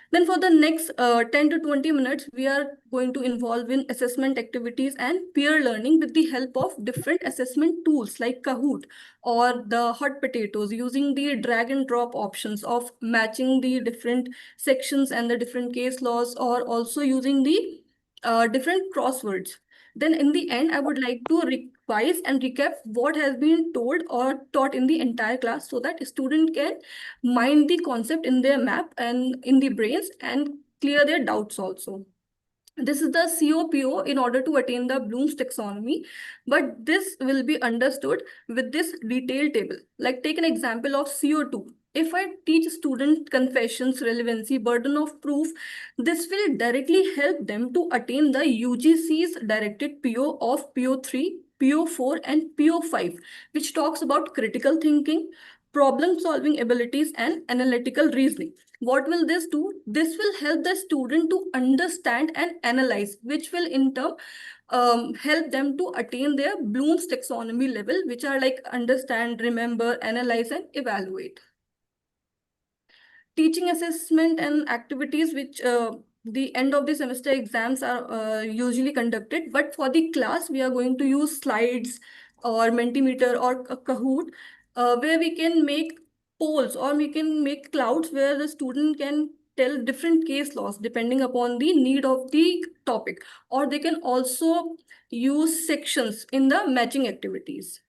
Then for the next 10 to 20 minutes, we are going to involve in assessment activities and peer learning with the help of different assessment tools like Kahoot or the hot potatoes, using the drag and drop options of matching the different sections and the different case laws, or also using the different crosswords. Then in the end, I would like to revise and recap what has been told or taught in the entire class so that a student can mind the concept in their map and in the brains and clear their doubts also. This is the COPO in order to attain the Bloom's taxonomy, but this will be understood with this detailed table. Like take an example of CO2. If I teach student confessions, relevancy, burden of proof, this will directly help them to attain the UGC's directed PO of PO3, PO4 and PO5, which talks about critical thinking, problem solving abilities and analytical reasoning. What will this do? This will help the student to understand and analyze, which will in turn help them to attain their Bloom's taxonomy level, which are like understand, remember, analyze and evaluate. Teaching assessment and activities which the end of the semester exams are usually conducted, but for the class we are going to use slides or Mentimeter or Kahoot, where we can make polls or we can make clouds where the student can tell different case laws depending upon the need of the topic, or they can also use sections in the matching activities.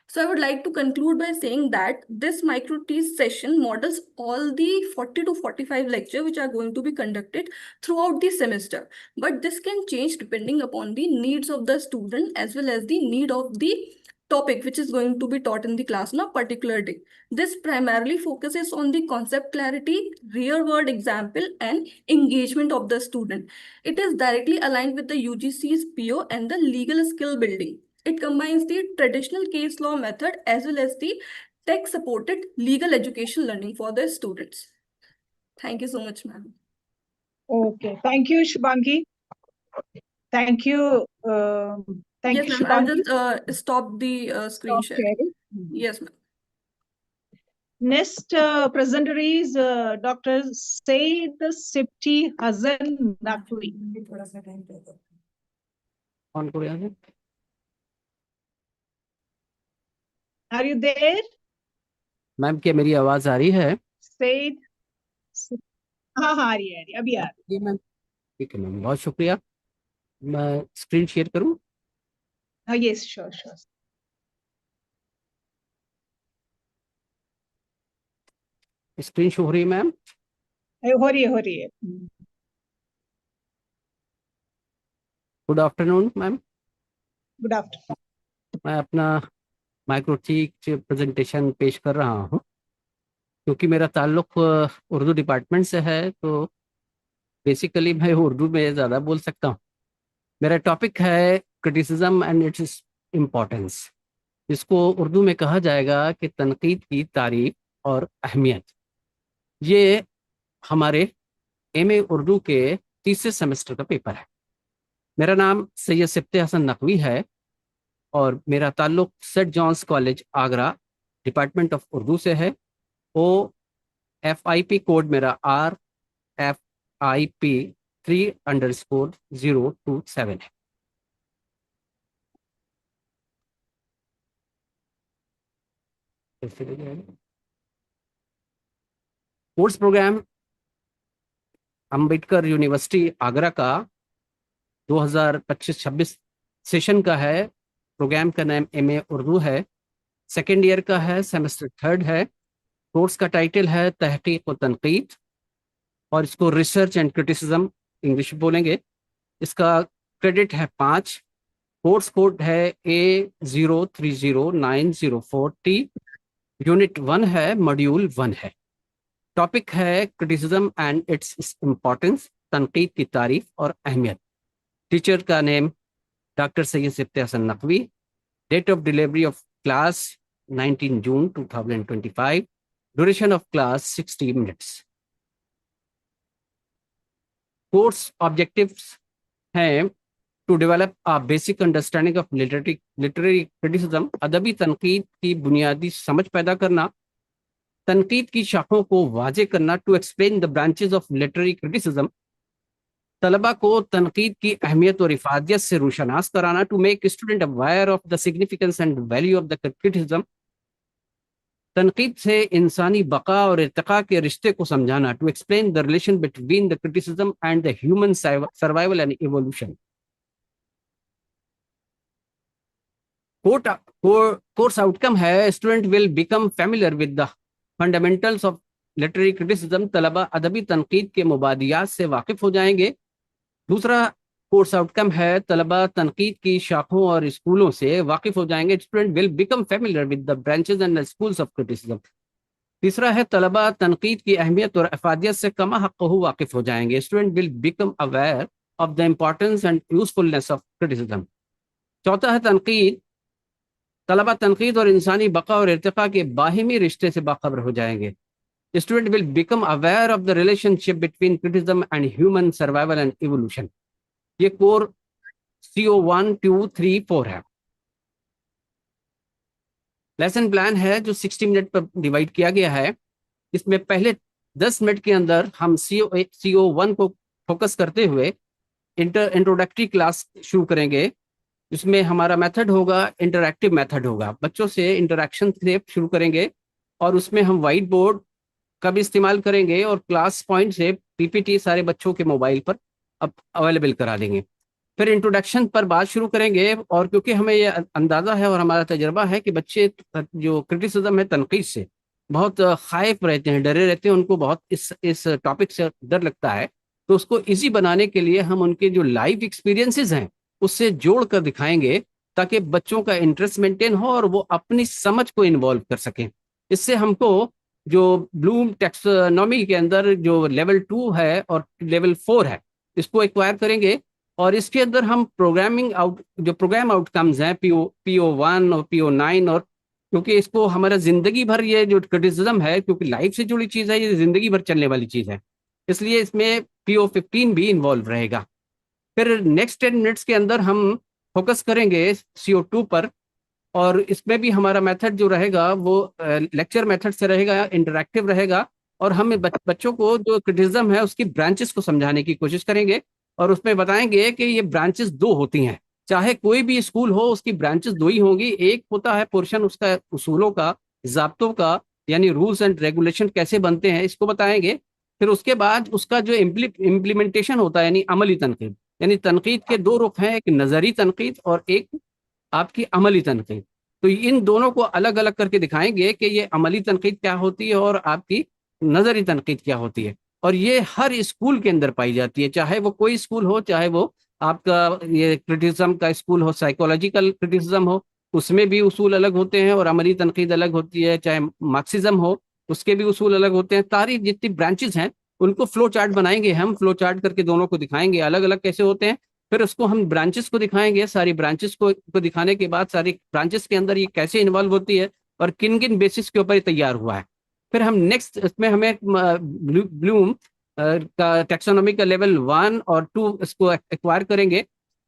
So I would like to conclude by saying that this micro teach session models all the 40 to 45 lectures which are going to be conducted throughout the semester. But this can change depending upon the needs of the student as well as the need of the topic which is going to be taught in the class on a particular day. This primarily focuses on the concept clarity, real world example and engagement of the student. It is directly aligned with the UGC's PO and the legal skill building. It combines the traditional case law method as well as the tech-supported legal education learning for the students. Thank you so much, ma'am. Okay, thank you, Shubhangi. Thank you. Thank yes, you, ma'am. I'll Shubhangi. just stop the screen share. Yes, ma'am. Next presenter is Dr. Said Sipti Hasan Naqvi. Are you there? Ma'am क्या मेरी आवाज आ रही है? Said. हाँ हाँ आ रही है अभी आ रही है मैम. ठीक है मैम, बहुत शुक्रिया. मैं स्क्रीन शेयर करूं? Yes, sure. स्क्रीन शो हो रही है मैम? हो रही है. Good afternoon ma'am. Good afternoon. मैं अपना माइक्रो टीच प्रेजेंटेशन पेश कर रहा हूं क्योंकि मेरा ताल्लुक उर्दू डिपार्टमेंट से है, तो बेसिकली मैं उर्दू में ज़्यादा बोल सकता हूं. मेरा टॉपिक है क्रिटिसिज्म एंड इट्स इम्पोर्टेंस. इसको उर्दू में कहा जाएगा कि तनकीद की तारीफ और अहमियत. ये हमारे एमए उर्दू के तीसरे सेमेस्टर का पेपर है. मेरा नाम सैयद सिप्ती हसन नकवी है और मेरा ताल्लुक Saint John's College Agra Department of Urdu से है. OFIP कोड मेरा RFIP3_027 है. Course programme Ambedkar University Agra का 2025-26 सेशन का है. प्रोग्राम का नाम एमए उर्दू है. सेकेंड ईयर का है, सेमेस्टर थर्ड है. कोर्स का टाइटल है तहकीक व तनकीद और इसको रिसर्च एंड क्रिटिसिज्म इंग्लिश बोलेंगे. इसका क्रेडिट है 5. कोर्स कोड है A030904T. यूनिट 1 है, मॉड्यूल 1 है. टॉपिक है क्रिटिसिज्म एंड इट्स इम्पोर्टेंस, तनकीद की तारीफ और अहमियत. टीचर का name doctor Syed Sibti Hasan Naqvi. Date of delivery of class 19 June 2025. Duration of class 60 minutes. Course objectives हैं to develop a basic understanding of literary criticism, अदबी तनकीद की बुनियादी समझ पैदा करना, तनकीद की शाखों को वाजे करना, to explain the branches of literary criticism, तलबा को तनकीद की अहमियत और इफादियत से रोशनास कराना, to make student aware of the significance and value of the criticism, तनकीद से इंसानी बका और इर्तिका के रिश्ते को समझाना, to explain the relation between the criticism and the human survival and evolution. Course outcome है student will become familiar with the fundamentals of literary criticism, तलबा अदबी तनकीद के मुबादियात से वाकिफ हो जाएंगे। दूसरा कोर्स आउटकम है तलबा तनकीद की शाखों और स्कूलों से वाकिफ हो जाएंगे। Student will become familiar with the branches and schools of criticism. तीसरा है तलबा तनकीद की अहमियत और अफादियत से कमा हक़्क़हू वाकिफ हो जाएंगे। Student will become aware of the importance and usefulness of criticism. चौथा है तनकीद, तलबा तनकीद और इंसानी बका और इर्तिका के बाहिमी रिश्ते से बाखबर हो जाएंगे। Student will become aware of the relationship between criticism and human survival and evolution. ये कोर CO 1, 2, 3, 4 है। लेसन प्लान है जो 60 मिनट पर डिवाइड किया गया है। इसमें पहले 10 मिनट के अंदर हम CO 1 को फोकस करते हुए इंट्रोडक्टरी क्लास शुरू करेंगे। इसमें हमारा मेथड होगा इंटरैक्टिव मेथड होगा, बच्चों से इंटरैक्शन से शुरू करेंगे और उसमें हम वाइट बोर्ड का भी इस्तेमाल करेंगे और क्लास पॉइंट से PPT सारे बच्चों के मोबाइल पर अब अवेलेबल करा देंगे। फिर इंट्रोडक्शन पर बात शुरू करेंगे और क्योंकि हमें ये अंदाज़ा है और हमारा तजर्बा है कि बच्चे जो क्रिटिसिज्म है तनकीद से बहुत खाइफ रहते हैं, डरे रहते हैं, उनको बहुत इस टॉपिक से डर लगता है, तो उसको ईजी बनाने के लिए हम उनके जो लाइफ एक्सपीरियंसेस हैं उससे जोड़ कर दिखाएंगे ताकि बच्चों का इंटरेस्ट मेंटेन हो और वो अपनी समझ को इन्वॉल्व कर सकें। इससे हमको जो ब्लूम टैक्सोनॉमी के अंदर जो लेवल 2 है और लेवल 4 है इसको एक्वायर करेंगे और इसके अंदर हम जो प्रोग्राम आउटकम्स हैं PO1 और PO9, और क्योंकि इसको हमारा जिंदगी भर ये जो क्रिटिसिज्म है क्योंकि लाइफ से जुड़ी चीज़ है, ये जिंदगी भर चलने वाली चीज़ है, इसलिए इसमें PO15 भी इन्वॉल्व रहेगा। फिर नेक्स्ट 10 मिनट्स के अंदर हम फोकस करेंगे CO2 पर और इसमें भी हमारा मेथड जो रहेगा वो लेक्चर मेथड से रहेगा, इंटरैक्टिव रहेगा और हम बच्चों को जो क्रिटिसिज्म है उसकी ब्रांचेस को समझाने की कोशिश करेंगे और उसमें बताएंगे कि ये ब्रांचेस 2 होती हैं। चाहे कोई भी स्कूल हो उसकी ब्रांचेस 2 ही होंगी। एक होता है पोर्शन उसका उसूलों का, ज़ाब्तों का, यानी रूल्स एंड रेगुलेशन कैसे बनते हैं इसको बताएंगे। फिर उसके बाद उसका जो इम्प्लीमेंटेशन होता है यानी अमली तनकीद, यानी तनकीद के 2 रुख हैं, एक नज़री तनकीद और एक आपकी अमली तनकीद। तो इन दोनों को अलग अलग करके दिखाएंगे कि ये अमली तनकीद क्या होती है और आपकी नज़री तनकीद क्या होती है, और ये हर स्कूल के अंदर पाई जाती है, चाहे वो कोई स्कूल हो, चाहे वो आपका ये क्रिटिसिज्म का स्कूल हो, साइकोलॉजिकल क्रिटिसिज्म हो, उसमें भी उसूल अलग होते हैं और अमली तनकीद अलग होती है, चाहे मार्क्सिज्म हो उसके भी उसूल अलग होते हैं। सारी जितनी ब्रांचेस हैं उनको फ्लो चार्ट बनाएंगे, हम फ्लो चार्ट करके दोनों को दिखाएंगे अलग अलग कैसे होते हैं। फिर उसको हम ब्रांचेस को दिखाएंगे, सारी ब्रांचेस को दिखाने के बाद सारी ब्रांचेस के अंदर ये कैसे इन्वॉल्व होती है और किन किन बेसिस के ऊपर तैयार हुआ है। फिर हम नेक्स्ट इसमें हमें ब्लूम का टैक्सोनॉमी का लेवल 1 और 2 इसको एक्वायर करेंगे।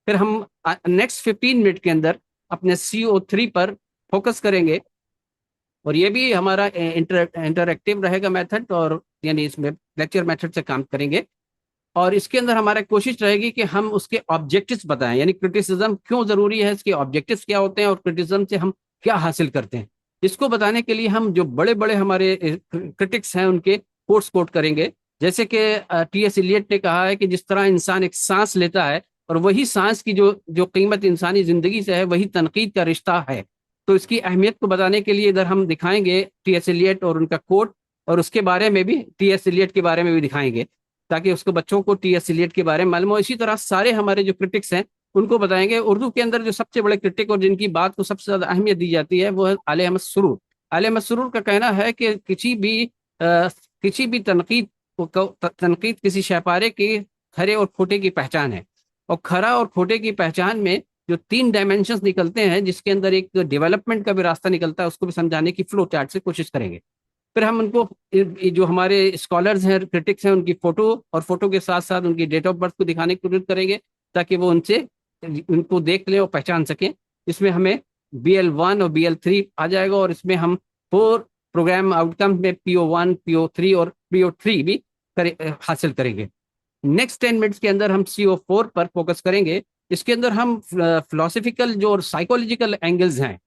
फिर हम नेक्स्ट 15 मिनट के अंदर अपने CO3 पर फोकस करेंगे और ये भी हमारा इंटरैक्टिव रहेगा मेथड, और यानी इसमें लेक्चर मेथड से काम करेंगे और इसके अंदर हमारा कोशिश रहेगी कि हम उसके ऑब्जेक्टिव्स बताएं, यानी क्रिटिसिज्म क्यों ज़रूरी है, इसके ऑब्जेक्टिव्स क्या होते हैं और क्रिटिसिज्म से हम क्या हासिल करते हैं। इसको बताने के लिए हम जो बड़े बड़े हमारे क्रिटिक्स हैं उनके कोट्स कोट करेंगे, जैसे कि T.S. एलियट ने कहा है कि जिस तरह इंसान एक सांस लेता है और वही सांस की जो कीमत इंसानी ज़िंदगी से है वही तनकीद का रिश्ता है, तो इसकी अहमियत को बताने के लिए इधर हम दिखाएंगे T.S. एलियट और उनका कोट, और उसके बारे में भी T.S. एलियट के बारे में भी दिखाएंगे ताकि उसको बच्चों को T.S. एलियट के बारे में मालूम हो। इसी तरह सारे हमारे जो क्रिटिक्स हैं उनको बताएंगे। उर्दू के अंदर जो सबसे बड़े क्रिटिक और जिनकी बात को सबसे ज़्यादा अहमियत दी जाती है वो है आले अहमद सुरूर। आले अहमद सुरूर का कहना है कि किसी भी तनकीद किसी शहपारे के खरे और खोटे की पहचान है, और खरा और खोटे की पहचान में जो 3 डायमेंशंस निकलते हैं जिसके अंदर एक डेवलपमेंट का भी रास्ता निकलता है उसको भी समझाने की फ्लो चार्ट से कोशिश करेंगे। फिर हम उनको ये जो हमारे स्कॉलर्स हैं, क्रिटिक्स हैं, उनकी फोटो और फोटो के साथ साथ उनकी डेट ऑफ बर्थ को दिखाने की कोशिश करेंगे ताकि वो उनको देख लें और पहचान सकें। इसमें हमें BL1 और BL3 आ जाएगा और इसमें हम 4 प्रोग्राम आउटकम में PO1, PO3 और PO3 भी हासिल करेंगे। नेक्स्ट 10 मिनट्स के अंदर हम CO4 पर फोकस करेंगे। इसके अंदर हम फिलोसफिकल जो साइकोलॉजिकल एंगल्स हैं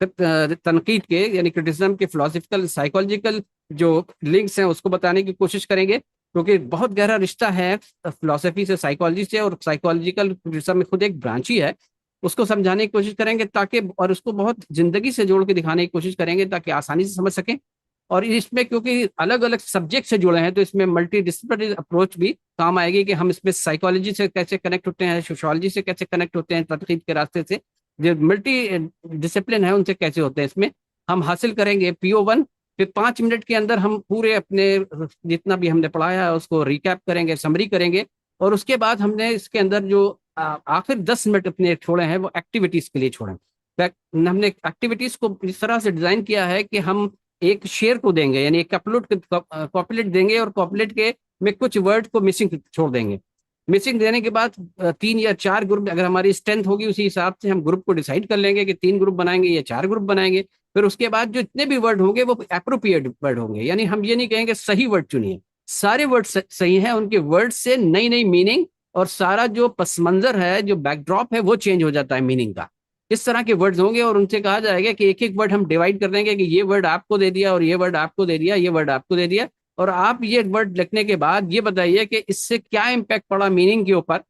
तनकीद के, यानी क्रिटिसिज्म के फिलोसफिकल साइकोलॉजिकल जो लिंक्स हैं उसको बताने की कोशिश करेंगे, क्योंकि बहुत गहरा रिश्ता है फिलोसफी से, साइकोलॉजी से, और साइकोलॉजिकल क्रिटिसिज्म में खुद एक ब्रांच ही है। उसको समझाने की कोशिश करेंगे ताकि, और उसको बहुत जिंदगी से जोड़ के दिखाने की कोशिश करेंगे ताकि आसानी से समझ सकें। और इसमें क्योंकि अलग अलग सब्जेक्ट से जुड़े हैं तो इसमें मल्टी डिसिप्लिनरी अप्रोच भी काम आएगी कि हम इसमें साइकोलॉजी से कैसे कनेक्ट होते हैं, सोशियोलॉजी से कैसे कनेक्ट होते हैं, तनकीद के रास्ते से जो मल्टी डिसिप्लिन है उनसे कैसे होते हैं। इसमें हम हासिल करेंगे PO1। फिर 5 मिनट के अंदर हम पूरे अपने जितना भी हमने पढ़ाया है उसको रिकैप करेंगे, समरी करेंगे, और उसके बाद हमने इसके अंदर जो आखिर 10 मिनट अपने छोड़े हैं वो एक्टिविटीज के लिए छोड़े। हमने एक्टिविटीज को इस तरह से डिजाइन किया है कि हम एक शेयर को देंगे, यानी एक कॉपलेट देंगे और कॉपलेट के में कुछ वर्ड को मिसिंग छोड़ देंगे। मिसिंग देने के बाद 3 या 4 ग्रुप, अगर हमारी स्ट्रेंथ होगी उसी हिसाब से हम ग्रुप को डिसाइड कर लेंगे कि 3 ग्रुप बनाएंगे या 4 ग्रुप बनाएंगे। फिर उसके बाद जो इतने भी वर्ड होंगे वो एप्रोप्रिएट वर्ड होंगे, यानी हम ये नहीं कहेंगे सही वर्ड चुनिए, सारे वर्ड सही हैं, उनके वर्ड से नई नई मीनिंग और सारा जो पस मंजर है, जो बैकड्रॉप है वो चेंज हो जाता है मीनिंग का। इस तरह के वर्ड्स होंगे और उनसे कहा जाएगा कि एक एक वर्ड हम डिवाइड कर देंगे कि ये वर्ड आपको दे दिया और ये वर्ड आपको दे दिया, ये वर्ड आपको दे दिया, और आप ये वर्ड लिखने के बाद ये बताइए कि इससे क्या इम्पैक्ट पड़ा मीनिंग के ऊपर।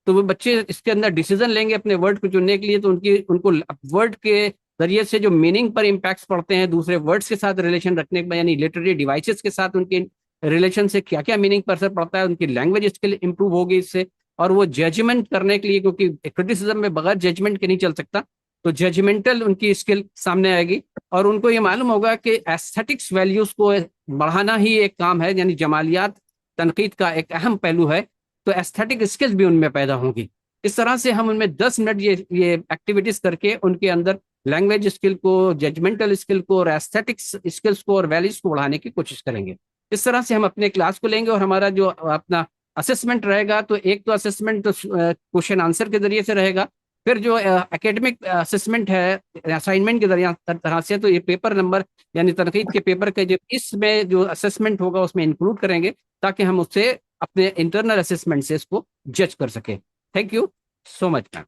तो वो बच्चे इसके अंदर डिसीजन लेंगे अपने वर्ड को चुनने के लिए, तो उनको वर्ड के जरिए से जो मीनिंग पर इम्पैक्ट्स पड़ते हैं, दूसरे वर्ड्स के साथ रिलेशन रखने के, यानी लिटरेरी डिवाइसेस के साथ उनके रिलेशन से क्या क्या मीनिंग पर असर पड़ता है, उनकी लैंग्वेज स्किल इंप्रूव होगी इससे। और वो जजमेंट करने के लिए, क्योंकि क्रिटिसिज्म में बगैर जजमेंट के नहीं चल सकता, तो जजमेंटल उनकी स्किल सामने आएगी और उनको ये मालूम होगा कि एस्थेटिक्स वैल्यूज को बढ़ाना ही एक काम है, यानी जमालियात तनकीद का एक अहम पहलू है, तो एस्थेटिक स्किल्स भी उनमें पैदा होंगी। इस तरह से हम उनमें 10 मिनट ये एक्टिविटीज करके उनके अंदर लैंग्वेज स्किल को, जजमेंटल स्किल को और एस्थेटिक्स स्किल्स को और वैल्यूज को बढ़ाने की कोशिश करेंगे। इस तरह से हम अपने क्लास को लेंगे और हमारा जो अपना असेसमेंट रहेगा, तो एक तो असेसमेंट तो क्वेश्चन आंसर के जरिए से रहेगा, फिर जो एकेडमिक असेसमेंट है असाइनमेंट के जरिए तरह से, तो ये पेपर नंबर यानी तनकीद के पेपर के जो इसमें जो असेसमेंट होगा उसमें इंक्लूड करेंगे ताकि हम उससे अपने इंटरनल असेसमेंट से इसको जज कर सके। Thank you so much ma'am.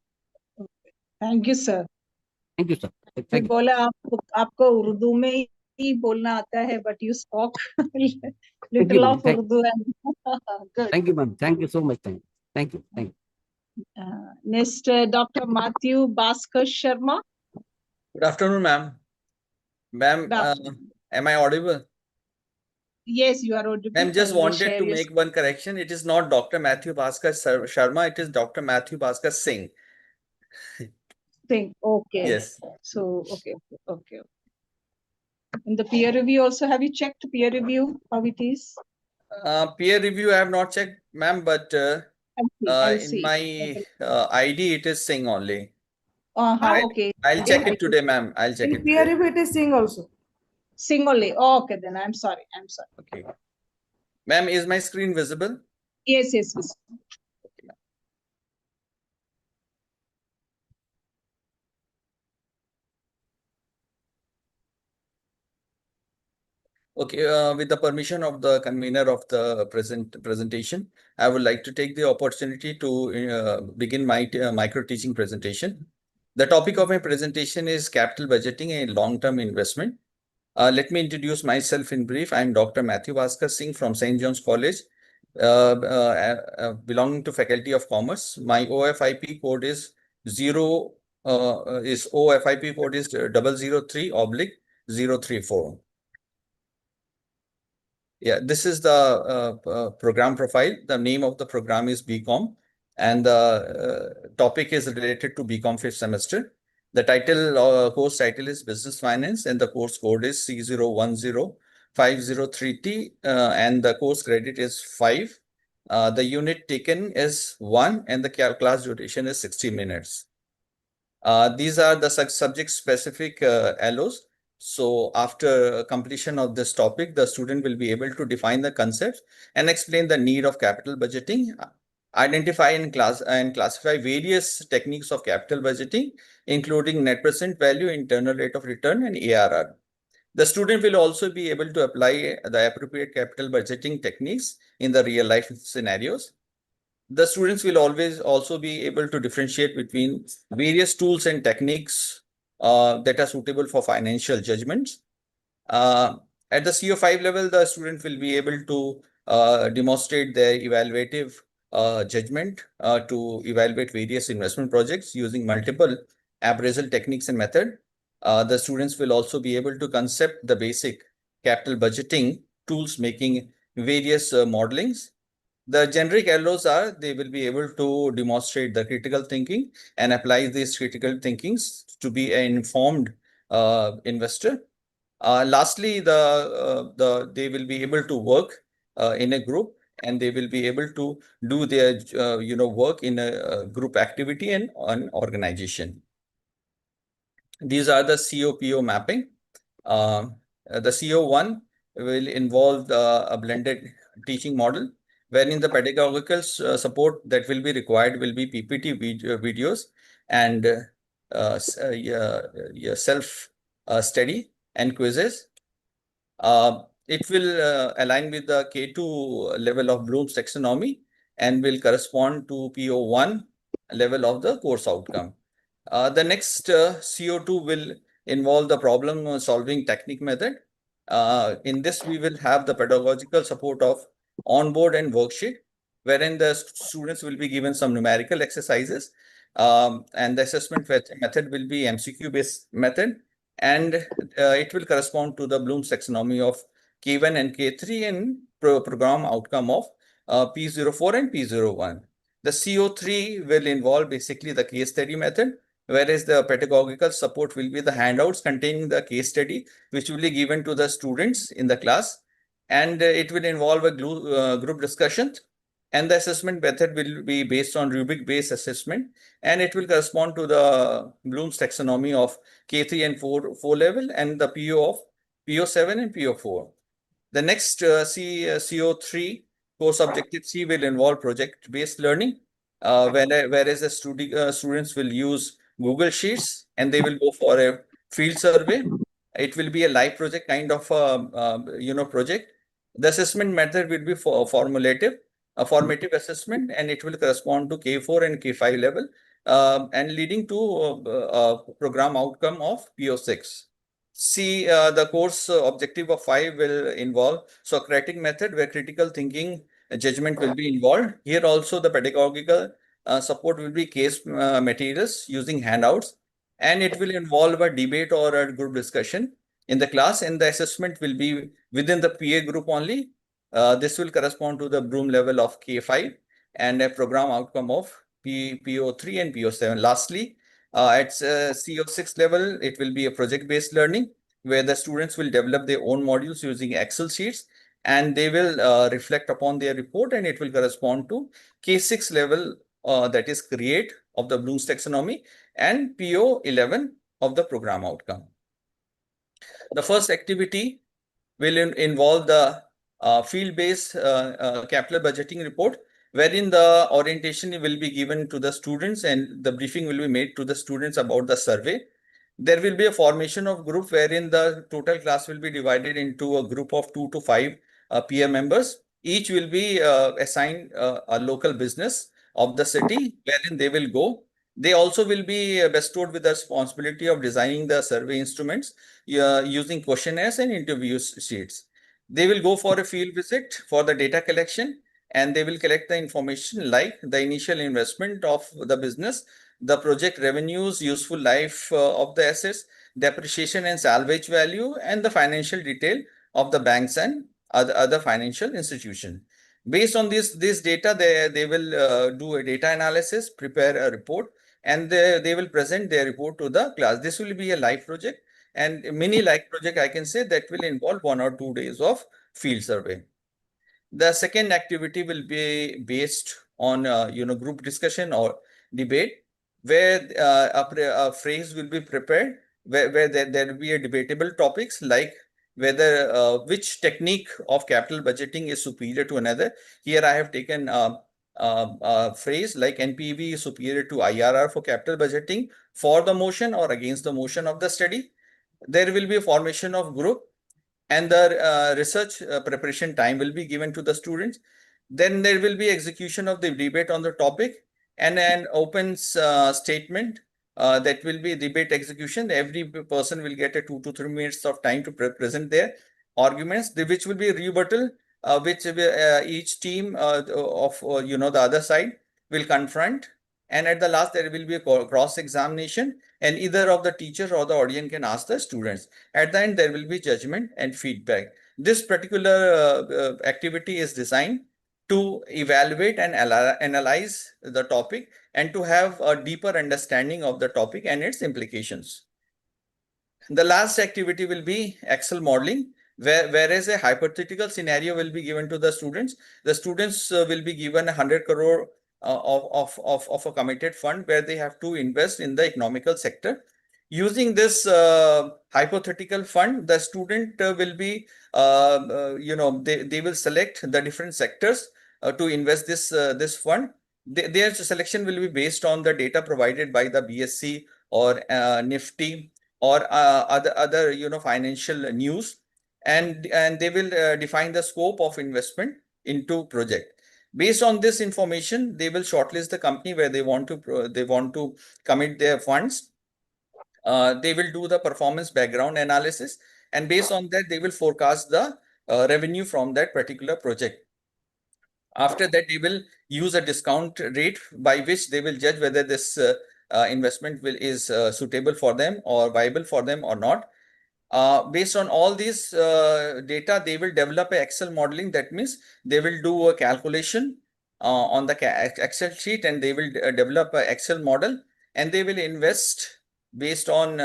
Thank you sir. Thank you sir. मैं बोला आपको उर्दू में ही बोलना आता है, but you spoke little of Urdu. Thank you ma'am, thank you so much, thank you. Next, Dr. Matthew Bhaskar Sharma. Good afternoon, ma'am. Ma'am, am I audible? Yes, you are audible. Ma'am, just wanted to make one correction. It is not Dr. Matthew Bhaskar Sharma. It is Dr. Matthew Bhaskar Singh. Singh. Okay. Yes. So, okay. In the peer review also, have you checked peer review, how it is? Peer review, I have not checked, ma'am, but in my ID, it is Singh only. Okay. I'll check it today, ma'am. I'll check it. Peer review, it is Singh also. Singh only. Okay, then I'm sorry. Okay. Ma'am, is my screen visible? Yes. Okay, with the permission of the convener of the presentation, I would like to take the opportunity to begin my micro teaching presentation. The topic of my presentation is capital budgeting and long-term investment. Let me introduce myself in brief. I'm Dr. Matthew Bhaskar Singh from St. John's College, belonging to Faculty of Commerce. My OFIP code is 003/034. Yeah, this is the program profile. The name of the program is BCom, and the topic is related to BCom 5th semester. The title, course title is Business Finance, and the course code is C010503T, and the course credit is 5. The unit taken is 1, and the class duration is 60 minutes. These are the subject specific LOs. So after completion of this topic, the student will be able to define the concepts and explain the need of capital budgeting, identify and classify various techniques of capital budgeting, including net present value, internal rate of return, and ARR. The student will also be able to apply the appropriate capital budgeting techniques in the real life scenarios. The students will always also be able to differentiate between various tools and techniques that are suitable for financial judgments. At the CO5 level, the student will be able to demonstrate their evaluative judgment to evaluate various investment projects using multiple appraisal techniques and method. The students will also be able to concept the basic capital budgeting tools, making various modelings. The generic LOs are, they will be able to demonstrate the critical thinking and apply these critical thinkings to be an informed investor. Lastly, they will be able to work in a group, and they will be able to do their work in a group activity and an organization. These are the COPO mapping. The CO1 will involve a blended teaching model, wherein the pedagogical support that will be required will be PPT videos and self-study and quizzes. It will align with the K2 level of Bloom's taxonomy and will correspond to PO1 level of the course outcome. The next CO2 will involve the problem solving technique method. In this, we will have the pedagogical support of onboard and worksheet, wherein the students will be given some numerical exercises, and the assessment method will be MCQ based method, and it will correspond to the Bloom's taxonomy of K1 and K3 and program outcome of P04 and P01. The CO3 will involve basically the case study method, whereas the pedagogical support will be the handouts containing the case study, which will be given to the students in the class, and it will involve a group discussion, and the assessment method will be based on rubric-based assessment, and it will correspond to the Bloom's taxonomy of K3 and 4 level, and the PO of PO7 and PO4. The next CO3 course objective C will involve project-based learning, whereas the students will use Google Sheets and they will go for a field survey. It will be a live project kind of project. The assessment method will be formative assessment, and it will correspond to K4 and K5 level, and leading to a program outcome of PO6. See, the course objective of 5 will involve Socratic method, where critical thinking judgment will be involved. Here also the pedagogical support will be case materials using handouts, and it will involve a debate or a group discussion in the class, and the assessment will be within the PA group only. This will correspond to the Bloom level of K5 and a program outcome of PO3 and PO7. Lastly, at CO6 level, it will be a project-based learning where the students will develop their own modules using Excel sheets, and they will reflect upon their report, and it will correspond to K6 level, that is create of the Bloom's taxonomy, and PO11 of the program outcome. The first activity will involve the field-based capital budgeting report, wherein the orientation will be given to the students and the briefing will be made to the students about the survey. There will be a formation of group wherein the total class will be divided into a group of 2 to 5 peer members. Each will be assigned a local business of the city wherein they will go. They also will be bestowed with the responsibility of designing the survey instruments using questionnaires and interview sheets. They will go for a field visit for the data collection, and they will collect the information like the initial investment of the business, the project revenues, useful life of the assets, depreciation and salvage value, and the financial detail of the banks and other financial institutions. Based on this data, they will do a data analysis, prepare a report, and they will present their report to the class. This will be a live project, and a mini live project, I can say, that will involve 1 or 2 days of field survey. The second activity will be based on group discussion or debate, where a phrase will be prepared where there will be a debatable topics like whether which technique of capital budgeting is superior to another. Here I have taken phrase like NPV is superior to IRR for capital budgeting for the motion or against the motion of the study. There will be a formation of group, and the research preparation time will be given to the students. Then there will be execution of the debate on the topic and an open statement that will be debate execution. Every person will get a 2 to 3 minutes of time to present their arguments, which will be rebuttal, which each team of the other side will confront. And at the last, there will be a cross examination, and either of the teachers or the audience can ask the students. At the end, there will be judgment and feedback. This particular activity is designed to evaluate and analyze the topic and to have a deeper understanding of the topic and its implications. The last activity will be Excel modeling, whereas a hypothetical scenario will be given to the students. The students will be given 100 crore of a committed fund where they have to invest in the economical sector. Using this hypothetical fund, the student will be, they will select the different sectors to invest this fund. Their selection will be based on the data provided by the BSc or Nifty or other financial news, and they will define the scope of investment into project. Based on this information, they will shortlist the company where they want to commit their funds. They will do the performance background analysis, and based on that, they will forecast the revenue from that particular project. After that, they will use a discount rate by which they will judge whether this investment is suitable for them or viable for them or not. Based on all these data, they will develop a Excel modeling. That means they will do a calculation on the Excel sheet, and they will develop an Excel model, and they will invest based on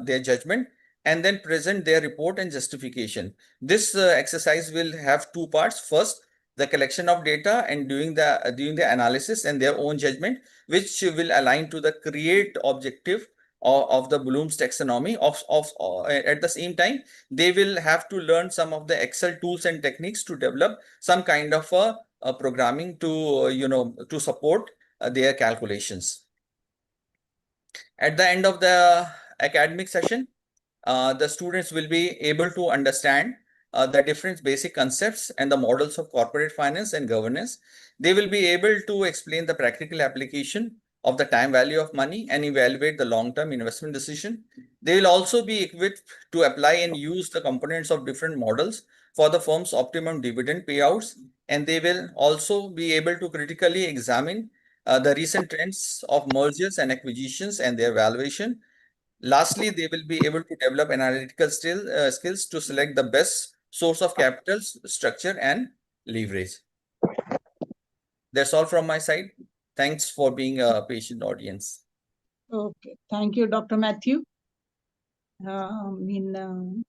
their judgment and then present their report and justification. This exercise will have two parts. First, the collection of data and doing the analysis and their own judgment, which will align to the create objective of the Bloom's taxonomy. At the same time, they will have to learn some of the Excel tools and techniques to develop some kind of a programming to support their calculations. At the end of the academic session, the students will be able to understand the different basic concepts and the models of corporate finance and governance. They will be able to explain the practical application of the time value of money and evaluate the long-term investment decision. They will also be equipped to apply and use the components of different models for the firm's optimum dividend payouts, and they will also be able to critically examine the recent trends of mergers and acquisitions and their valuation. Lastly, they will be able to develop analytical skills to select the best source of capital, structure, and leverage. That's all from my side. Thanks for being a patient audience. Okay, thank you, Dr. Matthew. Dr.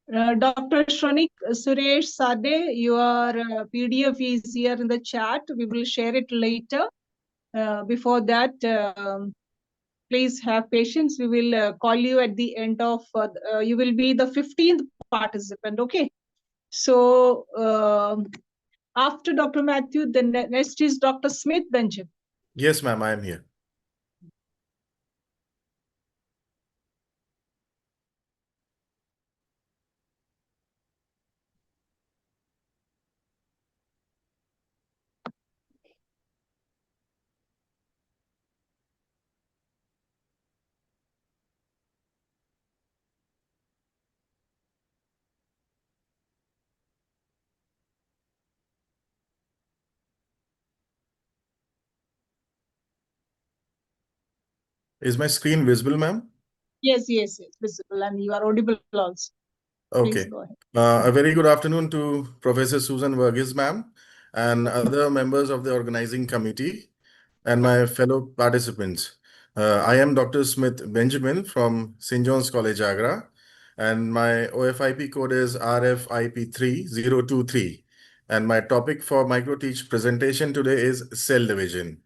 Shronik Suresh Sade, your PDF is here in the chat. We will share it later. Before that, please have patience. We will call you at the end of, you will be the 15th participant, okay? So after Dr. Matthew, the next is Dr. Smith Benjamin. Yes, ma'am, I am here. Is my screen visible, ma'am? Yes, visible, and you are audible also. Okay. Please go ahead. A very good afternoon to Professor Susan Verghese, ma'am, and other members of the organizing committee and my fellow participants. I am Dr. Smith Benjamin from St. John's College, Agra, and my OFIP code is RFIP-003, and my topic for microteach presentation today is cell division.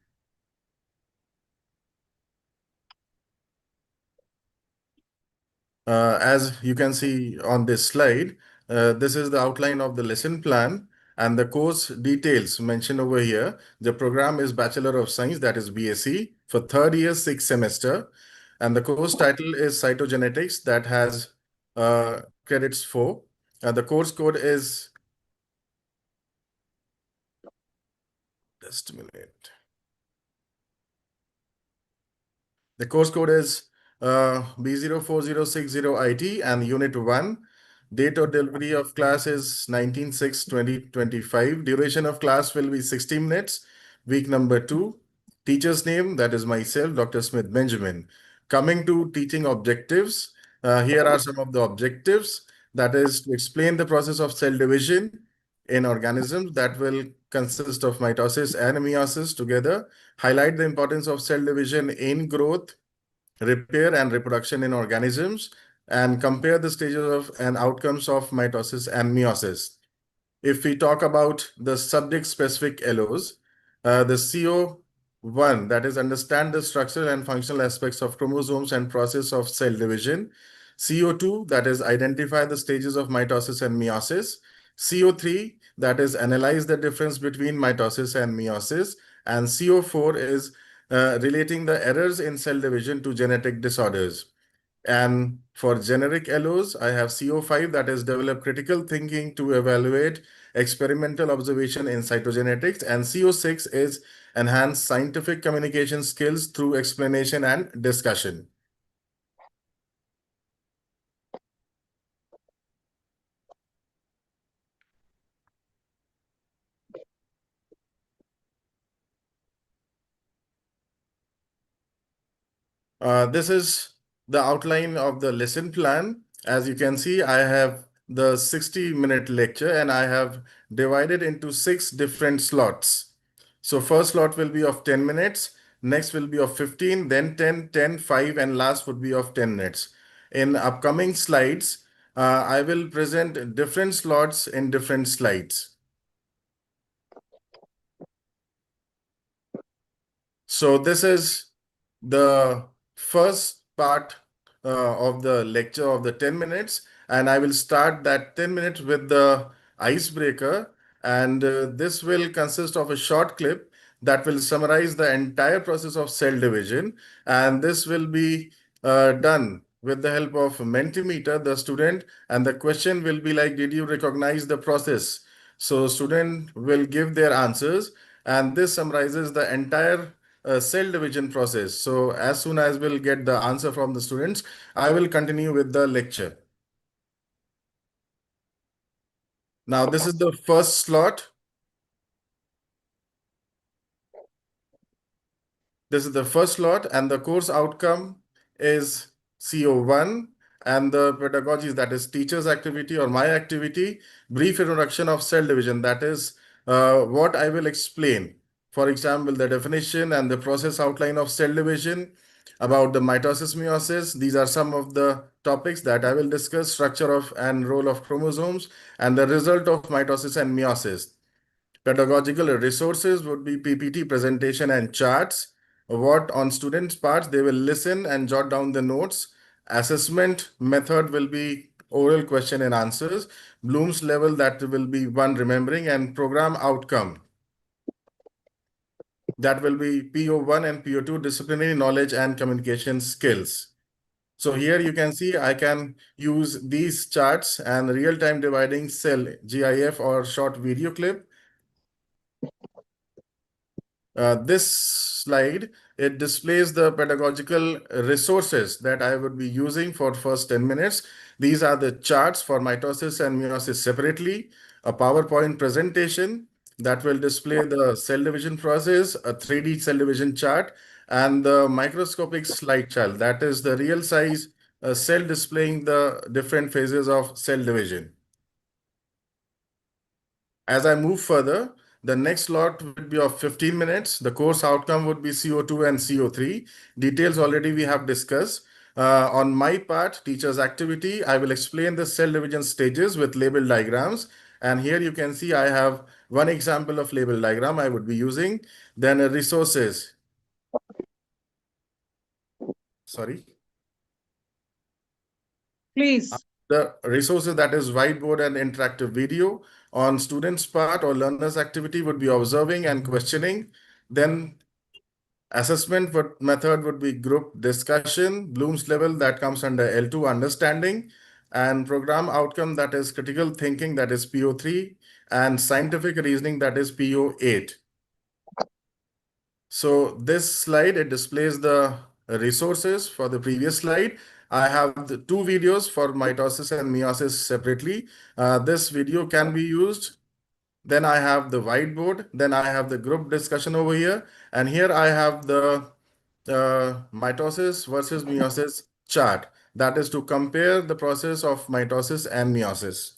As you can see on this slide, this is the outline of the lesson plan and the course details mentioned over here. The program is Bachelor of Science, that is BSc, for third year, sixth semester. And the course title is Cytogenetics, that has credits 4. The course code is, just a minute. The course code is B04060IT and Unit 1. Date of delivery of class is 19/6/2025. Duration of class will be 60 minutes. Week number 2. Teacher's name, that is myself, Dr. Smith Benjamin. Coming to teaching objectives, here are some of the objectives. That is to explain the process of cell division in organisms that will consist of mitosis and meiosis together. Highlight the importance of cell division in growth, repair, and reproduction in organisms, and compare the stages of and outcomes of mitosis and meiosis. If we talk about the subject-specific LOs, the CO1, that is understand the structural and functional aspects of chromosomes and process of cell division. CO2, that is identify the stages of mitosis and meiosis. CO3, that is analyze the difference between mitosis and meiosis. And CO4 is relating the errors in cell division to genetic disorders. And for generic LOs, I have CO5, that is develop critical thinking to evaluate experimental observation in cytogenetics. And CO6 is enhance scientific communication skills through explanation and discussion. This is the outline of the lesson plan. As you can see, I have the 60-minute lecture and I have divided into 6 different slots. So first slot will be of 10 minutes, next will be of 15, then 10, 10, 5, and last would be of 10 minutes. In upcoming slides, I will present different slots in different slides. So this is the first part of the lecture of the 10 minutes, and I will start that 10 minutes with the icebreaker, and this will consist of a short clip that will summarize the entire process of cell division, and this will be done with the help of Mentimeter, the student, and the question will be like, did you recognize the process? So student will give their answers, and this summarizes the entire cell division process. So as soon as we'll get the answer from the students, I will continue with the lecture. Now, this is the first slot. This is the first slot, and the course outcome is CO1, and the pedagogies, that is teacher's activity or my activity, brief introduction of cell division, that is what I will explain. For example, the definition and the process outline of cell division, about the mitosis meiosis. These are some of the topics that I will discuss: structure of and role of chromosomes and the result of mitosis and meiosis. Pedagogical resources would be PPT presentation and charts. What on students' parts, they will listen and jot down the notes. Assessment method will be oral question and answers. Bloom's level, that will be 1 remembering, and program outcome, that will be PO1 and PO2 disciplinary knowledge and communication skills. So here you can see I can use these charts and real-time dividing cell GIF or short video clip. This slide, it displays the pedagogical resources that I would be using for first 10 minutes. These are the charts for mitosis and meiosis separately, a PowerPoint presentation that will display the cell division process, a 3D cell division chart, and the microscopic slide chart, that is the real size cell displaying the different phases of cell division. As I move further, the next slot would be of 15 minutes. The course outcome would be CO2 and CO3. Details already we have discussed. On my part, teacher's activity, I will explain the cell division stages with label diagrams. And here you can see I have one example of label diagram I would be using. Then resources. Sorry. Please. The resources, that is whiteboard and interactive video. On students' part or learners' activity would be observing and questioning. Then assessment method would be group discussion. Bloom's level, that comes under L2, understanding. And program outcome, that is critical thinking, that is PO3. And scientific reasoning, that is PO8. So this slide, it displays the resources for the previous slide. I have the two videos for mitosis and meiosis separately. This video can be used. Then I have the whiteboard. Then I have the group discussion over here. And here I have the mitosis versus meiosis chart. That is to compare the process of mitosis and meiosis.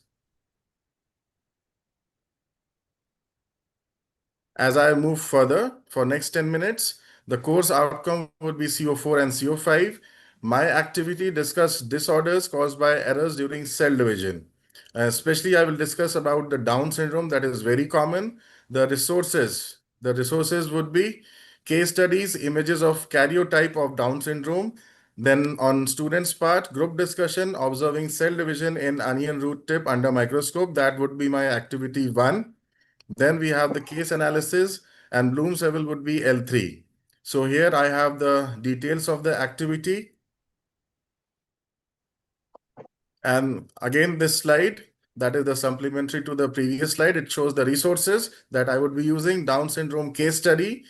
As I move further for next 10 minutes, the course outcome would be CO4 and CO5. My activity discuss disorders caused by errors during cell division. Especially, I will discuss about the Down syndrome that is very common. The resources would be case studies, images of karyotype of Down syndrome. Then on students' part, group discussion, observing cell division in onion root tip under microscope. That would be my activity 1. Then we have the case analysis, and Bloom's level would be L3. So here I have the details of the activity. And again, this slide, that is the supplementary to the previous slide. It shows the resources that I would be using. Down syndrome case study.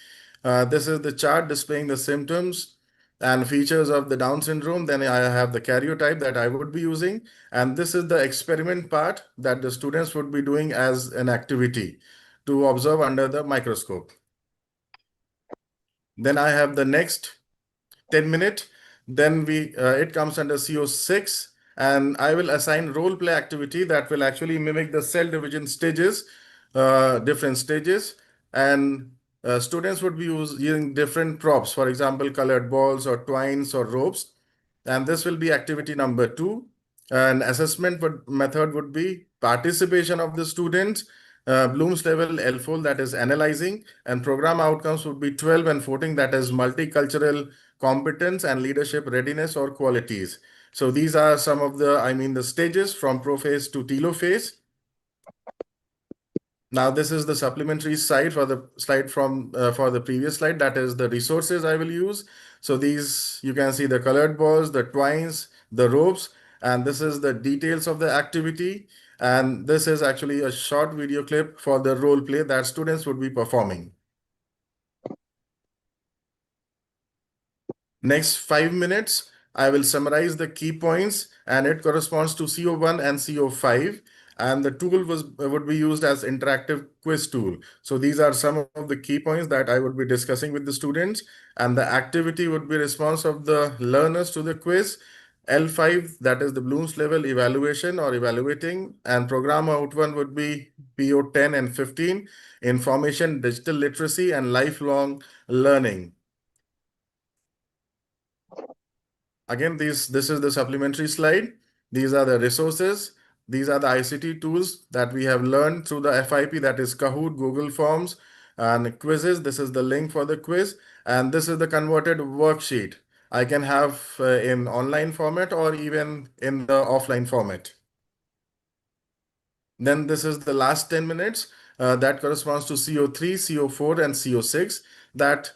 This is the chart displaying the symptoms and features of the Down syndrome. Then I have the karyotype that I would be using. And this is the experiment part that the students would be doing as an activity to observe under the microscope. Then I have the next 10-minute. Then it comes under CO6. And I will assign role play activity that will actually mimic the cell division stages, different stages. And students would be using different props, for example, colored balls or twines or ropes. And this will be activity number 2. And assessment method would be participation of the students. Bloom's level L4, that is analyzing. And program outcomes would be 12 and 14, that is multicultural competence and leadership readiness or qualities. So these are some of the stages from prophase to telophase. Now this is the supplementary slide for the slide from for the previous slide. That is the resources I will use. So these, you can see the colored balls, the twines, the ropes, and this is the details of the activity. And this is actually a short video clip for the role play that students would be performing. Next 5 minutes, I will summarize the key points, and it corresponds to CO1 and CO5. And the tool would be used as interactive quiz tool. So these are some of the key points that I would be discussing with the students. And the activity would be response of the learners to the quiz. L5, that is the Bloom's level evaluation or evaluating. And program outcome would be PO10 and 15, information, digital literacy, and lifelong learning. Again, this is the supplementary slide. These are the resources. These are the ICT tools that we have learned through the FIP, that is Kahoot, Google Forms, and quizzes. This is the link for the quiz. And this is the converted worksheet. I can have in online format or even in the offline format. Then this is the last 10 minutes. That corresponds to CO3, CO4, and CO6. That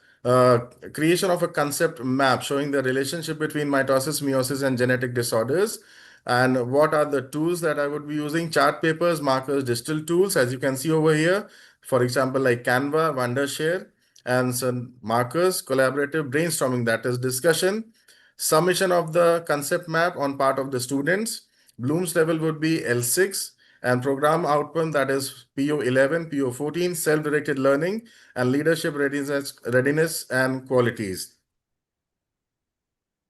creation of a concept map showing the relationship between mitosis, meiosis, and genetic disorders. And what are the tools that I would be using? Chart papers, markers, digital tools, as you can see over here. For example, like Canva, Wondershare, and some markers, collaborative brainstorming, that is discussion. Submission of the concept map on part of the students. Bloom's level would be L6. And program outcome, that is PO11, PO14, self-directed learning, and leadership readiness and qualities.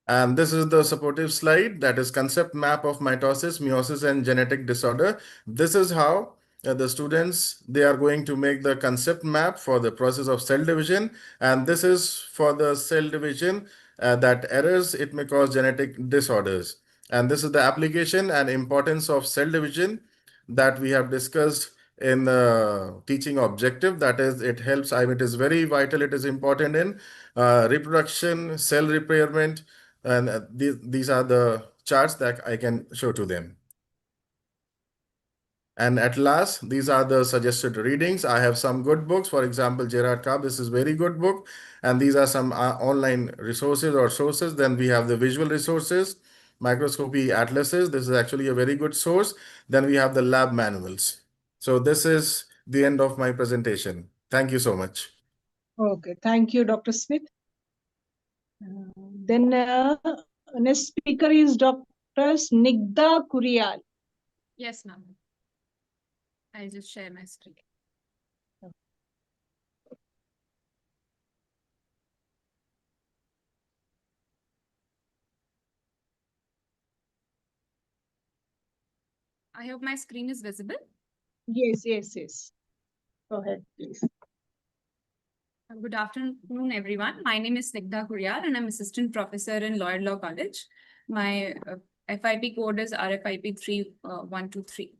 And this is the supportive slide, that is concept map of mitosis, meiosis, and genetic disorder. This is how the students, they are going to make the concept map for the process of cell division. And this is for the cell division that errors, it may cause genetic disorders. And this is the application and importance of cell division that we have discussed in the teaching objective. That is, it helps, it is very vital, it is important in reproduction, cell repairment, and these are the charts that I can show to them. And at last, these are the suggested readings. I have some good books. For example, Gerard Cobb, this is very good book. And these are some online resources or sources. Then we have the visual resources, microscopy atlases. This is actually a very good source. Then we have the lab manuals. So this is the end of my presentation. Thank you so much. Okay, thank you, Dr. Smith. Then next speaker is Dr. Snigdha Kuriyal. Yes, ma'am. I'll just share my screen. I hope my screen is visible. Yes, yes, yes. Go ahead, please. Good afternoon, everyone. My name is Snigdha Kuriyal, and I'm assistant professor in Lloyd Law College. My FIP code is RFIP-003.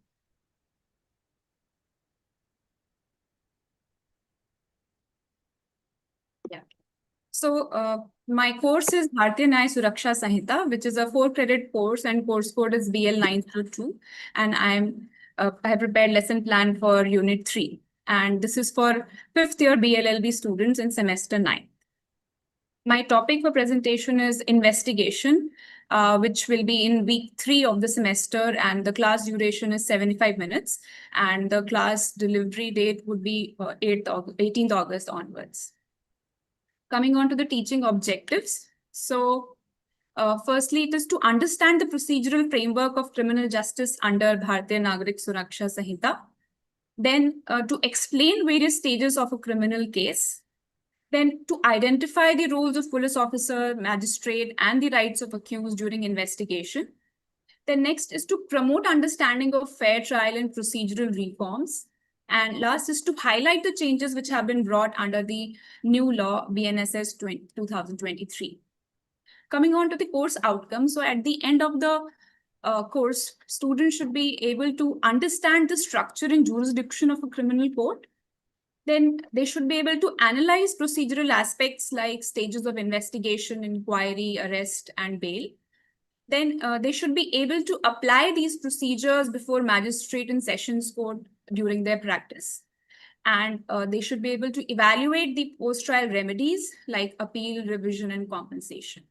Yeah. So my course is Bharatiya Nyaya Suraksha Sanhita, which is a 4-credit course, and course code is BL922. And I have prepared lesson plan for Unit 3. And this is for 5th year BLLB students in semester 9. My topic for presentation is investigation, which will be in week 3 of the semester, and the class duration is 75 minutes. And the class delivery date would be 18th August onwards. Coming on to the teaching objectives. So firstly, it is to understand the procedural framework of criminal justice under Bharatiya Nagarik Suraksha Sanhita. Then to explain various stages of a criminal case. Then to identify the roles of police officer, magistrate, and the rights of accused during investigation. Then next is to promote understanding of fair trial and procedural reforms. And last is to highlight the changes which have been brought under the new law BNSS 2023. Coming on to the course outcomes. So at the end of the course, students should be able to understand the structure and jurisdiction of a criminal court. Then they should be able to analyze procedural aspects like stages of investigation, inquiry, arrest, and bail. Then they should be able to apply these procedures before magistrate and sessions court during their practice. And they should be able to evaluate the post-trial remedies like appeal, revision, and compensation.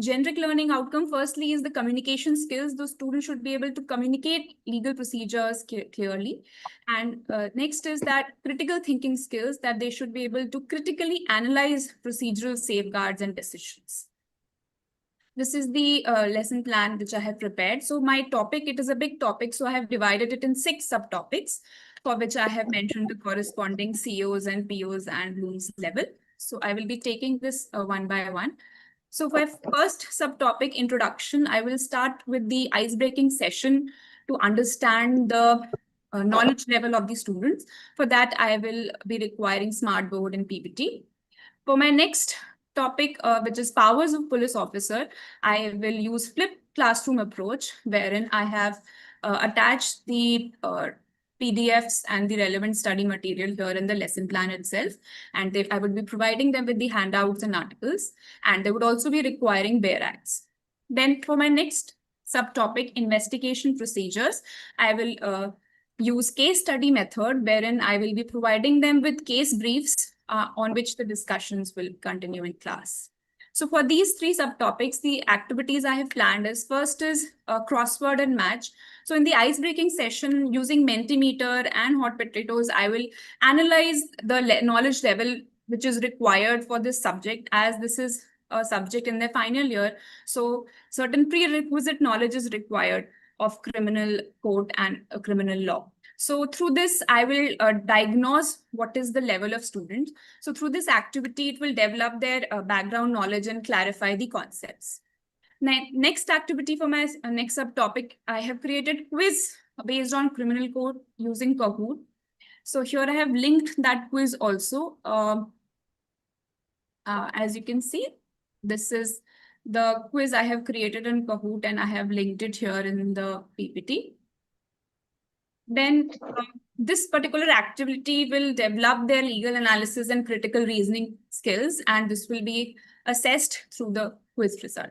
Generic learning outcome, firstly, is the communication skills. The student should be able to communicate legal procedures clearly. And next is that critical thinking skills, that they should be able to critically analyze procedural safeguards and decisions. This is the lesson plan which I have prepared. So my topic, it is a big topic. So I have divided it in 6 subtopics, for which I have mentioned the corresponding COs and POs and Bloom's level. So I will be taking this one by one. So for first subtopic, introduction, I will start with the icebreaking session to understand the knowledge level of the students. For that, I will be requiring smartboard and PPT. For my next topic, which is powers of police officer, I will use flipped classroom approach, wherein I have attached the PDFs and the relevant study material here in the lesson plan itself. And I would be providing them with the handouts and articles. And they would also be requiring bare acts. Then for my next subtopic, investigation procedures, I will use case study method, wherein I will be providing them with case briefs on which the discussions will continue in class. So for these 3 subtopics, the activities I have planned is first is crossword and match. So in the icebreaking session, using Mentimeter and hot potatoes, I will analyze the knowledge level which is required for this subject, as this is a subject in their final year. So certain prerequisite knowledge is required of criminal court and criminal law. So through this, I will diagnose what is the level of students. So through this activity, it will develop their background knowledge and clarify the concepts. Next activity for my next subtopic, I have created quiz based on criminal code using Kahoot. So here I have linked that quiz also. As you can see, this is the quiz I have created in Kahoot, and I have linked it here in the PPT. Then this particular activity will develop their legal analysis and critical reasoning skills, and this will be assessed through the quiz result.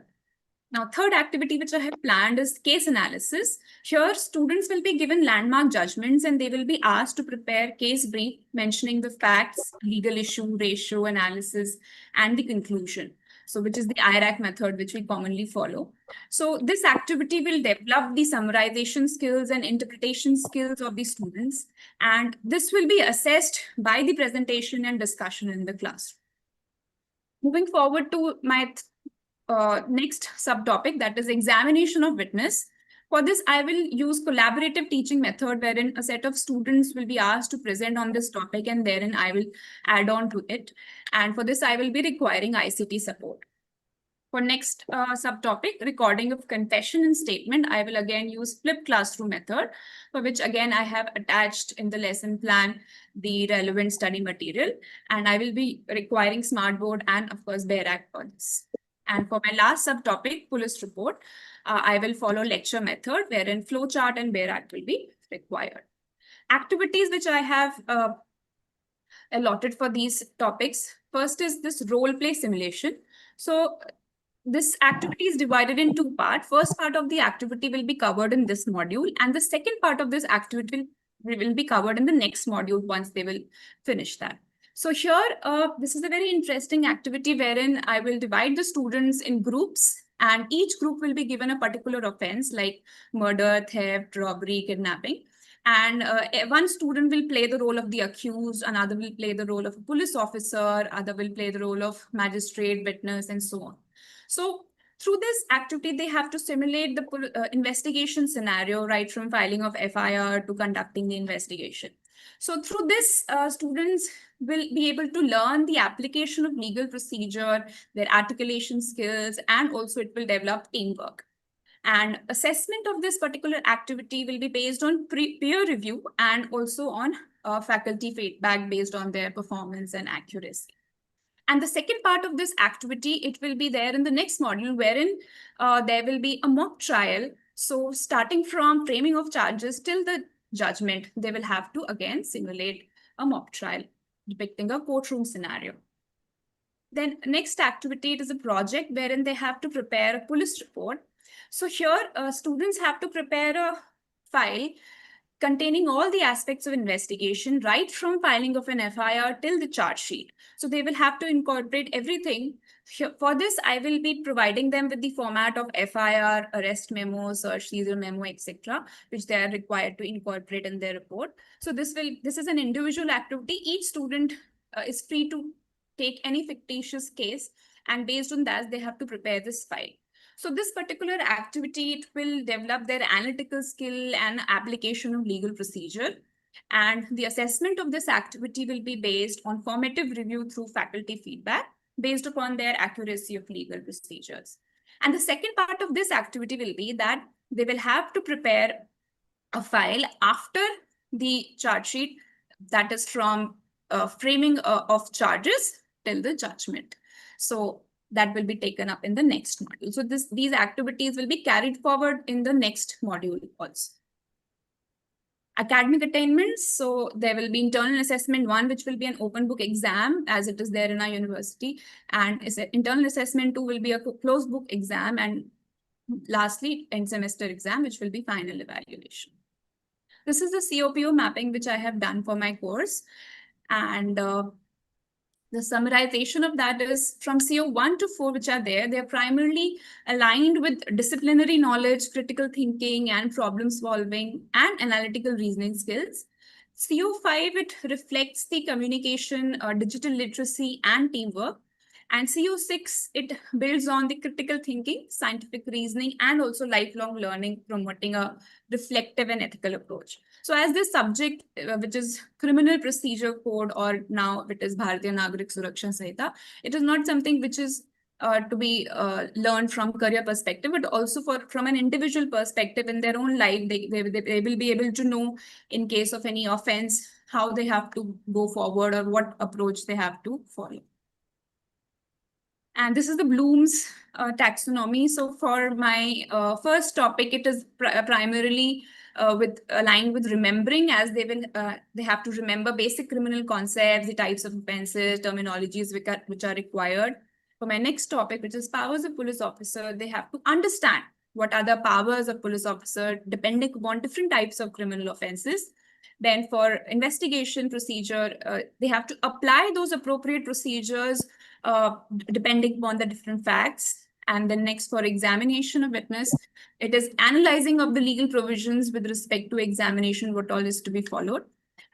Now, third activity which I have planned is case analysis. Here, students will be given landmark judgments and they will be asked to prepare case brief mentioning the facts, legal issue, ratio analysis, and the conclusion. So, which is the IRAC method, which we commonly follow. So, this activity will develop the summarization skills and interpretation skills of the students. And this will be assessed by the presentation and discussion in the class. Moving forward to my next subtopic, that is examination of witness. For this, I will use collaborative teaching method wherein a set of students will be asked to present on this topic and therein I will add on to it. And for this, I will be requiring ICT support. For next subtopic, recording of confession and statement, I will again use flipped classroom method, for which again I have attached in the lesson plan the relevant study material, and I will be requiring smartboard and of course BERAC for this. And for my last subtopic, police report, I will follow lecture method wherein flowchart and BERAC will be required. Activities which I have allotted for these topics. First is this role play simulation. So this activity is divided in two parts. First part of the activity will be covered in this module, and the second part of this activity will be covered in the next module once they will finish that. So here, this is a very interesting activity wherein I will divide the students in groups, and each group will be given a particular offense like murder, theft, robbery, kidnapping. And one student will play the role of the accused, another will play the role of a police officer, other will play the role of magistrate, witness, and so on. So through this activity, they have to simulate the investigation scenario, right from filing of FIR to conducting the investigation. So through this, students will be able to learn the application of legal procedure, their articulation skills, and also it will develop teamwork. And assessment of this particular activity will be based on peer review and also on faculty feedback based on their performance and accuracy. And the second part of this activity, it will be there in the next module wherein there will be a mock trial. So starting from framing of charges till the judgment, they will have to again simulate a mock trial depicting a courtroom scenario. Then next activity, it is a project wherein they have to prepare a police report. So here students have to prepare a file containing all the aspects of investigation, right from filing of an FIR till the charge sheet. So they will have to incorporate everything. For this, I will be providing them with the format of FIR, arrest memo, search seizure memo, etc., which they are required to incorporate in their report. So this is an individual activity. Each student is free to take any fictitious case, and based on that, they have to prepare this file. So this particular activity, it will develop their analytical skill and application of legal procedure. And the assessment of this activity will be based on formative review through faculty feedback based upon their accuracy of legal procedures. And the second part of this activity will be that they will have to prepare a file after the charge sheet, that is from framing of charges till the judgment. So that will be taken up in the next module. So these activities will be carried forward in the next module also. Academic attainments. So there will be internal assessment 1, which will be an open book exam as it is there in our university. And internal assessment 2 will be a closed book exam. And lastly, end semester exam, which will be final evaluation. This is the COPO mapping, which I have done for my course. And the summarization of that is from CO 1 to 4, which are there. They're primarily aligned with disciplinary knowledge, critical thinking, and problem solving, and analytical reasoning skills. CO 5, it reflects the communication, digital literacy, and teamwork. And CO 6, it builds on the critical thinking, scientific reasoning, and also lifelong learning, promoting a reflective and ethical approach. So as this subject, which is Criminal Procedure Code, or now it is Bharatiya Nagarik Suraksha Sanhita, it is not something which is to be learned from career perspective, but also from an individual perspective in their own life. They will be able to know in case of any offense, how they have to go forward or what approach they have to follow. And this is the Bloom's taxonomy. So for my first topic, it is primarily aligned with remembering, as they have to remember basic criminal concepts, the types of offenses, terminologies which are required. for my next topic, which is powers of police officer, they have to understand what are the powers of police officer depending upon different types of criminal offenses. Then for investigation procedure, they have to apply those appropriate procedures depending upon the different facts. And then next, for examination of witness, it is analyzing of the legal provisions with respect to examination, what all is to be followed.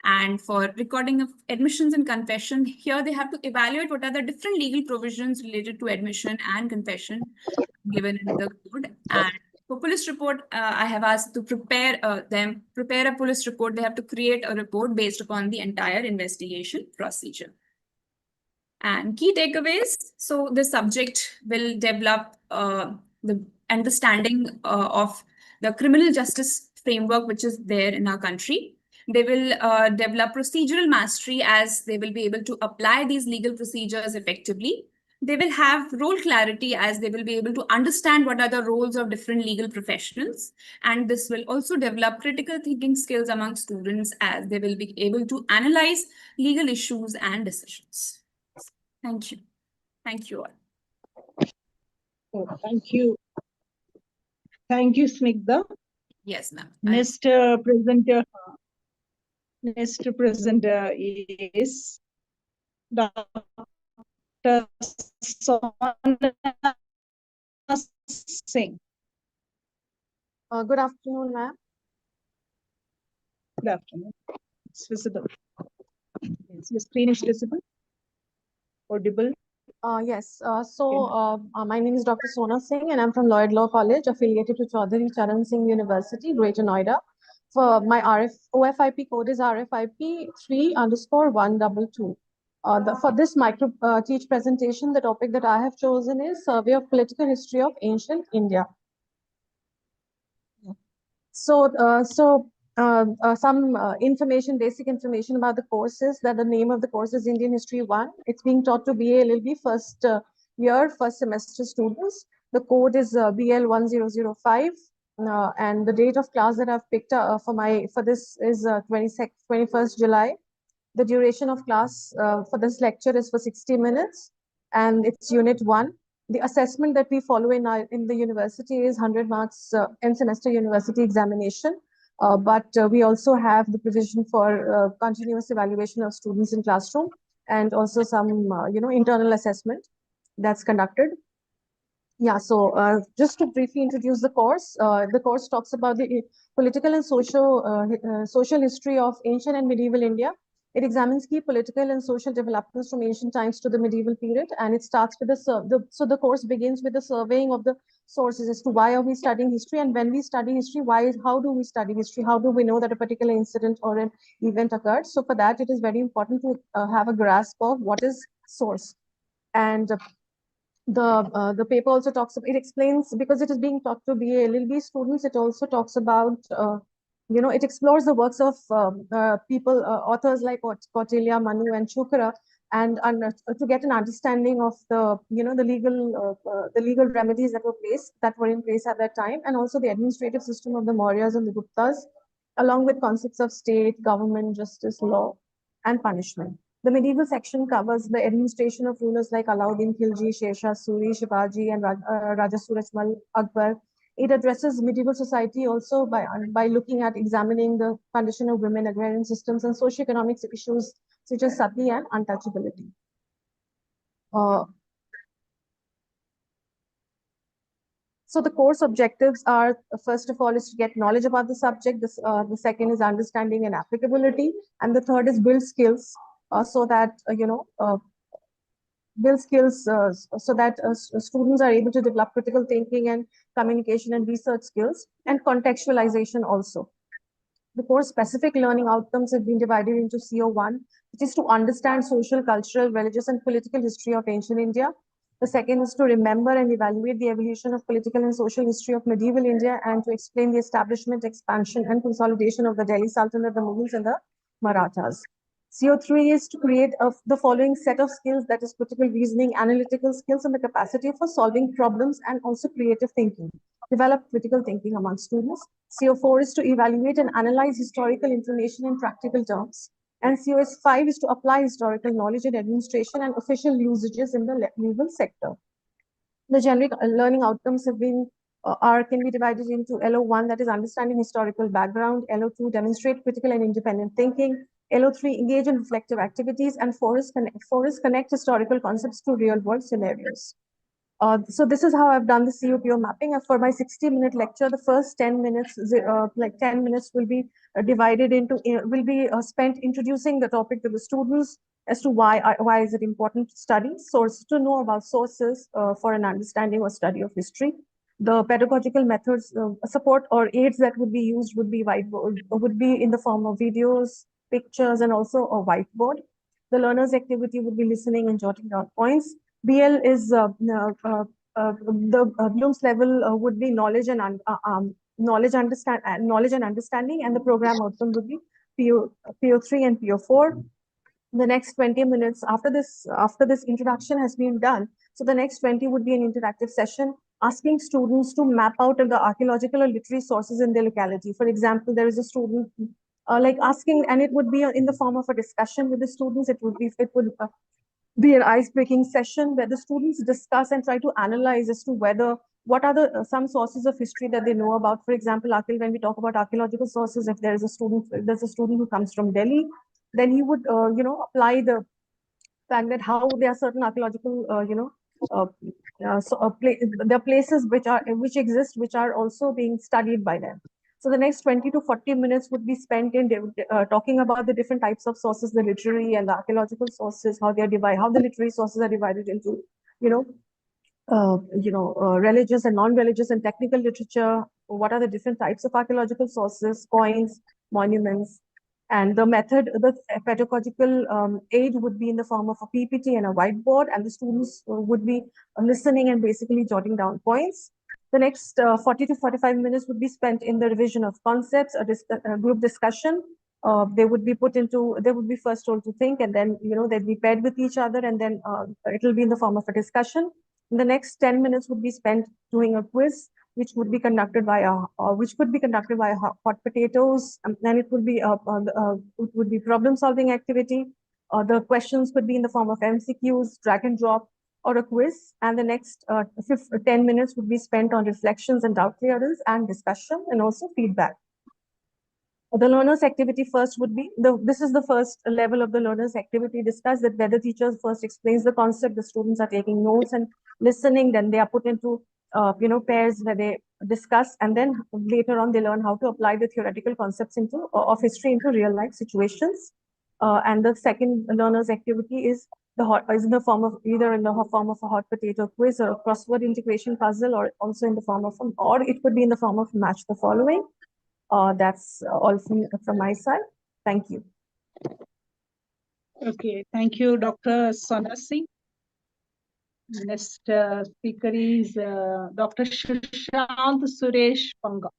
And for recording of admissions and confession, here they have to evaluate what are the different legal provisions related to admission and confession given in the code. And for police report, I have asked to prepare a police report. They have to create a report based upon the entire investigation procedure. And key takeaways. So the subject will develop the understanding of the criminal justice framework, which is there in our country. They will develop procedural mastery as they will be able to apply these legal procedures effectively. They will have role clarity as they will be able to understand what are the roles of different legal professionals. And this will also develop critical thinking skills among students as they will be able to analyze legal issues and decisions. Thank you. Thank you all. Oh, thank you. Thank you, Snigdha. Yes, ma'am. Mr. Presenter is Dr. Sona Singh. Good afternoon, ma'am. Good afternoon. It's visible. Yes, your screen is visible. Audible. Yes. My name is Dr. Sona Singh, and I'm from Lloyd Law College, affiliated to Chaudhary Charan Singh University, Greater Noida. For my OFIP code is RFIP 3_122. For this micro teach presentation, the topic that I have chosen is Survey of Political History of Ancient India. Some basic information about the courses. That the name of the course is Indian History 1. It's being taught to BA LLB first semester students. The code is BL1005. And the date of class that I've picked for this is 21st July. The duration of class for this lecture is for 60 minutes, and it's Unit 1. The assessment that we follow in the university is 100 marks end semester university examination, but we also have the provision for continuous evaluation of students in classroom, and also some internal assessment that's conducted. Yeah, so just to briefly introduce the course talks about the political and social history of ancient and medieval India. It examines key political and social developments from ancient times to the medieval period, and it starts with the course begins with the surveying of the sources as to why are we studying history, and when we study history, how do we study history, how do we know that a particular incident or an event occurred. So for that, it is very important to have a grasp of what is source. And the paper also talks about, it explains, because it is being taught to BA LLB students, it also talks about it explores the works of authors like Kautilya, Manu, and Shukra, and to get an understanding of the legal remedies that were in place at that time, and also the administrative system of the Mauryas and the Guptas, along with concepts of state, government, justice, law, and punishment. The medieval section covers the administration of rulers like Alauddin Khilji, Shershah Suri, Shivaji, and Raja Surajmal Akbar. It addresses medieval society also by looking at examining the condition of women, agrarian systems, and socioeconomic issues such as sati and untouchability. So the course objectives are, first of all, is to get knowledge about the subject. The second is understanding and applicability, and the third is build skills so that students are able to develop critical thinking and communication and research skills, and contextualization also. The course specific learning outcomes have been divided into CO1, which is to understand social, cultural, religious, and political history of ancient India. The second is to remember and evaluate the evolution of political and social history of medieval India, and to explain the establishment, expansion, and consolidation of the Delhi Sultanate, the Mughals, and the Marathas. CO3 is to create the following set of skills, that is critical reasoning, analytical skills, and the capacity for solving problems, and also creative thinking. Develop critical thinking among students. CO4 is to evaluate and analyze historical information in practical terms. And COS 5 is to apply historical knowledge in administration and official usages in the legal sector. The generic learning outcomes have been can be divided into LO1, that is understanding historical background, LO2, demonstrate critical and independent thinking, LO3, engage in reflective activities, and 4 is connect historical concepts to real world scenarios. So this is how I've done the CUPO mapping. For my 60-minute lecture, the first 10 minutes, like 10 minutes will be divided into, spent introducing the topic to the students as to why is it important to study, to know about sources for an understanding or study of history. The pedagogical methods, support or aids that would be used would be in the form of videos, pictures, and also a whiteboard. The learner's activity would be listening and jotting down points. BL is the Bloom's level would be knowledge and understanding, and the program outcome would be PO3 and PO4. The next 20 minutes after this introduction has been done, so the next 20 would be an interactive session asking students to map out the archaeological or literary sources in their locality. For example, there is a student like asking, and it would be in the form of a discussion with the students. It would be an ice-breaking session where the students discuss and try to analyze as to what are the some sources of history that they know about. For example, when we talk about archaeological sources, if there's a student who comes from Delhi, then he would apply the fact that how there are certain archaeological there are places which exist which are also being studied by them. So the next 20 to 40 minutes would be spent in talking about the different types of sources, the literary and the archaeological sources, how they are divided, how the literary sources are divided into, religious and non-religious and technical literature. What are the different types of archaeological sources, coins, monuments, and the method, the pedagogical aid would be in the form of a PPT and a whiteboard, and the students would be listening and basically jotting down points. The next 40 to 45 minutes would be spent in the revision of concepts, a group discussion. They would be first told to think, and then they'd be paired with each other, and then it will be in the form of a discussion. The next 10 minutes would be spent doing a quiz, which would be conducted by hot potatoes, and then it would be problem-solving activity. The questions could be in the form of MCQs, drag and drop, or a quiz. And the next 10 minutes would be spent on reflections and doubt clearance and discussion, and also feedback. The learner's activity first would be, this is the first level of the learner's activity discussed, that where the teacher first explains the concept, the students are taking notes and listening, then they are put into pairs where they discuss, and then later on they learn how to apply the theoretical concepts of history into real life situations. And the second learner's activity is in the form of a hot potato quiz or a crossword integration puzzle, or also in the form of or it could be in the form of match the following. That's all from my side. Thank you. Okay, thank you, Dr. Sonasi. Next speaker is Dr. Sushant Suresh Panga.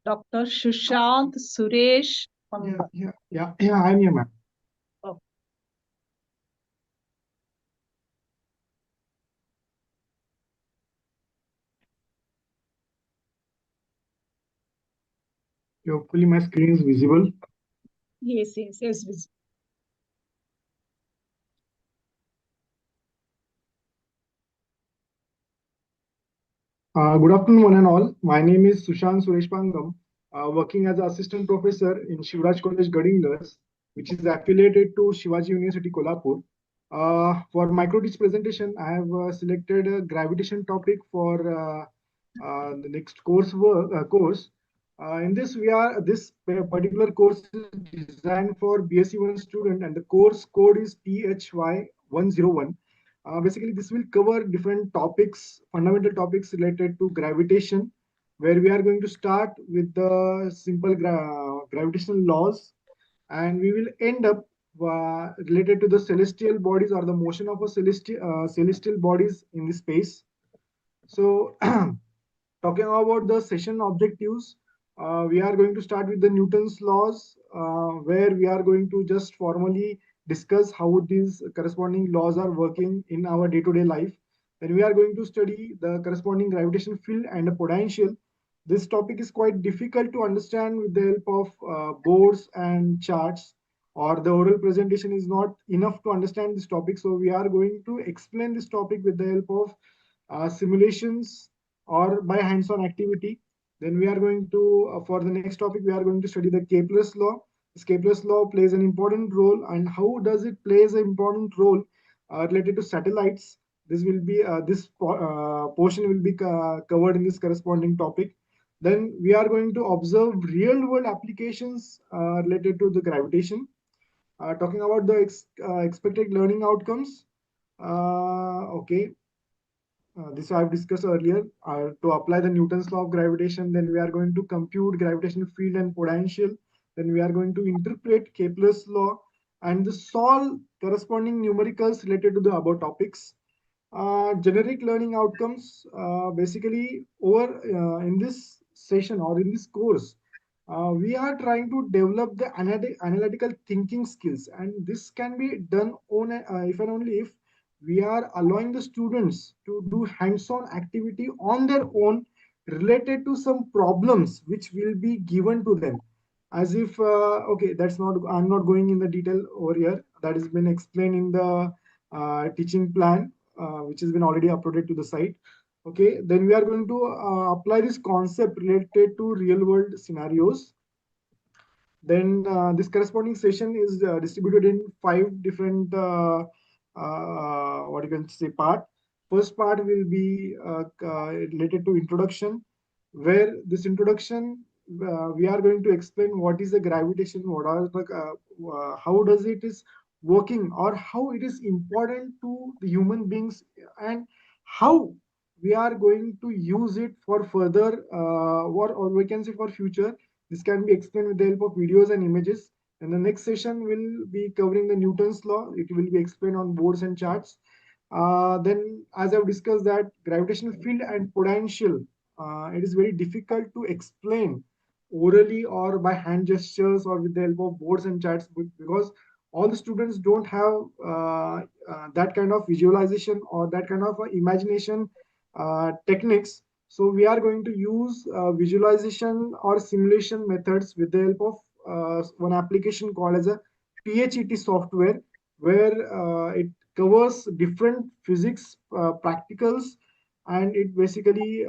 Dr. Sushant Suresh Panga. Yeah, I'm here, ma'am. Oh. Hopefully my screen is visible. Yes, visible. Good afternoon, one and all. My name is Sushant Suresh Pangam, working as an assistant professor in Shivraj College, Gadingas, which is affiliated to Shivaji University, Kolhapur. For microteach presentation, I have selected a gravitation topic for the next course. In this, this particular course is designed for BSc 1 student, and the course code is PHY101. Basically, this will cover different topics, fundamental topics related to gravitation, where we are going to start with the simple gravitational laws, and we will end up related to the celestial bodies or the motion of a celestial bodies in the space. So, talking about the session objectives, we are going to start with the Newton's laws, where we are going to just formally discuss how these corresponding laws are working in our day-to-day life. Then we are going to study the corresponding gravitational field and the potential. This topic is quite difficult to understand with the help of boards and charts, or the oral presentation is not enough to understand this topic. So we are going to explain this topic with the help of simulations or by hands-on activity. Then we are going to, for the next topic, we are going to study the Kepler's law. This Kepler's law plays an important role, and how does it plays an important role related to satellites? This will be portion will be covered in this corresponding topic. Then we are going to observe real-world applications related to the gravitation. Talking about the expected learning outcomes. Okay, this I've discussed earlier. To apply the Newton's law of gravitation, then we are going to compute gravitational field and potential. Then we are going to interpret Kepler's law and solve corresponding numericals related to the above topics. Generic learning outcomes, basically over in this session or in this course, we are trying to develop the analytical thinking skills, and this can be done on if and only if we are allowing the students to do hands-on activity on their own related to some problems which will be given to them. As if okay, that's not, I'm not going in the detail over here. That has been explained in the teaching plan, which has been already uploaded to the site. Okay, then we are going to apply this concept related to real world scenarios. Then this corresponding session is distributed in 5 different what you can say part. First part will be related to introduction, where this introduction we are going to explain what is the gravitation, what are the how does it is working, or how it is important to the human beings, and how we are going to use it for further or we can say for future. This can be explained with the help of videos and images. And the next session will be covering the Newton's law. It will be explained on boards and charts. Then, as I've discussed, that gravitational field and potential, it is very difficult to explain orally or by hand gestures or with the help of boards and charts, because all the students don't have that kind of visualization or that kind of imagination techniques. So we are going to use visualization or simulation methods with the help of one application called as a PHET software, where it covers different physics practicals, and it basically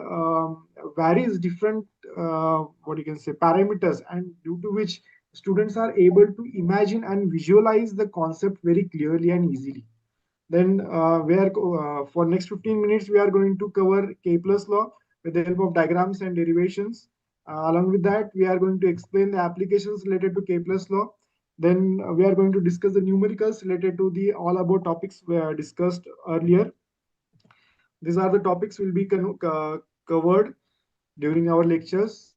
varies different what you can say parameters, and due to which students are able to imagine and visualize the concept very clearly and easily. Then for next 15 minutes, we are going to cover Kepler's law with the help of diagrams and derivations. Along with that, we are going to explain the applications related to Kepler's law. Then we are going to discuss the numericals related to the all about topics we discussed earlier. These are the topics will be covered during our lectures.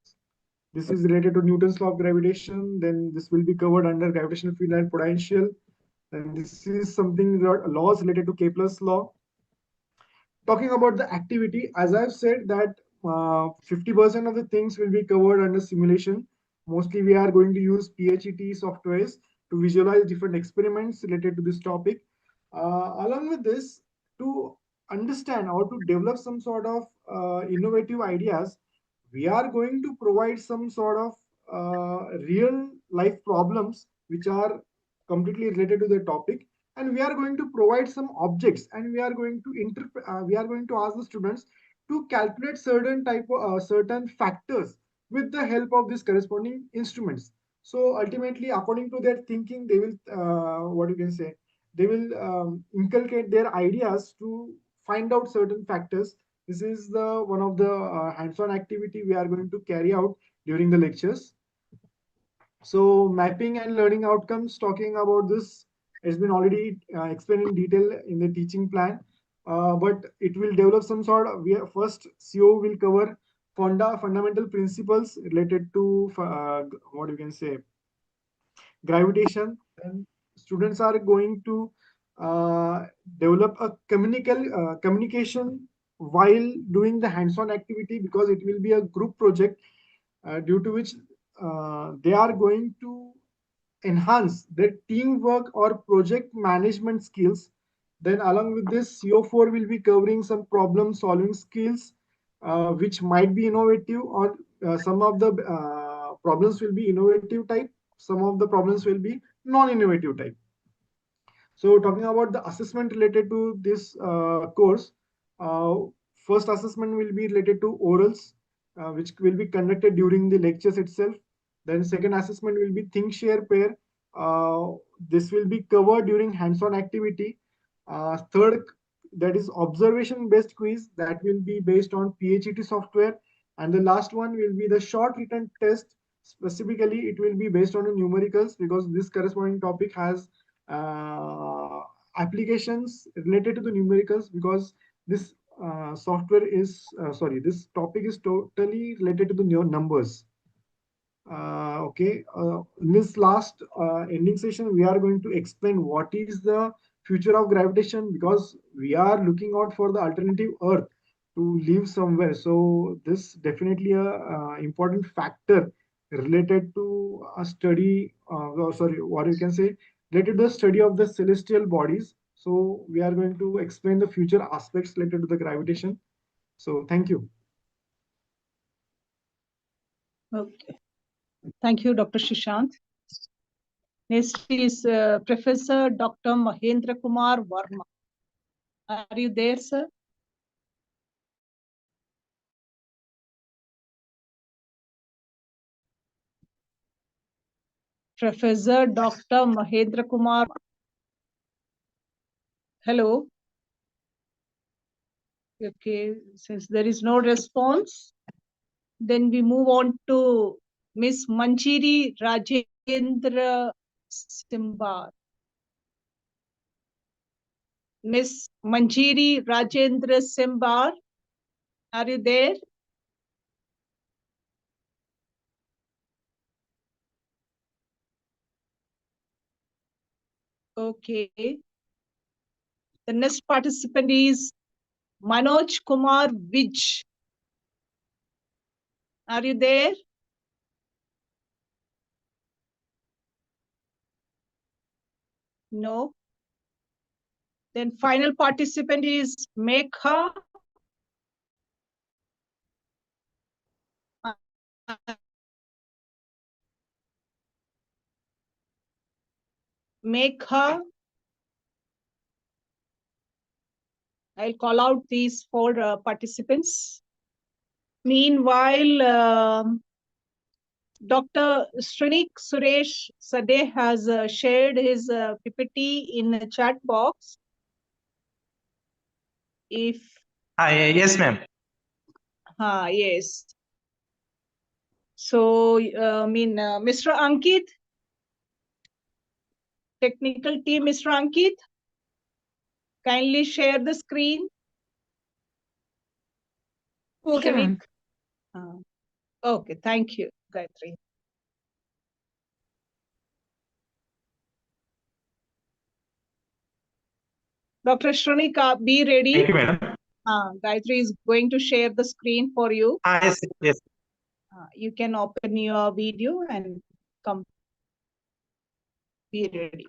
This is related to Newton's law of gravitation. Then this will be covered under gravitational field and potential. And this is something laws related to Kepler's law. Talking about the activity, as I've said that 50% of the things will be covered under simulation. Mostly we are going to use PHET softwares to visualize different experiments related to this topic. Along with this, to understand or to develop some sort of innovative ideas, we are going to provide some sort of real life problems which are completely related to the topic, and we are going to provide some objects, and we are going to ask the students to calculate certain factors with the help of these corresponding instruments. So ultimately, according to their thinking, they will what you can say, they will inculcate their ideas to find out certain factors. This is the one of the hands-on activity we are going to carry out during the lectures. So mapping and learning outcomes, talking about this, has been already explained in detail in the teaching plan, but it will develop some sort of, first CO will cover fundamental principles related to what you can say, gravitation. And students are going to develop a communication while doing the hands-on activity, because it will be a group project, due to which they are going to enhance their teamwork or project management skills. Then along with this, CO4 will be covering some problem solving skills, which might be innovative or some of the problems will be innovative type, some of the problems will be non-innovative type. So talking about the assessment related to this course, uh, first assessment will be related to orals, which will be conducted during the lectures itself. Then second assessment will be think, share, pair. This will be covered during hands-on activity. Third, that is observation-based quiz that will be based on PHET software. And the last one will be the short written test. Specifically, it will be based on the numericals because this corresponding topic has applications related to the numericals because this software is this topic is totally related to the numbers. In this last ending session, we are going to explain what is the future of gravitation because we are looking out for the alternative Earth to live somewhere. So this definitely a important factor related to a study. What you can say related to the study of the celestial bodies. So we are going to explain the future aspects related to the gravitation. So thank you. Okay. Thank you, Dr. Shishant. Next is Professor Dr. Mahendra Kumar Verma. Are you there, sir? Professor Dr. Mahendra Kumar. Hello. Okay, since there is no response, then we move on to Miss Manjiri Rajendra Simbar. Miss Manjiri Rajendra Simbar, are you there? Okay. The next participant is Manoj Kumar Vij. Are you there? No. Then final participant is Mekha. Mekha. I'll call out these four participants. Meanwhile, Dr. Srinik Suresh Sade has shared his PPT in the chat box. If yes, ma'am. Yes. So, Mr. Ankit, technical team, Mr. Ankit, kindly share the screen. Okay, ma'am. Okay, thank you, Gayatri. Dr. Shranika, be ready. Thank you, madam. Gayatri is going to share the screen for you. Yes, yes. You can open your video and come. Be ready.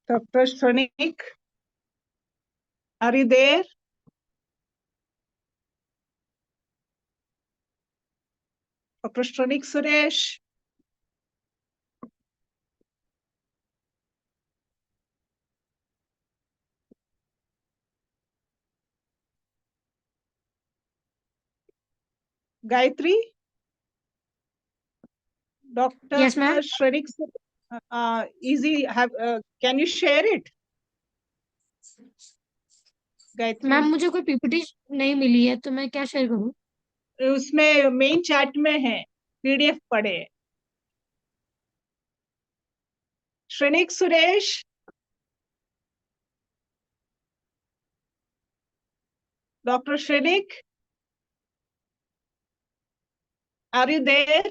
Dr. Shranik, are you there? Dr. Shranik Suresh. Gayatri? Dr. Yes, ma'am. Shranik, can you share it? Gayatri ma'am मुझे कोई PPT नहीं मिली है तो मैं क्या share करूं? उसमें main chat में है, पीडीएफ पढ़े। Shrenik Suresh, doctor Shrenik, are you there?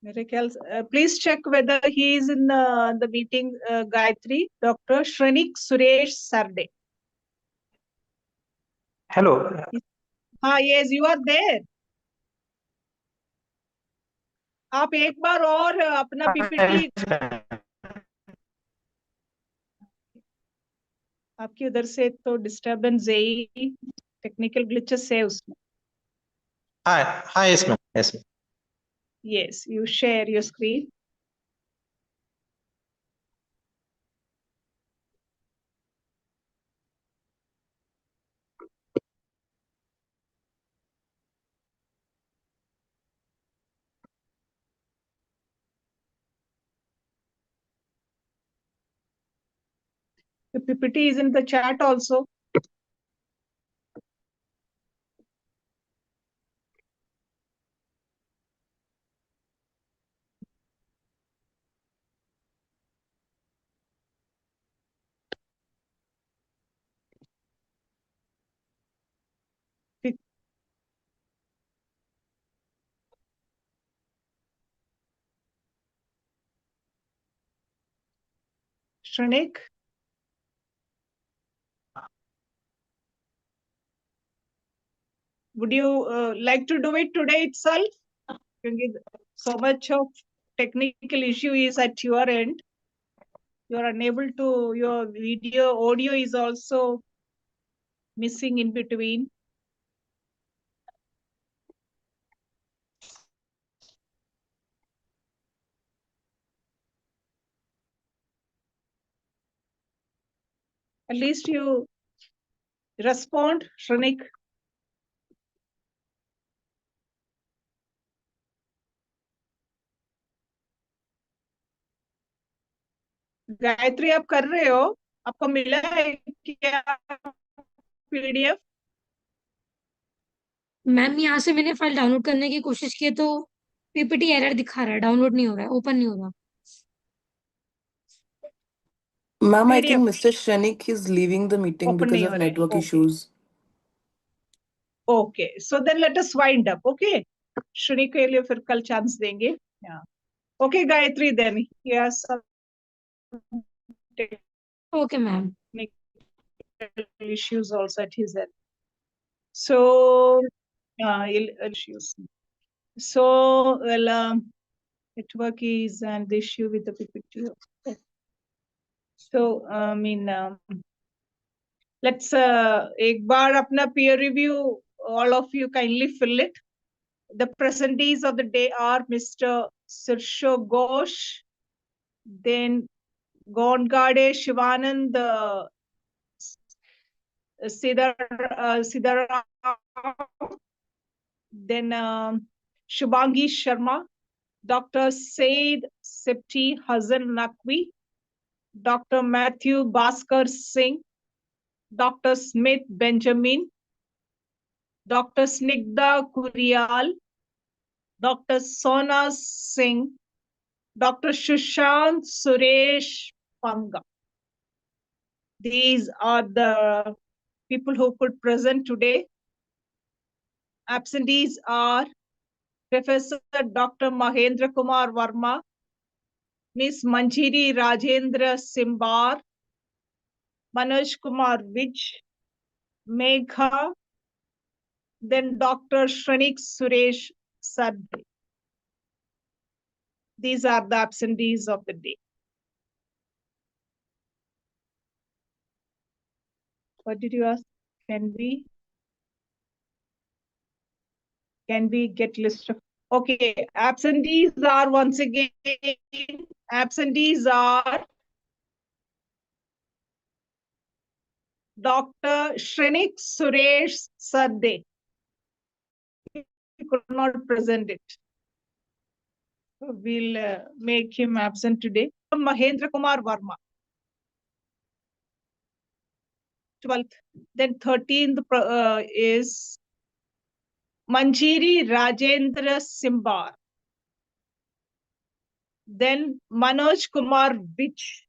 मेरे ख्याल please check whether he is in the meeting. Gayatri, Dr. Shranik Suresh Sarde. Hello. हाँ, yes, you are there. आप एक बार और अपना पीपीटी आपकी उधर से तो डिस्टर्बेंस है ही, टेक्निकल ग्लिचेस है उसमें। Hi, yes, ma'am. Yes, ma'am. Yes, you share your screen. The PPT is in the chat also. Shranik? Would you like to do it today itself? So much of technical issue is at your end. You are unable to, your video, audio is also missing in between. At least you respond, Shranik. Gayatri आप कर रहे हो, आपको मिला है क्या PDF? Ma'am यहाँ से मैंने फाइल डाउनलोड करने की कोशिश की तो पीपीटी एरर दिखा रहा है, डाउनलोड नहीं हो रहा है, ओपन नहीं हो रहा। Ma'am, I think Mr. Shranik is leaving the meeting because of network issues. Okay, so then let us wind up. Okay, Shranik के लिए फिर कल चांस देंगे. Yeah. Okay, Gayatri, then yes. Okay, ma'am. Issues also at his end. So, issues. So, well, network is an issue with the PPT. So, I mean, let's एक बार अपना peer review. All of you kindly fill it. The presentees of the day are Mr. Sirsho Ghosh, then Gongade Shivanand, Siddharao, then Shubhangi Sharma, Dr. Said Septi Hazan Naqvi, Dr. Matthew Bhaskar Singh, Dr. Smith Benjamin, Dr. Snigdha Kurial, Dr. Sona Singh, Dr. Shushant Suresh Panga. These are the people who could present today. Absentees are Professor Dr. Mahendra Kumar Verma, Ms. Manjiri Rajendra Simbar, Manoj Kumar Vij, Megha, then Dr. Shranik Suresh Sarde. These are the absentees of the day. What did you ask? Can we get list of? Okay, absentees are once again, absentees are Dr. Shrenik Suresh Sadde. He could not present it. So we'll make him absent today. Mahendra Kumar Varma. 12th. Then 13th is Manjiri Rajendra Simbar. Then Manoj Kumar Vich.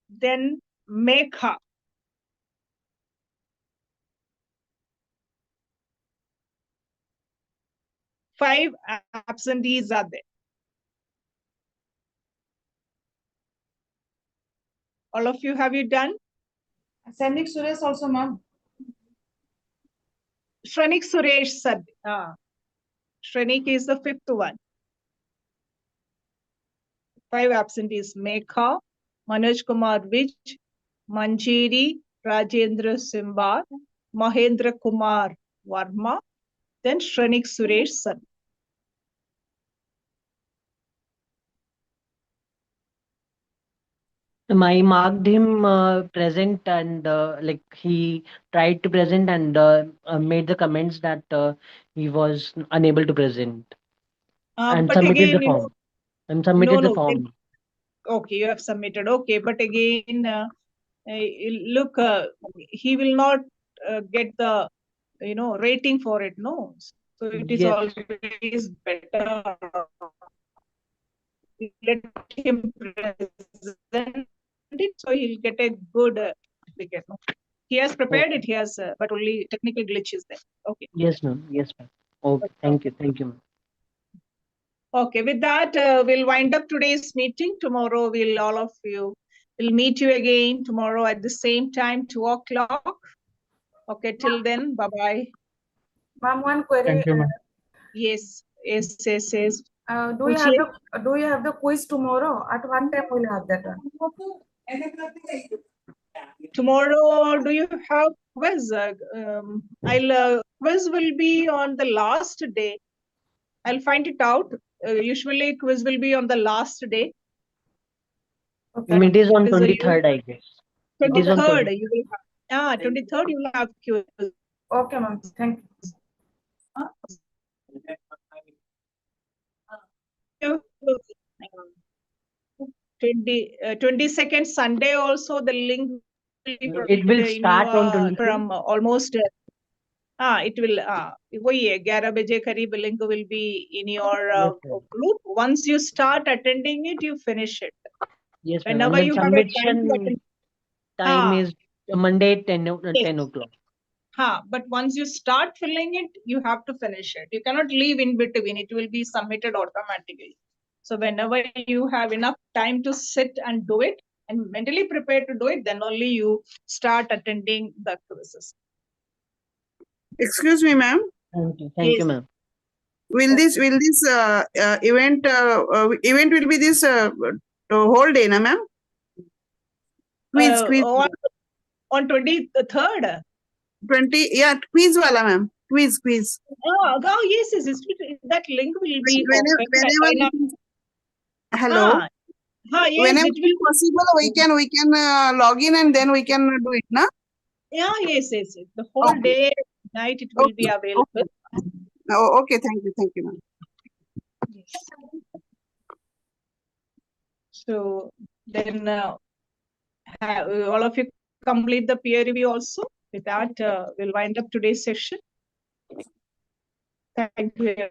Then Mekha. Five absentees are there. All of you, have you done? Shrenik Suresh also, ma'am. Shrenik Suresh Sad. Shrenik is the fifth one. 5 absentees. Mekha, Manoj Kumar Vij, Manjiri, Rajendra Simbar, Mahendra Kumar Varma, then Shrenik Suresh Sad. I marked him present and like he tried to present and made the comments that he was unable to present and But submitted again, the form. And submitted the no. form. Okay, you have submitted. Okay, but again, look, he will not get the rating for it. No, so it is Yes. always better. Let him present it, so he'll get a good certificate. No? He has prepared it. He has, but only technical glitch is there. Okay. Yes, ma'am. Yes, ma'am. Okay. Thank you. Thank you, ma'am. Okay. With that, we'll wind up today's meeting. Tomorrow, all of you will meet you again tomorrow at the same time, 2 o'clock. Okay. Till then, bye bye. Ma'am, one query. Thank you, ma'am. Yes. Yes. Do you have the quiz tomorrow? At what time will you have that one? Tomorrow, do you have quiz? Quiz will be on the last day. I'll find it out. Usually, quiz will be on the last day. Okay. It is on 23rd, I guess. 23rd, you will have. 23rd, you will have quiz. Okay, ma'am. Thank you. 22nd Sunday also the link will be It will start on 23rd. from almost it will वही है 11 बजे करीब link will be in your group. Once you start attending it, you finish it. Yes, ma'am. Whenever And you then have a time to submission attend. time is Monday 10 o'clock. But once you start filling it, you have to finish it. You cannot leave in between. It will be submitted automatically. So whenever you have enough time to sit and do it and mentally prepare to do it, then only you start attending the quizzes. Excuse me, ma'am. Thank you, ma'am. Will this event will be this whole day, na ma'am? Quiz. On 23rd. 20, yeah, quiz wala, ma'am. Quiz. Yes. That link will be whenever hello. Yes, whenever it will possible, we can log in and then we can do it, na? Yeah, yes. The whole day, night, it will be available. Oh, okay. Thank you, ma'am. Yes. So then all of you complete the peer review also. With that, we'll wind up today's session. Thank you.